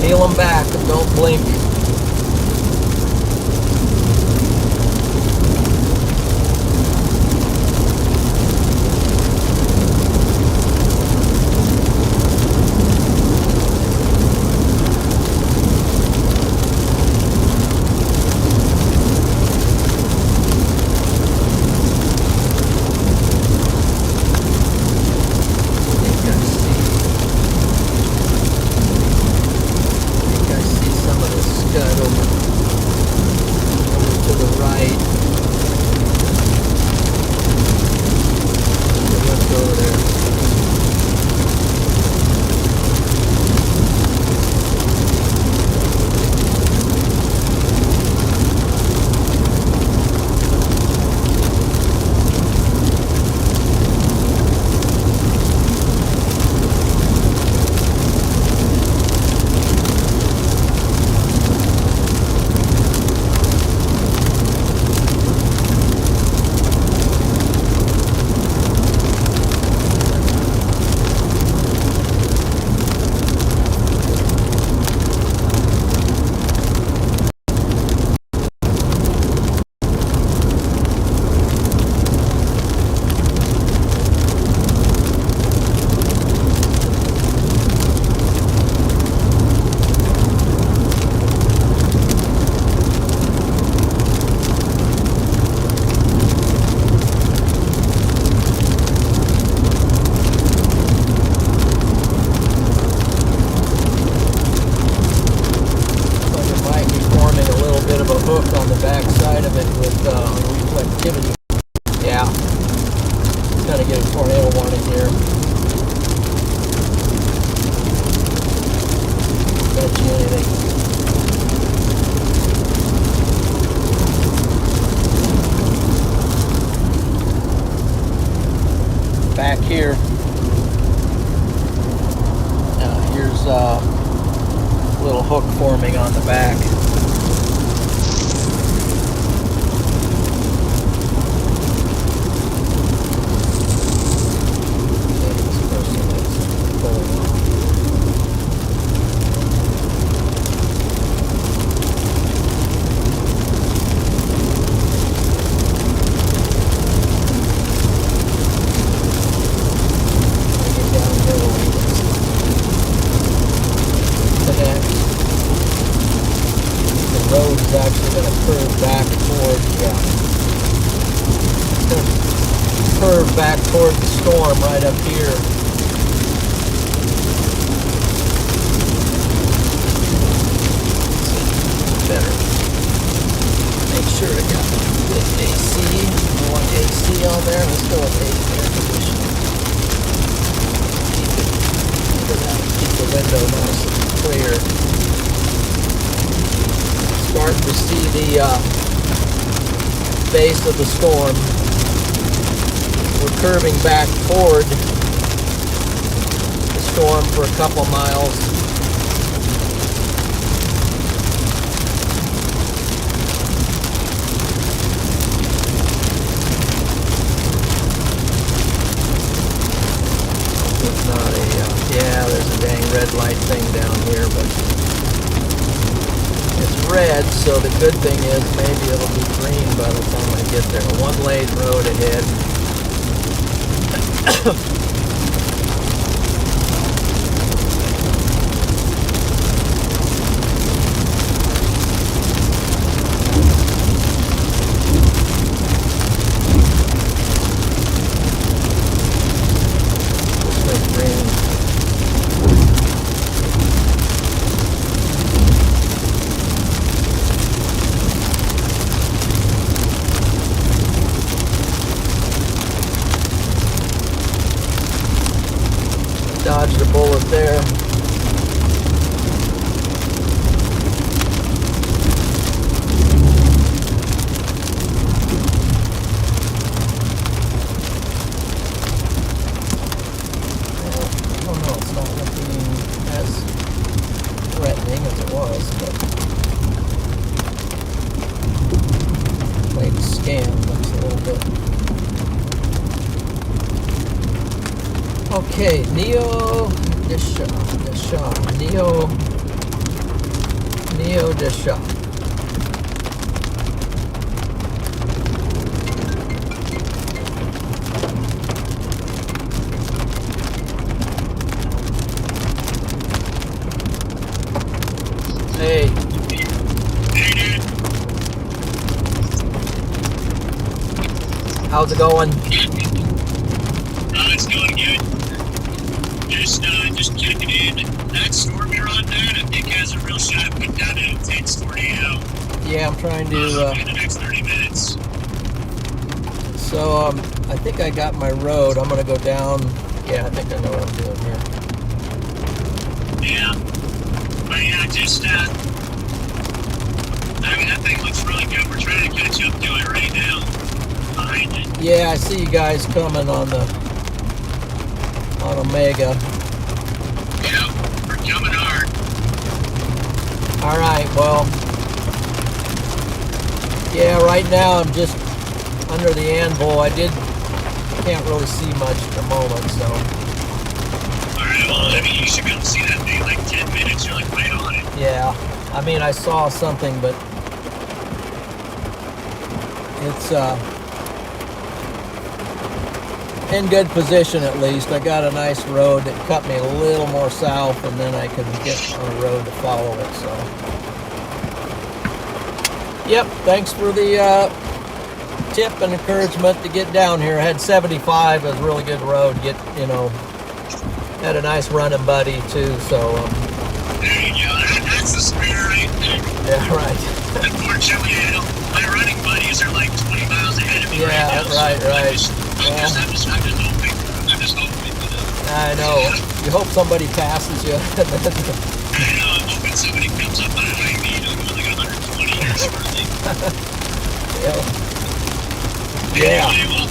Peel them back and don't blink. Back here, here's a little hook forming on the back. Back toward the storm right up here. Better make sure I got good AC. I want AC on there. Let's go with air conditioning. Keep the window nice and clear. Starting to see the base of the storm. We're curving back toward the storm for a couple miles. It's not a, yeah, there's a dang red light thing down here, but it's red, so the good thing is maybe it'll be green by the time I get there. One lane road ahead. Dodged a bullet there. Okay, Neo Desha. Hey. How's it going? It's going good. Just checking in. That storm you're on, Dad, I think has a real shot of putting down an intense tornado. Yeah, I'm trying to. In the next 30 minutes. So I think I got my road. I'm gonna go down. Yeah, I think I know what I'm doing here. Yeah. But yeah, I mean, that thing looks really good. We're trying to catch up to it right now. Behind it. Yeah, I see you guys coming on Omega. Yeah, we're coming hard. All right, well, yeah, right now I'm just under the anvil. Can't really see much at the moment, so. All right, well, I mean, you should be able to see that thing in like 10 minutes. You're like right on it. Yeah, I mean, I saw something, but it's in good position at least. I got a nice road that cut me a little more south, and then I can get on a road to follow it, so. Yep, thanks for the tip and encouragement to get down here. I had 75, it was a really good road. Had a nice running buddy too, so. There you go, that's the spirit right there. Yeah, right. Unfortunately, my running buddies are like 20 miles ahead of me right now. Right. I'm just hoping. I know. You hope somebody passes you. I know, I'm hoping somebody comes up behind me, going like 120 or something. Yeah. Anyway, well,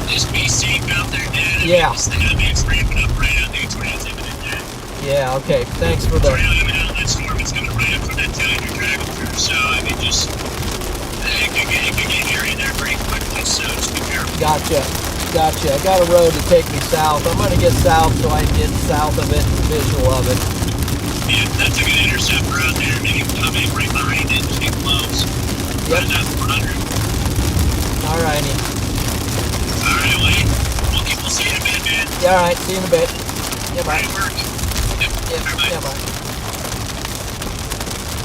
just be safe out there, Dad. Yeah. This thing is ramping up right out there. Tornado's imminent, Dad. Yeah, okay. Thanks for the... That storm is coming right up from that town you're driving through. So, I mean, it could get hairy there pretty quickly. So, just be careful. Gotcha. I got a road to take me south. I'm going to get south so I can get south of it, visual of it. Yeah, that's a good intercept around there. Maybe come in right behind it and stay close. Yep. Right at 400. All righty. All right, Wayne. We'll see you in a bit, man. Yeah, all right. See you in a bit. Yeah, bye. Great work. Yep. Yeah, Bye. yeah, bye.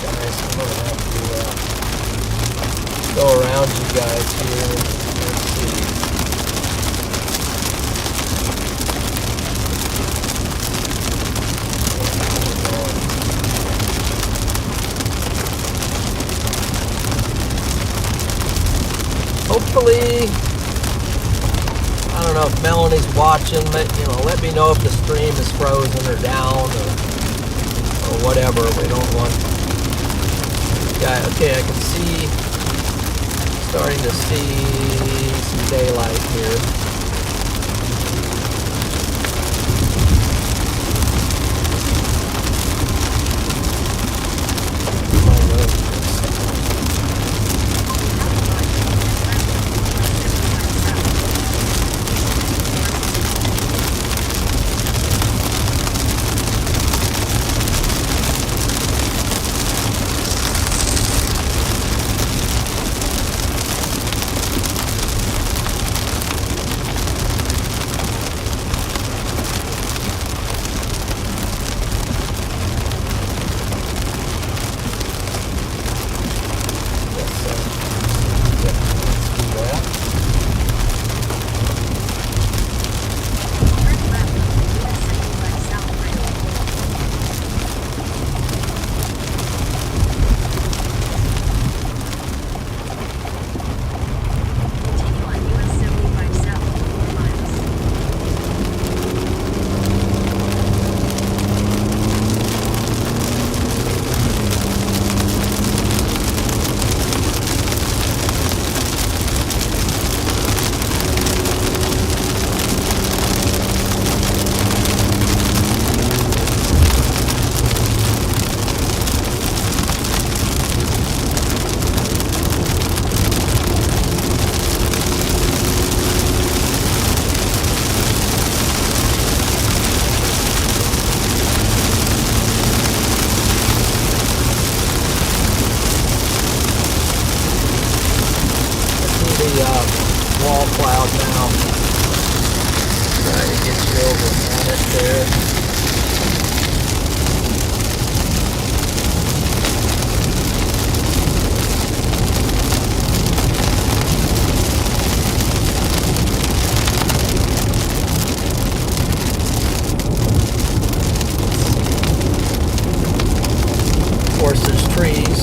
Guys, I'm going to have to go around you guys here. Let's see. Hopefully, I don't know if Melanie's watching, but let me know if the stream is frozen or down or whatever. We don't want. Yeah, okay, I can see, starting to see some daylight here. out now. Try to get you over on it there. Of course, there's trees.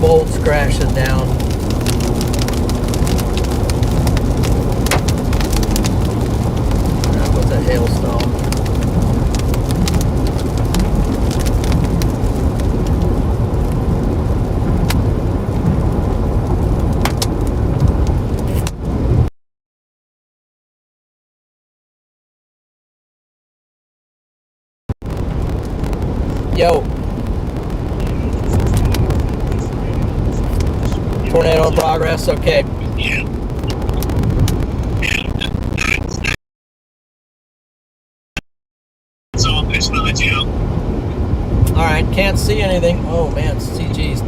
Bolts crashing down. That was a hailstone. Yo. Tornado in progress, okay. Yeah. So I just want to let you know. Alright, can't see anything. Oh man, CG's.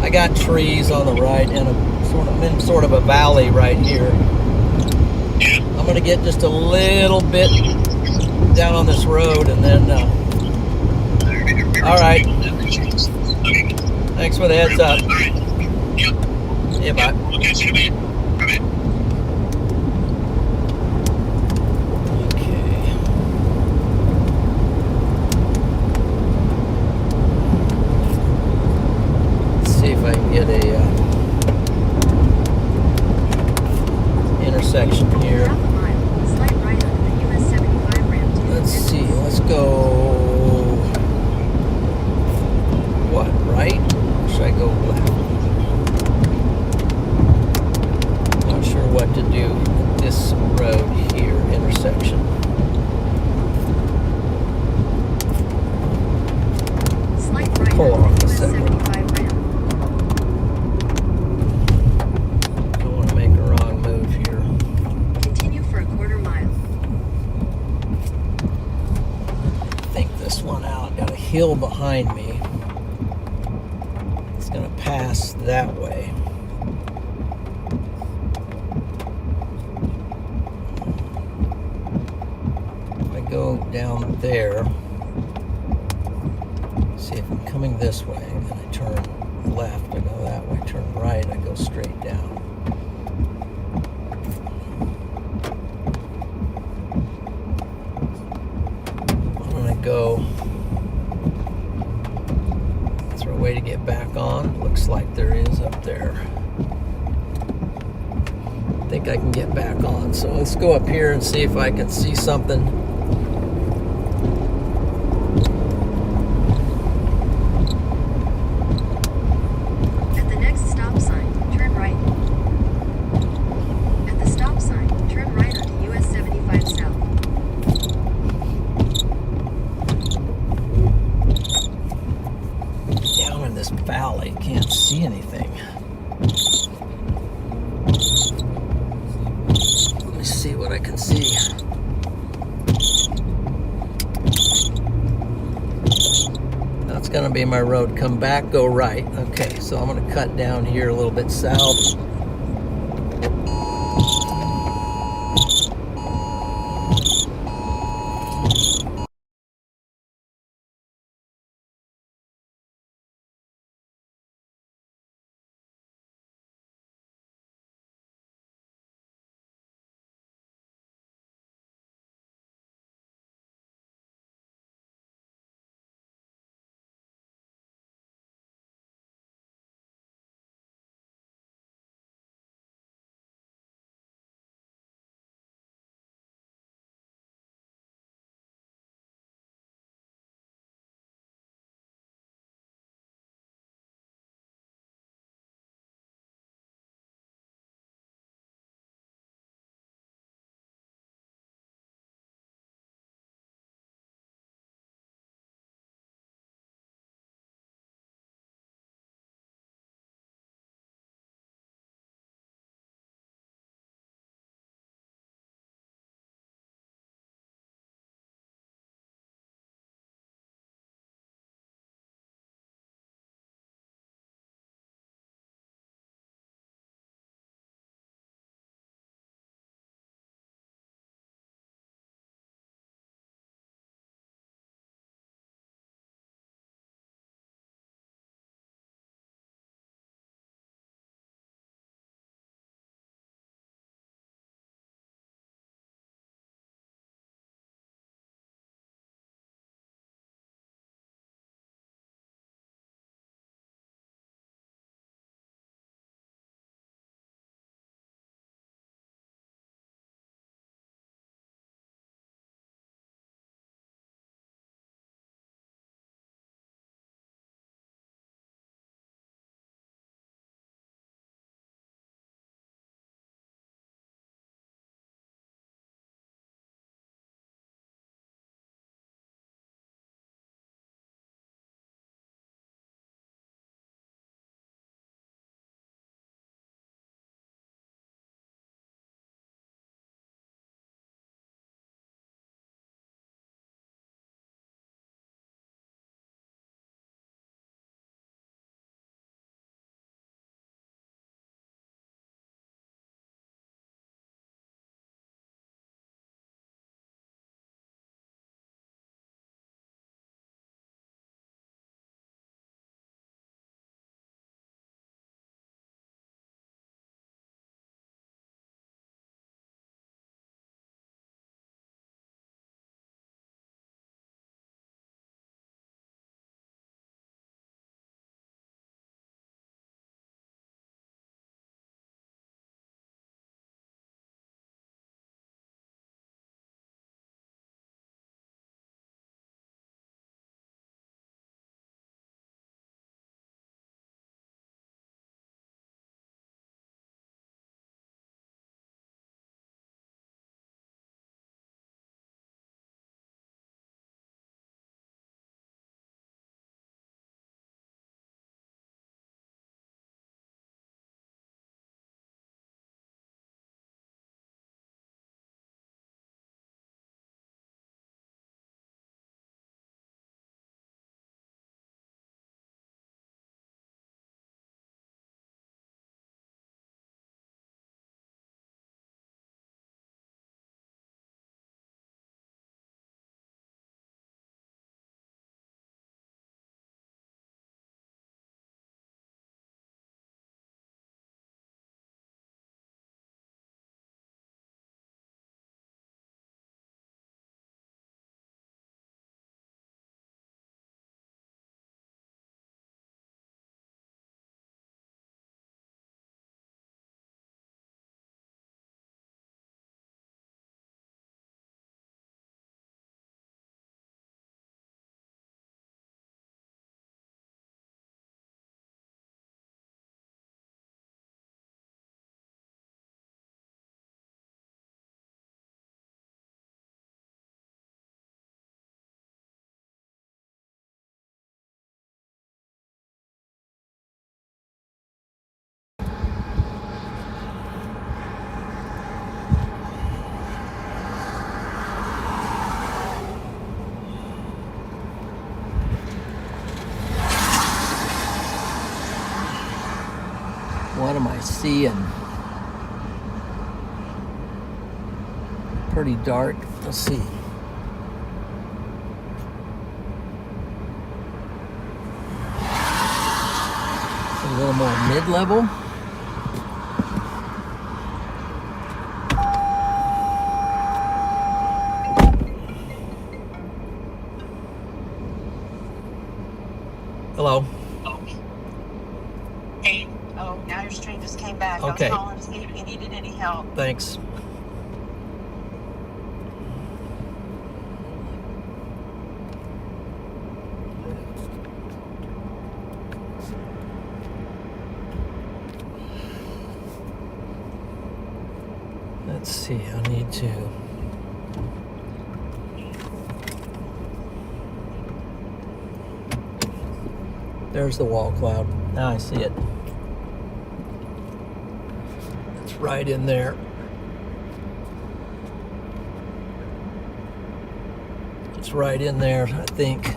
I got trees on the right and I'm in sort of a valley right here. Yeah. I'm gonna get just a little bit down on this road and then alright. Thanks for the heads up. Alright. Yep. Yeah, bye. We'll catch you in a bit. Bye-bye. Okay. Let's see if I can get a intersection here. Half a mile, slight right onto the US 75 ramp to Let's see. Let's go. What, right? Or should I go left? Not sure what to do with this road here, intersection. Slight right Pull onto off the a US second. 75 ramp. Don't want to make a wrong move here. Continue for a quarter mile. Think this one out. Got a hill behind me. It's gonna pass that way. If I go down there, see if I'm coming this way, and I turn left, I go that way, turn right, I go straight down. I'm gonna go. Is there a way to get back on? Looks like there is up there. I think I can get back on. So let's go up here and see if I can see something. At the next stop sign, turn right. At the stop sign, turn right onto US 75 South. Down in this valley, can't see anything. Let me see what I can see. That's gonna be my road. Come back, go right. Okay, so I'm gonna cut down here a little bit south. seeing. Pretty dark. Let's see. A little more mid-level. Hello. Hey, oh, now your stream just came back. Okay. I was calling to see if you needed any help. Thanks. Let's see, I need to. There's the wall cloud. Now I see it. It's right in there. It's right in there, I think.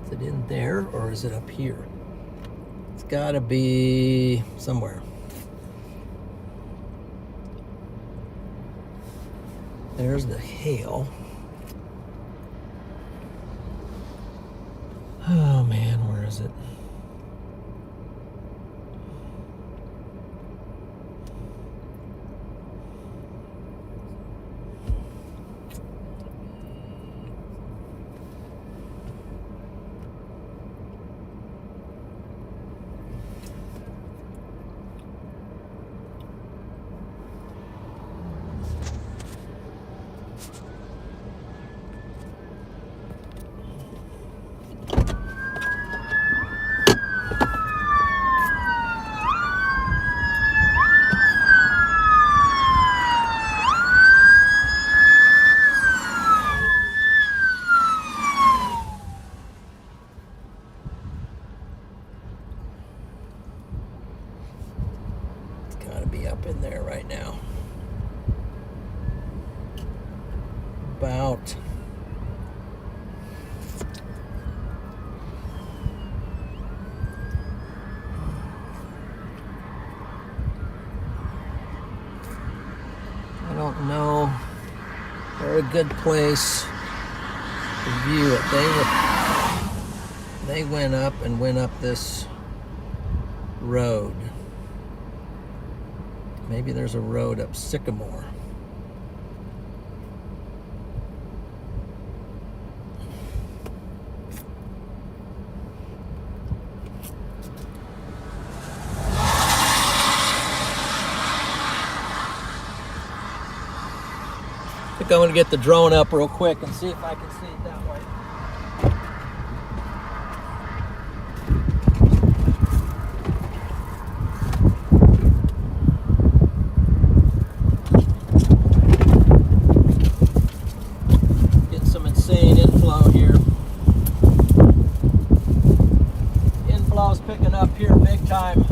Is it in there or is it up here? It's gotta be somewhere. There's the hail. Oh man, where is it? Be up in there right now. About I don't know. They're a good place to view it. They went up and went up this road. Maybe there's a road up Sycamore. I think I'm gonna get the drone up real quick and see if I can see it that way. Picking up here big time.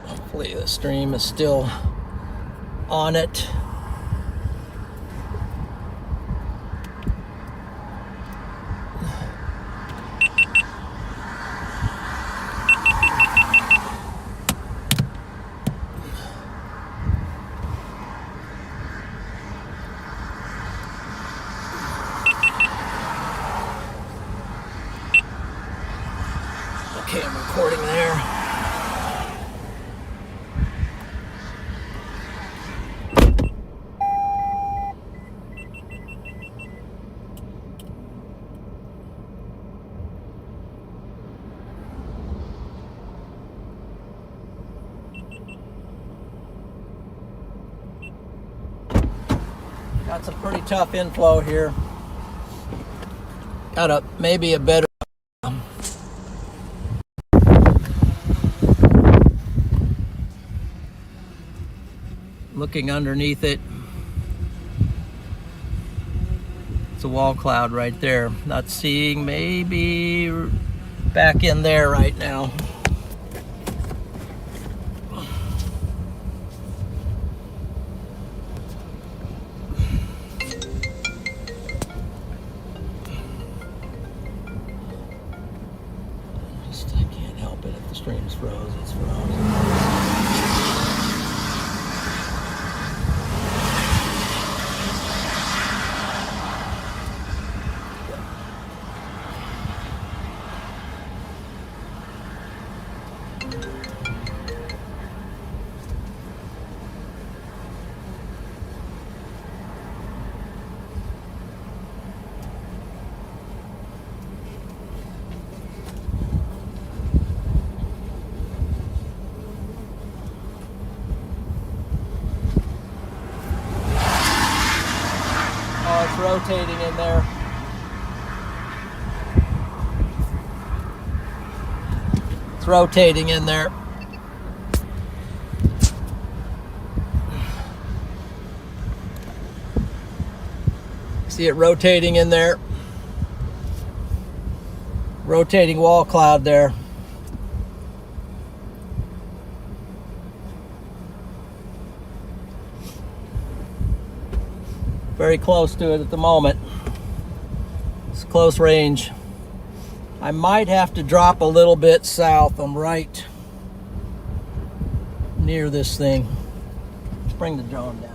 Hopefully the stream is still on it. recording there. Got some pretty tough inflow here. Got maybe a better looking underneath it. It's a wall cloud right there. Not seeing, maybe back in there right now. I can't help it if the stream's froze, it's frozen. Rotating in there. It's rotating in there. See it rotating in there. Rotating wall cloud there. Very close to it at the moment. It's close range. I might have to drop a little bit south. I'm right near this thing. Let's bring the drone down.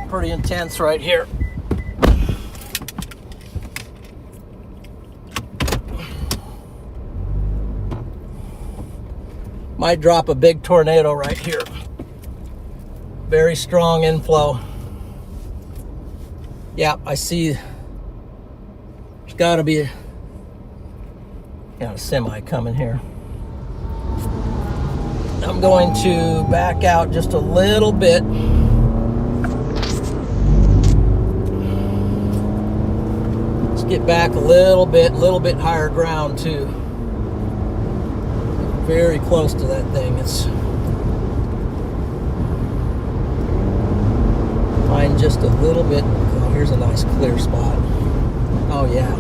Pretty intense right here. Might drop a big tornado right here. Very strong inflow. Yeah, I see. There's got to be a semi coming here. I'm going to back out just a little bit. Get back a little bit higher ground too. Very close to that thing. It's find just a little bit. Oh, here's a nice clear spot. Oh yeah.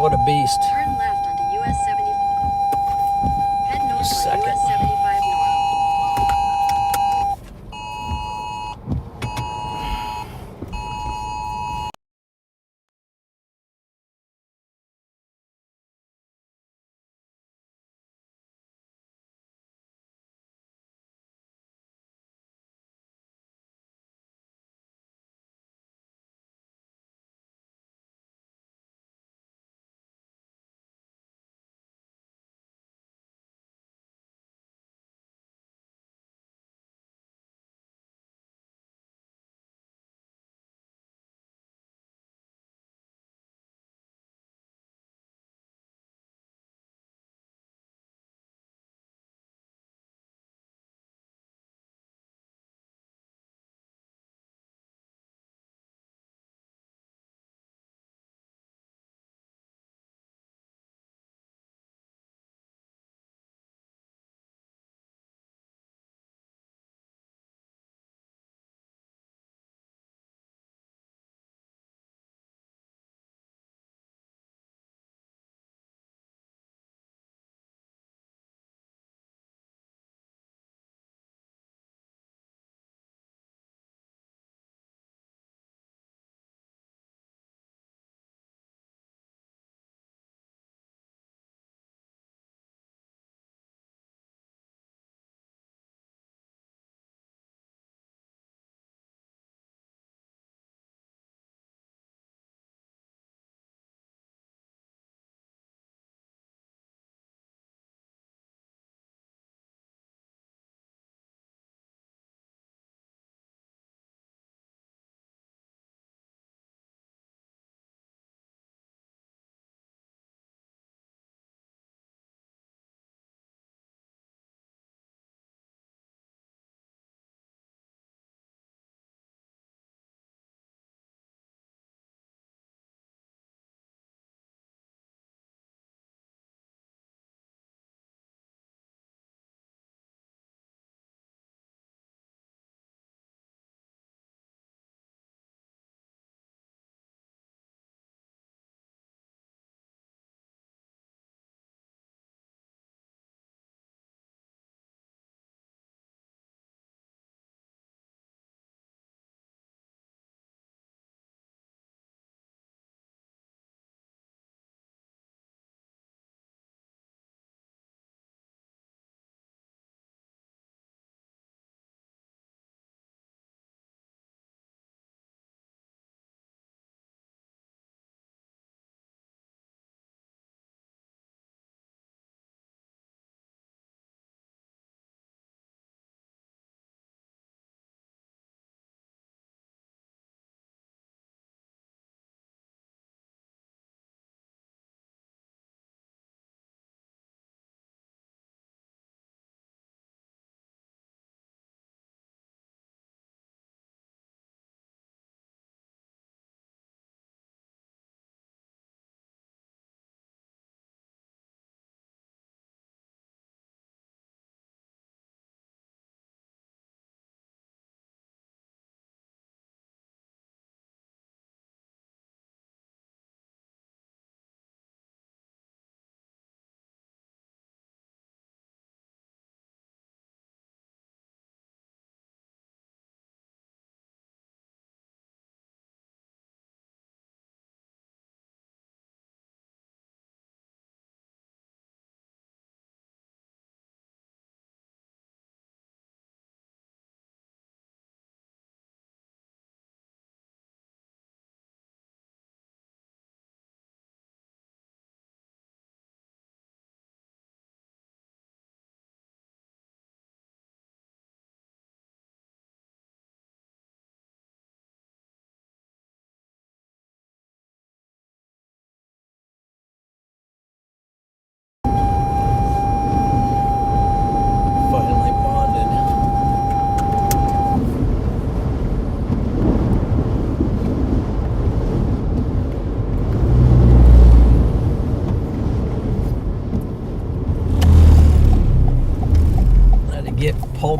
What a beast. Turn left onto US 70. Head north on US 75 north.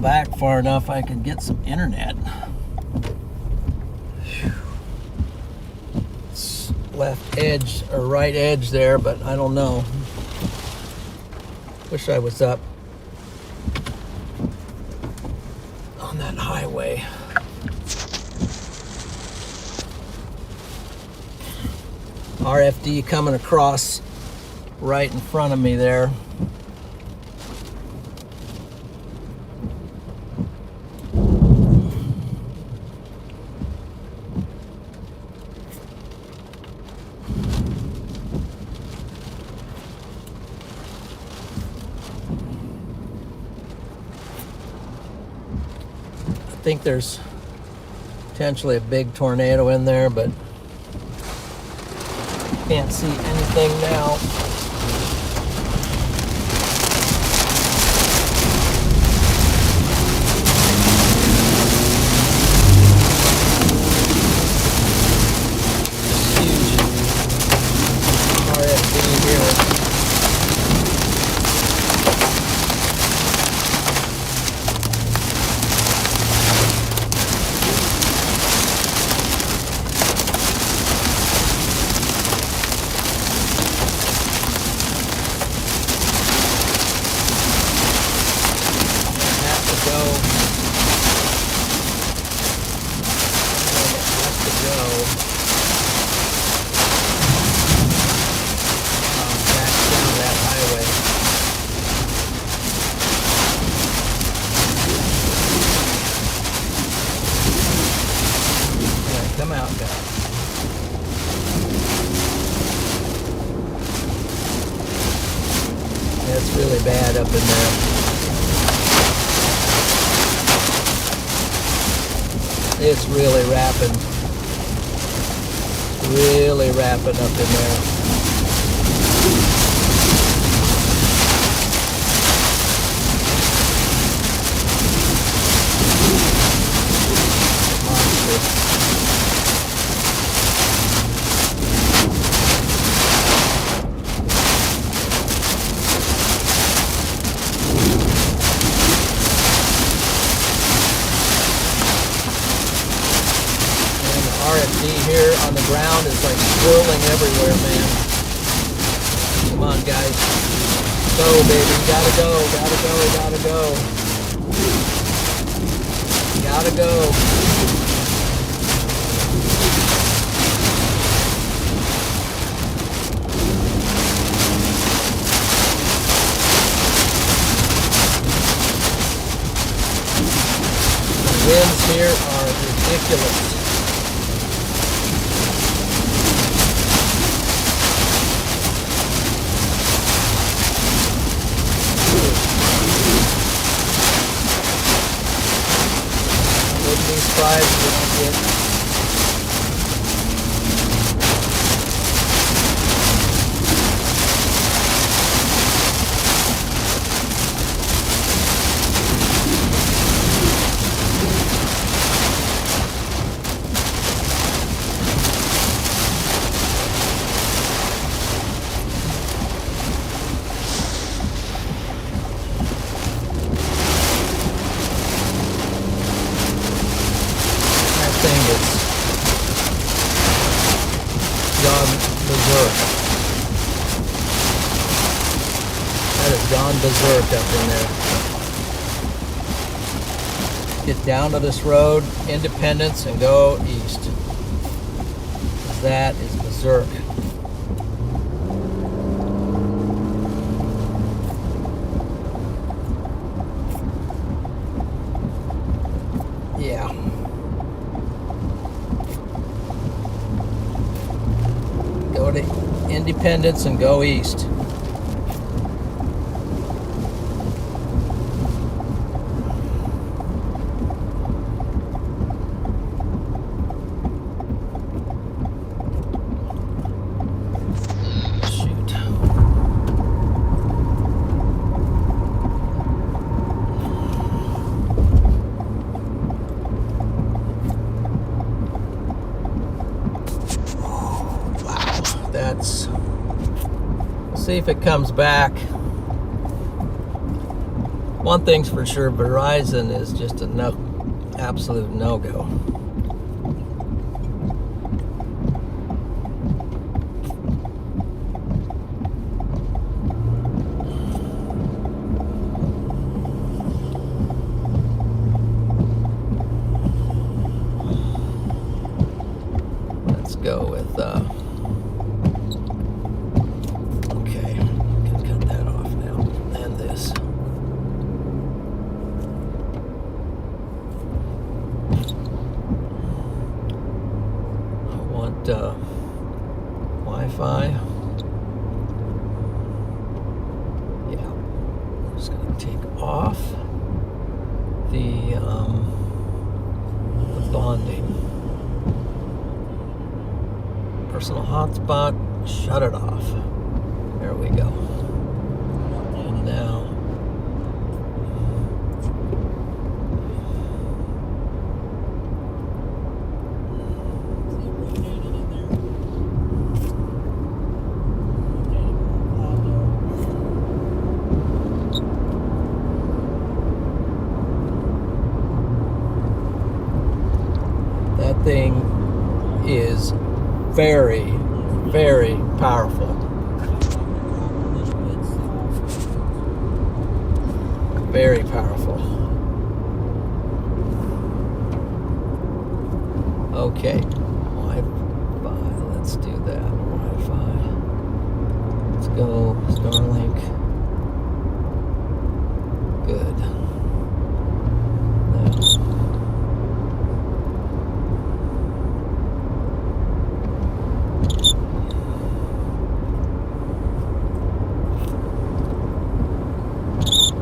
back far enough I could get some internet. It's left edge or right edge there, but I don't know. Wish I was up on that highway. RFD coming across right in front of me there. I think there's potentially a big tornado in there, but can't see anything now. Huge RFD here. Come out, guys. That's really bad up in there. It's really wrapping. Really wrapping up in there. Here on the ground is like swirling everywhere, man. Come on, guys. Go, baby. Gotta go, gotta go, gotta go. Gotta go. The winds here are ridiculous. Surprised if you get berserk up in there. Get down to this road, Independence, and go east. That is berserk. Yeah. Go to Independence and go east. See if it comes back. One thing's for sure, Verizon is just a absolute no-go. Let's go with, okay, can cut that off now, and this. Wi-Fi. Yeah, I'm just going to take off the bonding. Personal hotspot, shut it off. There we go. And now that thing is very, very powerful. Very powerful. Okay. Wi-Fi. Let's do that. Wi-Fi. Let's go. Starlink. Good. Now.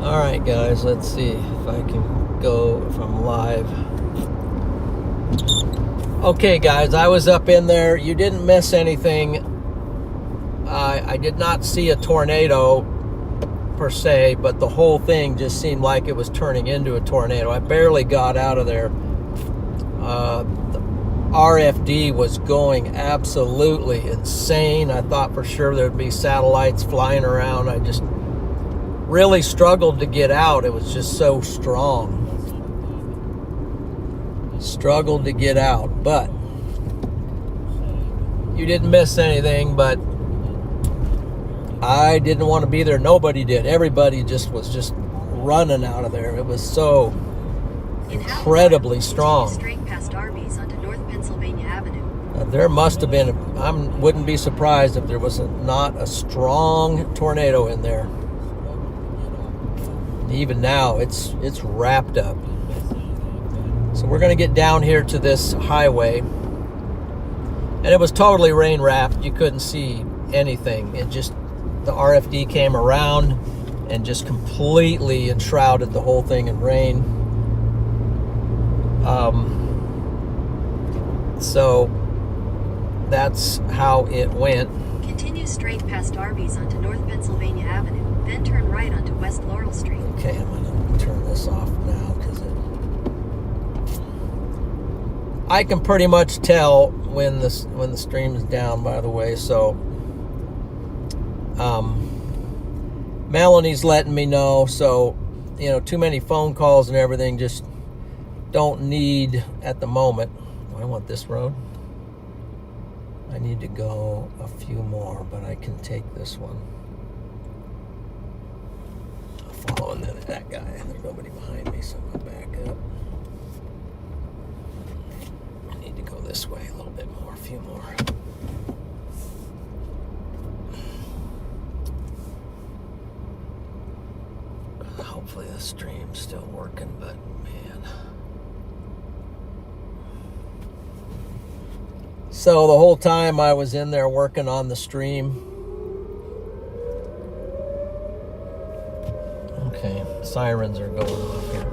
Alright guys, let's see if I can go, if I'm live. Okay guys, I was up in there. You didn't miss anything. I did not see a tornado per se, but the whole thing just seemed like it was turning into a tornado. I barely got out of there. The RFD was going absolutely insane. I thought for sure there'd be satellites flying around. I just really struggled to get out. It was just so strong. Struggled to get out, but you didn't miss anything. But I didn't want to be there. Nobody did. Everybody was just running out of there. It was so incredibly strong. Straight past Arby's onto North Pennsylvania Avenue. There must have been. I wouldn't be surprised if there was not a strong tornado in there. Even now, it's wrapped up. So we're going to get down here to this highway. And it was totally rain wrapped. You couldn't see anything. It just, the RFD came around and just completely enshrouded the whole thing in rain. So that's how it went. Continue straight past Arby's onto North Pennsylvania Avenue, then turn right onto West Laurel Street. Okay, I'm going to turn this off now because I can pretty much tell when the stream is down, by the way. So Melanie's letting me know. So, you know, too many phone calls and everything just don't need at the moment. I want this road. I need to go a few more, but I can take this one. I'm following that guy. There's nobody behind me, so I'm going to back up. I need to go this way a little bit more, a few more. Hopefully the stream's still working, but man. So the whole time I was in there working on the stream. Okay, sirens are going off here.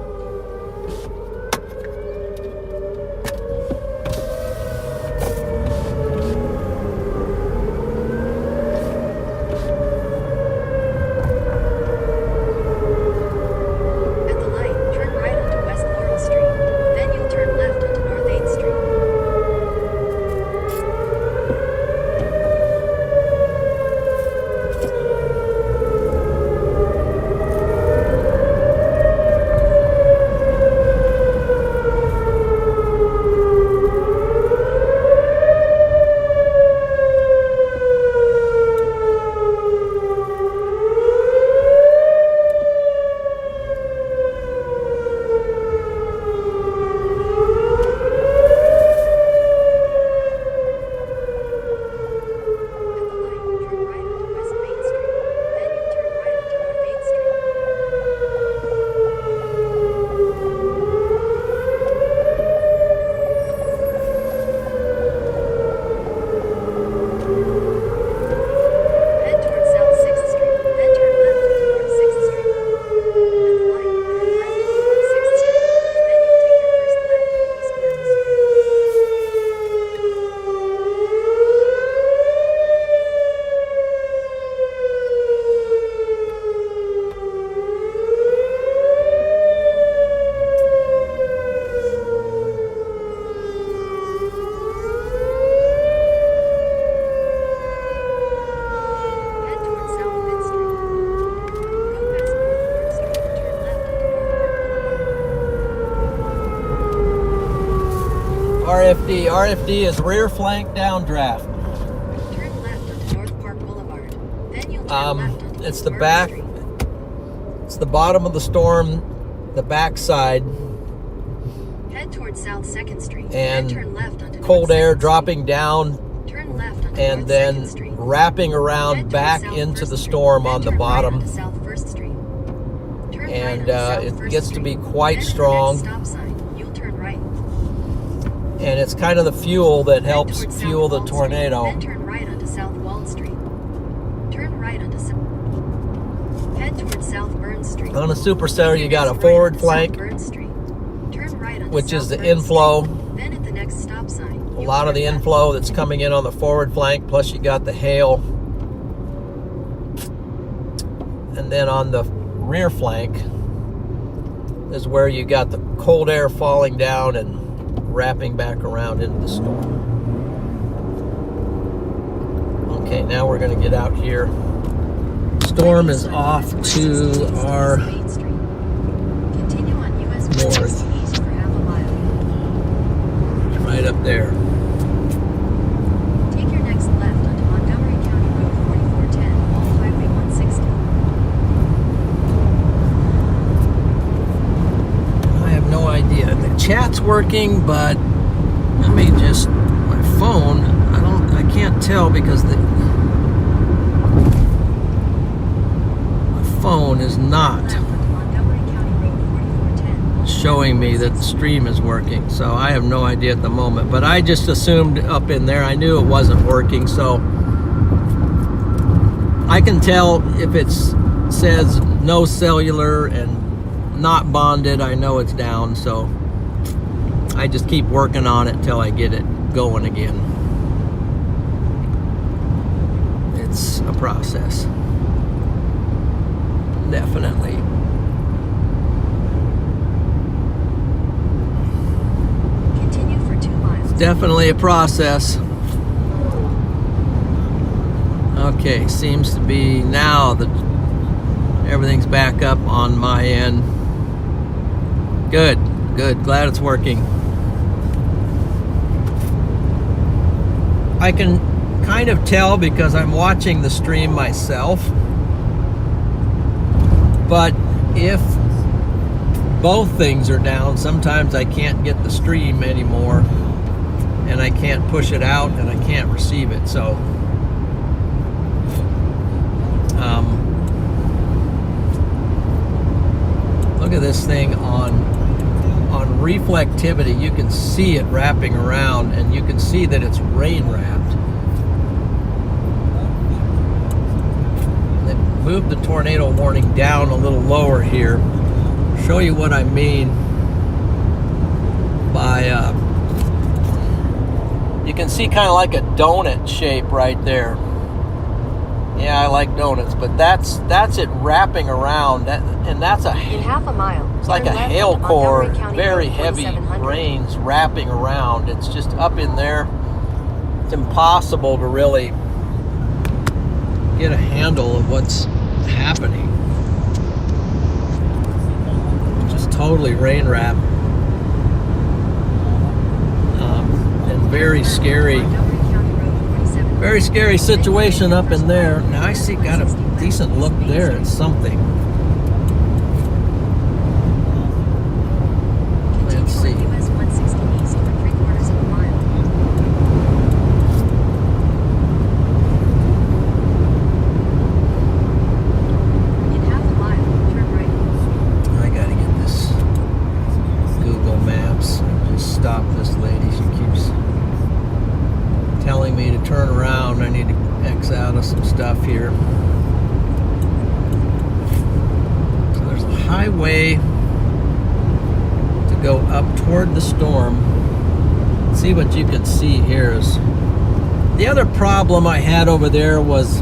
At the light, turn right onto West Laurel Street. Then you'll turn left onto North 8th Street. RFD. RFD is rear flank downdraft. Turn left onto North Park Boulevard. Then you'll turn left onto It's East the Bourbon back. Street. It's the bottom of the storm, the back side, Head towards South 2nd Street. and then turn left onto cold North air 2nd dropping down Street. Turn left onto and North then 2nd Street. wrapping around Head back towards South into 1st the Street. storm Then on the turn right bottom. onto South 1st Street. Turn right And onto South it 1st gets to Street. be quite Then at the strong. next stop sign, you'll turn right. And it's kind of the fuel that Head helps towards fuel South the Wall Street. tornado. Then turn right onto South Walled Street. Turn right onto Head towards South Burn Street. On a Supercell, you got a Right forward onto flank, South Burn Street. Turn right onto which is South the Burn inflow. Street. Then at the next stop sign, A you'll lot of turn the left. inflow that's coming in on the forward flank, plus you got the hail. And then on the rear flank is where you got the cold air falling down and wrapping back around into the storm. Okay, now we're going to get out here. Storm is off to our Main Street. Continue on US north. 160 east for half a mile. Right up there. Take your next left onto Montgomery County Road 4410 off Highway 160. I have no idea. The chat's working, but let me just my phone. I can't tell because my phone is not Left onto Montgomery County Road 4410 off showing me that the stream is working. So I have no idea at the moment. But I just assumed up in there. I knew it wasn't working, so I can tell if it says no cellular and not bonded. I know it's down, so I just keep working on it till I get it going again. It's a process. Definitely. Continue for 2 miles. Definitely a process. Okay, seems to be now that everything's back up on my end. Good, good. Glad it's working. I can kind of tell because I'm watching the stream myself. But if both things are down, sometimes I can't get the stream anymore. And I can't push it out and I can't receive it. So look at this thing on reflectivity. You can see it wrapping around and you can see that it's rain wrapped. They moved the tornado warning down a little lower here. Show you what I mean by you can see kind of like a donut shape right there. Yeah, I like donuts, but that's it wrapping around. And that's In half a mile, it's like a turn left hail onto core, Montgomery County very Road heavy 4700. rains wrapping around. It's just up in there. It's impossible to really get a handle of what's happening. Just totally rain wrapped. And very scary. Montgomery County Road 4700. Very scary situation up in there. Now I see got a decent look there at something. Let's see. Continue on US 160 east for 3/4 of a mile. In half a mile, turn right. I gotta get this Google Maps. Just stop this lady. She keeps telling me to turn around. I need to X out of some stuff here. So there's a highway to go up toward the storm. See what you can see here is the other problem I had over there was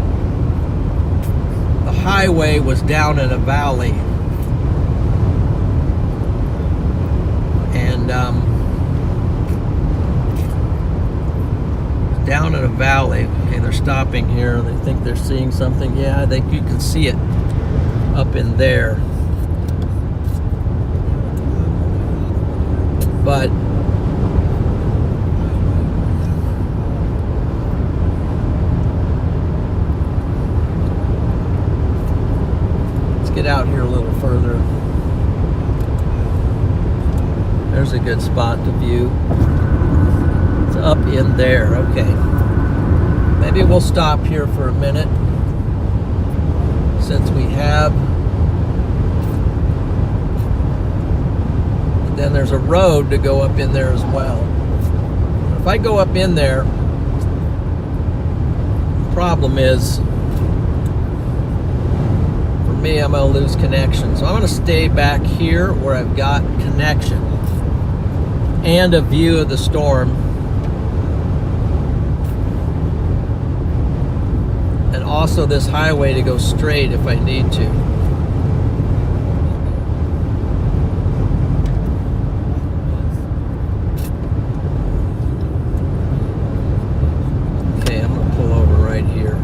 the highway was down in a valley. And down in a valley. Okay, they're stopping here. They think they're seeing something. Yeah, I think you can see it up in there. But There's a good spot to view. It's up in there. Okay. Maybe we'll stop here for a minute since we have. Then there's a road to go up in there as well. If I go up in there, the problem is, for me, I'm going to lose connection. So I'm going to stay back here where I've got connection and a view of the storm. And also this highway to go straight if I need to. Okay, I'm going to pull over right here.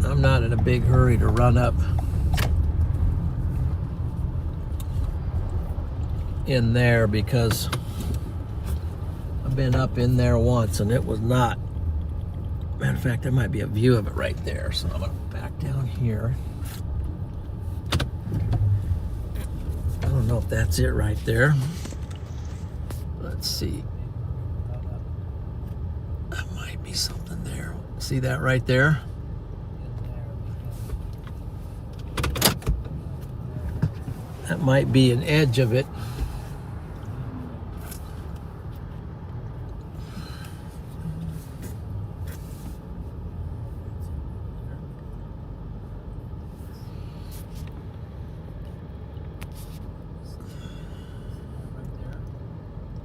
I'm not in a big hurry to run up in there because I've been up in there once and it was not. Matter of fact, there might be a view of it right there. So I'm gonna back down here. I don't know if that's it right there. Let's see. That might be something there. See that right there? That might be an edge of it.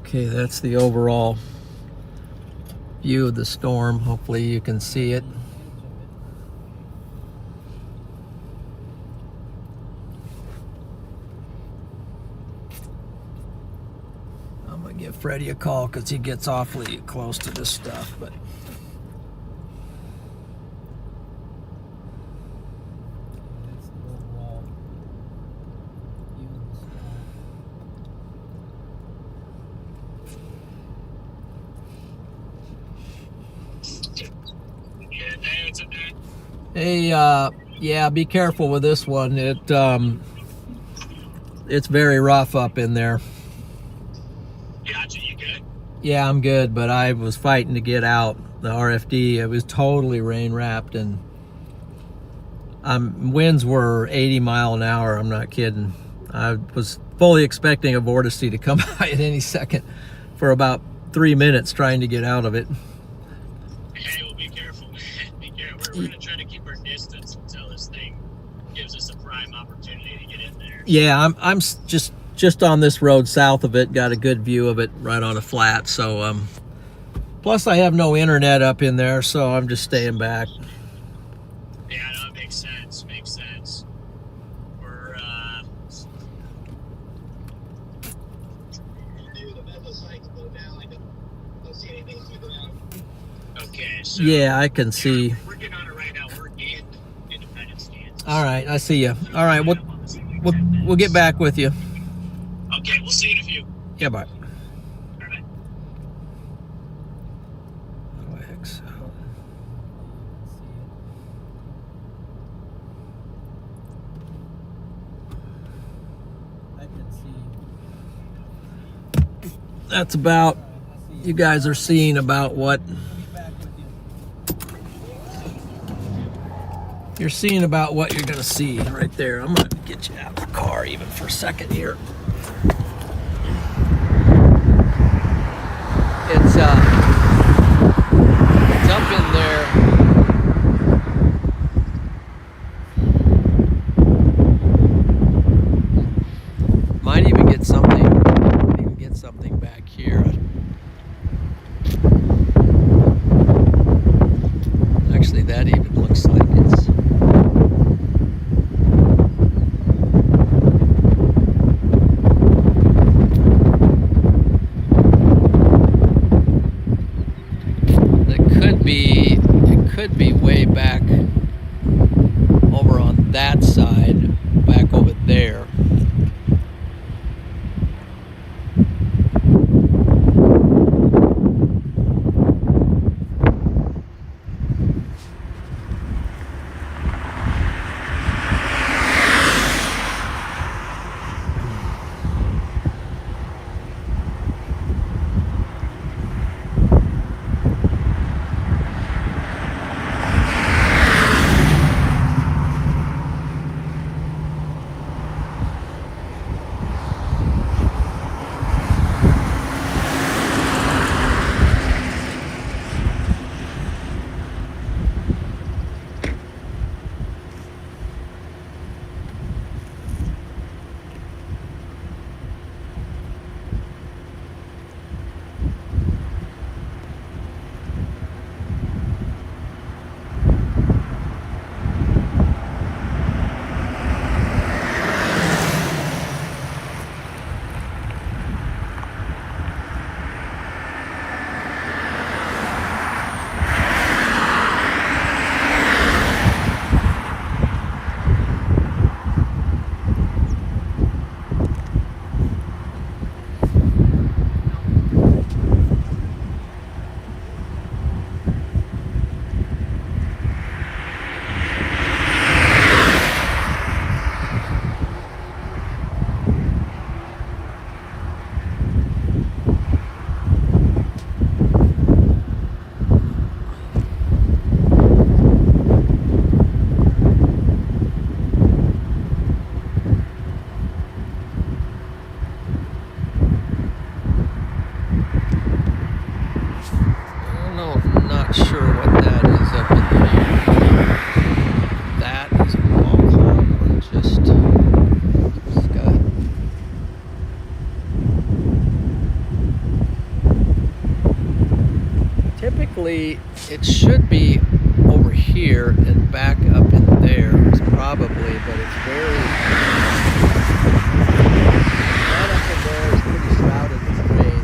Okay, that's the overall view of the storm. Hopefully you can see it. I'm gonna give Freddie a call because he gets awfully close to this stuff, but that's the overall view of the storm. Hey, yeah, be careful with this one. It's very rough up in there. Gotcha, you good? Yeah, I'm good, but I was fighting to get out. The RFD, it was totally rain wrapped, and winds were 80 mile an hour. I'm not kidding. I was fully expecting a vortice to come by at any second for about 3 minutes trying to get out of it. Hey, well, be careful, man. Be careful. We're gonna try to keep our distance until this thing gives us a prime opportunity to get in there. Yeah, I'm just on this road south of it. Got a good view of it right on a flat. So plus I have no internet up in there, so I'm just staying back. Yeah, no, it makes sense. Makes sense. We're the Venmo site can go down. I don't see anything on the ground. Okay, so Yeah, I can see. We're getting on it right now. We're in Independence, Kansas. All right, I see you. All right, we'll get back with you. Okay, we'll see you in a few. Yeah, bye. All right. OX. I can see. That's about. You guys are seeing about what. You're seeing about what you're gonna see right there. I'm gonna get you out of the car even for a second here. It's up in there. Might even get something back here. Actually, that even looks like it's. It could be way back over on that side, back over there. typically it should be over here and back up in there, probably, but it's very that up in there is pretty shrouded with rain.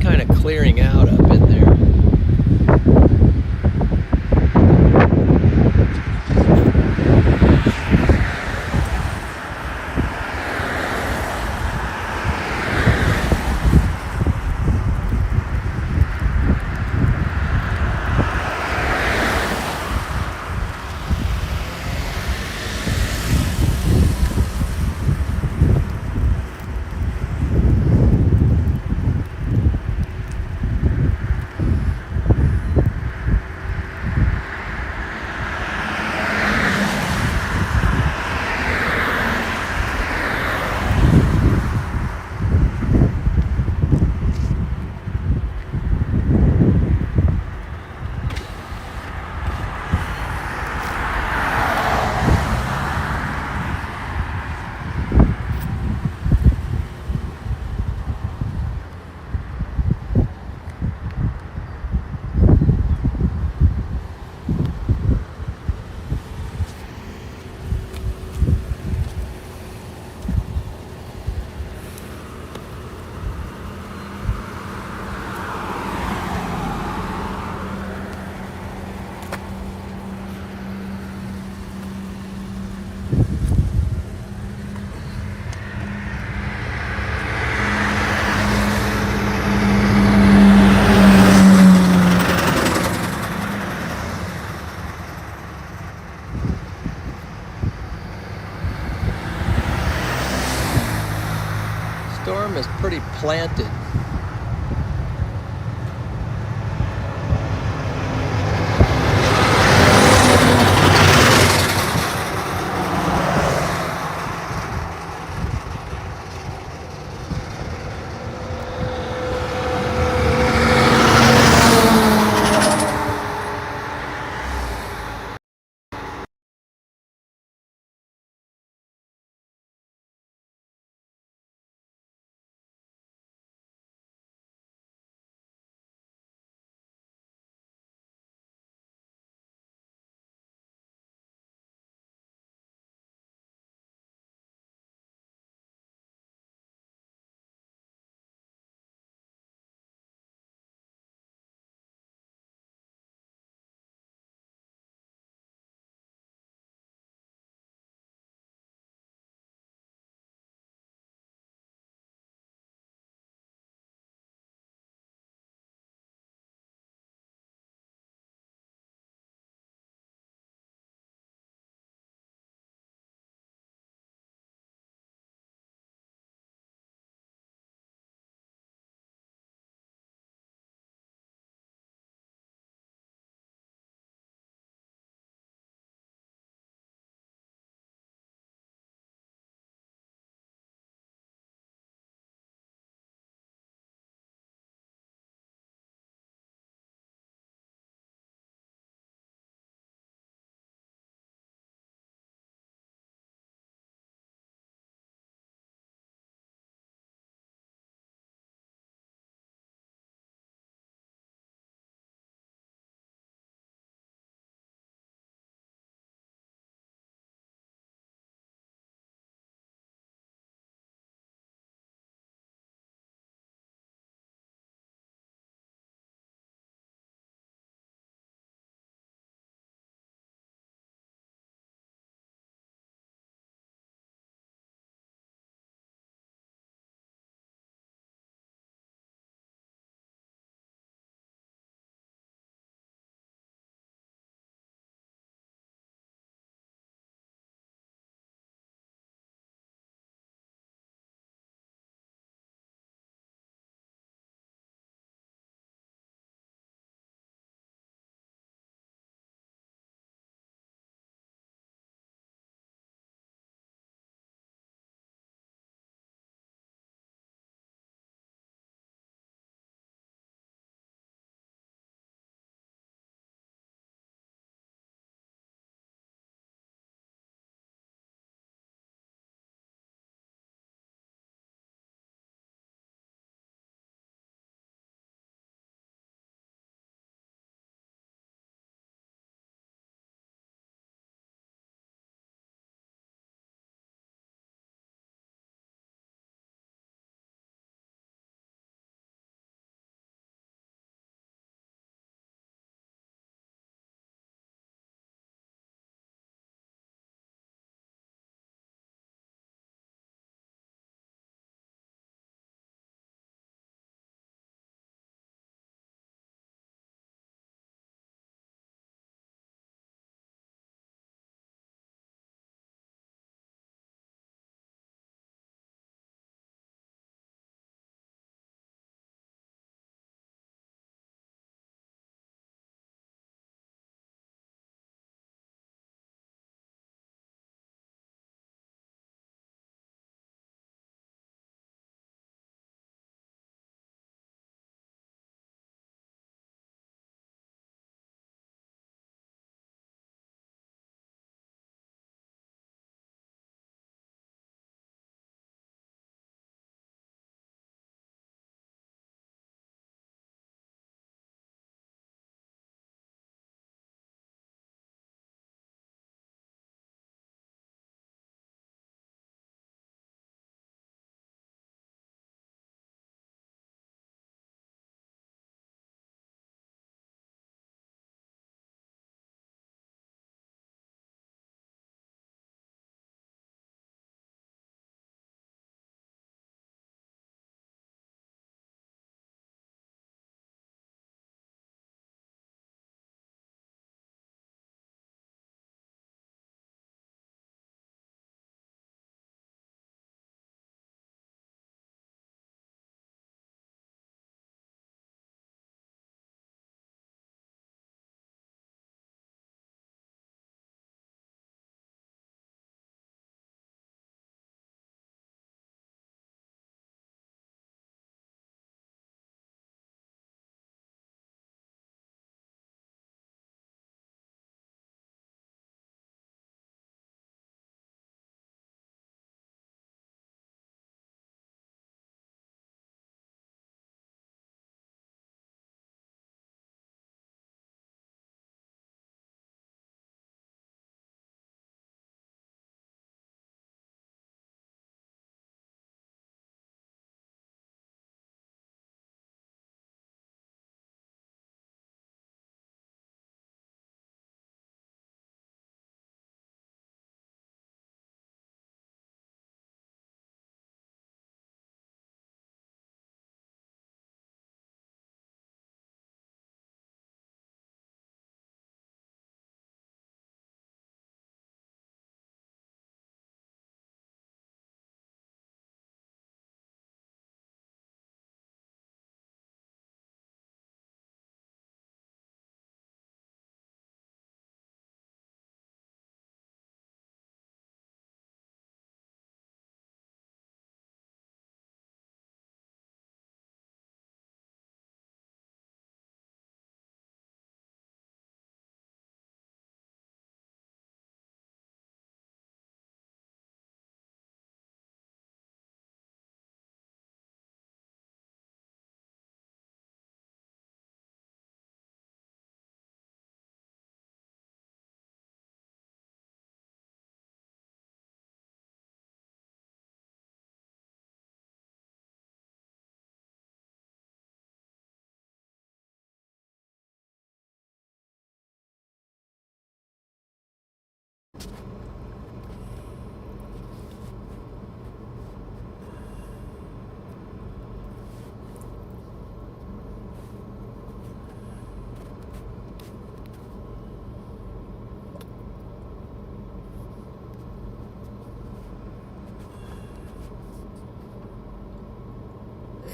Kind of clearing out up in there. Storm is pretty planted.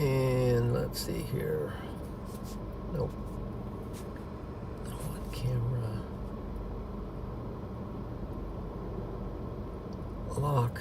And let's see here. Nope. I want camera. Lock.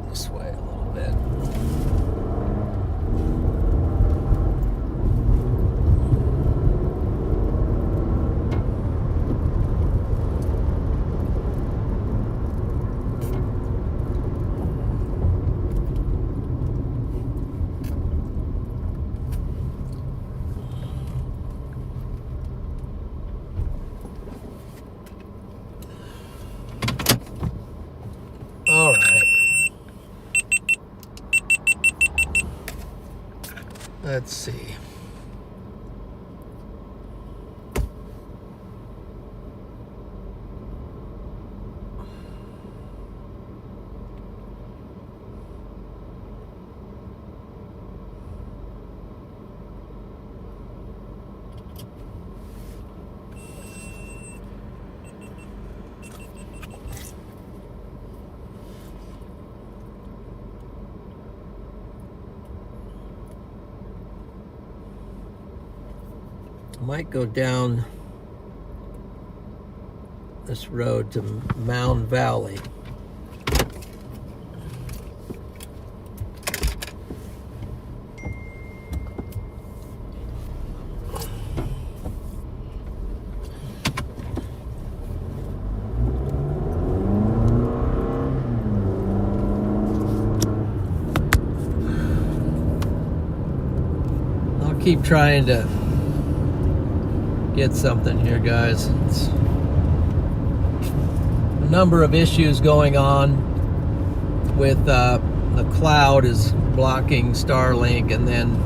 This way a little bit. All right. Let's see. Might go down this road to Mound Valley. I'll keep trying to get something here, guys. It's a number of issues going on with the cloud is blocking Starlink, and then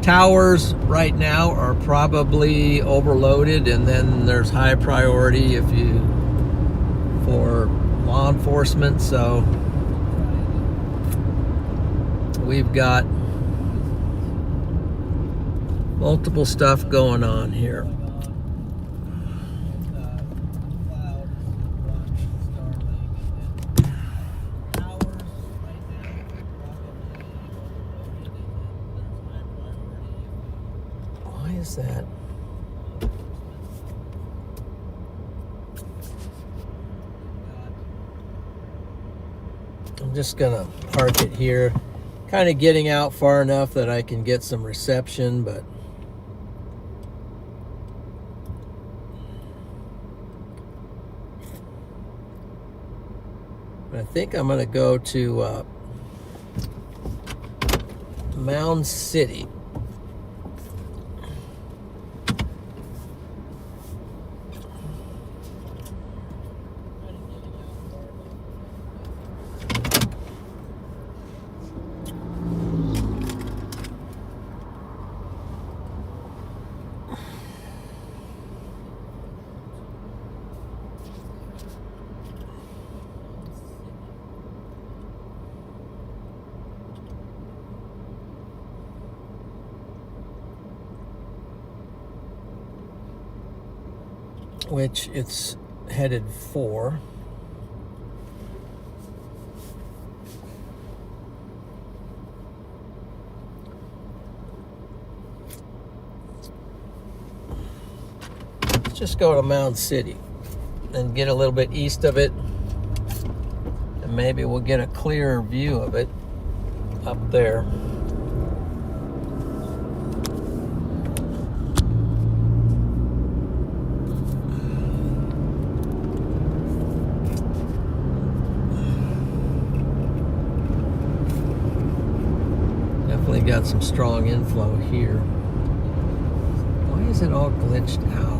towers right now are probably overloaded, and then there's high priority for law enforcement. So we've got multiple stuff going on here. Why is that? I'm just gonna park it here, kind of getting out far enough that I can get some reception, but I think I'm going to go to Mound City. Which it's headed for. just go to Mound City and get a little bit east of it, and maybe we'll get a clearer view of it up there. Definitely got some strong inflow here. Why is it all glitched out?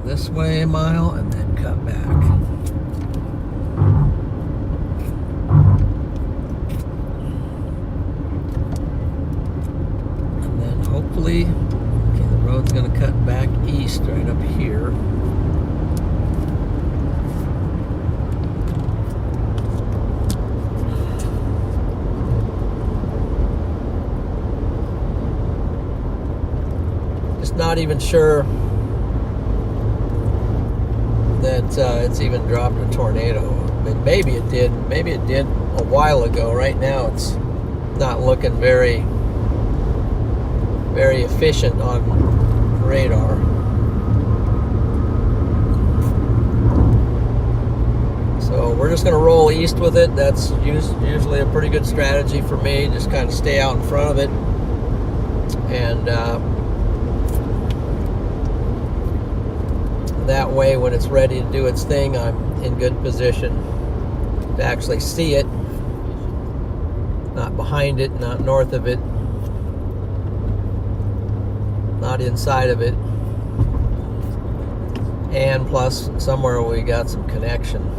This way a mile and then cut back. And then hopefully, okay, the road's going to cut back east right up here. Just not even sure that it's even dropped a tornado. I mean, maybe it did a while ago. Right now it's not looking very efficient on radar. So we're just going to roll east with it. That's usually a pretty good strategy for me. Just kind of stay out in front of it, and that way, when it's ready to do its thing, I'm in good position to actually see it. Not behind it, not north of it, not inside of it. And plus, somewhere we got some connection.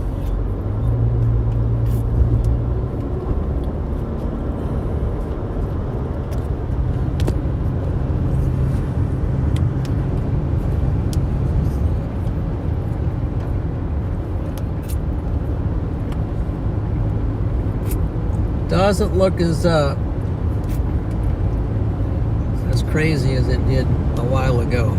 Doesn't look as crazy as it did a while ago.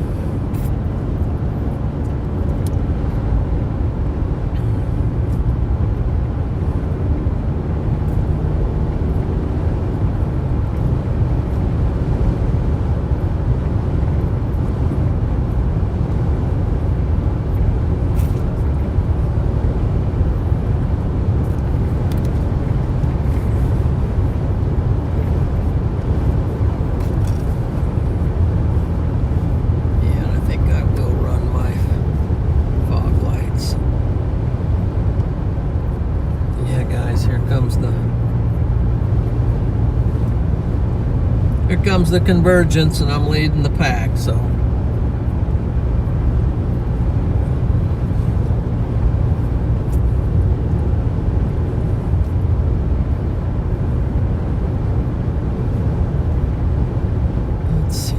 Here comes the convergence, and I'm leading the pack, so. Let's see.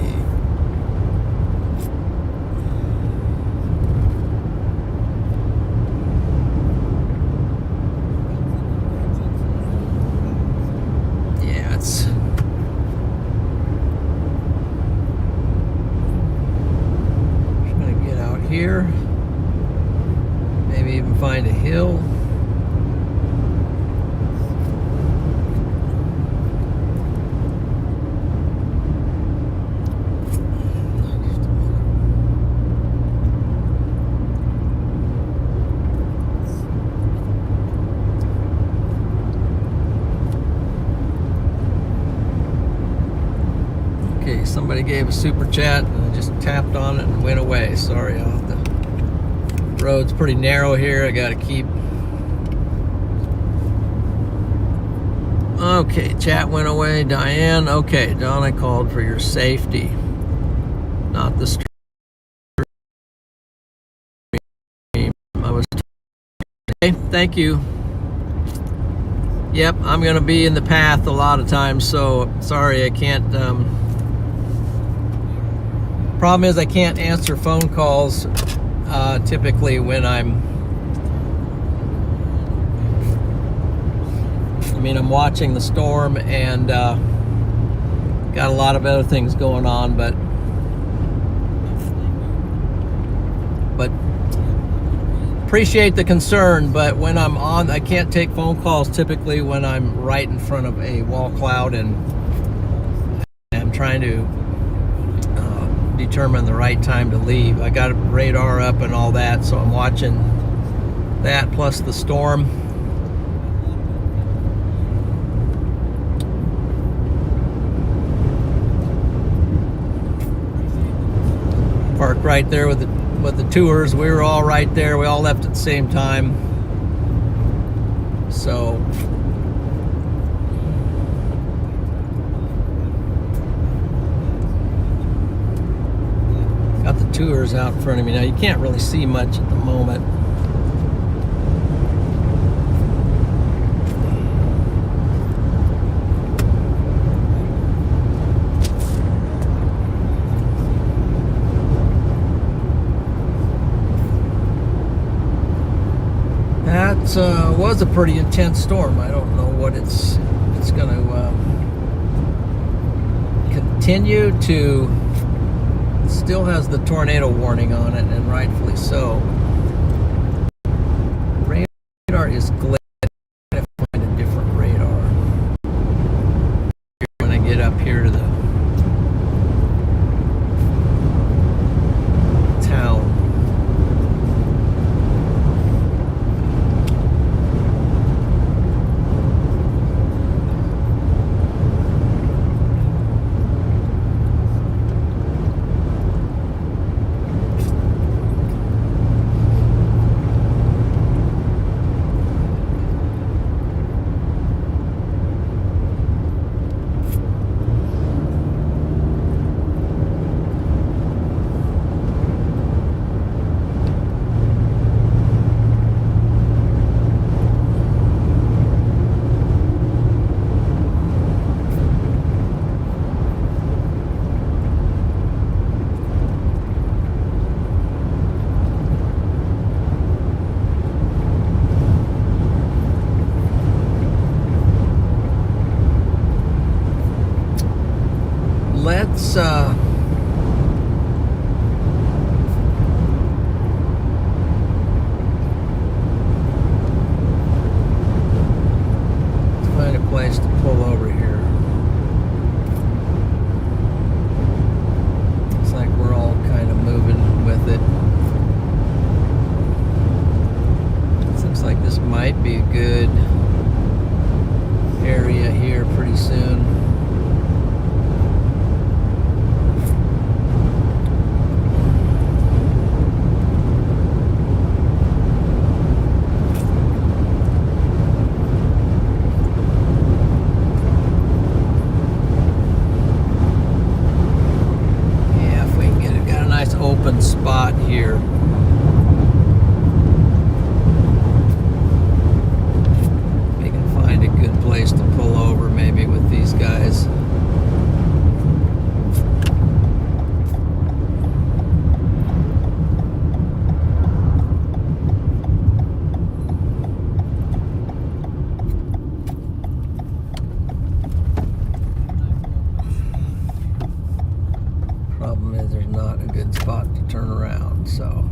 Yeah, it's here, maybe even find a hill. Okay, somebody gave a super chat and I just tapped on it and went away. Sorry, the road's pretty narrow here. I gotta keep Okay, chat went away. Diane, okay. Don, I called for your safety, not the stream. I was. Okay, thank you. Yep, I'm going to be in the path a lot of times, so sorry I can't. Problem is I can't answer phone calls typically when I'm watching the storm and got a lot of other things going on, but appreciate the concern. But when I'm on, I can't take phone calls typically when I'm right in front of a wall cloud and I'm trying to determine the right time to leave. I got radar up and all that, so I'm watching that plus the storm. Parked right there with the tours. We were all right there. We all left at the same time. So got the tours out in front of me. Now you can't really see much at the moment. That was a pretty intense storm. I don't know what it's going to continue to. Still has the tornado warning on it, and rightfully so. Radar is glitched. I have to find a different radar. When I get up here to the town. Let's find a place to pull over here. Looks like we're all kind of moving with it. Looks like this might be a good area here pretty soon. Open spot here. We can find a good place to pull over maybe with these guys. Problem is there's not a good spot to turn around, so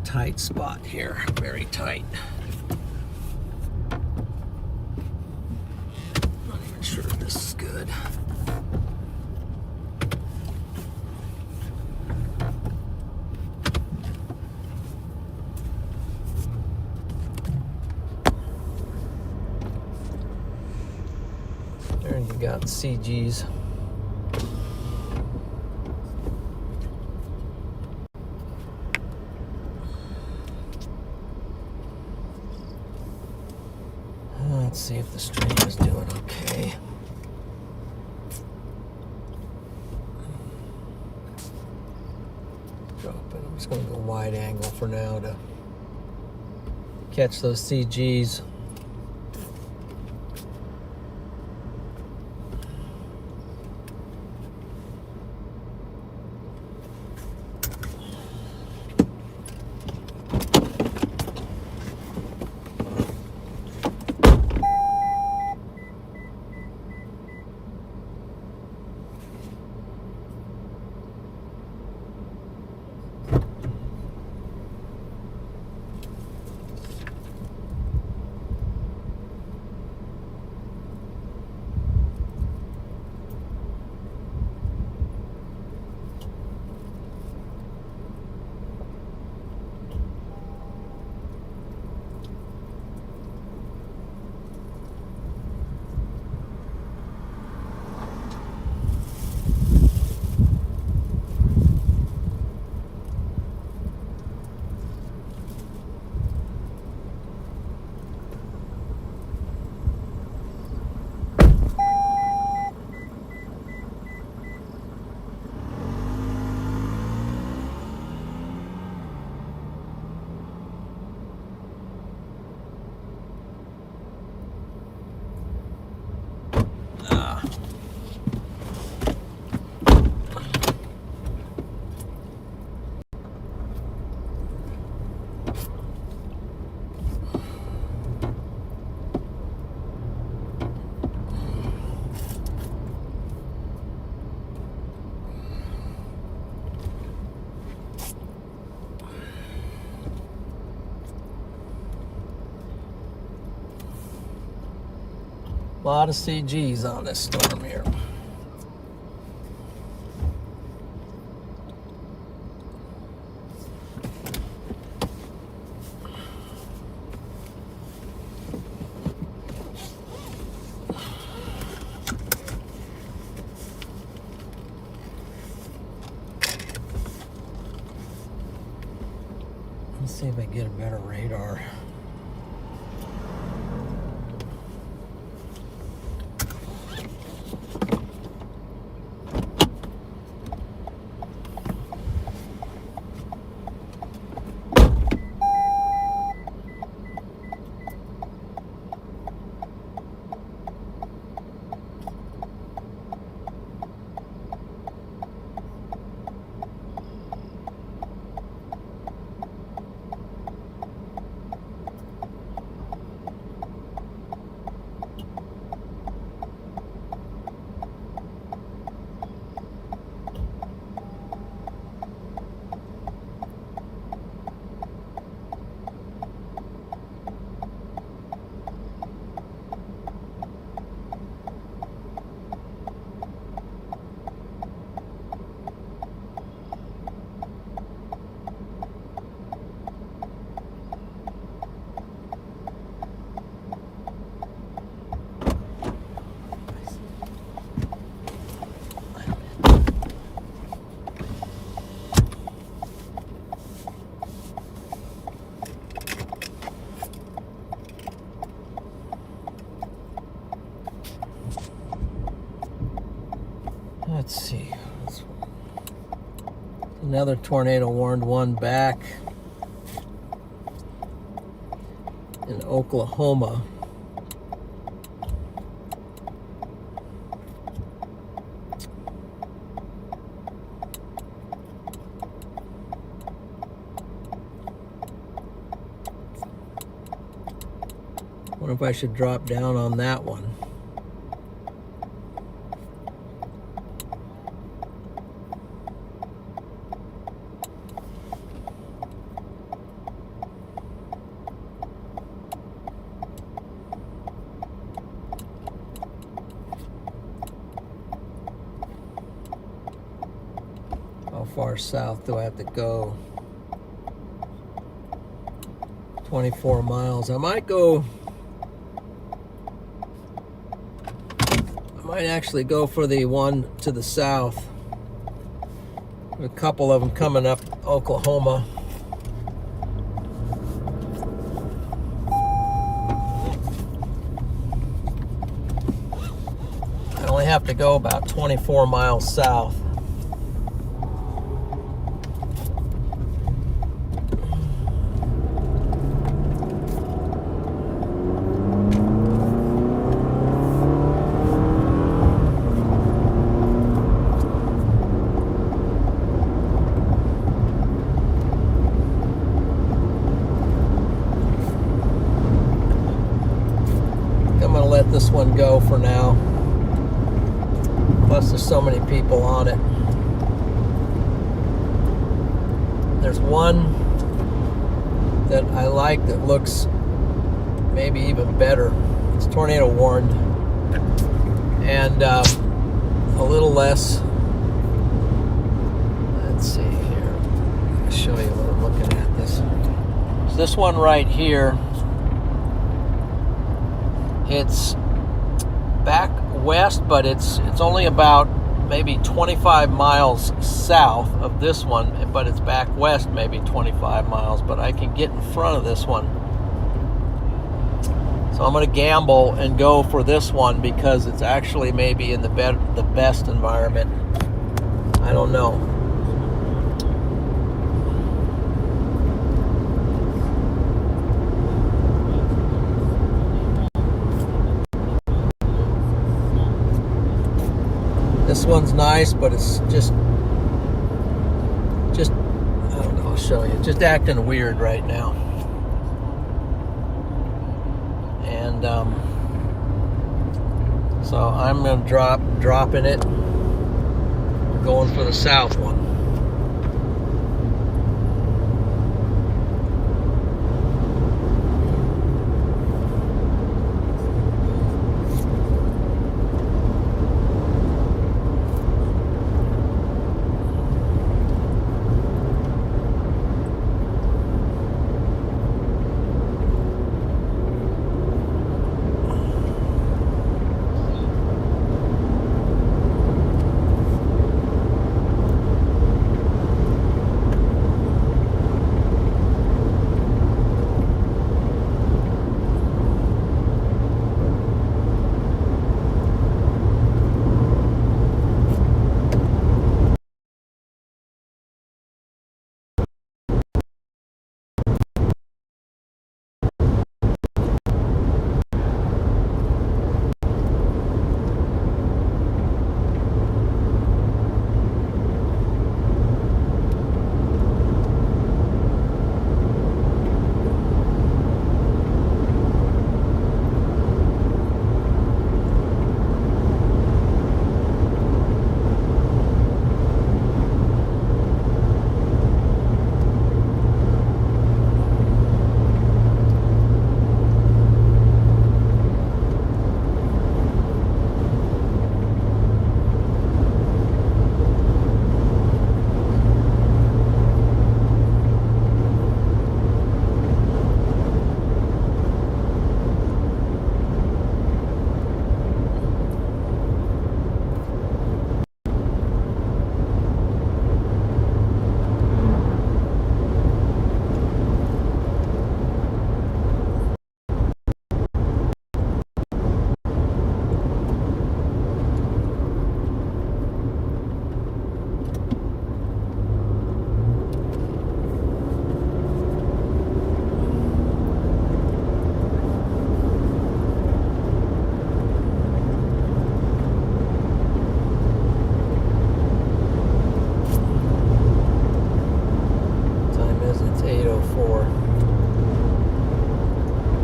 tight spot here, very tight. Not even sure if this is good. got CGs. Let's see if the stream is doing okay. I'm just going to go wide angle for now to catch those CGs. A lot of CGs on this storm here. Let's see if I get a better radar. Let's see. Another tornado warned one back in Oklahoma. Wonder if I should drop down on that one. How far south do I have to go? 24 miles. I might Might actually go for the one to the south. A couple of them coming up Oklahoma. I only have to go about 24 miles south. This one go for now. Plus there's so many people on it. There's one that I like that looks maybe even better. It's tornado warned and a little less. Let's see here. I'll show you what I'm looking at. This one right here. It's back west, but it's only about maybe 25 miles south of this one, but it's back west maybe 25 miles, but I can get in front of this one. So I'm going to gamble and go for this one because it's actually maybe in the best environment. I don't know. This one's nice, but it's just I don't know, I'll show you. Just acting weird right now. And so I'm gonna dropping it. Going for the south one.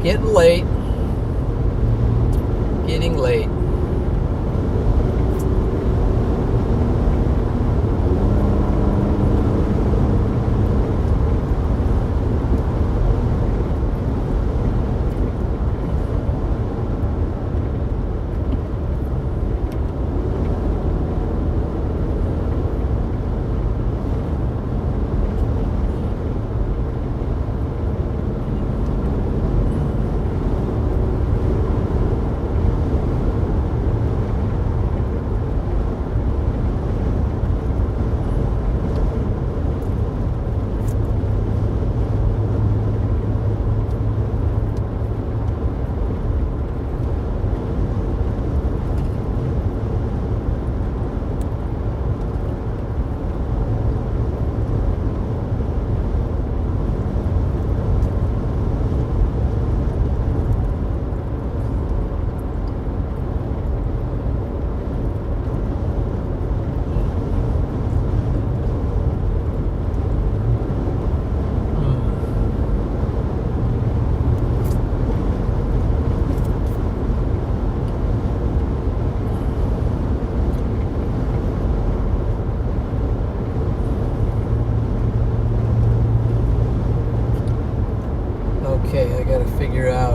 Getting late. Getting late.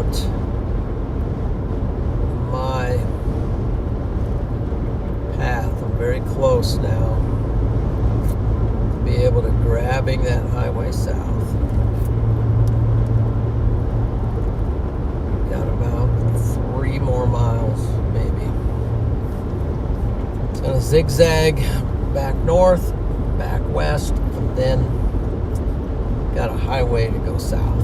about my path. I'm very close now to be able to grabbing that highway south. Got about 3 more miles, maybe. It's gonna zigzag back north, back west, and then got a highway to go south.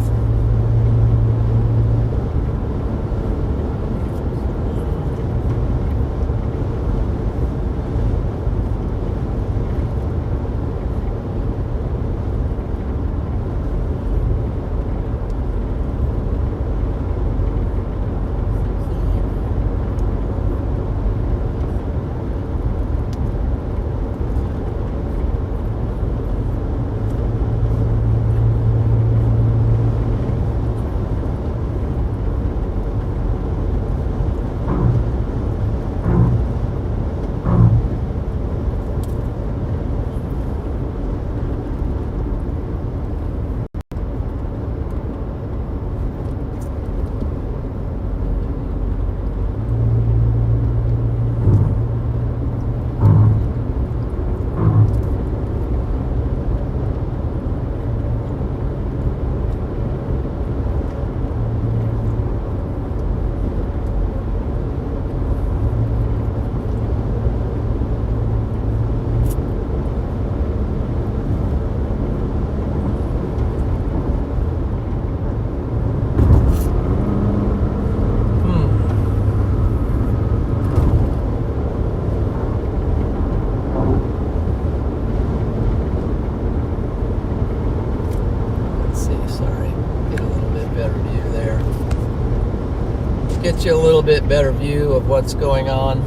Get you a little bit better view of what's going on.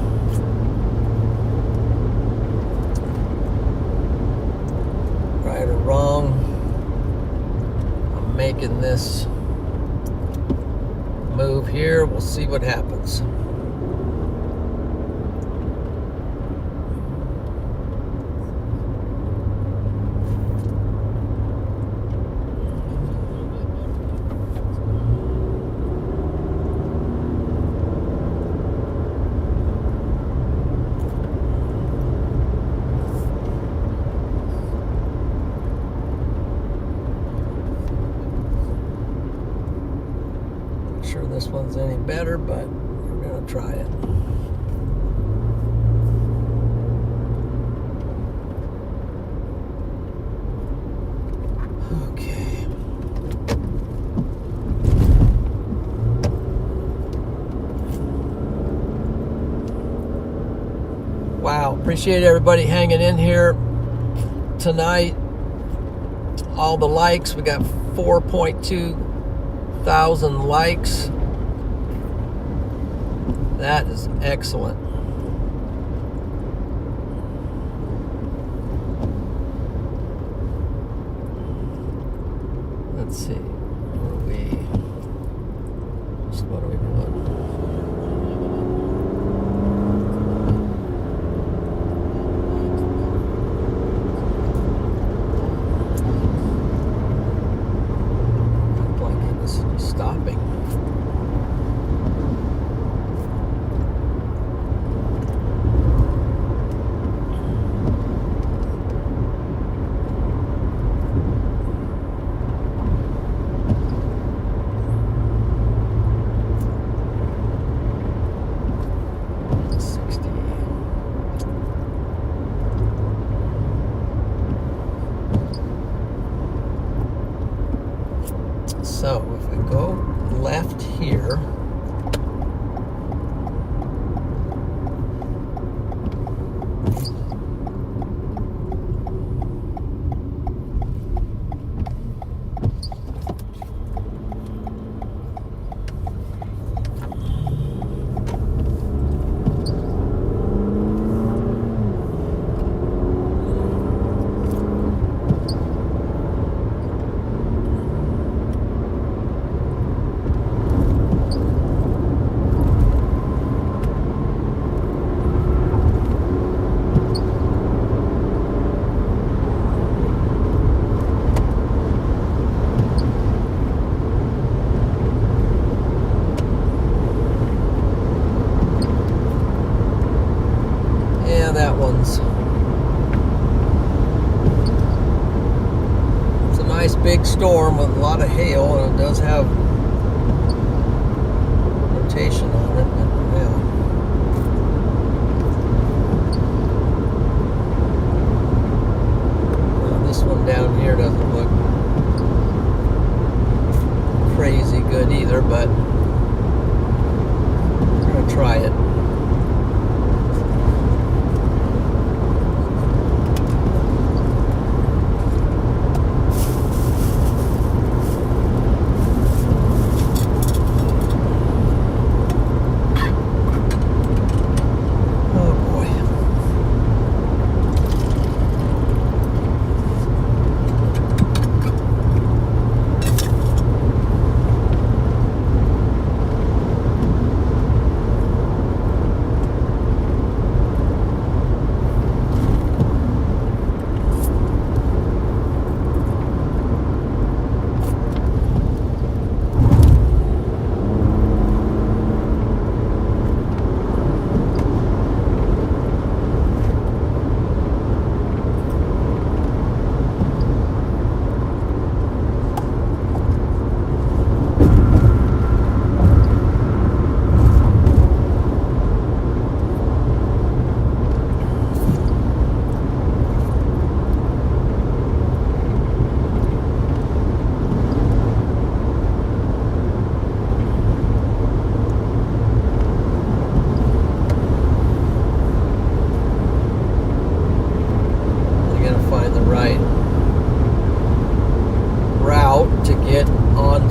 Right or wrong, I'm making this move here. We'll see what happens. Sure this one's any better, but we're gonna try it. Okay. Wow, appreciate everybody hanging in here tonight. All the likes, we got 4,200 likes. That is excellent. Let's see. What are we doing? Like it was stopping. So if we go left here, nice big storm with a lot of hail, and it does have rotation on it. But yeah. Well, this one down here doesn't look crazy good either, but we're gonna try it.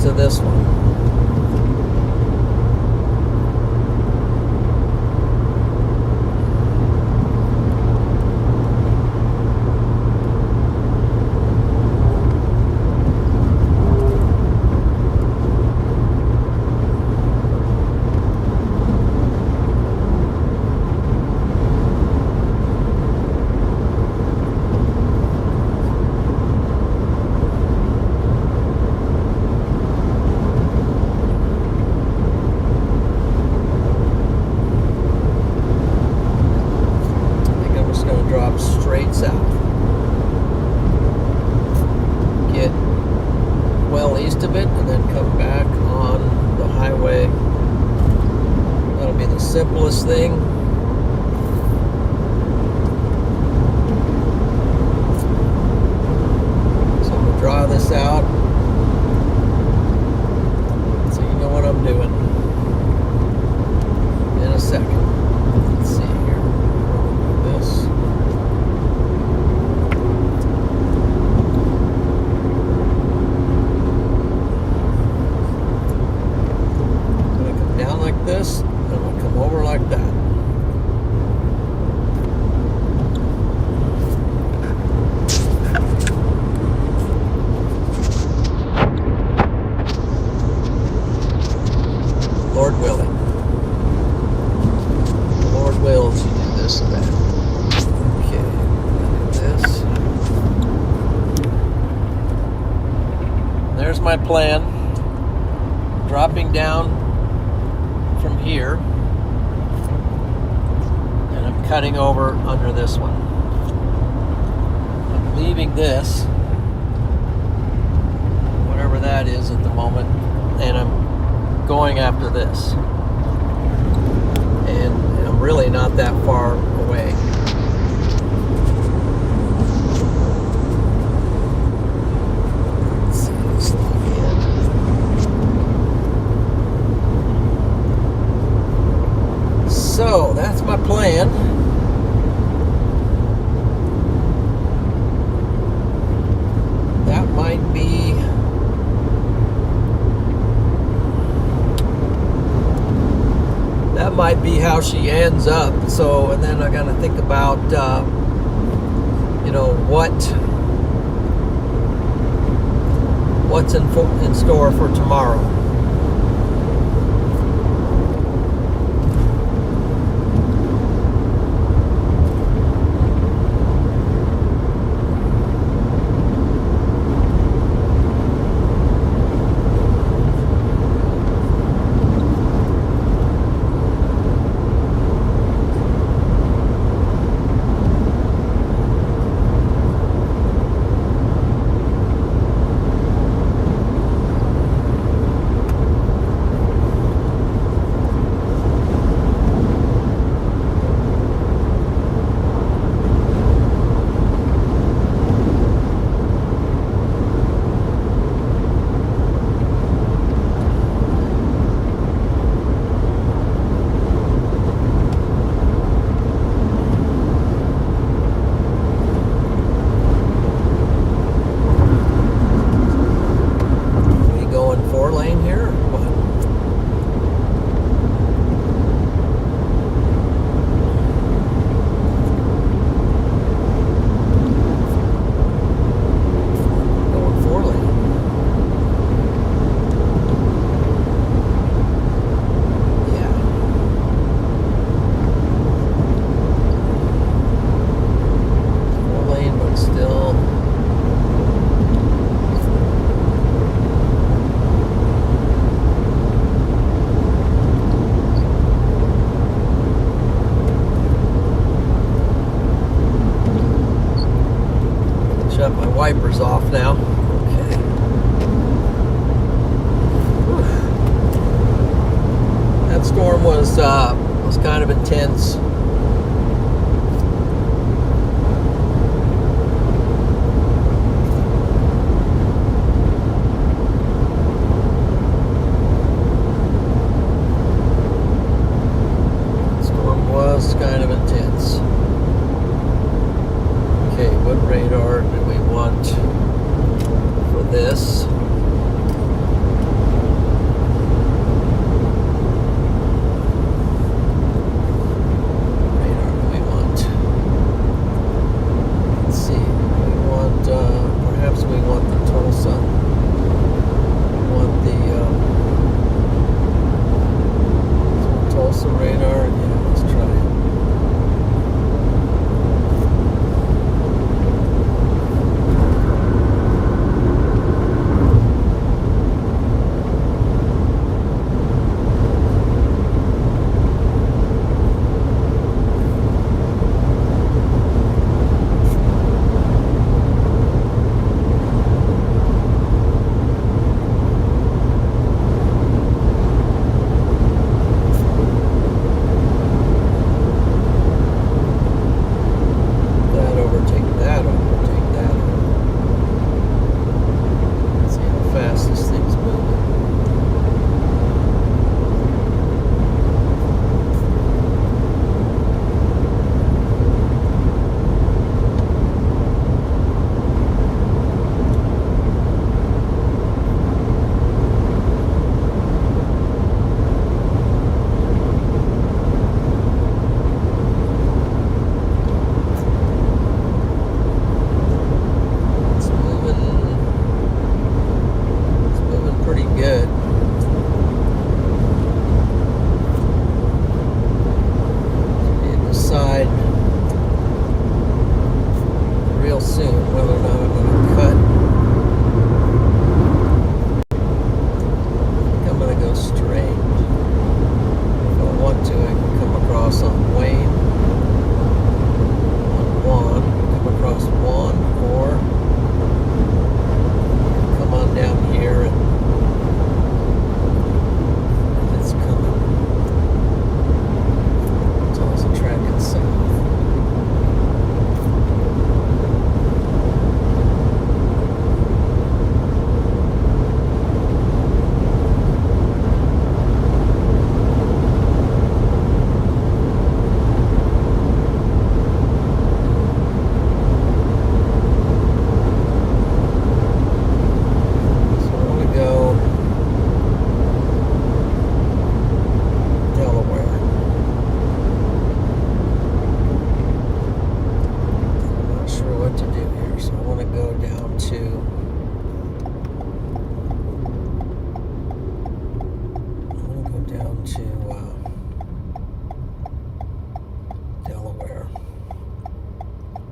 To this one. Simplest thing. So I'm going to draw this out so you know what I'm doing in a second. Let's see here. Do this. I'm going to come down like this. Over like that. Lord willing. Lord wills you do this and that. Okay, look at this. There's my plan. Dropping down from here. Cutting over under this one. I'm leaving this, whatever that is at the moment, and I'm going after this. And I'm really not that far away. Let's see this again. So that's my plan. Might be how she ends up. So, and then I got to think about, you know, what's in store for tomorrow. off now. Okay. Whew. That storm was kind of intense. Kind of intense. Okay, what radar do we want for this? Radar do we want? Let's see. We want, perhaps we want the Tulsa. We want the Tulsa radar. Yeah, let's try it.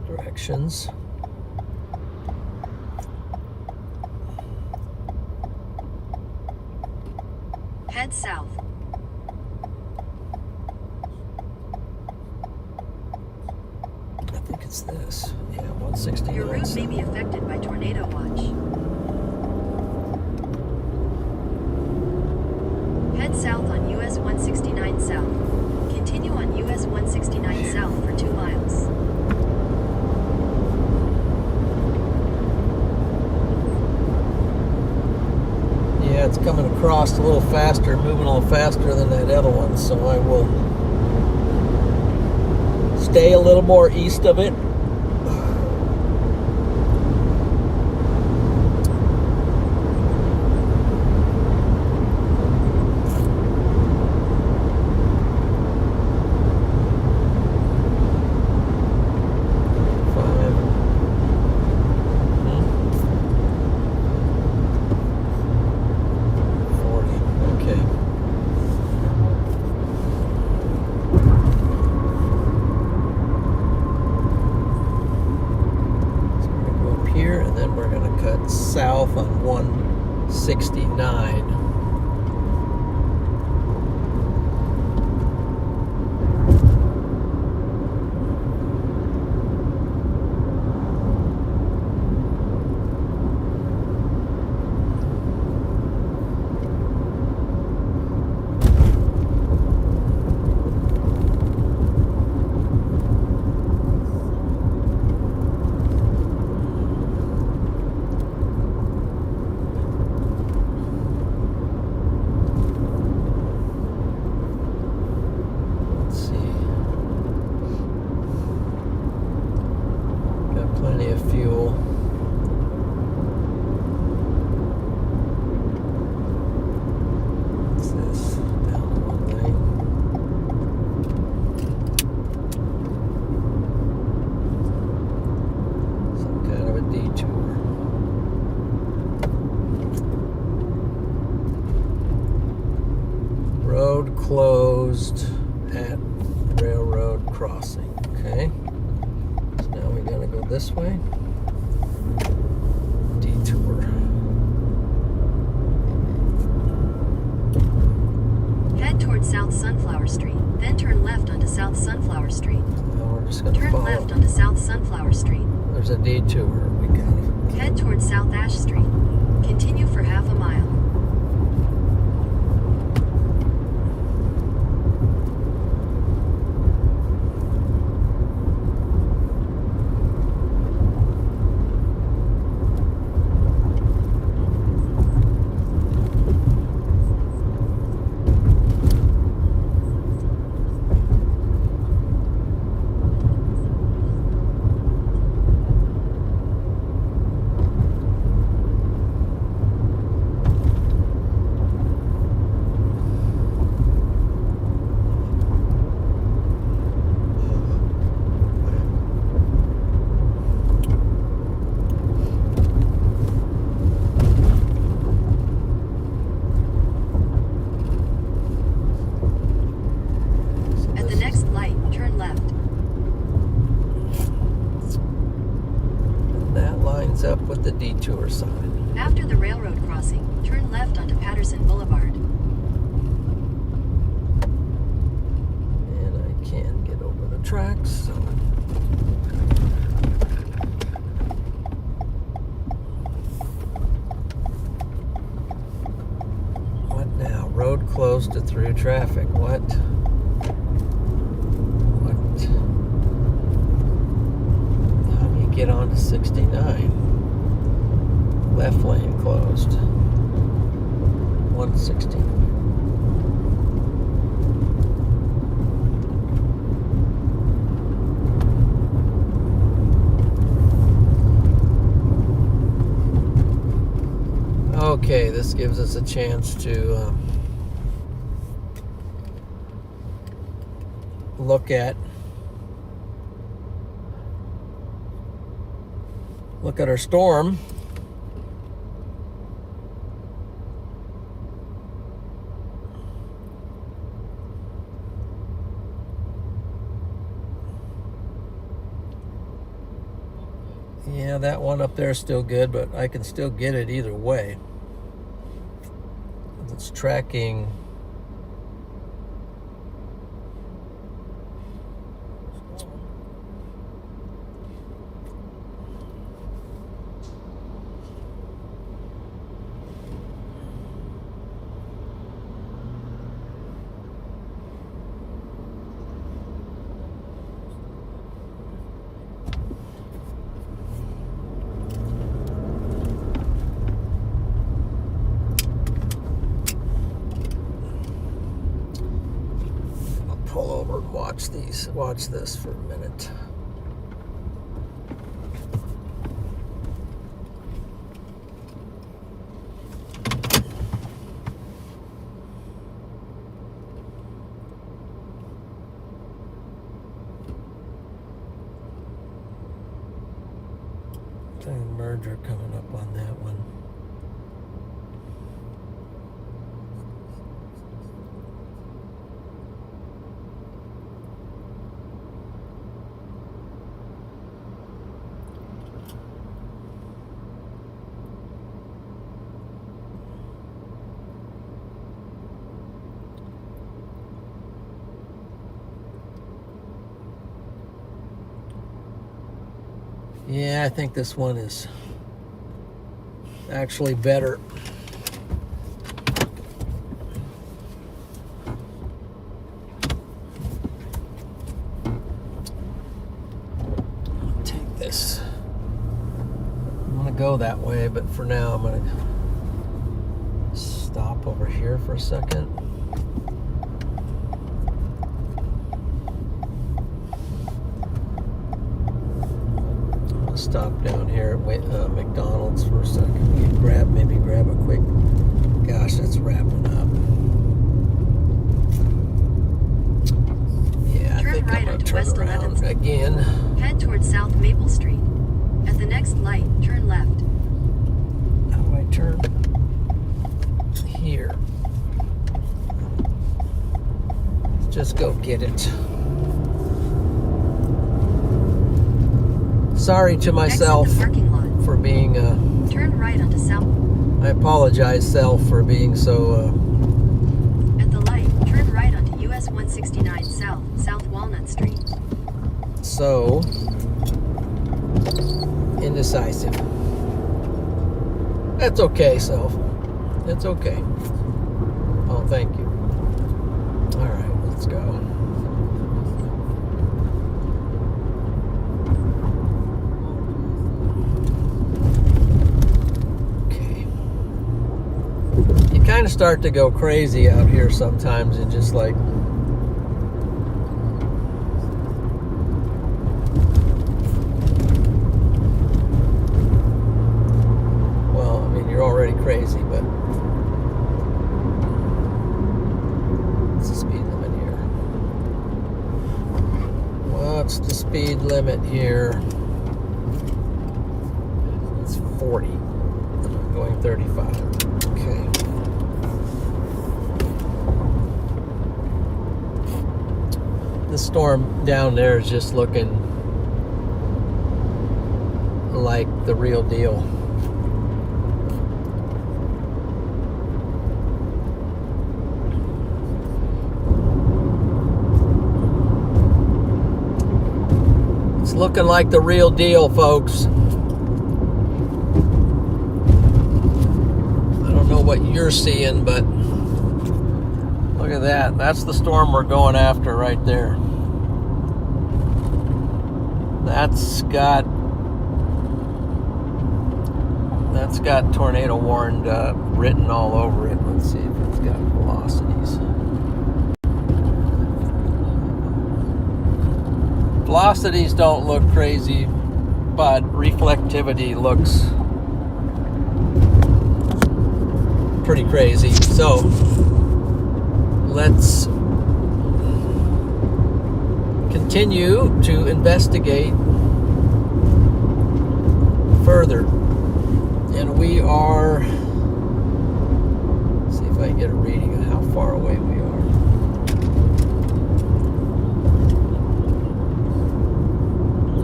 Directions. Head south. I think it's this. Yeah, 169. Your route may be affected by tornado watch. Head south on US 169 South. Continue on US 169 South for 2 miles. Yeah, it's coming across a little faster, moving a little faster than that other one, so I will stay a little more east of it. South on 169. closed at railroad crossing. Okay. So now we gotta go this way. Detour. Head towards South Sunflower Street, then turn left onto South Sunflower Street. Now we're just gonna Turn follow. left onto South Sunflower Street. There's a detour. We gotta. Head towards South Ash Street. Continue for half a mile. Up with the detour sign. After the railroad crossing, turn left onto Patterson Boulevard. And I can get over the tracks, so. What now? Road closed to through traffic. What? How do you get onto 69? Left lane closed. 116. Okay, this gives us a chance to look at our storm. Yeah, that one up there is still good, but I can still get it either way. It's tracking. Pull over and watch this for a minute. Merger coming up on that one. Yeah, I think this one is actually better. I'll take this. I'm gonna go that way, but for now I'm gonna stop over here for a second. Stop down here at McDonald's for a second. Maybe grab a quick. Gosh, that's wrapping up. Yeah, I think I'm gonna turn around again. Head towards South Maple Street. At the next light, turn left. How do I turn? Here. Let's go get it. Sorry to myself Exit the parking lot. for being, Turn right onto South. I apologize, self, for being so, At the light, turn right onto US 169 South, South Walnut Street. so indecisive. That's okay, self. It's okay. Oh, thank you. All right, let's go. Okay. You kind of start to go crazy out here sometimes and just like, well, I mean, you're already crazy, but what's the speed limit here? What's the speed limit here? It's 40. I'm going 35. Okay. The storm down there is just looking like the real deal. It's looking like the real deal, folks. I don't know what you're seeing, but look at that. That's the storm we're going after right there. That's got tornado warned written all over it. Let's see if it's got velocities. Velocities don't look crazy, but reflectivity looks pretty crazy. So let's continue to investigate further. And we are, let's see if I can get a reading of how far away we are.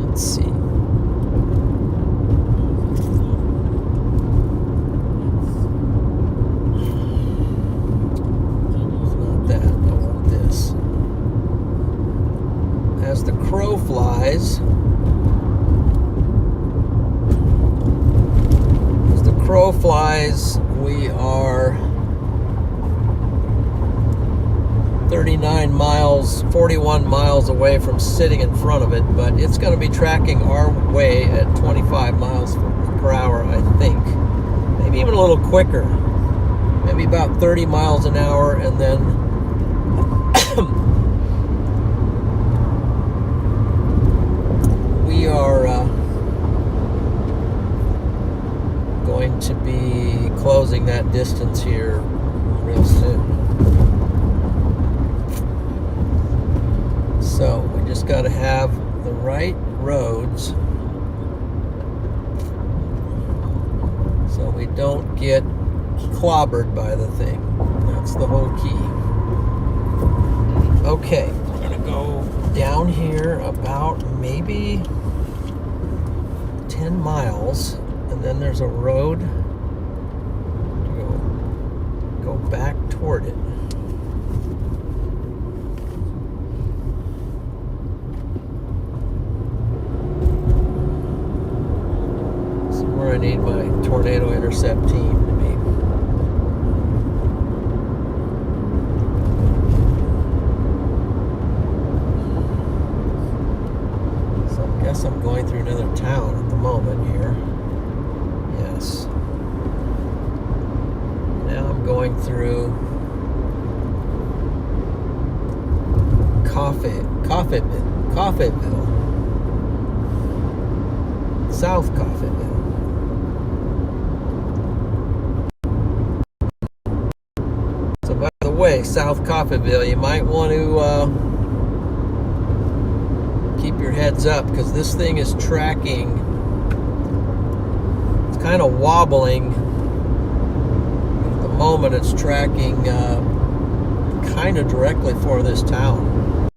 Let's see. It's not that, I want this. As the crow flies, we are 39 miles, 41 miles away from sitting in front of it, but it's going to be tracking our way at 25 miles per hour, I think. Maybe even a little quicker. Maybe about 30 miles an hour, and then we are going to be closing that distance here real soon. So we just got to have the right roads so we don't get clobbered by the thing. That's the whole key. Okay, we're gonna go down here about maybe 10 miles, and then there's a road to go back toward it. This is where I need my tornado intercept team to be. So I guess I'm going through another town at the moment here. Yes. Now I'm going through Coffeeville. South Coffeeville. So by the way, South Coffeeville, you might want to keep your heads up, because this thing is tracking. It's kind of wobbling. At the moment it's tracking kind of directly for this town.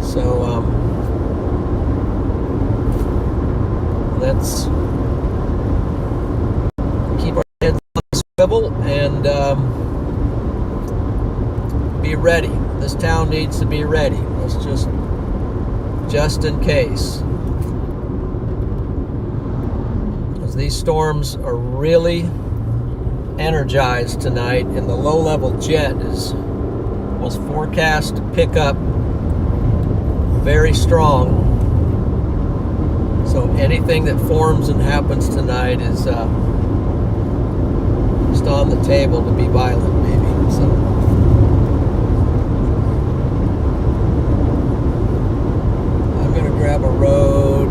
So let's keep our heads on the swivel and be ready. This town needs to be ready. Let's just in case. Because these storms are really energized tonight, and the low-level jet was forecast to pick up very strong. So anything that forms and happens tonight is just on the table to be violent, maybe. So I'm gonna grab a road.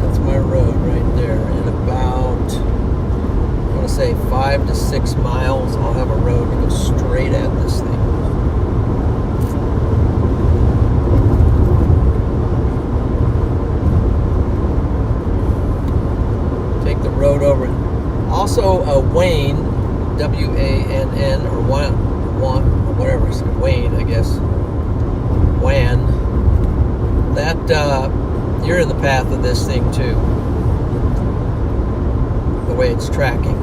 That's my road right there. In about, I want to say 5 to 6 miles, I'll have a road to go straight at this thing. Road over. Also, Wayne, W-A-N-N, or one, or whatever, Wayne, I guess. Wan. That you're in the path of this thing too. The way it's tracking.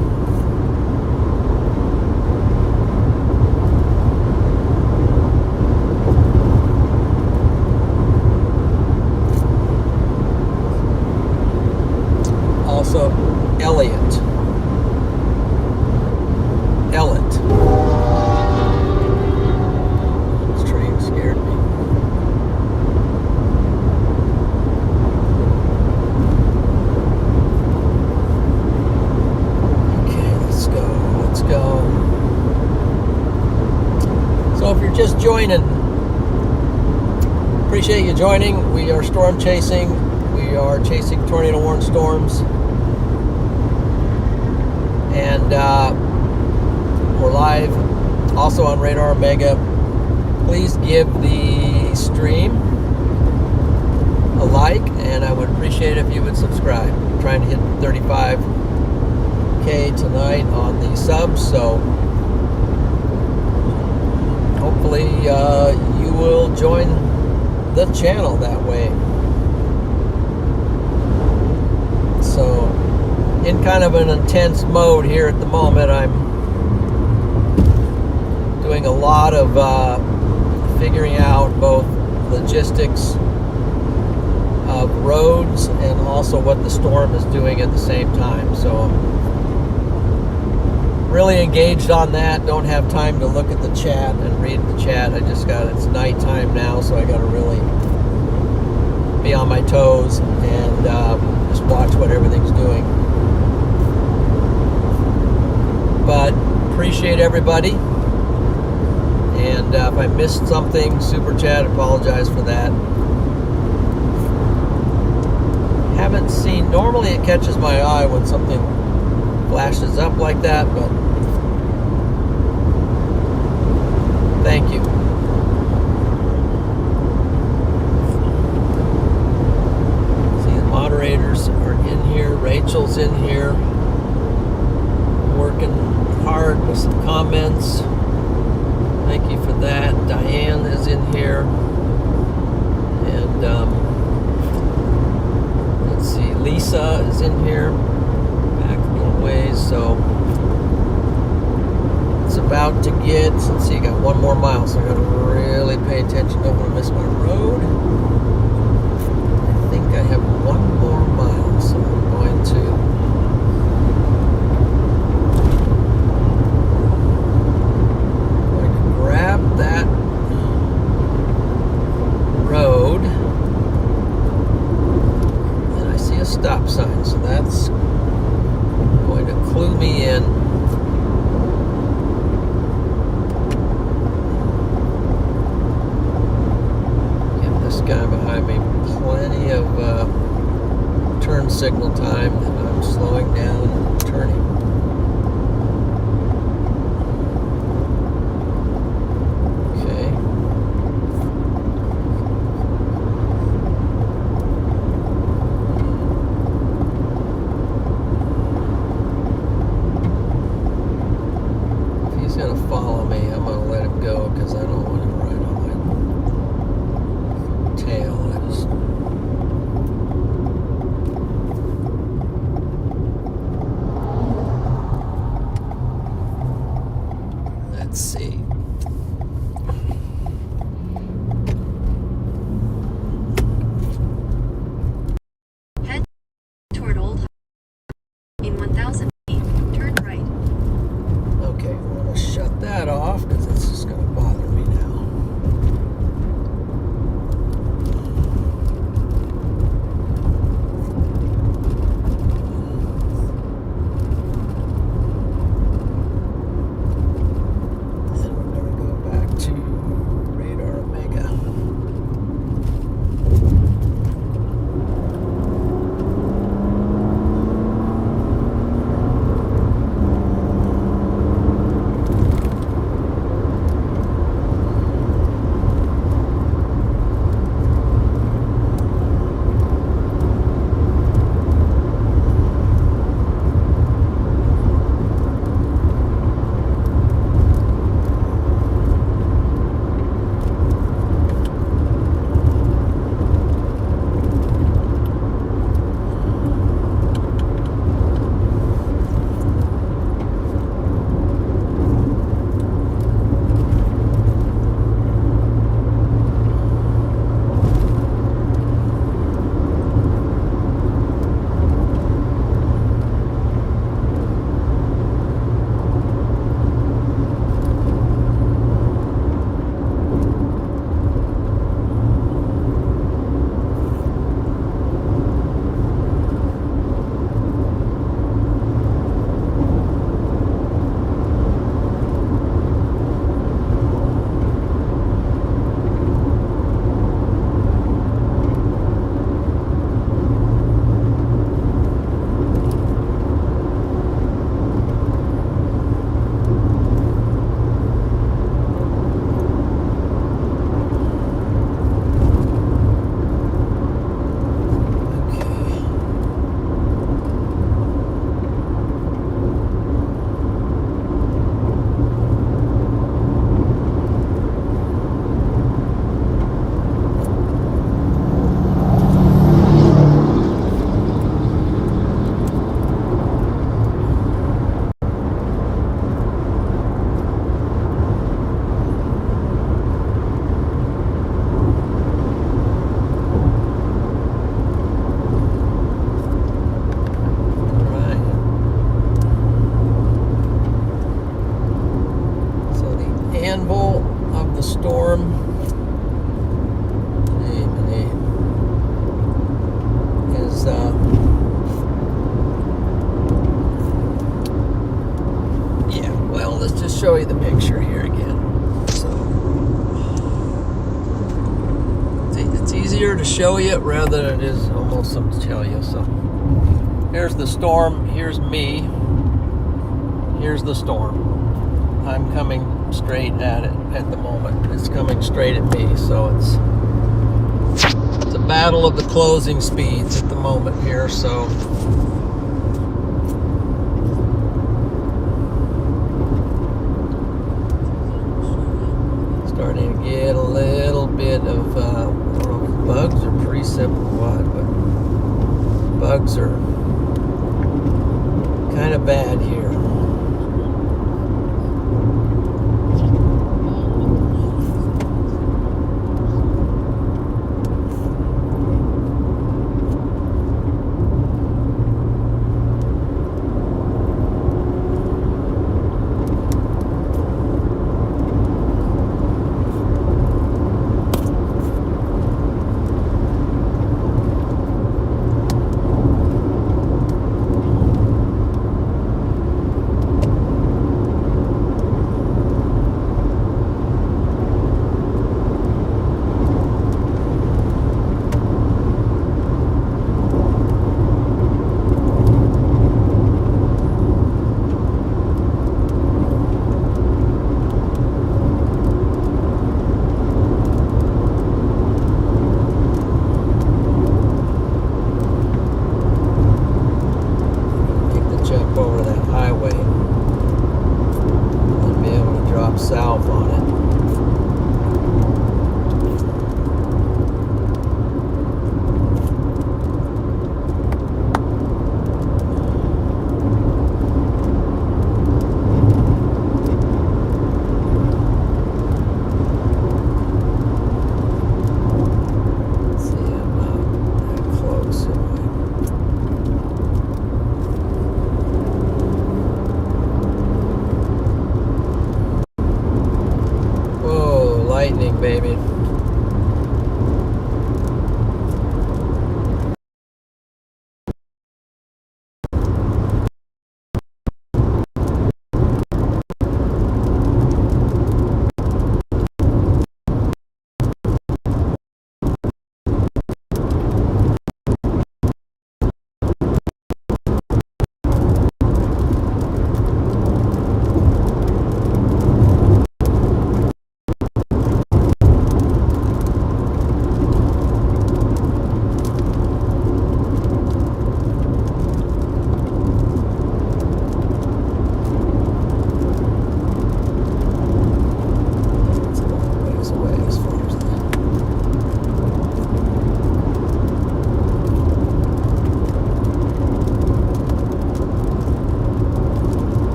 Also, Elliot. This train scared me. Okay, let's go. So if you're just joining, appreciate you joining. We are storm chasing. We are chasing tornado warned storms. And we're live also on Radar Mega. Please give the stream a like, and I would appreciate it if you would subscribe. I'm trying to hit 35K tonight on the subs, so hopefully you will join the channel that way. So in kind of an intense mode here at the moment. I'm doing a lot of figuring out both logistics of roads and also what the storm is doing at the same time. So I'm really engaged on that. Don't have time to look at the chat and read the chat. It's nighttime now, so I got to really be on my toes and just watch what everything's doing. But appreciate everybody, and if I missed something, super chat, apologize for that. Haven't seen, normally it catches my eye when something flashes up like that, but thank you. See, the moderators are in here, Rachel's in here, working hard with some comments. Thank you for that. Diane is in here, and let's see, Lisa is in here, back a little ways. So it's about to get, let's see, I got 1 more mile, so I got to really pay attention. Don't want to miss my road. I think I have 1 more mile, so I'm going to grab that road, and I see a stop sign, so that's going to clue me in. Give this guy behind me plenty of turn signal time, and I'm slowing down and turning. Follow me. I'm going to let him go because I don't want him right on my tail. Let's see. Head toward Old in 1,000 feet. Turn right. Okay, I'm going to shut that off because it's just going to bother me now. Then we're going to go back to Radar Omega. Anvil of the storm. Is yeah, well, let's just show you the picture here again. So it's easier to show you rather than it is almost something to tell you. So here's the storm, here's me, here's the storm. I'm coming straight at it at the moment. It's coming straight at me, so it's a battle of the closing speeds at the moment here. So starting to get a little bit of I don't know if bugs or precip or what, but bugs are kind of bad here.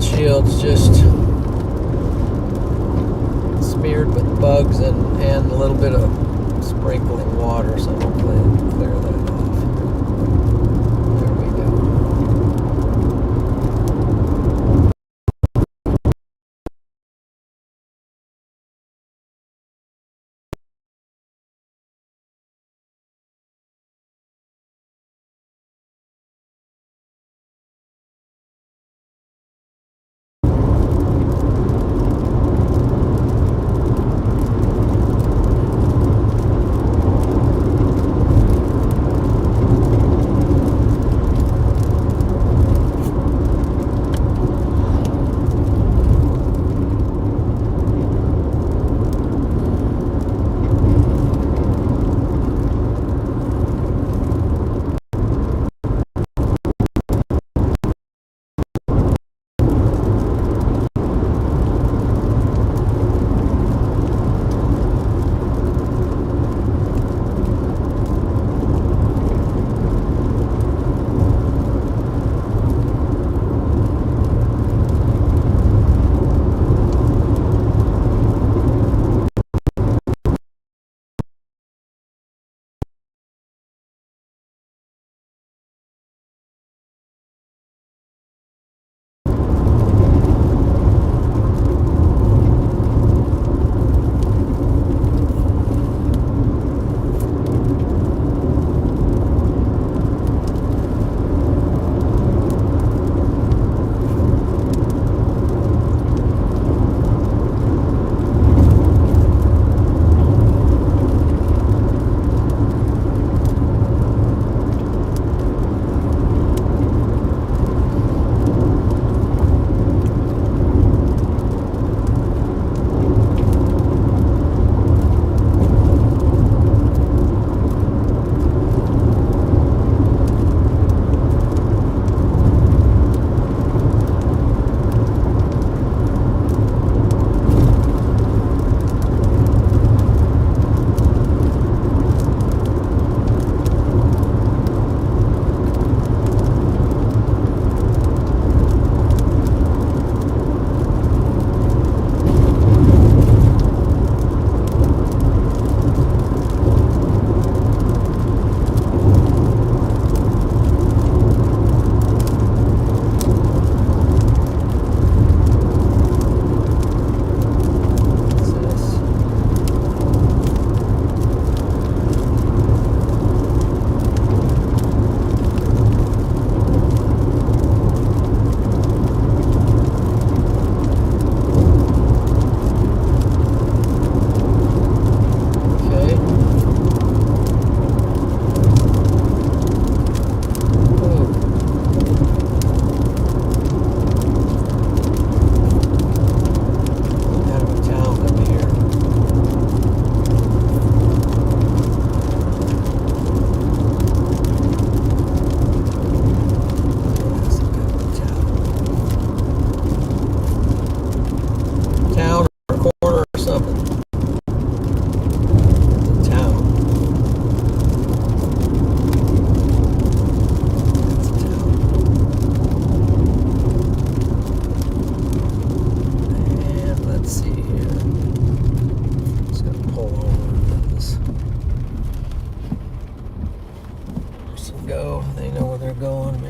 windshield's just smeared with bugs and a little bit of sprinkling water, so I'm going to clear that off. There we go.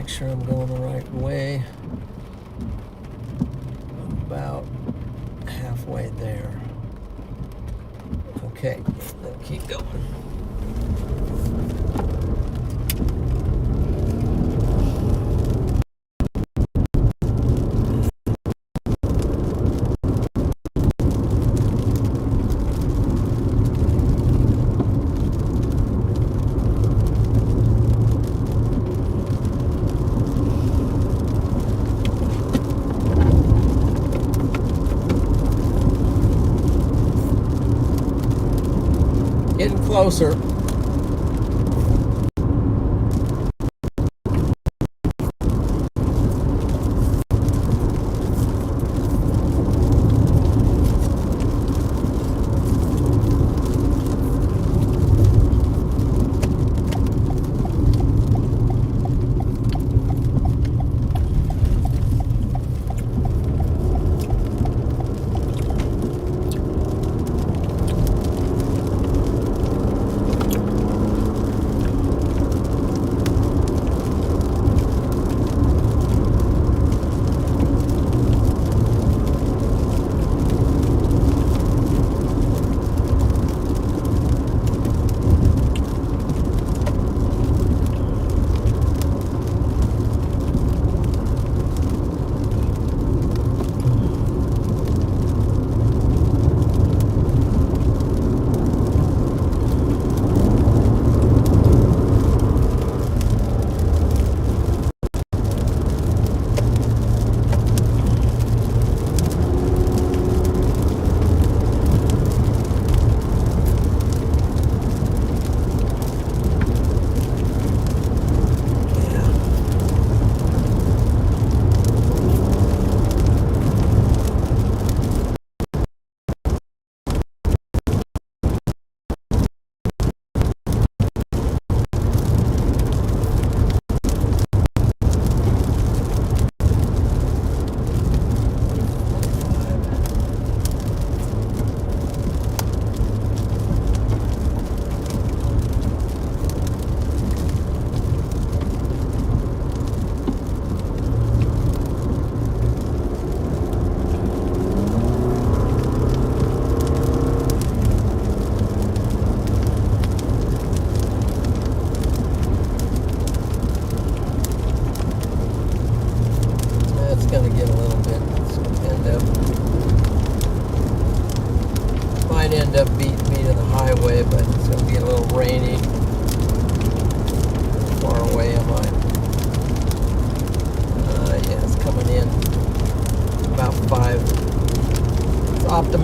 Sure I'm going the right way. I'm about halfway there. Okay, then keep going. Getting closer.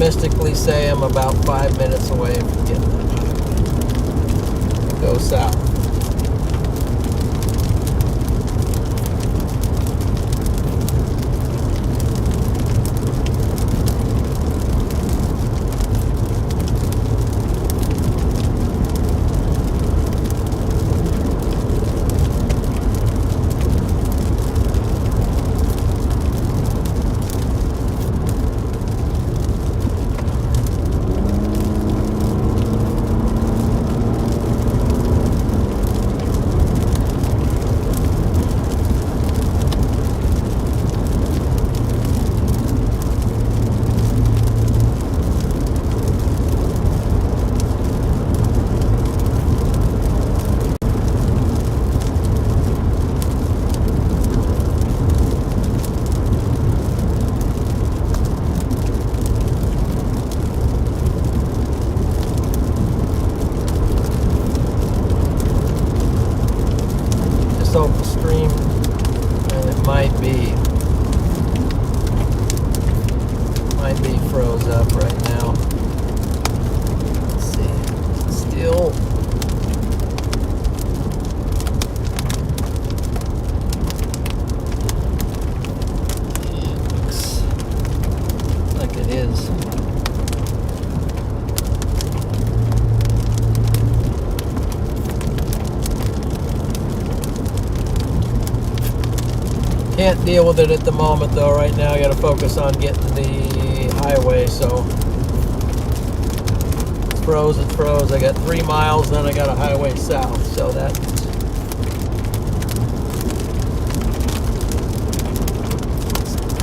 optimistically say I'm about 5 minutes away from getting that. Go south. Stream, and it might be froze up right now. Let's see. Still looks like it is. Can't deal with it at the moment though. Right now I got to focus on getting to the highway, so it's froze. I got 3 miles, then I got a highway south, so that's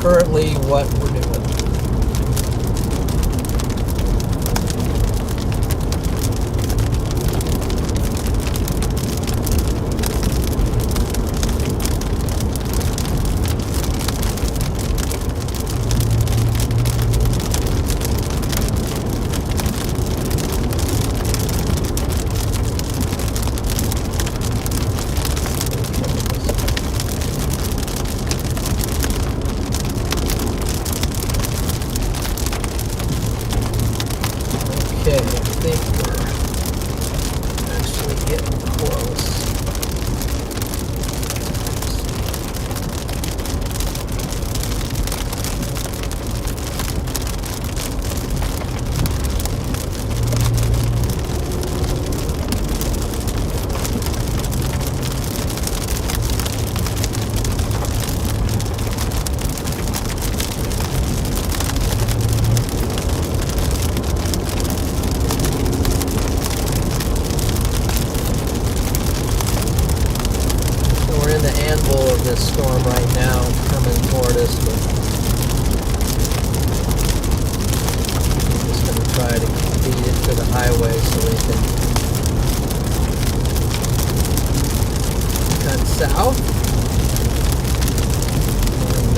currently what we're doing. Okay, I think we're actually getting close. We're in the anvil of this storm right now, coming toward us, but I'm just going to try to feed it to the highway so we can cut south. And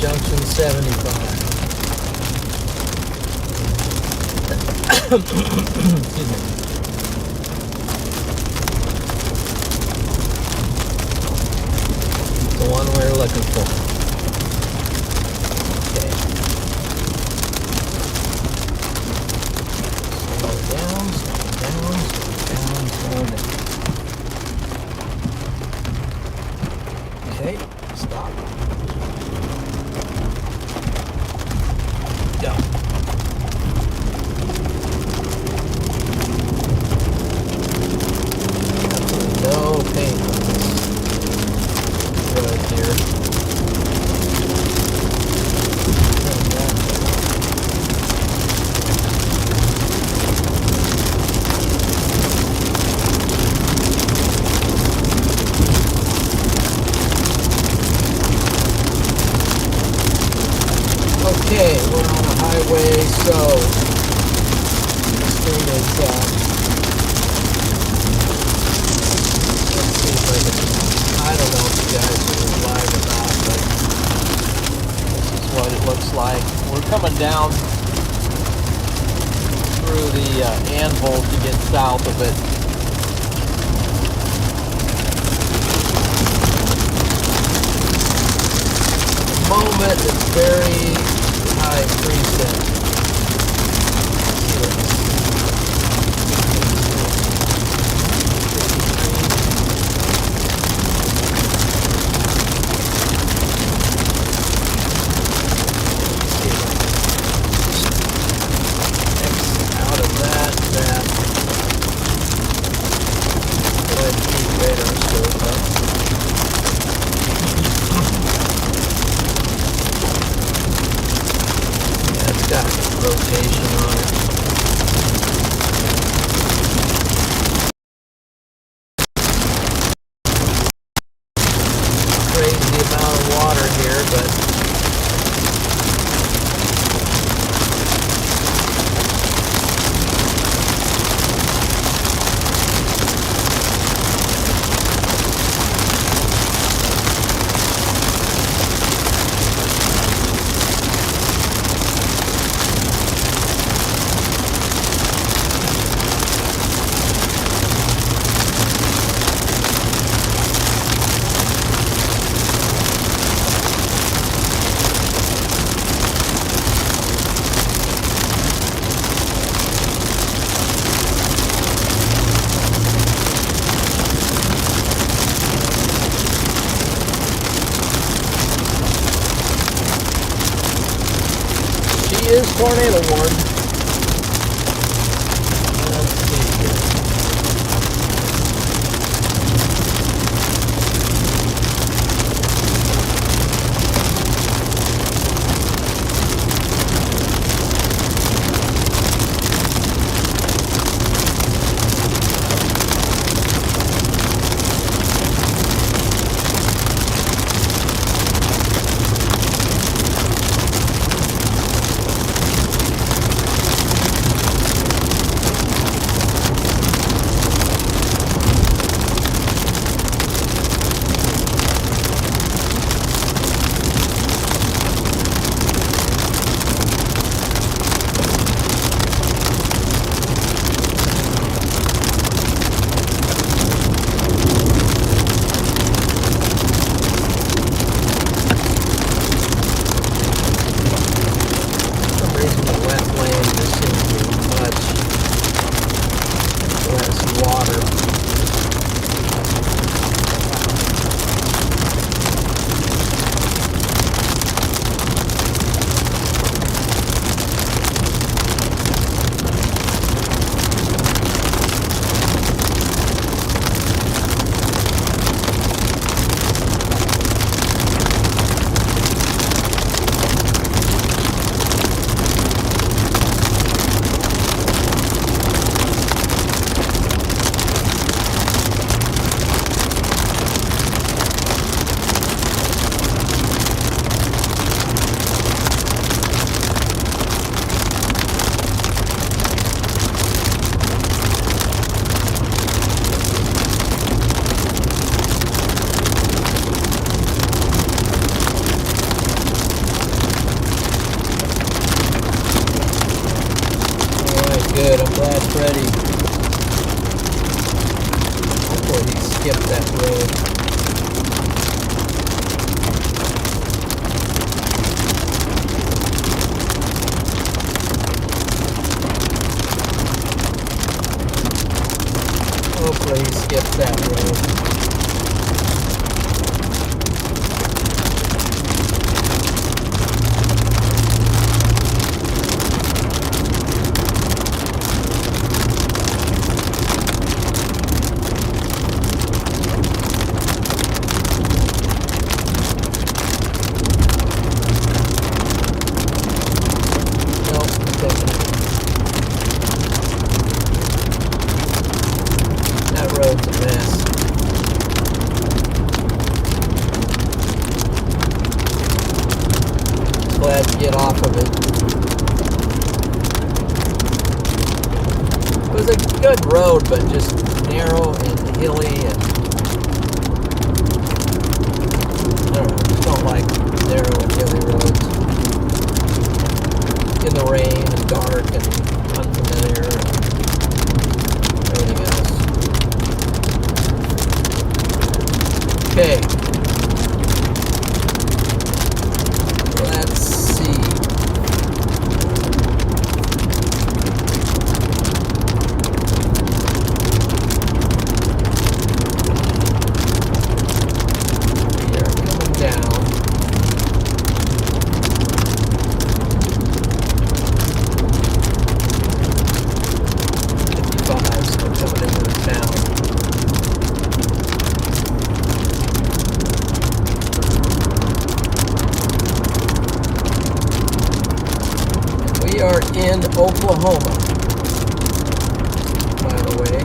Junction 75. Excuse me. The one we're looking for. Okay. Slow down, slow down. Okay, stop. Go. way so. This thing is, let's see if I don't know if you guys are live or not, but this is what it looks like. We're coming down through the anvil to get south of it. At the moment, it's very high preset. Rotation on it. Crazy amount of water here, but is tornado warned. Let's see here. Good, I'm glad Freddie. Hopefully he skipped that road. Hopefully he skipped that road. Road's a mess. Glad to get off of it. a good road, but just narrow and hilly, and I don't know, just don't like narrow and hilly roads in the rain and dark and unfamiliar and everything else. Okay. Let's see. We are coming down. 55, so we're coming into the town. We are in Oklahoma, by the way.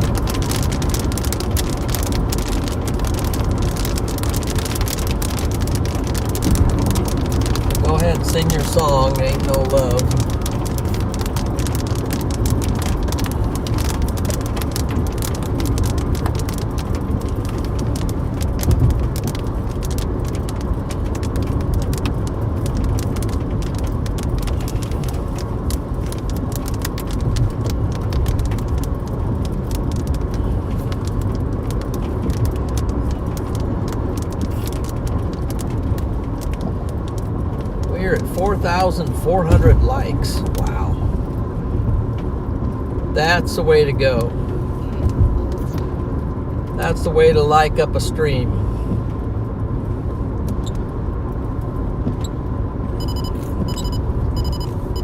Go ahead and sing your song, Ain't No Love. We're at 4,400 likes. Wow. That's the way to go. That's the way to like up a stream.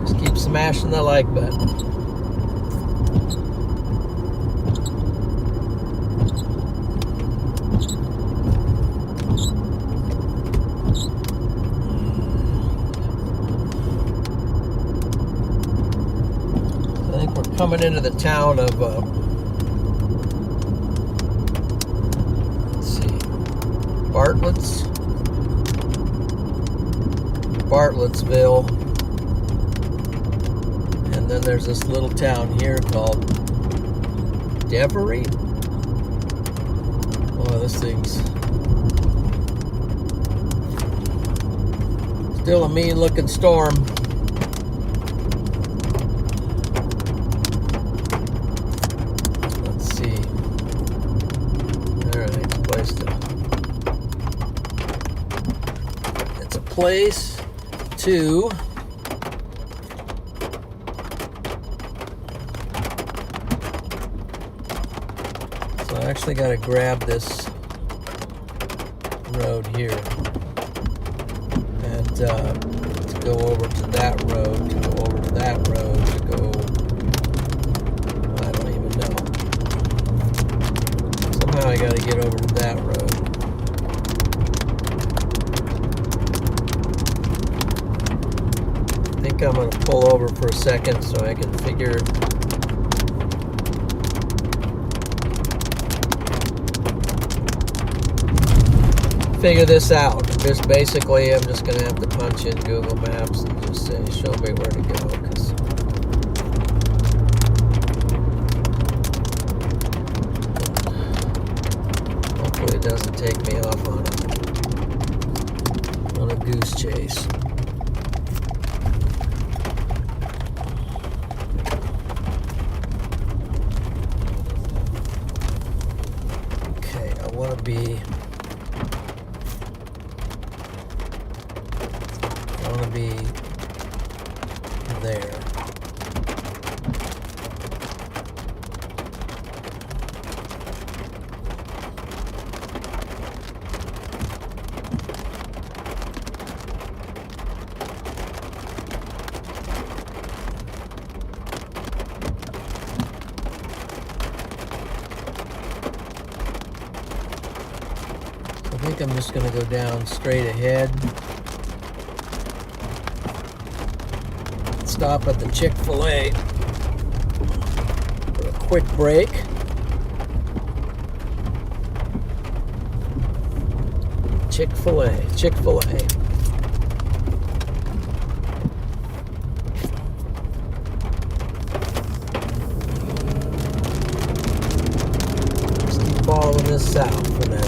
Just keep smashing the like button. Coming into the town of, let's see, Bartlettsville, and then there's this little town here called Devery. Oh, this thing's still a mean-looking storm. Place to so I actually got to grab this road here and to go over to that road, to go over to that road, to go, I don't even know. Somehow I got to get over to that road. I think I'm going to pull over for a second so I can figure this out. Just basically, I'm just going to have to punch in Google Maps and just say, show me where to go. 'Cause hopefully it doesn't take me off on a goose chase. I want to be there. I think I'm just going to go down straight ahead. Stop at the Chick-fil-A for a quick break. Chick-fil-A. south for now.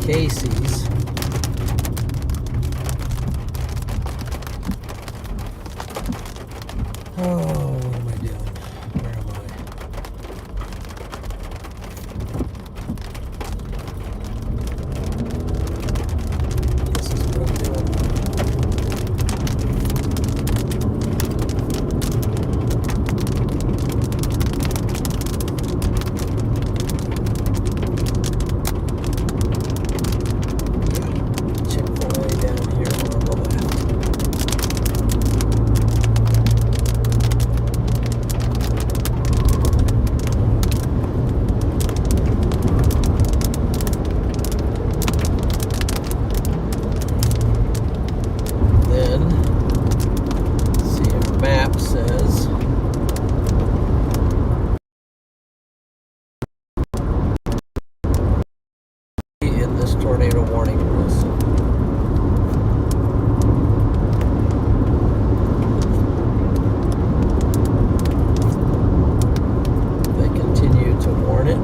Casey's. Oh, what am I doing? Where am I? This is what I'm doing. Tornado warning rules. They continue to warn it.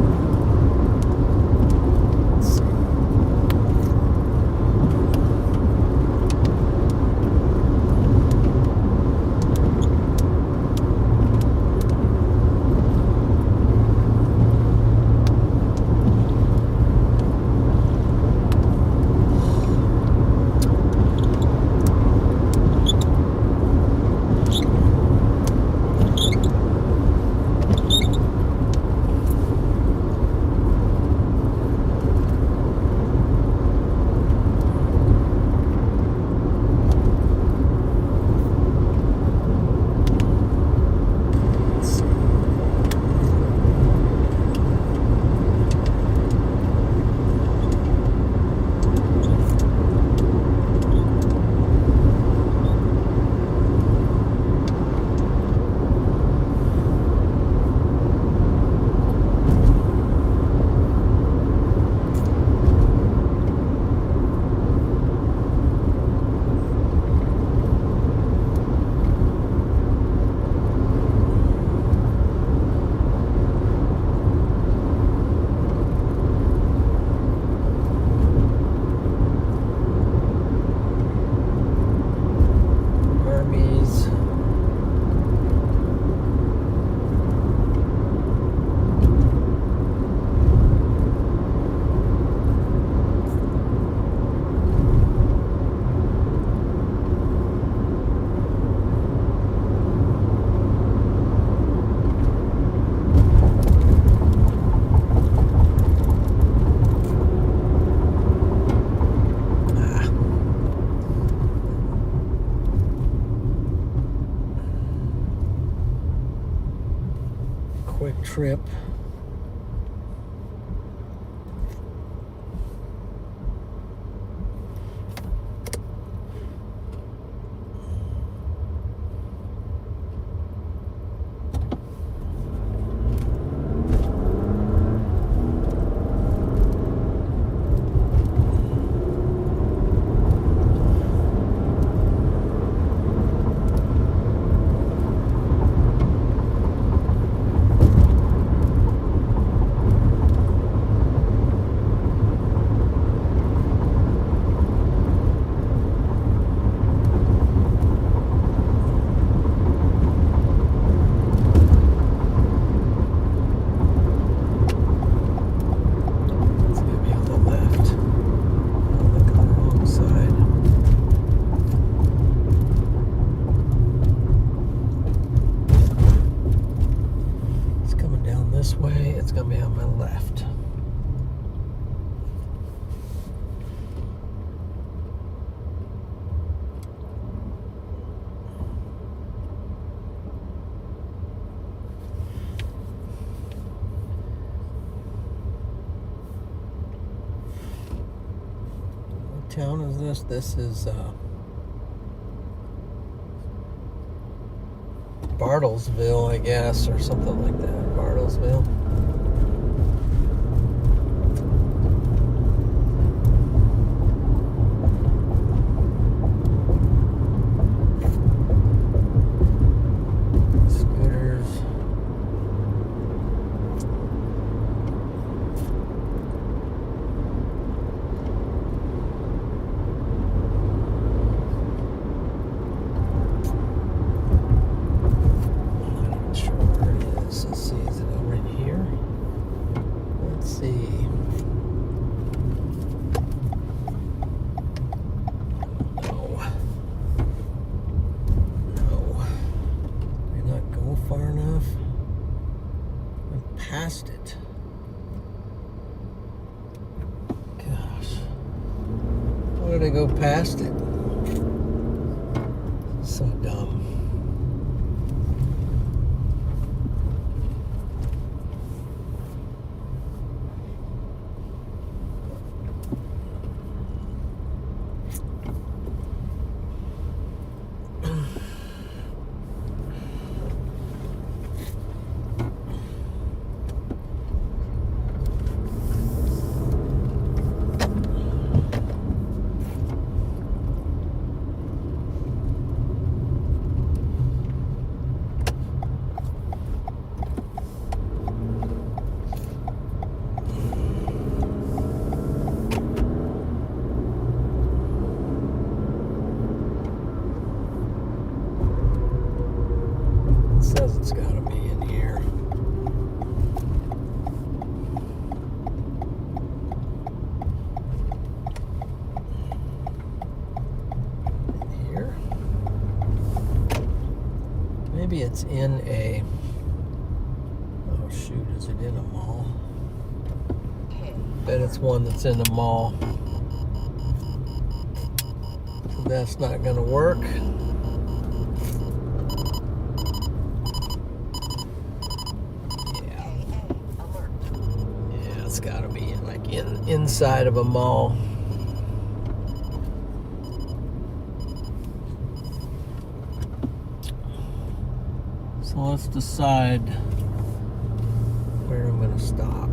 Let's see. Quick trip. town is this? This is Bartlesville, I guess, or something like that. Bartlesville. Past it. Gosh. Why did I go past it? So dumb. Says it's got to be in here. In here? Maybe it's in a... Oh shoot, is it in a mall? Bet it's one that's in a mall. So that's not going to work. It's got to be like inside of a mall. So let's decide where I'm going to stop.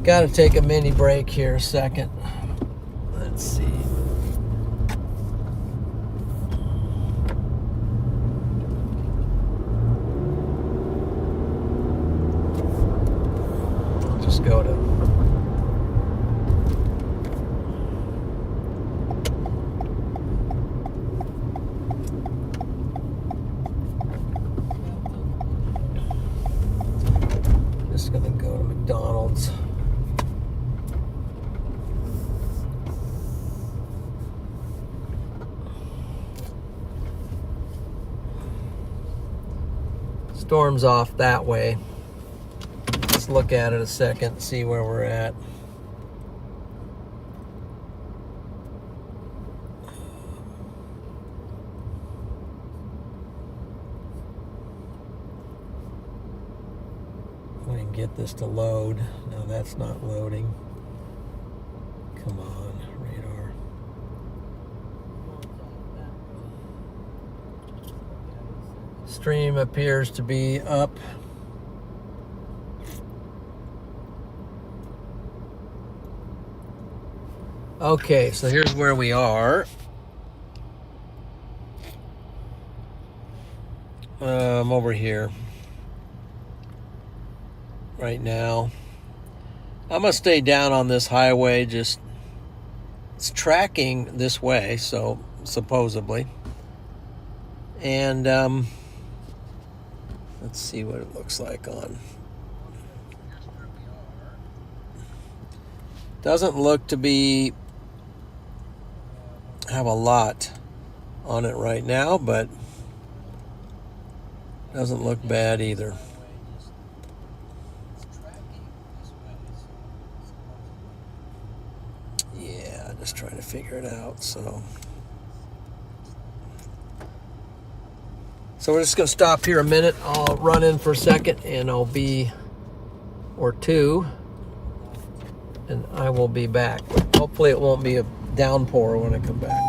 Got to take a mini break here a second. Let's see. I'll just go to just gonna go to McDonald's. Storm's off that way. Let's look at it a second, see where we're at. We can get this to load. No, that's not loading. Come on, radar. Stream appears to be up. Okay, so here's where we are. Over here right now. I'm gonna stay down on this highway. Just it's tracking this way, so supposedly. And let's see what it looks like on. Doesn't look to be have a lot on it right now, but doesn't look bad either. figure it out. So we're just gonna stop here a minute. I'll run in for a second, and I'll be or two, and I will be back. Hopefully, it won't be a downpour when I come back.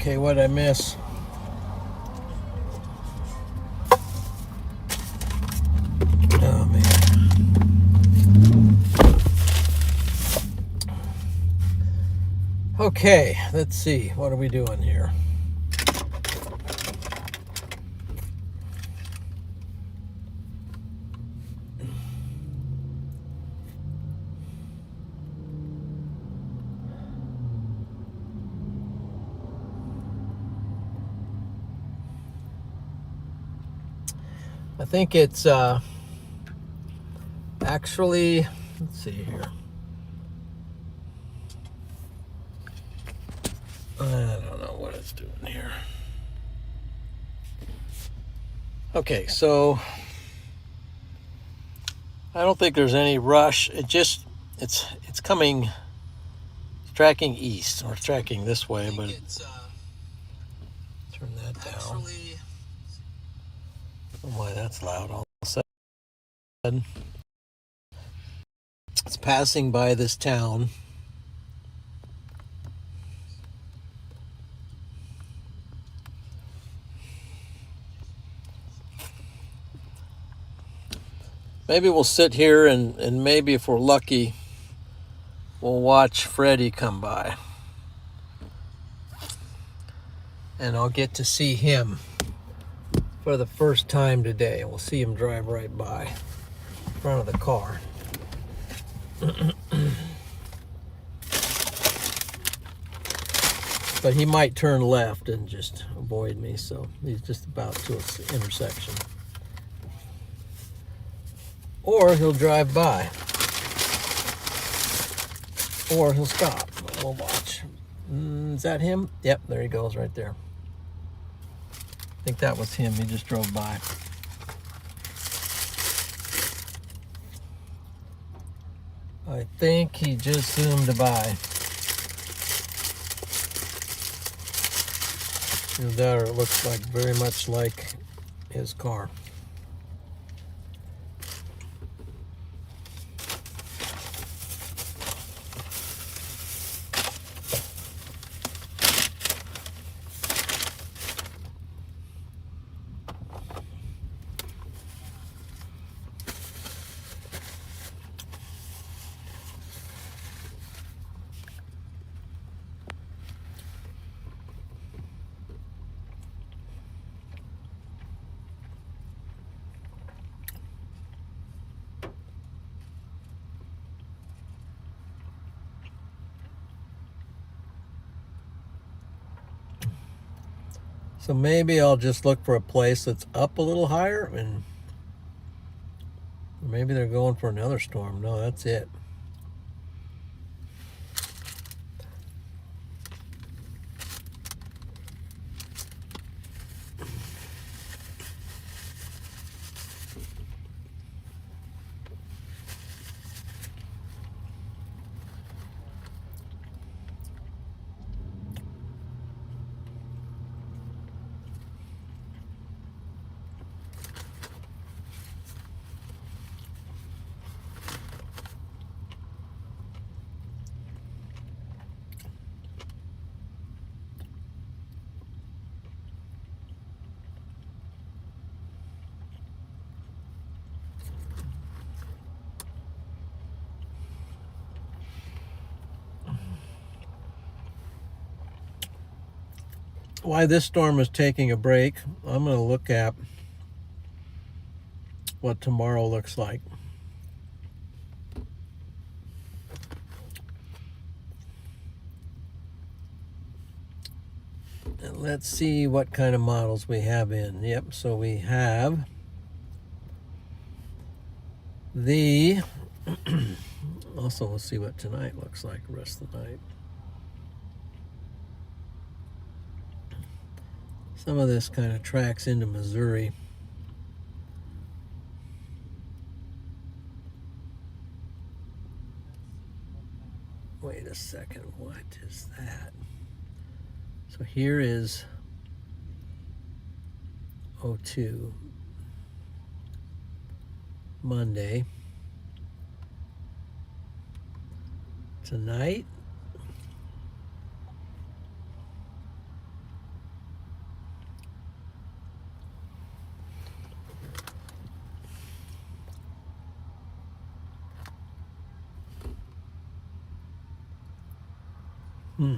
Okay, what did I miss? Oh, man. Okay, let's see. What are we doing here? I think it's actually, let's see here. I don't know what it's doing here. Okay, so I don't think there's any rush. It's coming, it's tracking east, or tracking this way, but turn that down. Oh my, that's loud all of a sudden. It's passing by this town. Maybe we'll sit here and maybe if we're lucky, we'll watch Freddie come by. And I'll get to see him for the first time today. We'll see him drive right by in front of the car. But he might turn left and just avoid me, so he's just about to an intersection. Or he'll drive by. Or he'll stop. We'll watch. Is that him? Yep, there he goes right there. I think that was him. He just drove by. I think he just zoomed by. Either that or it looks like very much like his car. So maybe I'll just look for a place that's up a little higher, and maybe they're going for another storm. No, that's it. Why this storm is taking a break, I'm going to look at what tomorrow looks like. And let's see what kind of models we have in. Yep, so we have the... also, we'll see what tonight looks like the rest of the night. Some of this kind of tracks into Missouri. Wait a second, what is that? So here is 02, Monday. Tonight, I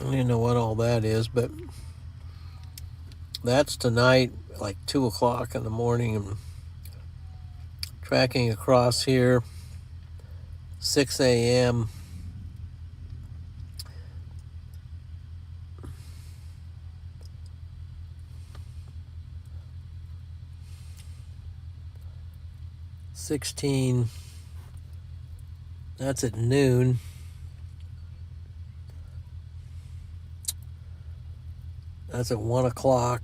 don't even know what all that is, but that's tonight, like 2 o'clock in the morning, and tracking across here, 6 a.m. $16. That's at noon. That's at 1 o'clock.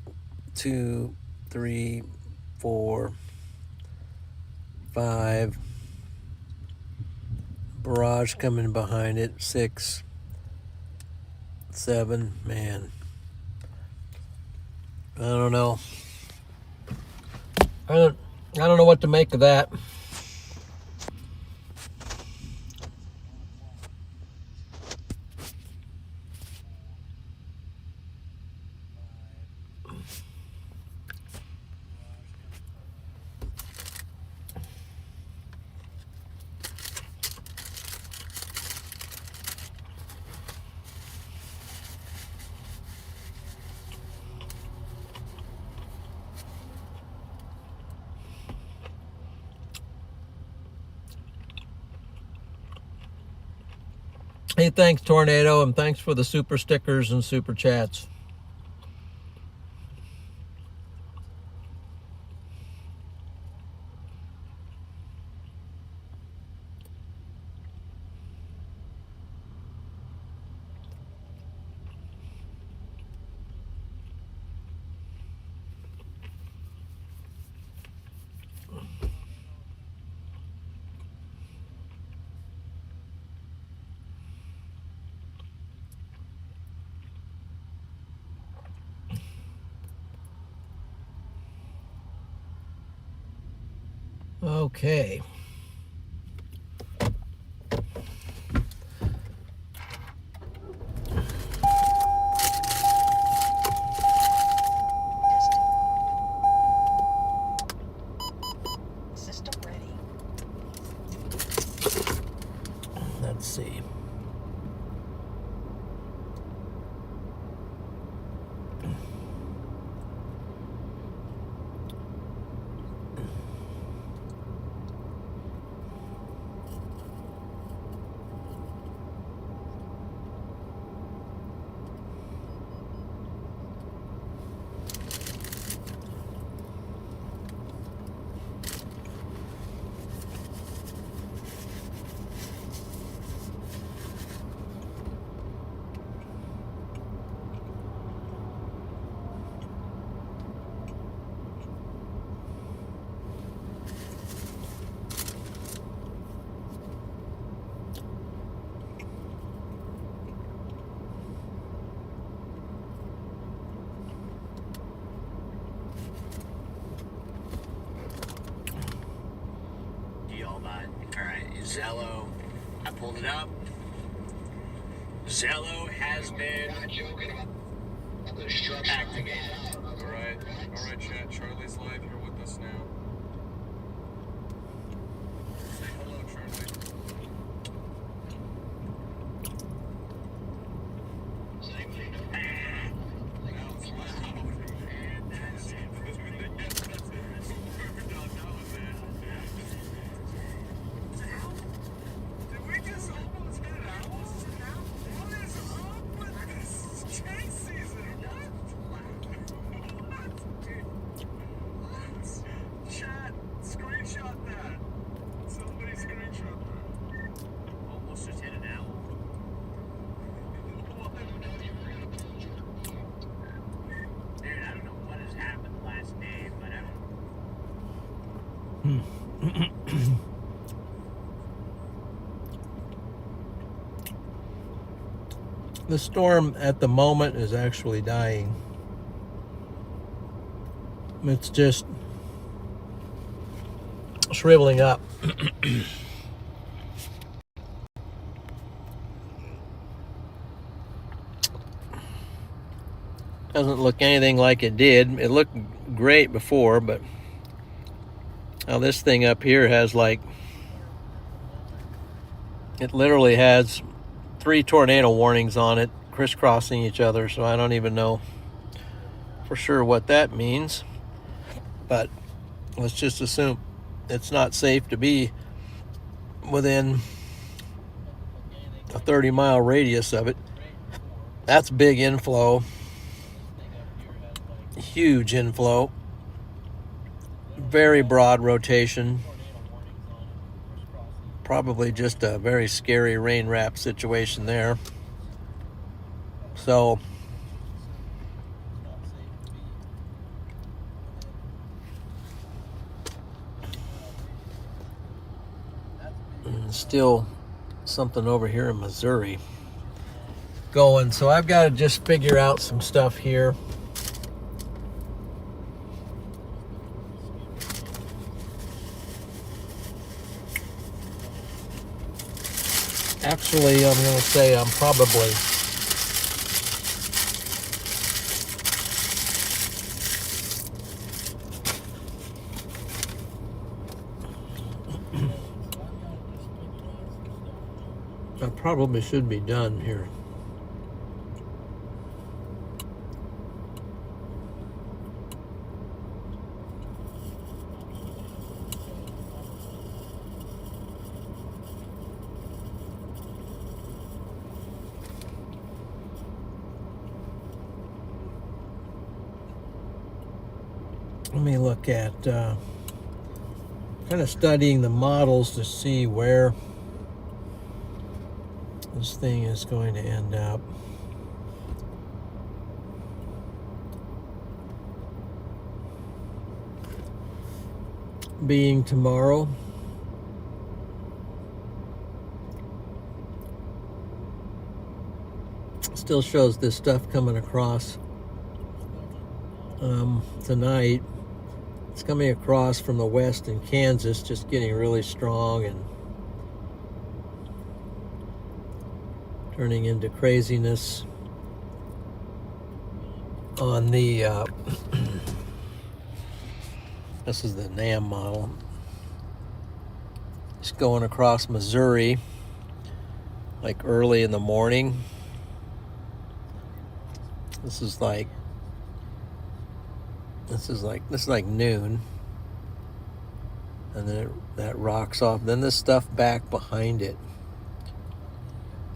2, 3, 4, 5. Barrage coming behind it. 6, 7. Man, I don't know. I don't know what to make of that. Hey, thanks, Tornado, and thanks for the super stickers and super chats. Okay. System ready. Let's see. Zello, I pulled it up. Zello has been activated. Alright, chat. Charlie's live here with us now. Say hello, Charlie. The storm at the moment is actually dying. It's just shriveling up. Doesn't look anything like it did. It looked great before, but now this thing up here has like, it literally has 3 tornado warnings on it, crisscrossing each other, so I don't even know for sure what that means. But let's just assume it's not safe to be within a 30-mile radius of it. That's big inflow. Huge inflow. Very broad rotation. Probably just a very scary rain wrap situation there. So still something over here in Missouri going. So I've got to just figure out some stuff here. Actually, I'm going to say I'm probably should be done here. Let me look at kind of studying the models to see where this thing is going to end up. Being tomorrow. Still shows this stuff coming across tonight. It's coming across from the west in Kansas, just getting really strong and turning into craziness on the this is the NAM model. It's going across Missouri like early in the morning. This is like noon, and then that rocks off. Then this stuff back behind it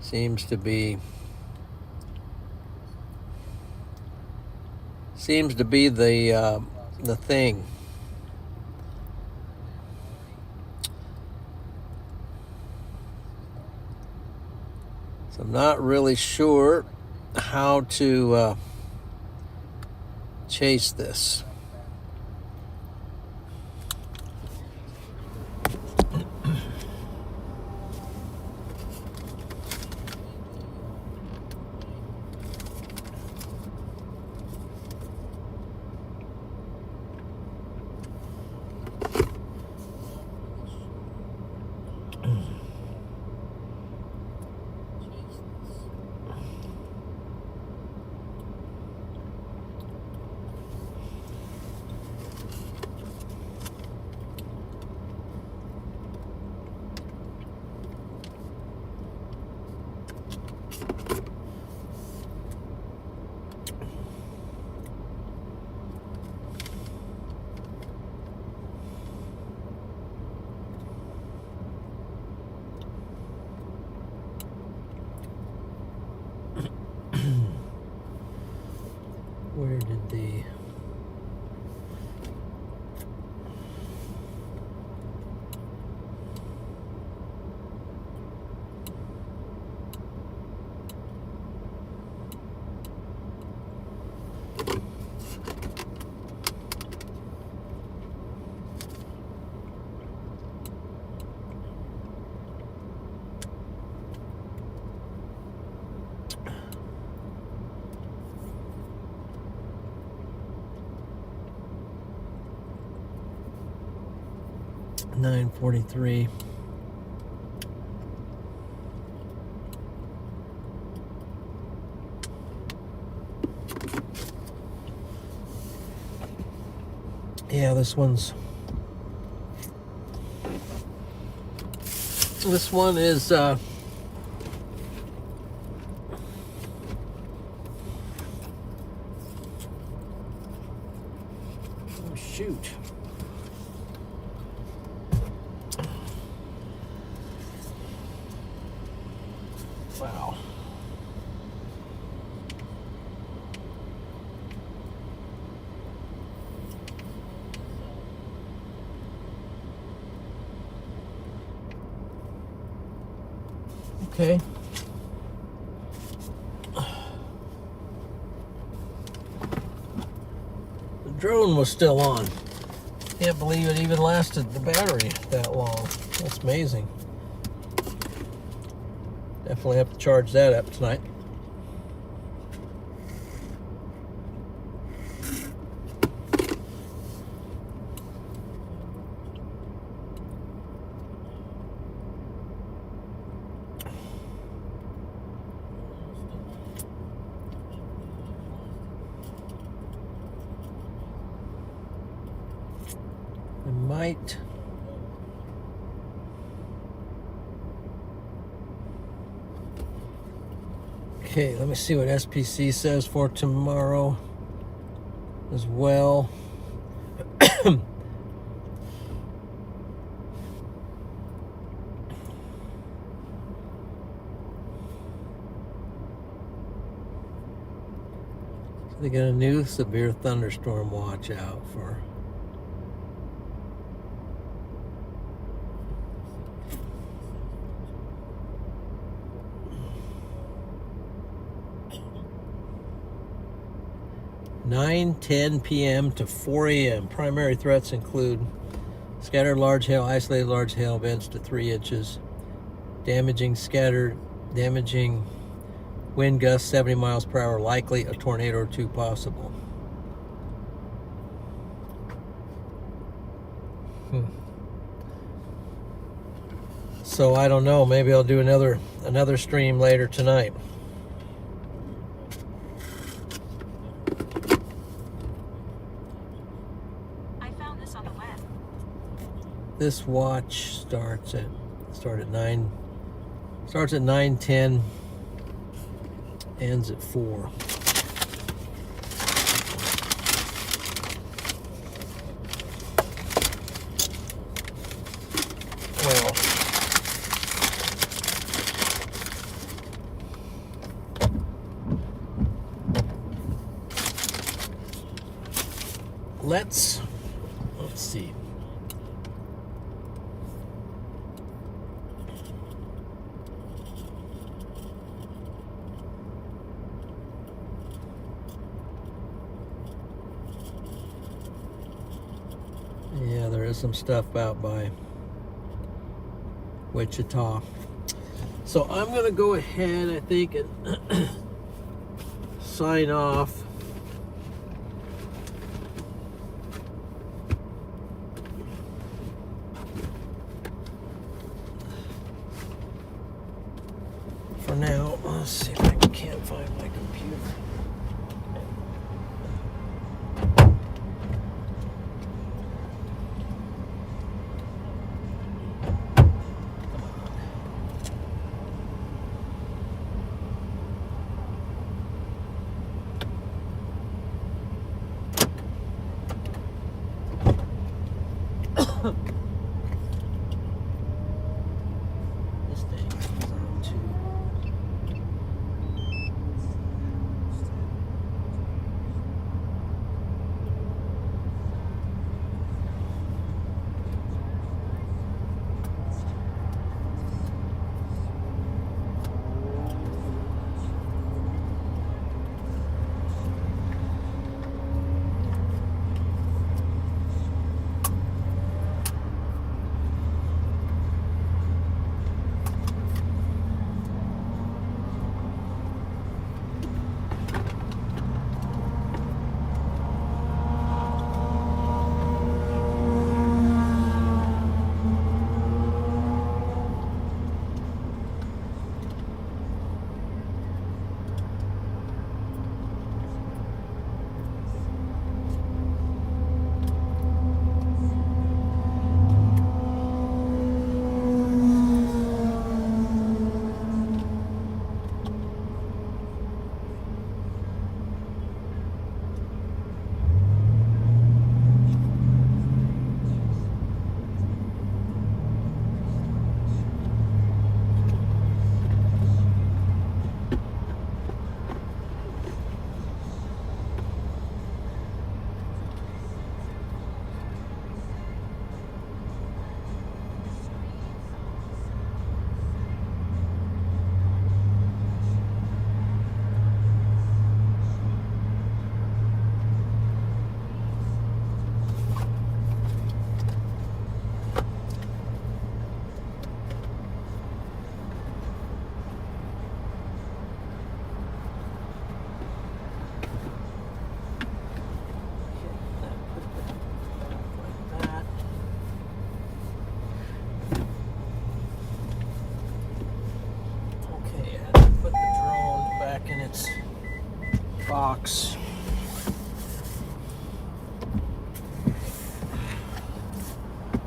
seems to be the thing. So I'm not really sure how to chase this. 9:43. Yeah, this one is oh shoot. Wow. Okay. The drone was still on. Can't believe it even lasted the battery that long. That's amazing. Definitely have to charge that up tonight. I might. Okay, let me see what SPC says for tomorrow as well. They got a new severe thunderstorm watch out for. (9:10 p.m. to 4 a.m.) Primary threats include scattered large hail, isolated large hail events to 3 inches, damaging wind gusts 70 miles per hour, likely a tornado or two possible. So I don't know, maybe I'll do another stream later tonight. This watch starts at 9:10, ends at 4. Well, let's see. Yeah, there is some stuff out by Wichita. So I'm going to go ahead, I think, and sign off. For now, let's see if I can't find my computer. This thing is on too.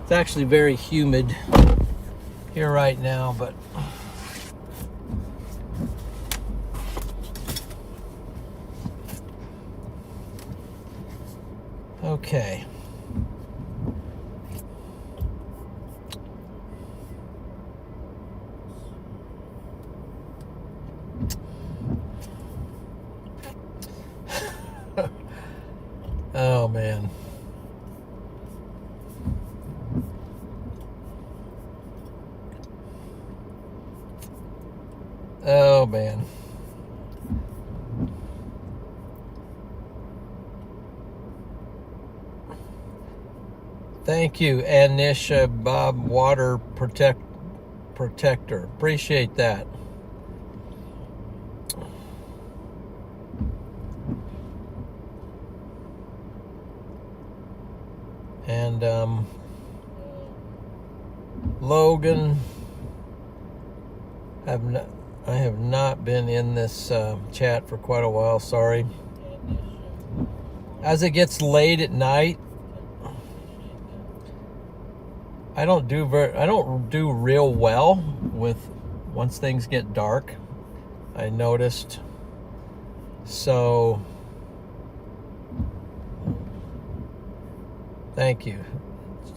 It's actually very humid here right now, but okay. Oh man. Oh man. Thank you, Anisha Bob Water Protector. Appreciate that. And Logan, I have not been in this chat for quite a while. Sorry. As it gets late at night, I don't do real well with once things get dark. I noticed. So thank you.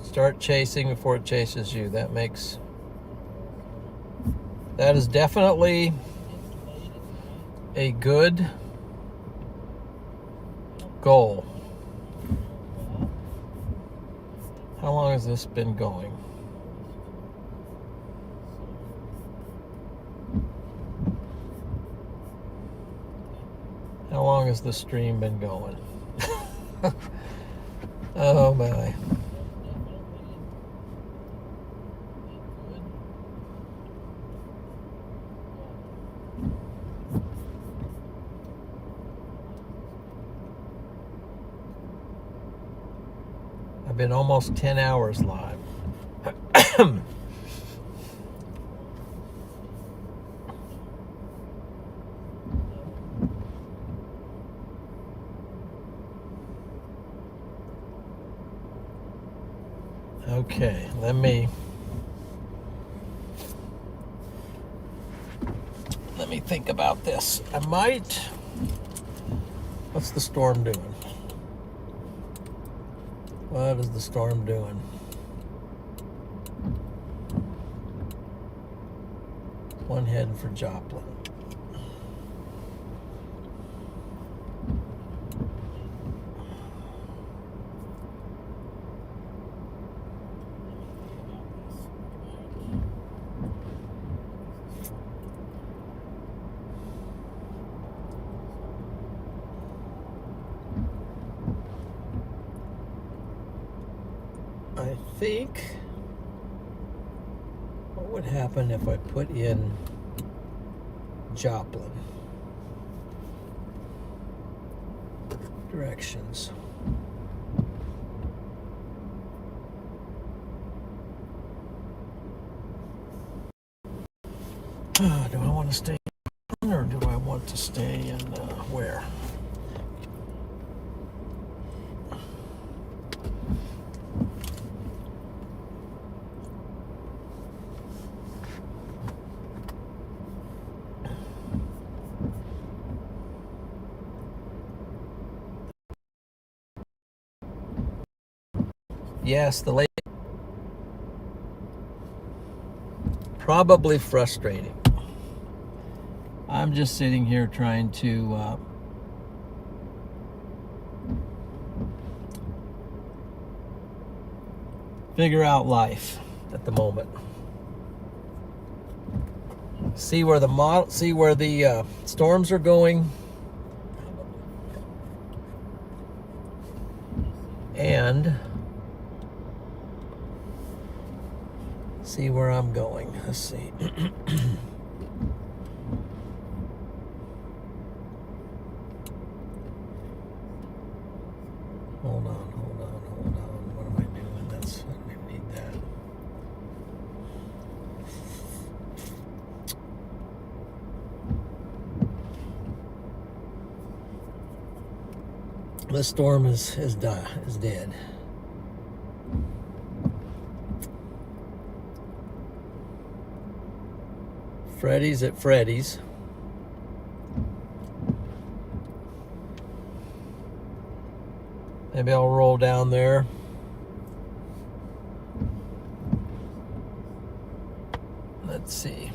Start chasing before it chases you. That is definitely a good goal. How long has this been going? How long has the stream been going? Oh my. I've been almost 10 hours live. Okay, let me think about this. I might. What's the storm doing? What is the storm doing? One heading for Joplin. I think what would happen if I put in Joplin directions? Do I want to stay in or do I want to stay in where? Yes, the late. Probably frustrating. I'm just sitting here trying to figure out life at the moment. See where the storms are going, and see where I'm going. Let's see. Hold on. What am I doing? I don't even need that. This storm is dead. Freddy's at Freddy's. Maybe I'll roll down there. Let's see.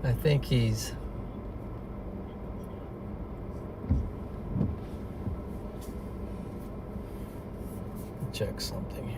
I think he's... check something here.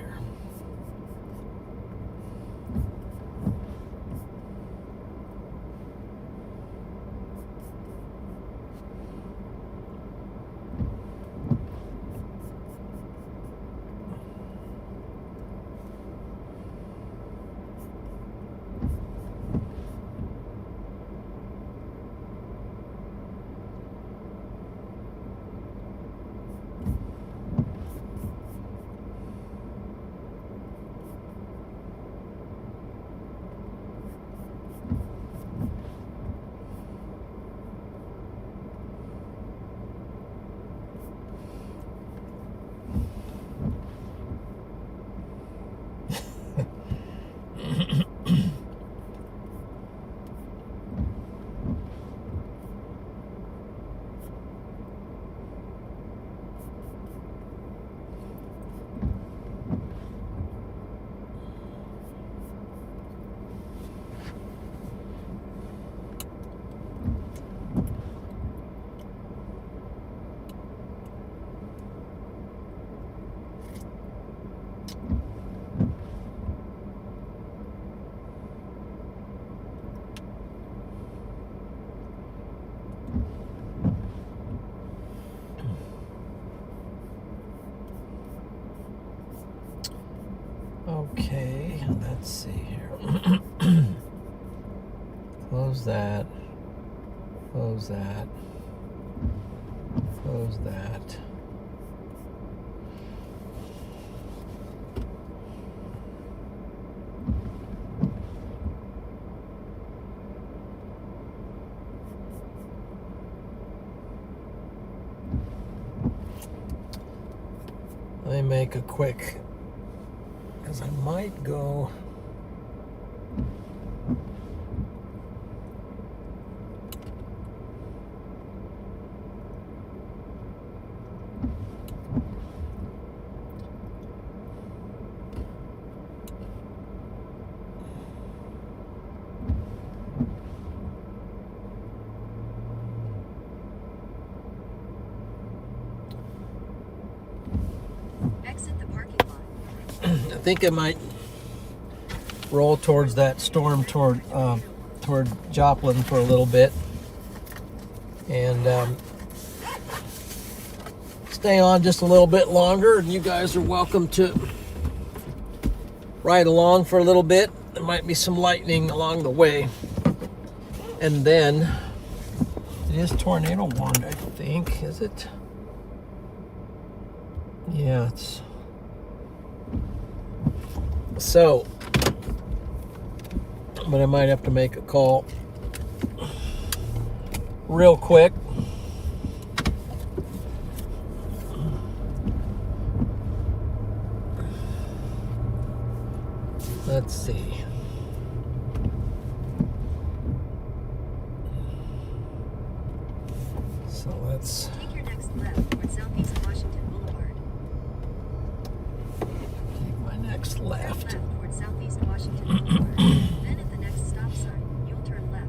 Okay, let's see here. Close that. Close that. Close that. Let me make a quick, because I might go. Exit the parking lot. I think I might roll towards that storm toward Joplin for a little bit, and stay on just a little bit longer. And you guys are welcome to ride along for a little bit. There might be some lightning along the way, and then it is tornado warned, I think. Is it? Yeah, it's so, but I might have to make a call real quick. Let's see. So let's Take your next left toward Southeast Washington Boulevard. take my next Turn left. left toward Southeast Washington Boulevard. Then at the next stop sign, you'll turn left.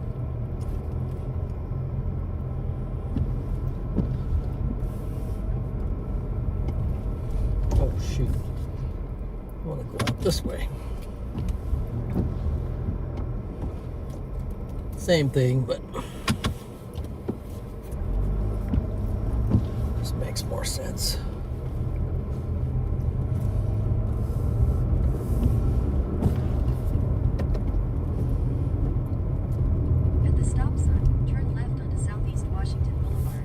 Oh shoot. I want to go out this way. Same thing, but this makes more sense. At the stop sign, turn left onto Southeast Washington Boulevard.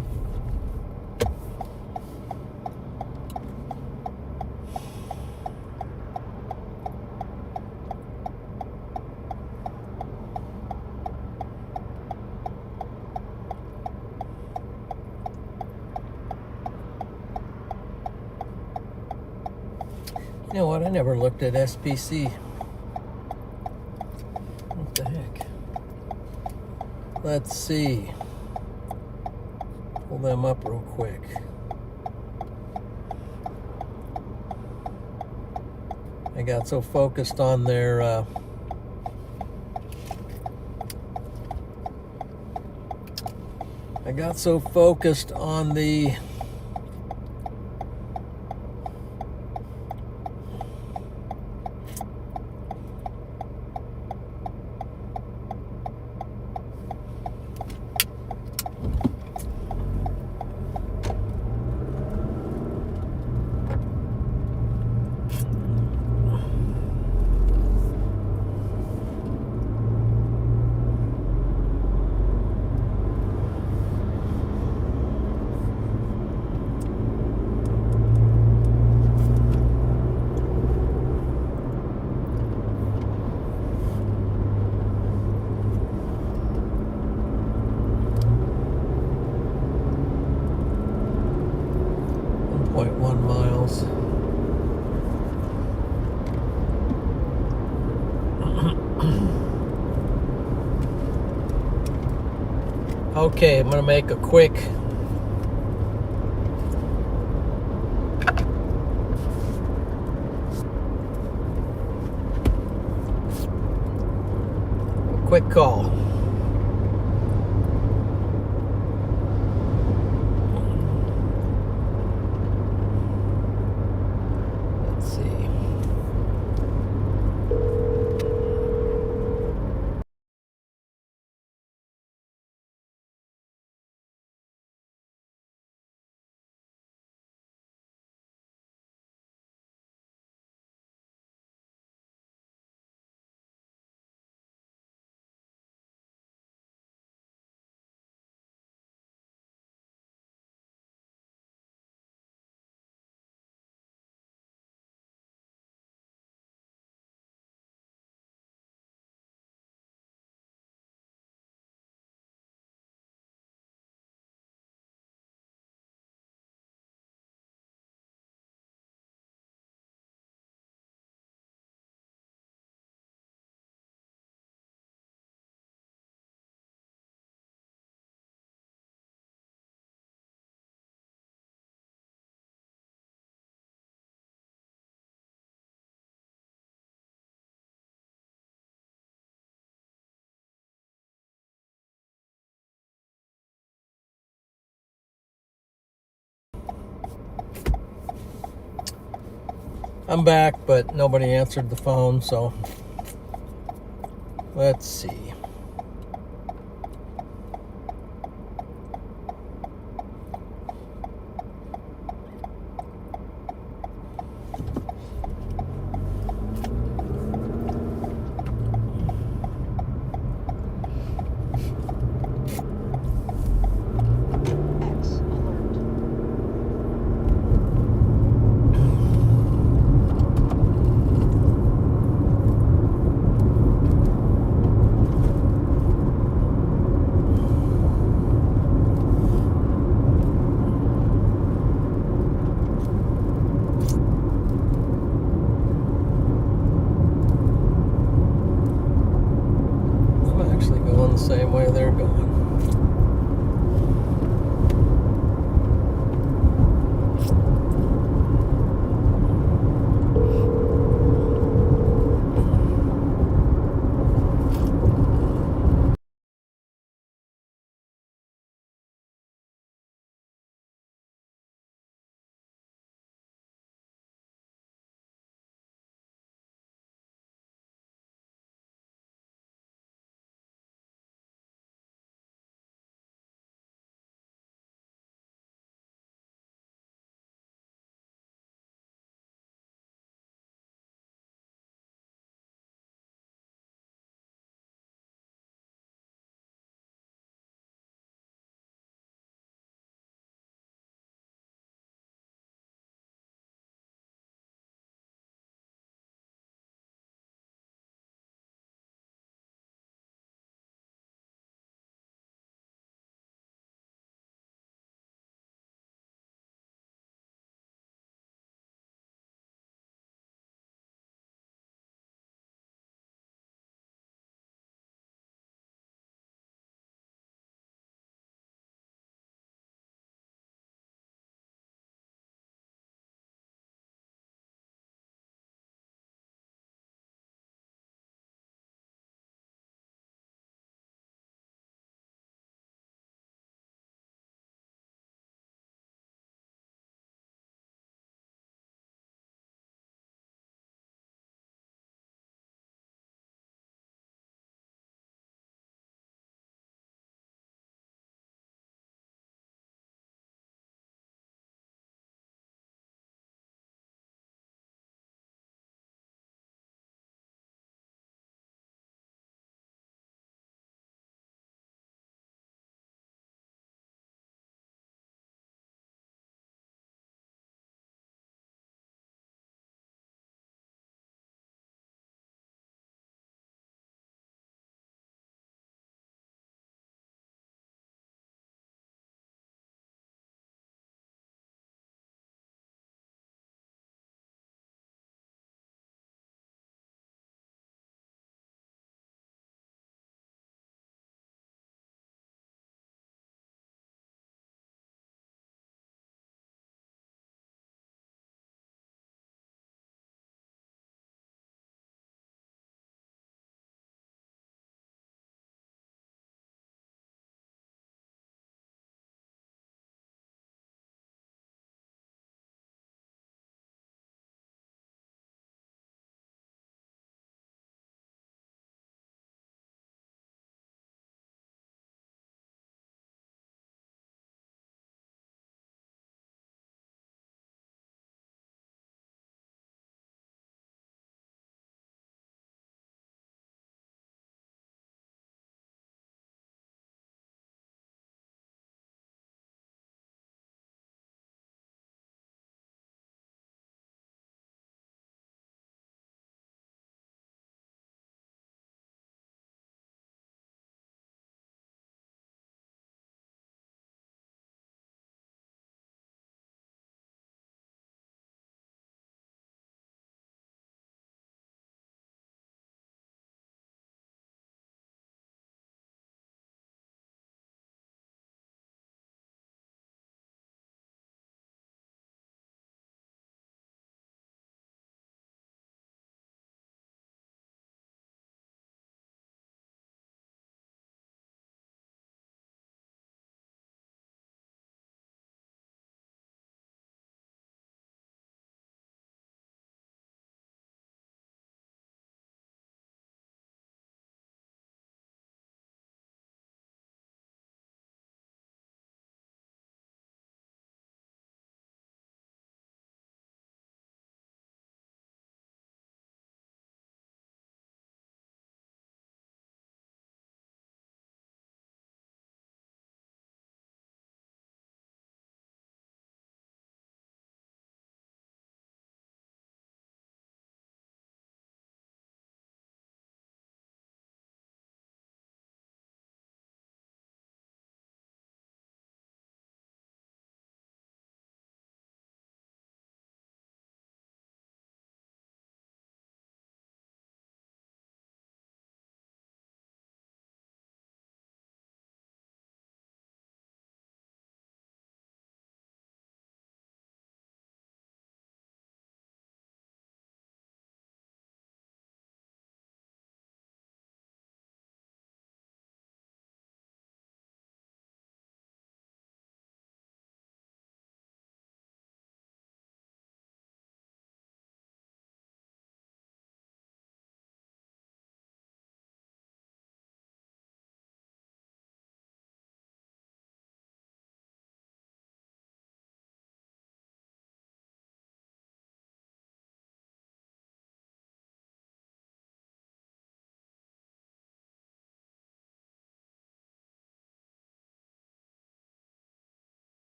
You know what? I never looked at SPC. What the heck? Let's see. Pull them up real quick. I got so focused on their the .1 miles. Okay, I'm gonna make a quick call. Let's see. I'm back, but nobody answered the phone, so let's see. I'm actually going the same way they're going.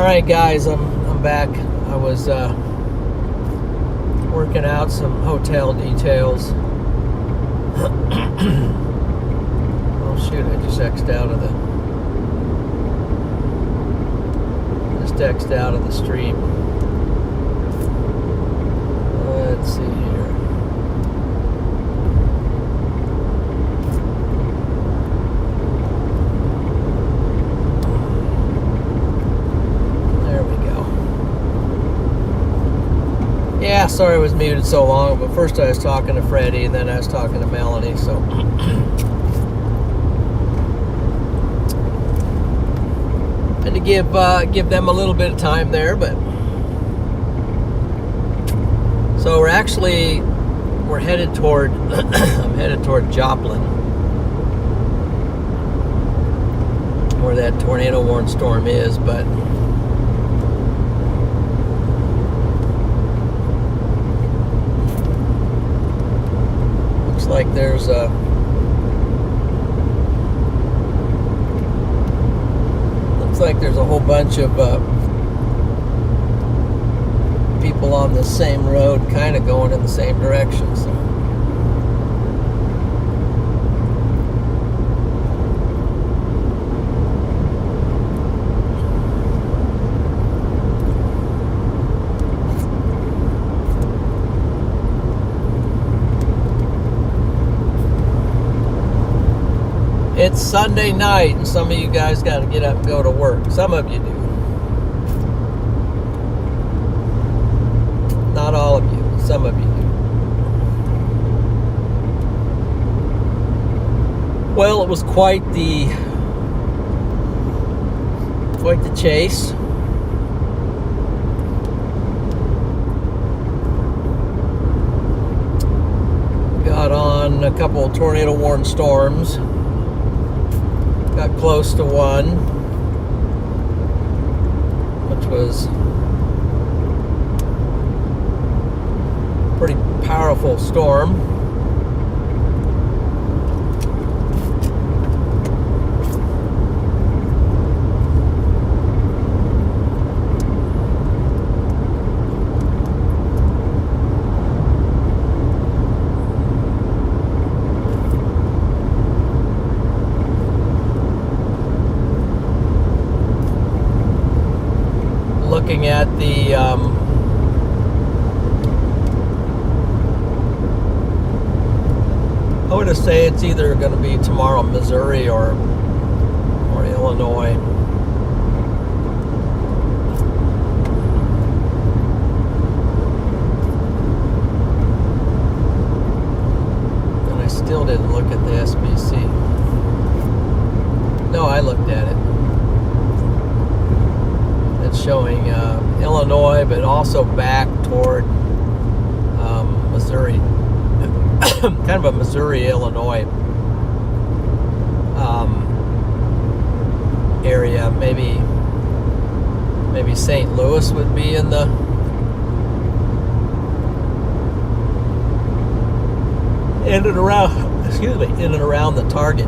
right, guys, I'm back. I was working out some hotel details. Oh shoot! I just X'd out of the stream. Let's see here. There we go. Yeah, sorry I was muted so long, but first I was talking to Freddie, and then I was talking to Melanie, so. And to give them a little bit of time there, but. So we're headed toward, I'm headed toward Joplin, where that tornado warned storm is, but looks like there's a whole bunch of people on the same road kind of going in the same direction, so it's Sunday night, and some of you guys got to get up and go to work. Some of you do. Not all of you, but some of you do. Well, it was quite the chase. Got on a couple of tornado warned storms. Got close to one, which was a pretty powerful storm. Looking at the I would say it's either going to be tomorrow Missouri or Illinois. And I still didn't look at the SBC. No, I looked at it. It's showing Illinois, but also back toward Missouri. Kind of a Missouri-Illinois area. Maybe St. Louis would be in the in and around the target.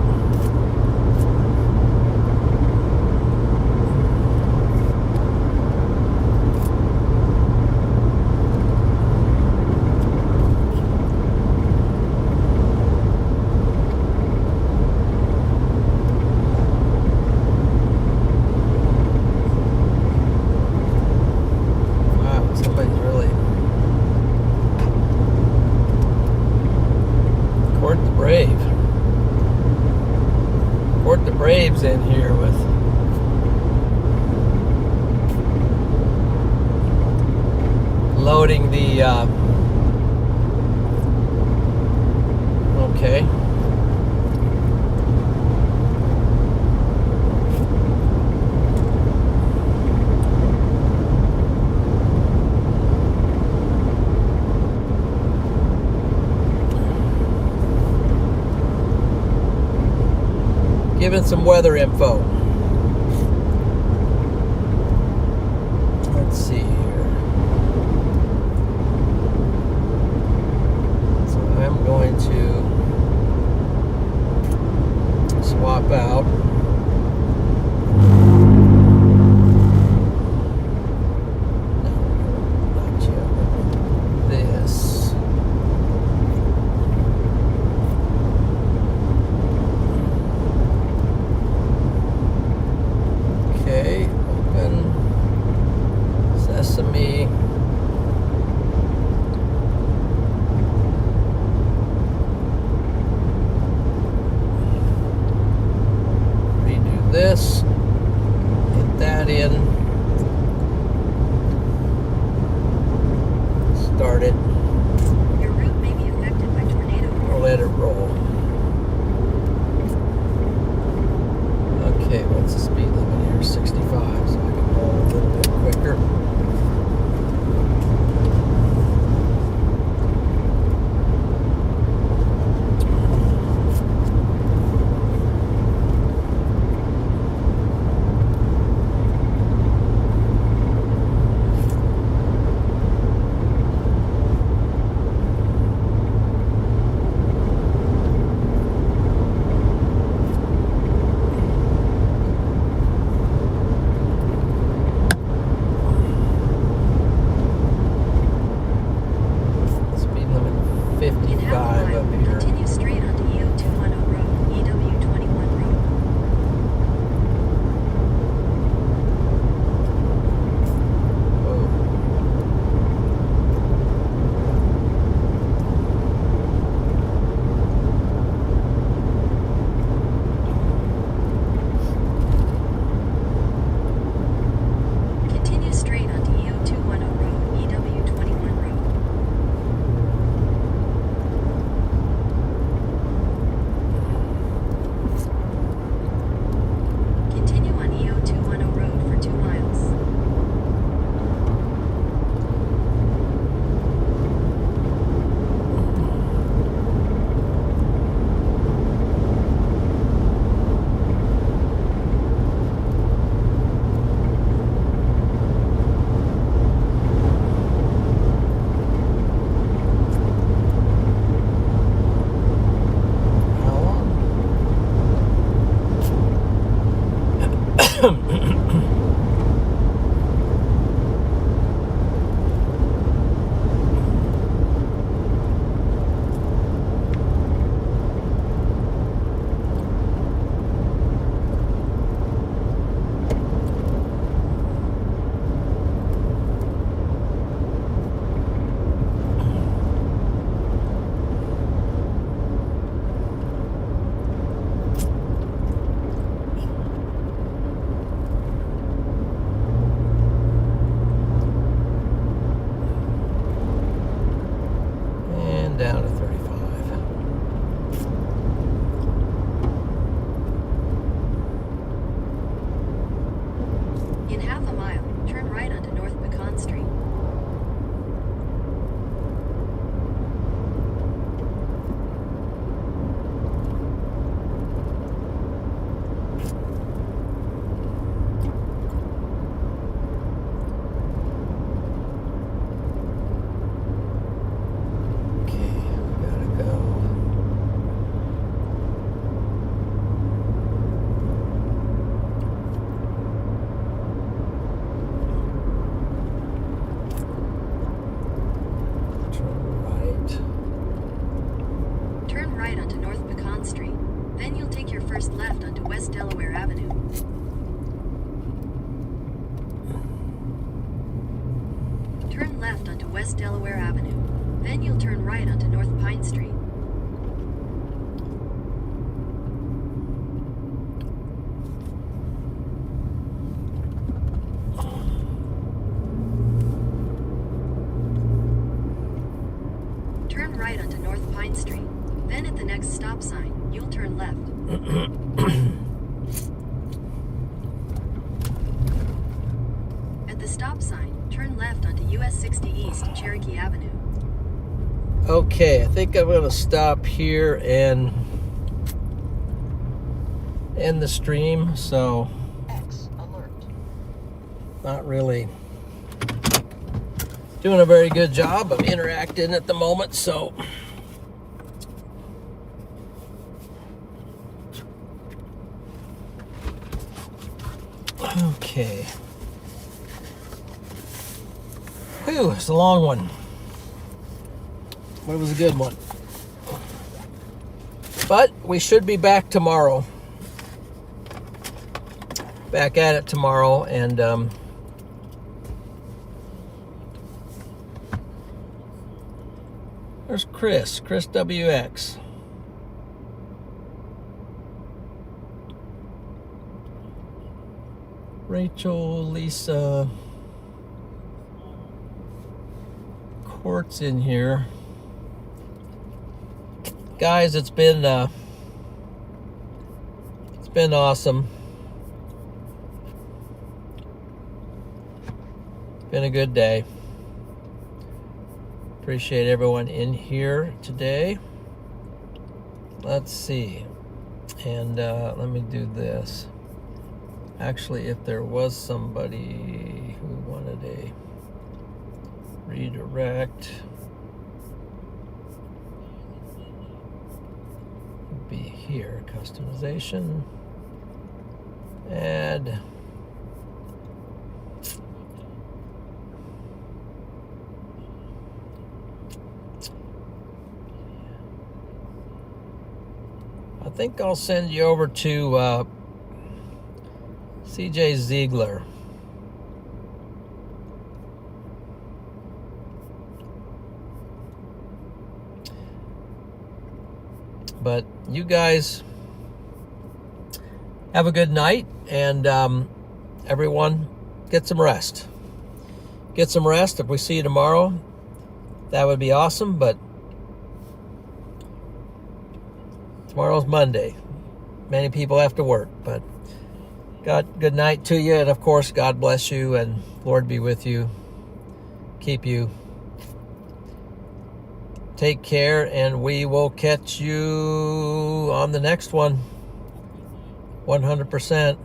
Braves in here with loading the okay. Giving some weather info. Let's see here. So I'm going to swap out. restart it Your route may be affected by tornado or warning. let it roll. Okay, what's the speed limit here? 65, so I can roll a little bit quicker. Speed limit In half a 55 mile, up here. continue straight onto EO210 Road, EW21 Road. Whoa. Continue straight onto EO210 Road, EW21 Road. Continue on EO210 Road for 2 miles. How long? And down to 35. In half a mile, turn right onto North Pecan Street. Okay, we gotta go. Turn right. Turn right onto North Pecan Street. Then you'll take your first left onto West Delaware Avenue. Turn left onto West Delaware Avenue. Then you'll turn right onto North Pine Street. Turn right onto North Pine Street. Then at the next stop sign, you'll turn left. At the stop sign, turn left onto US 60 East, Cherokee Avenue. Okay, I think I'm gonna stop here and end the stream. So, X alert. not really doing a very good job of interacting at the moment. So, okay. Whew, it's a long one. But it was a good one. But we should be back tomorrow. Back at it tomorrow, and there's Chris WX. Rachel, Lisa, ports in here. Guys, it's been awesome. Been a good day. Appreciate everyone in here today. Let's see. And let me do this. Actually, if there was somebody who wanted a redirect, it'd be here. Customization. Add. I think I'll send you over to CJ Ziegler. But you guys have a good night, and everyone get some rest. Get some rest. If we see you tomorrow, that would be awesome, but tomorrow's Monday. Many people have to work, but good night to you, and of course, God bless you, and Lord be with you. Keep you. Take care, and we will catch you on the next one. 100%.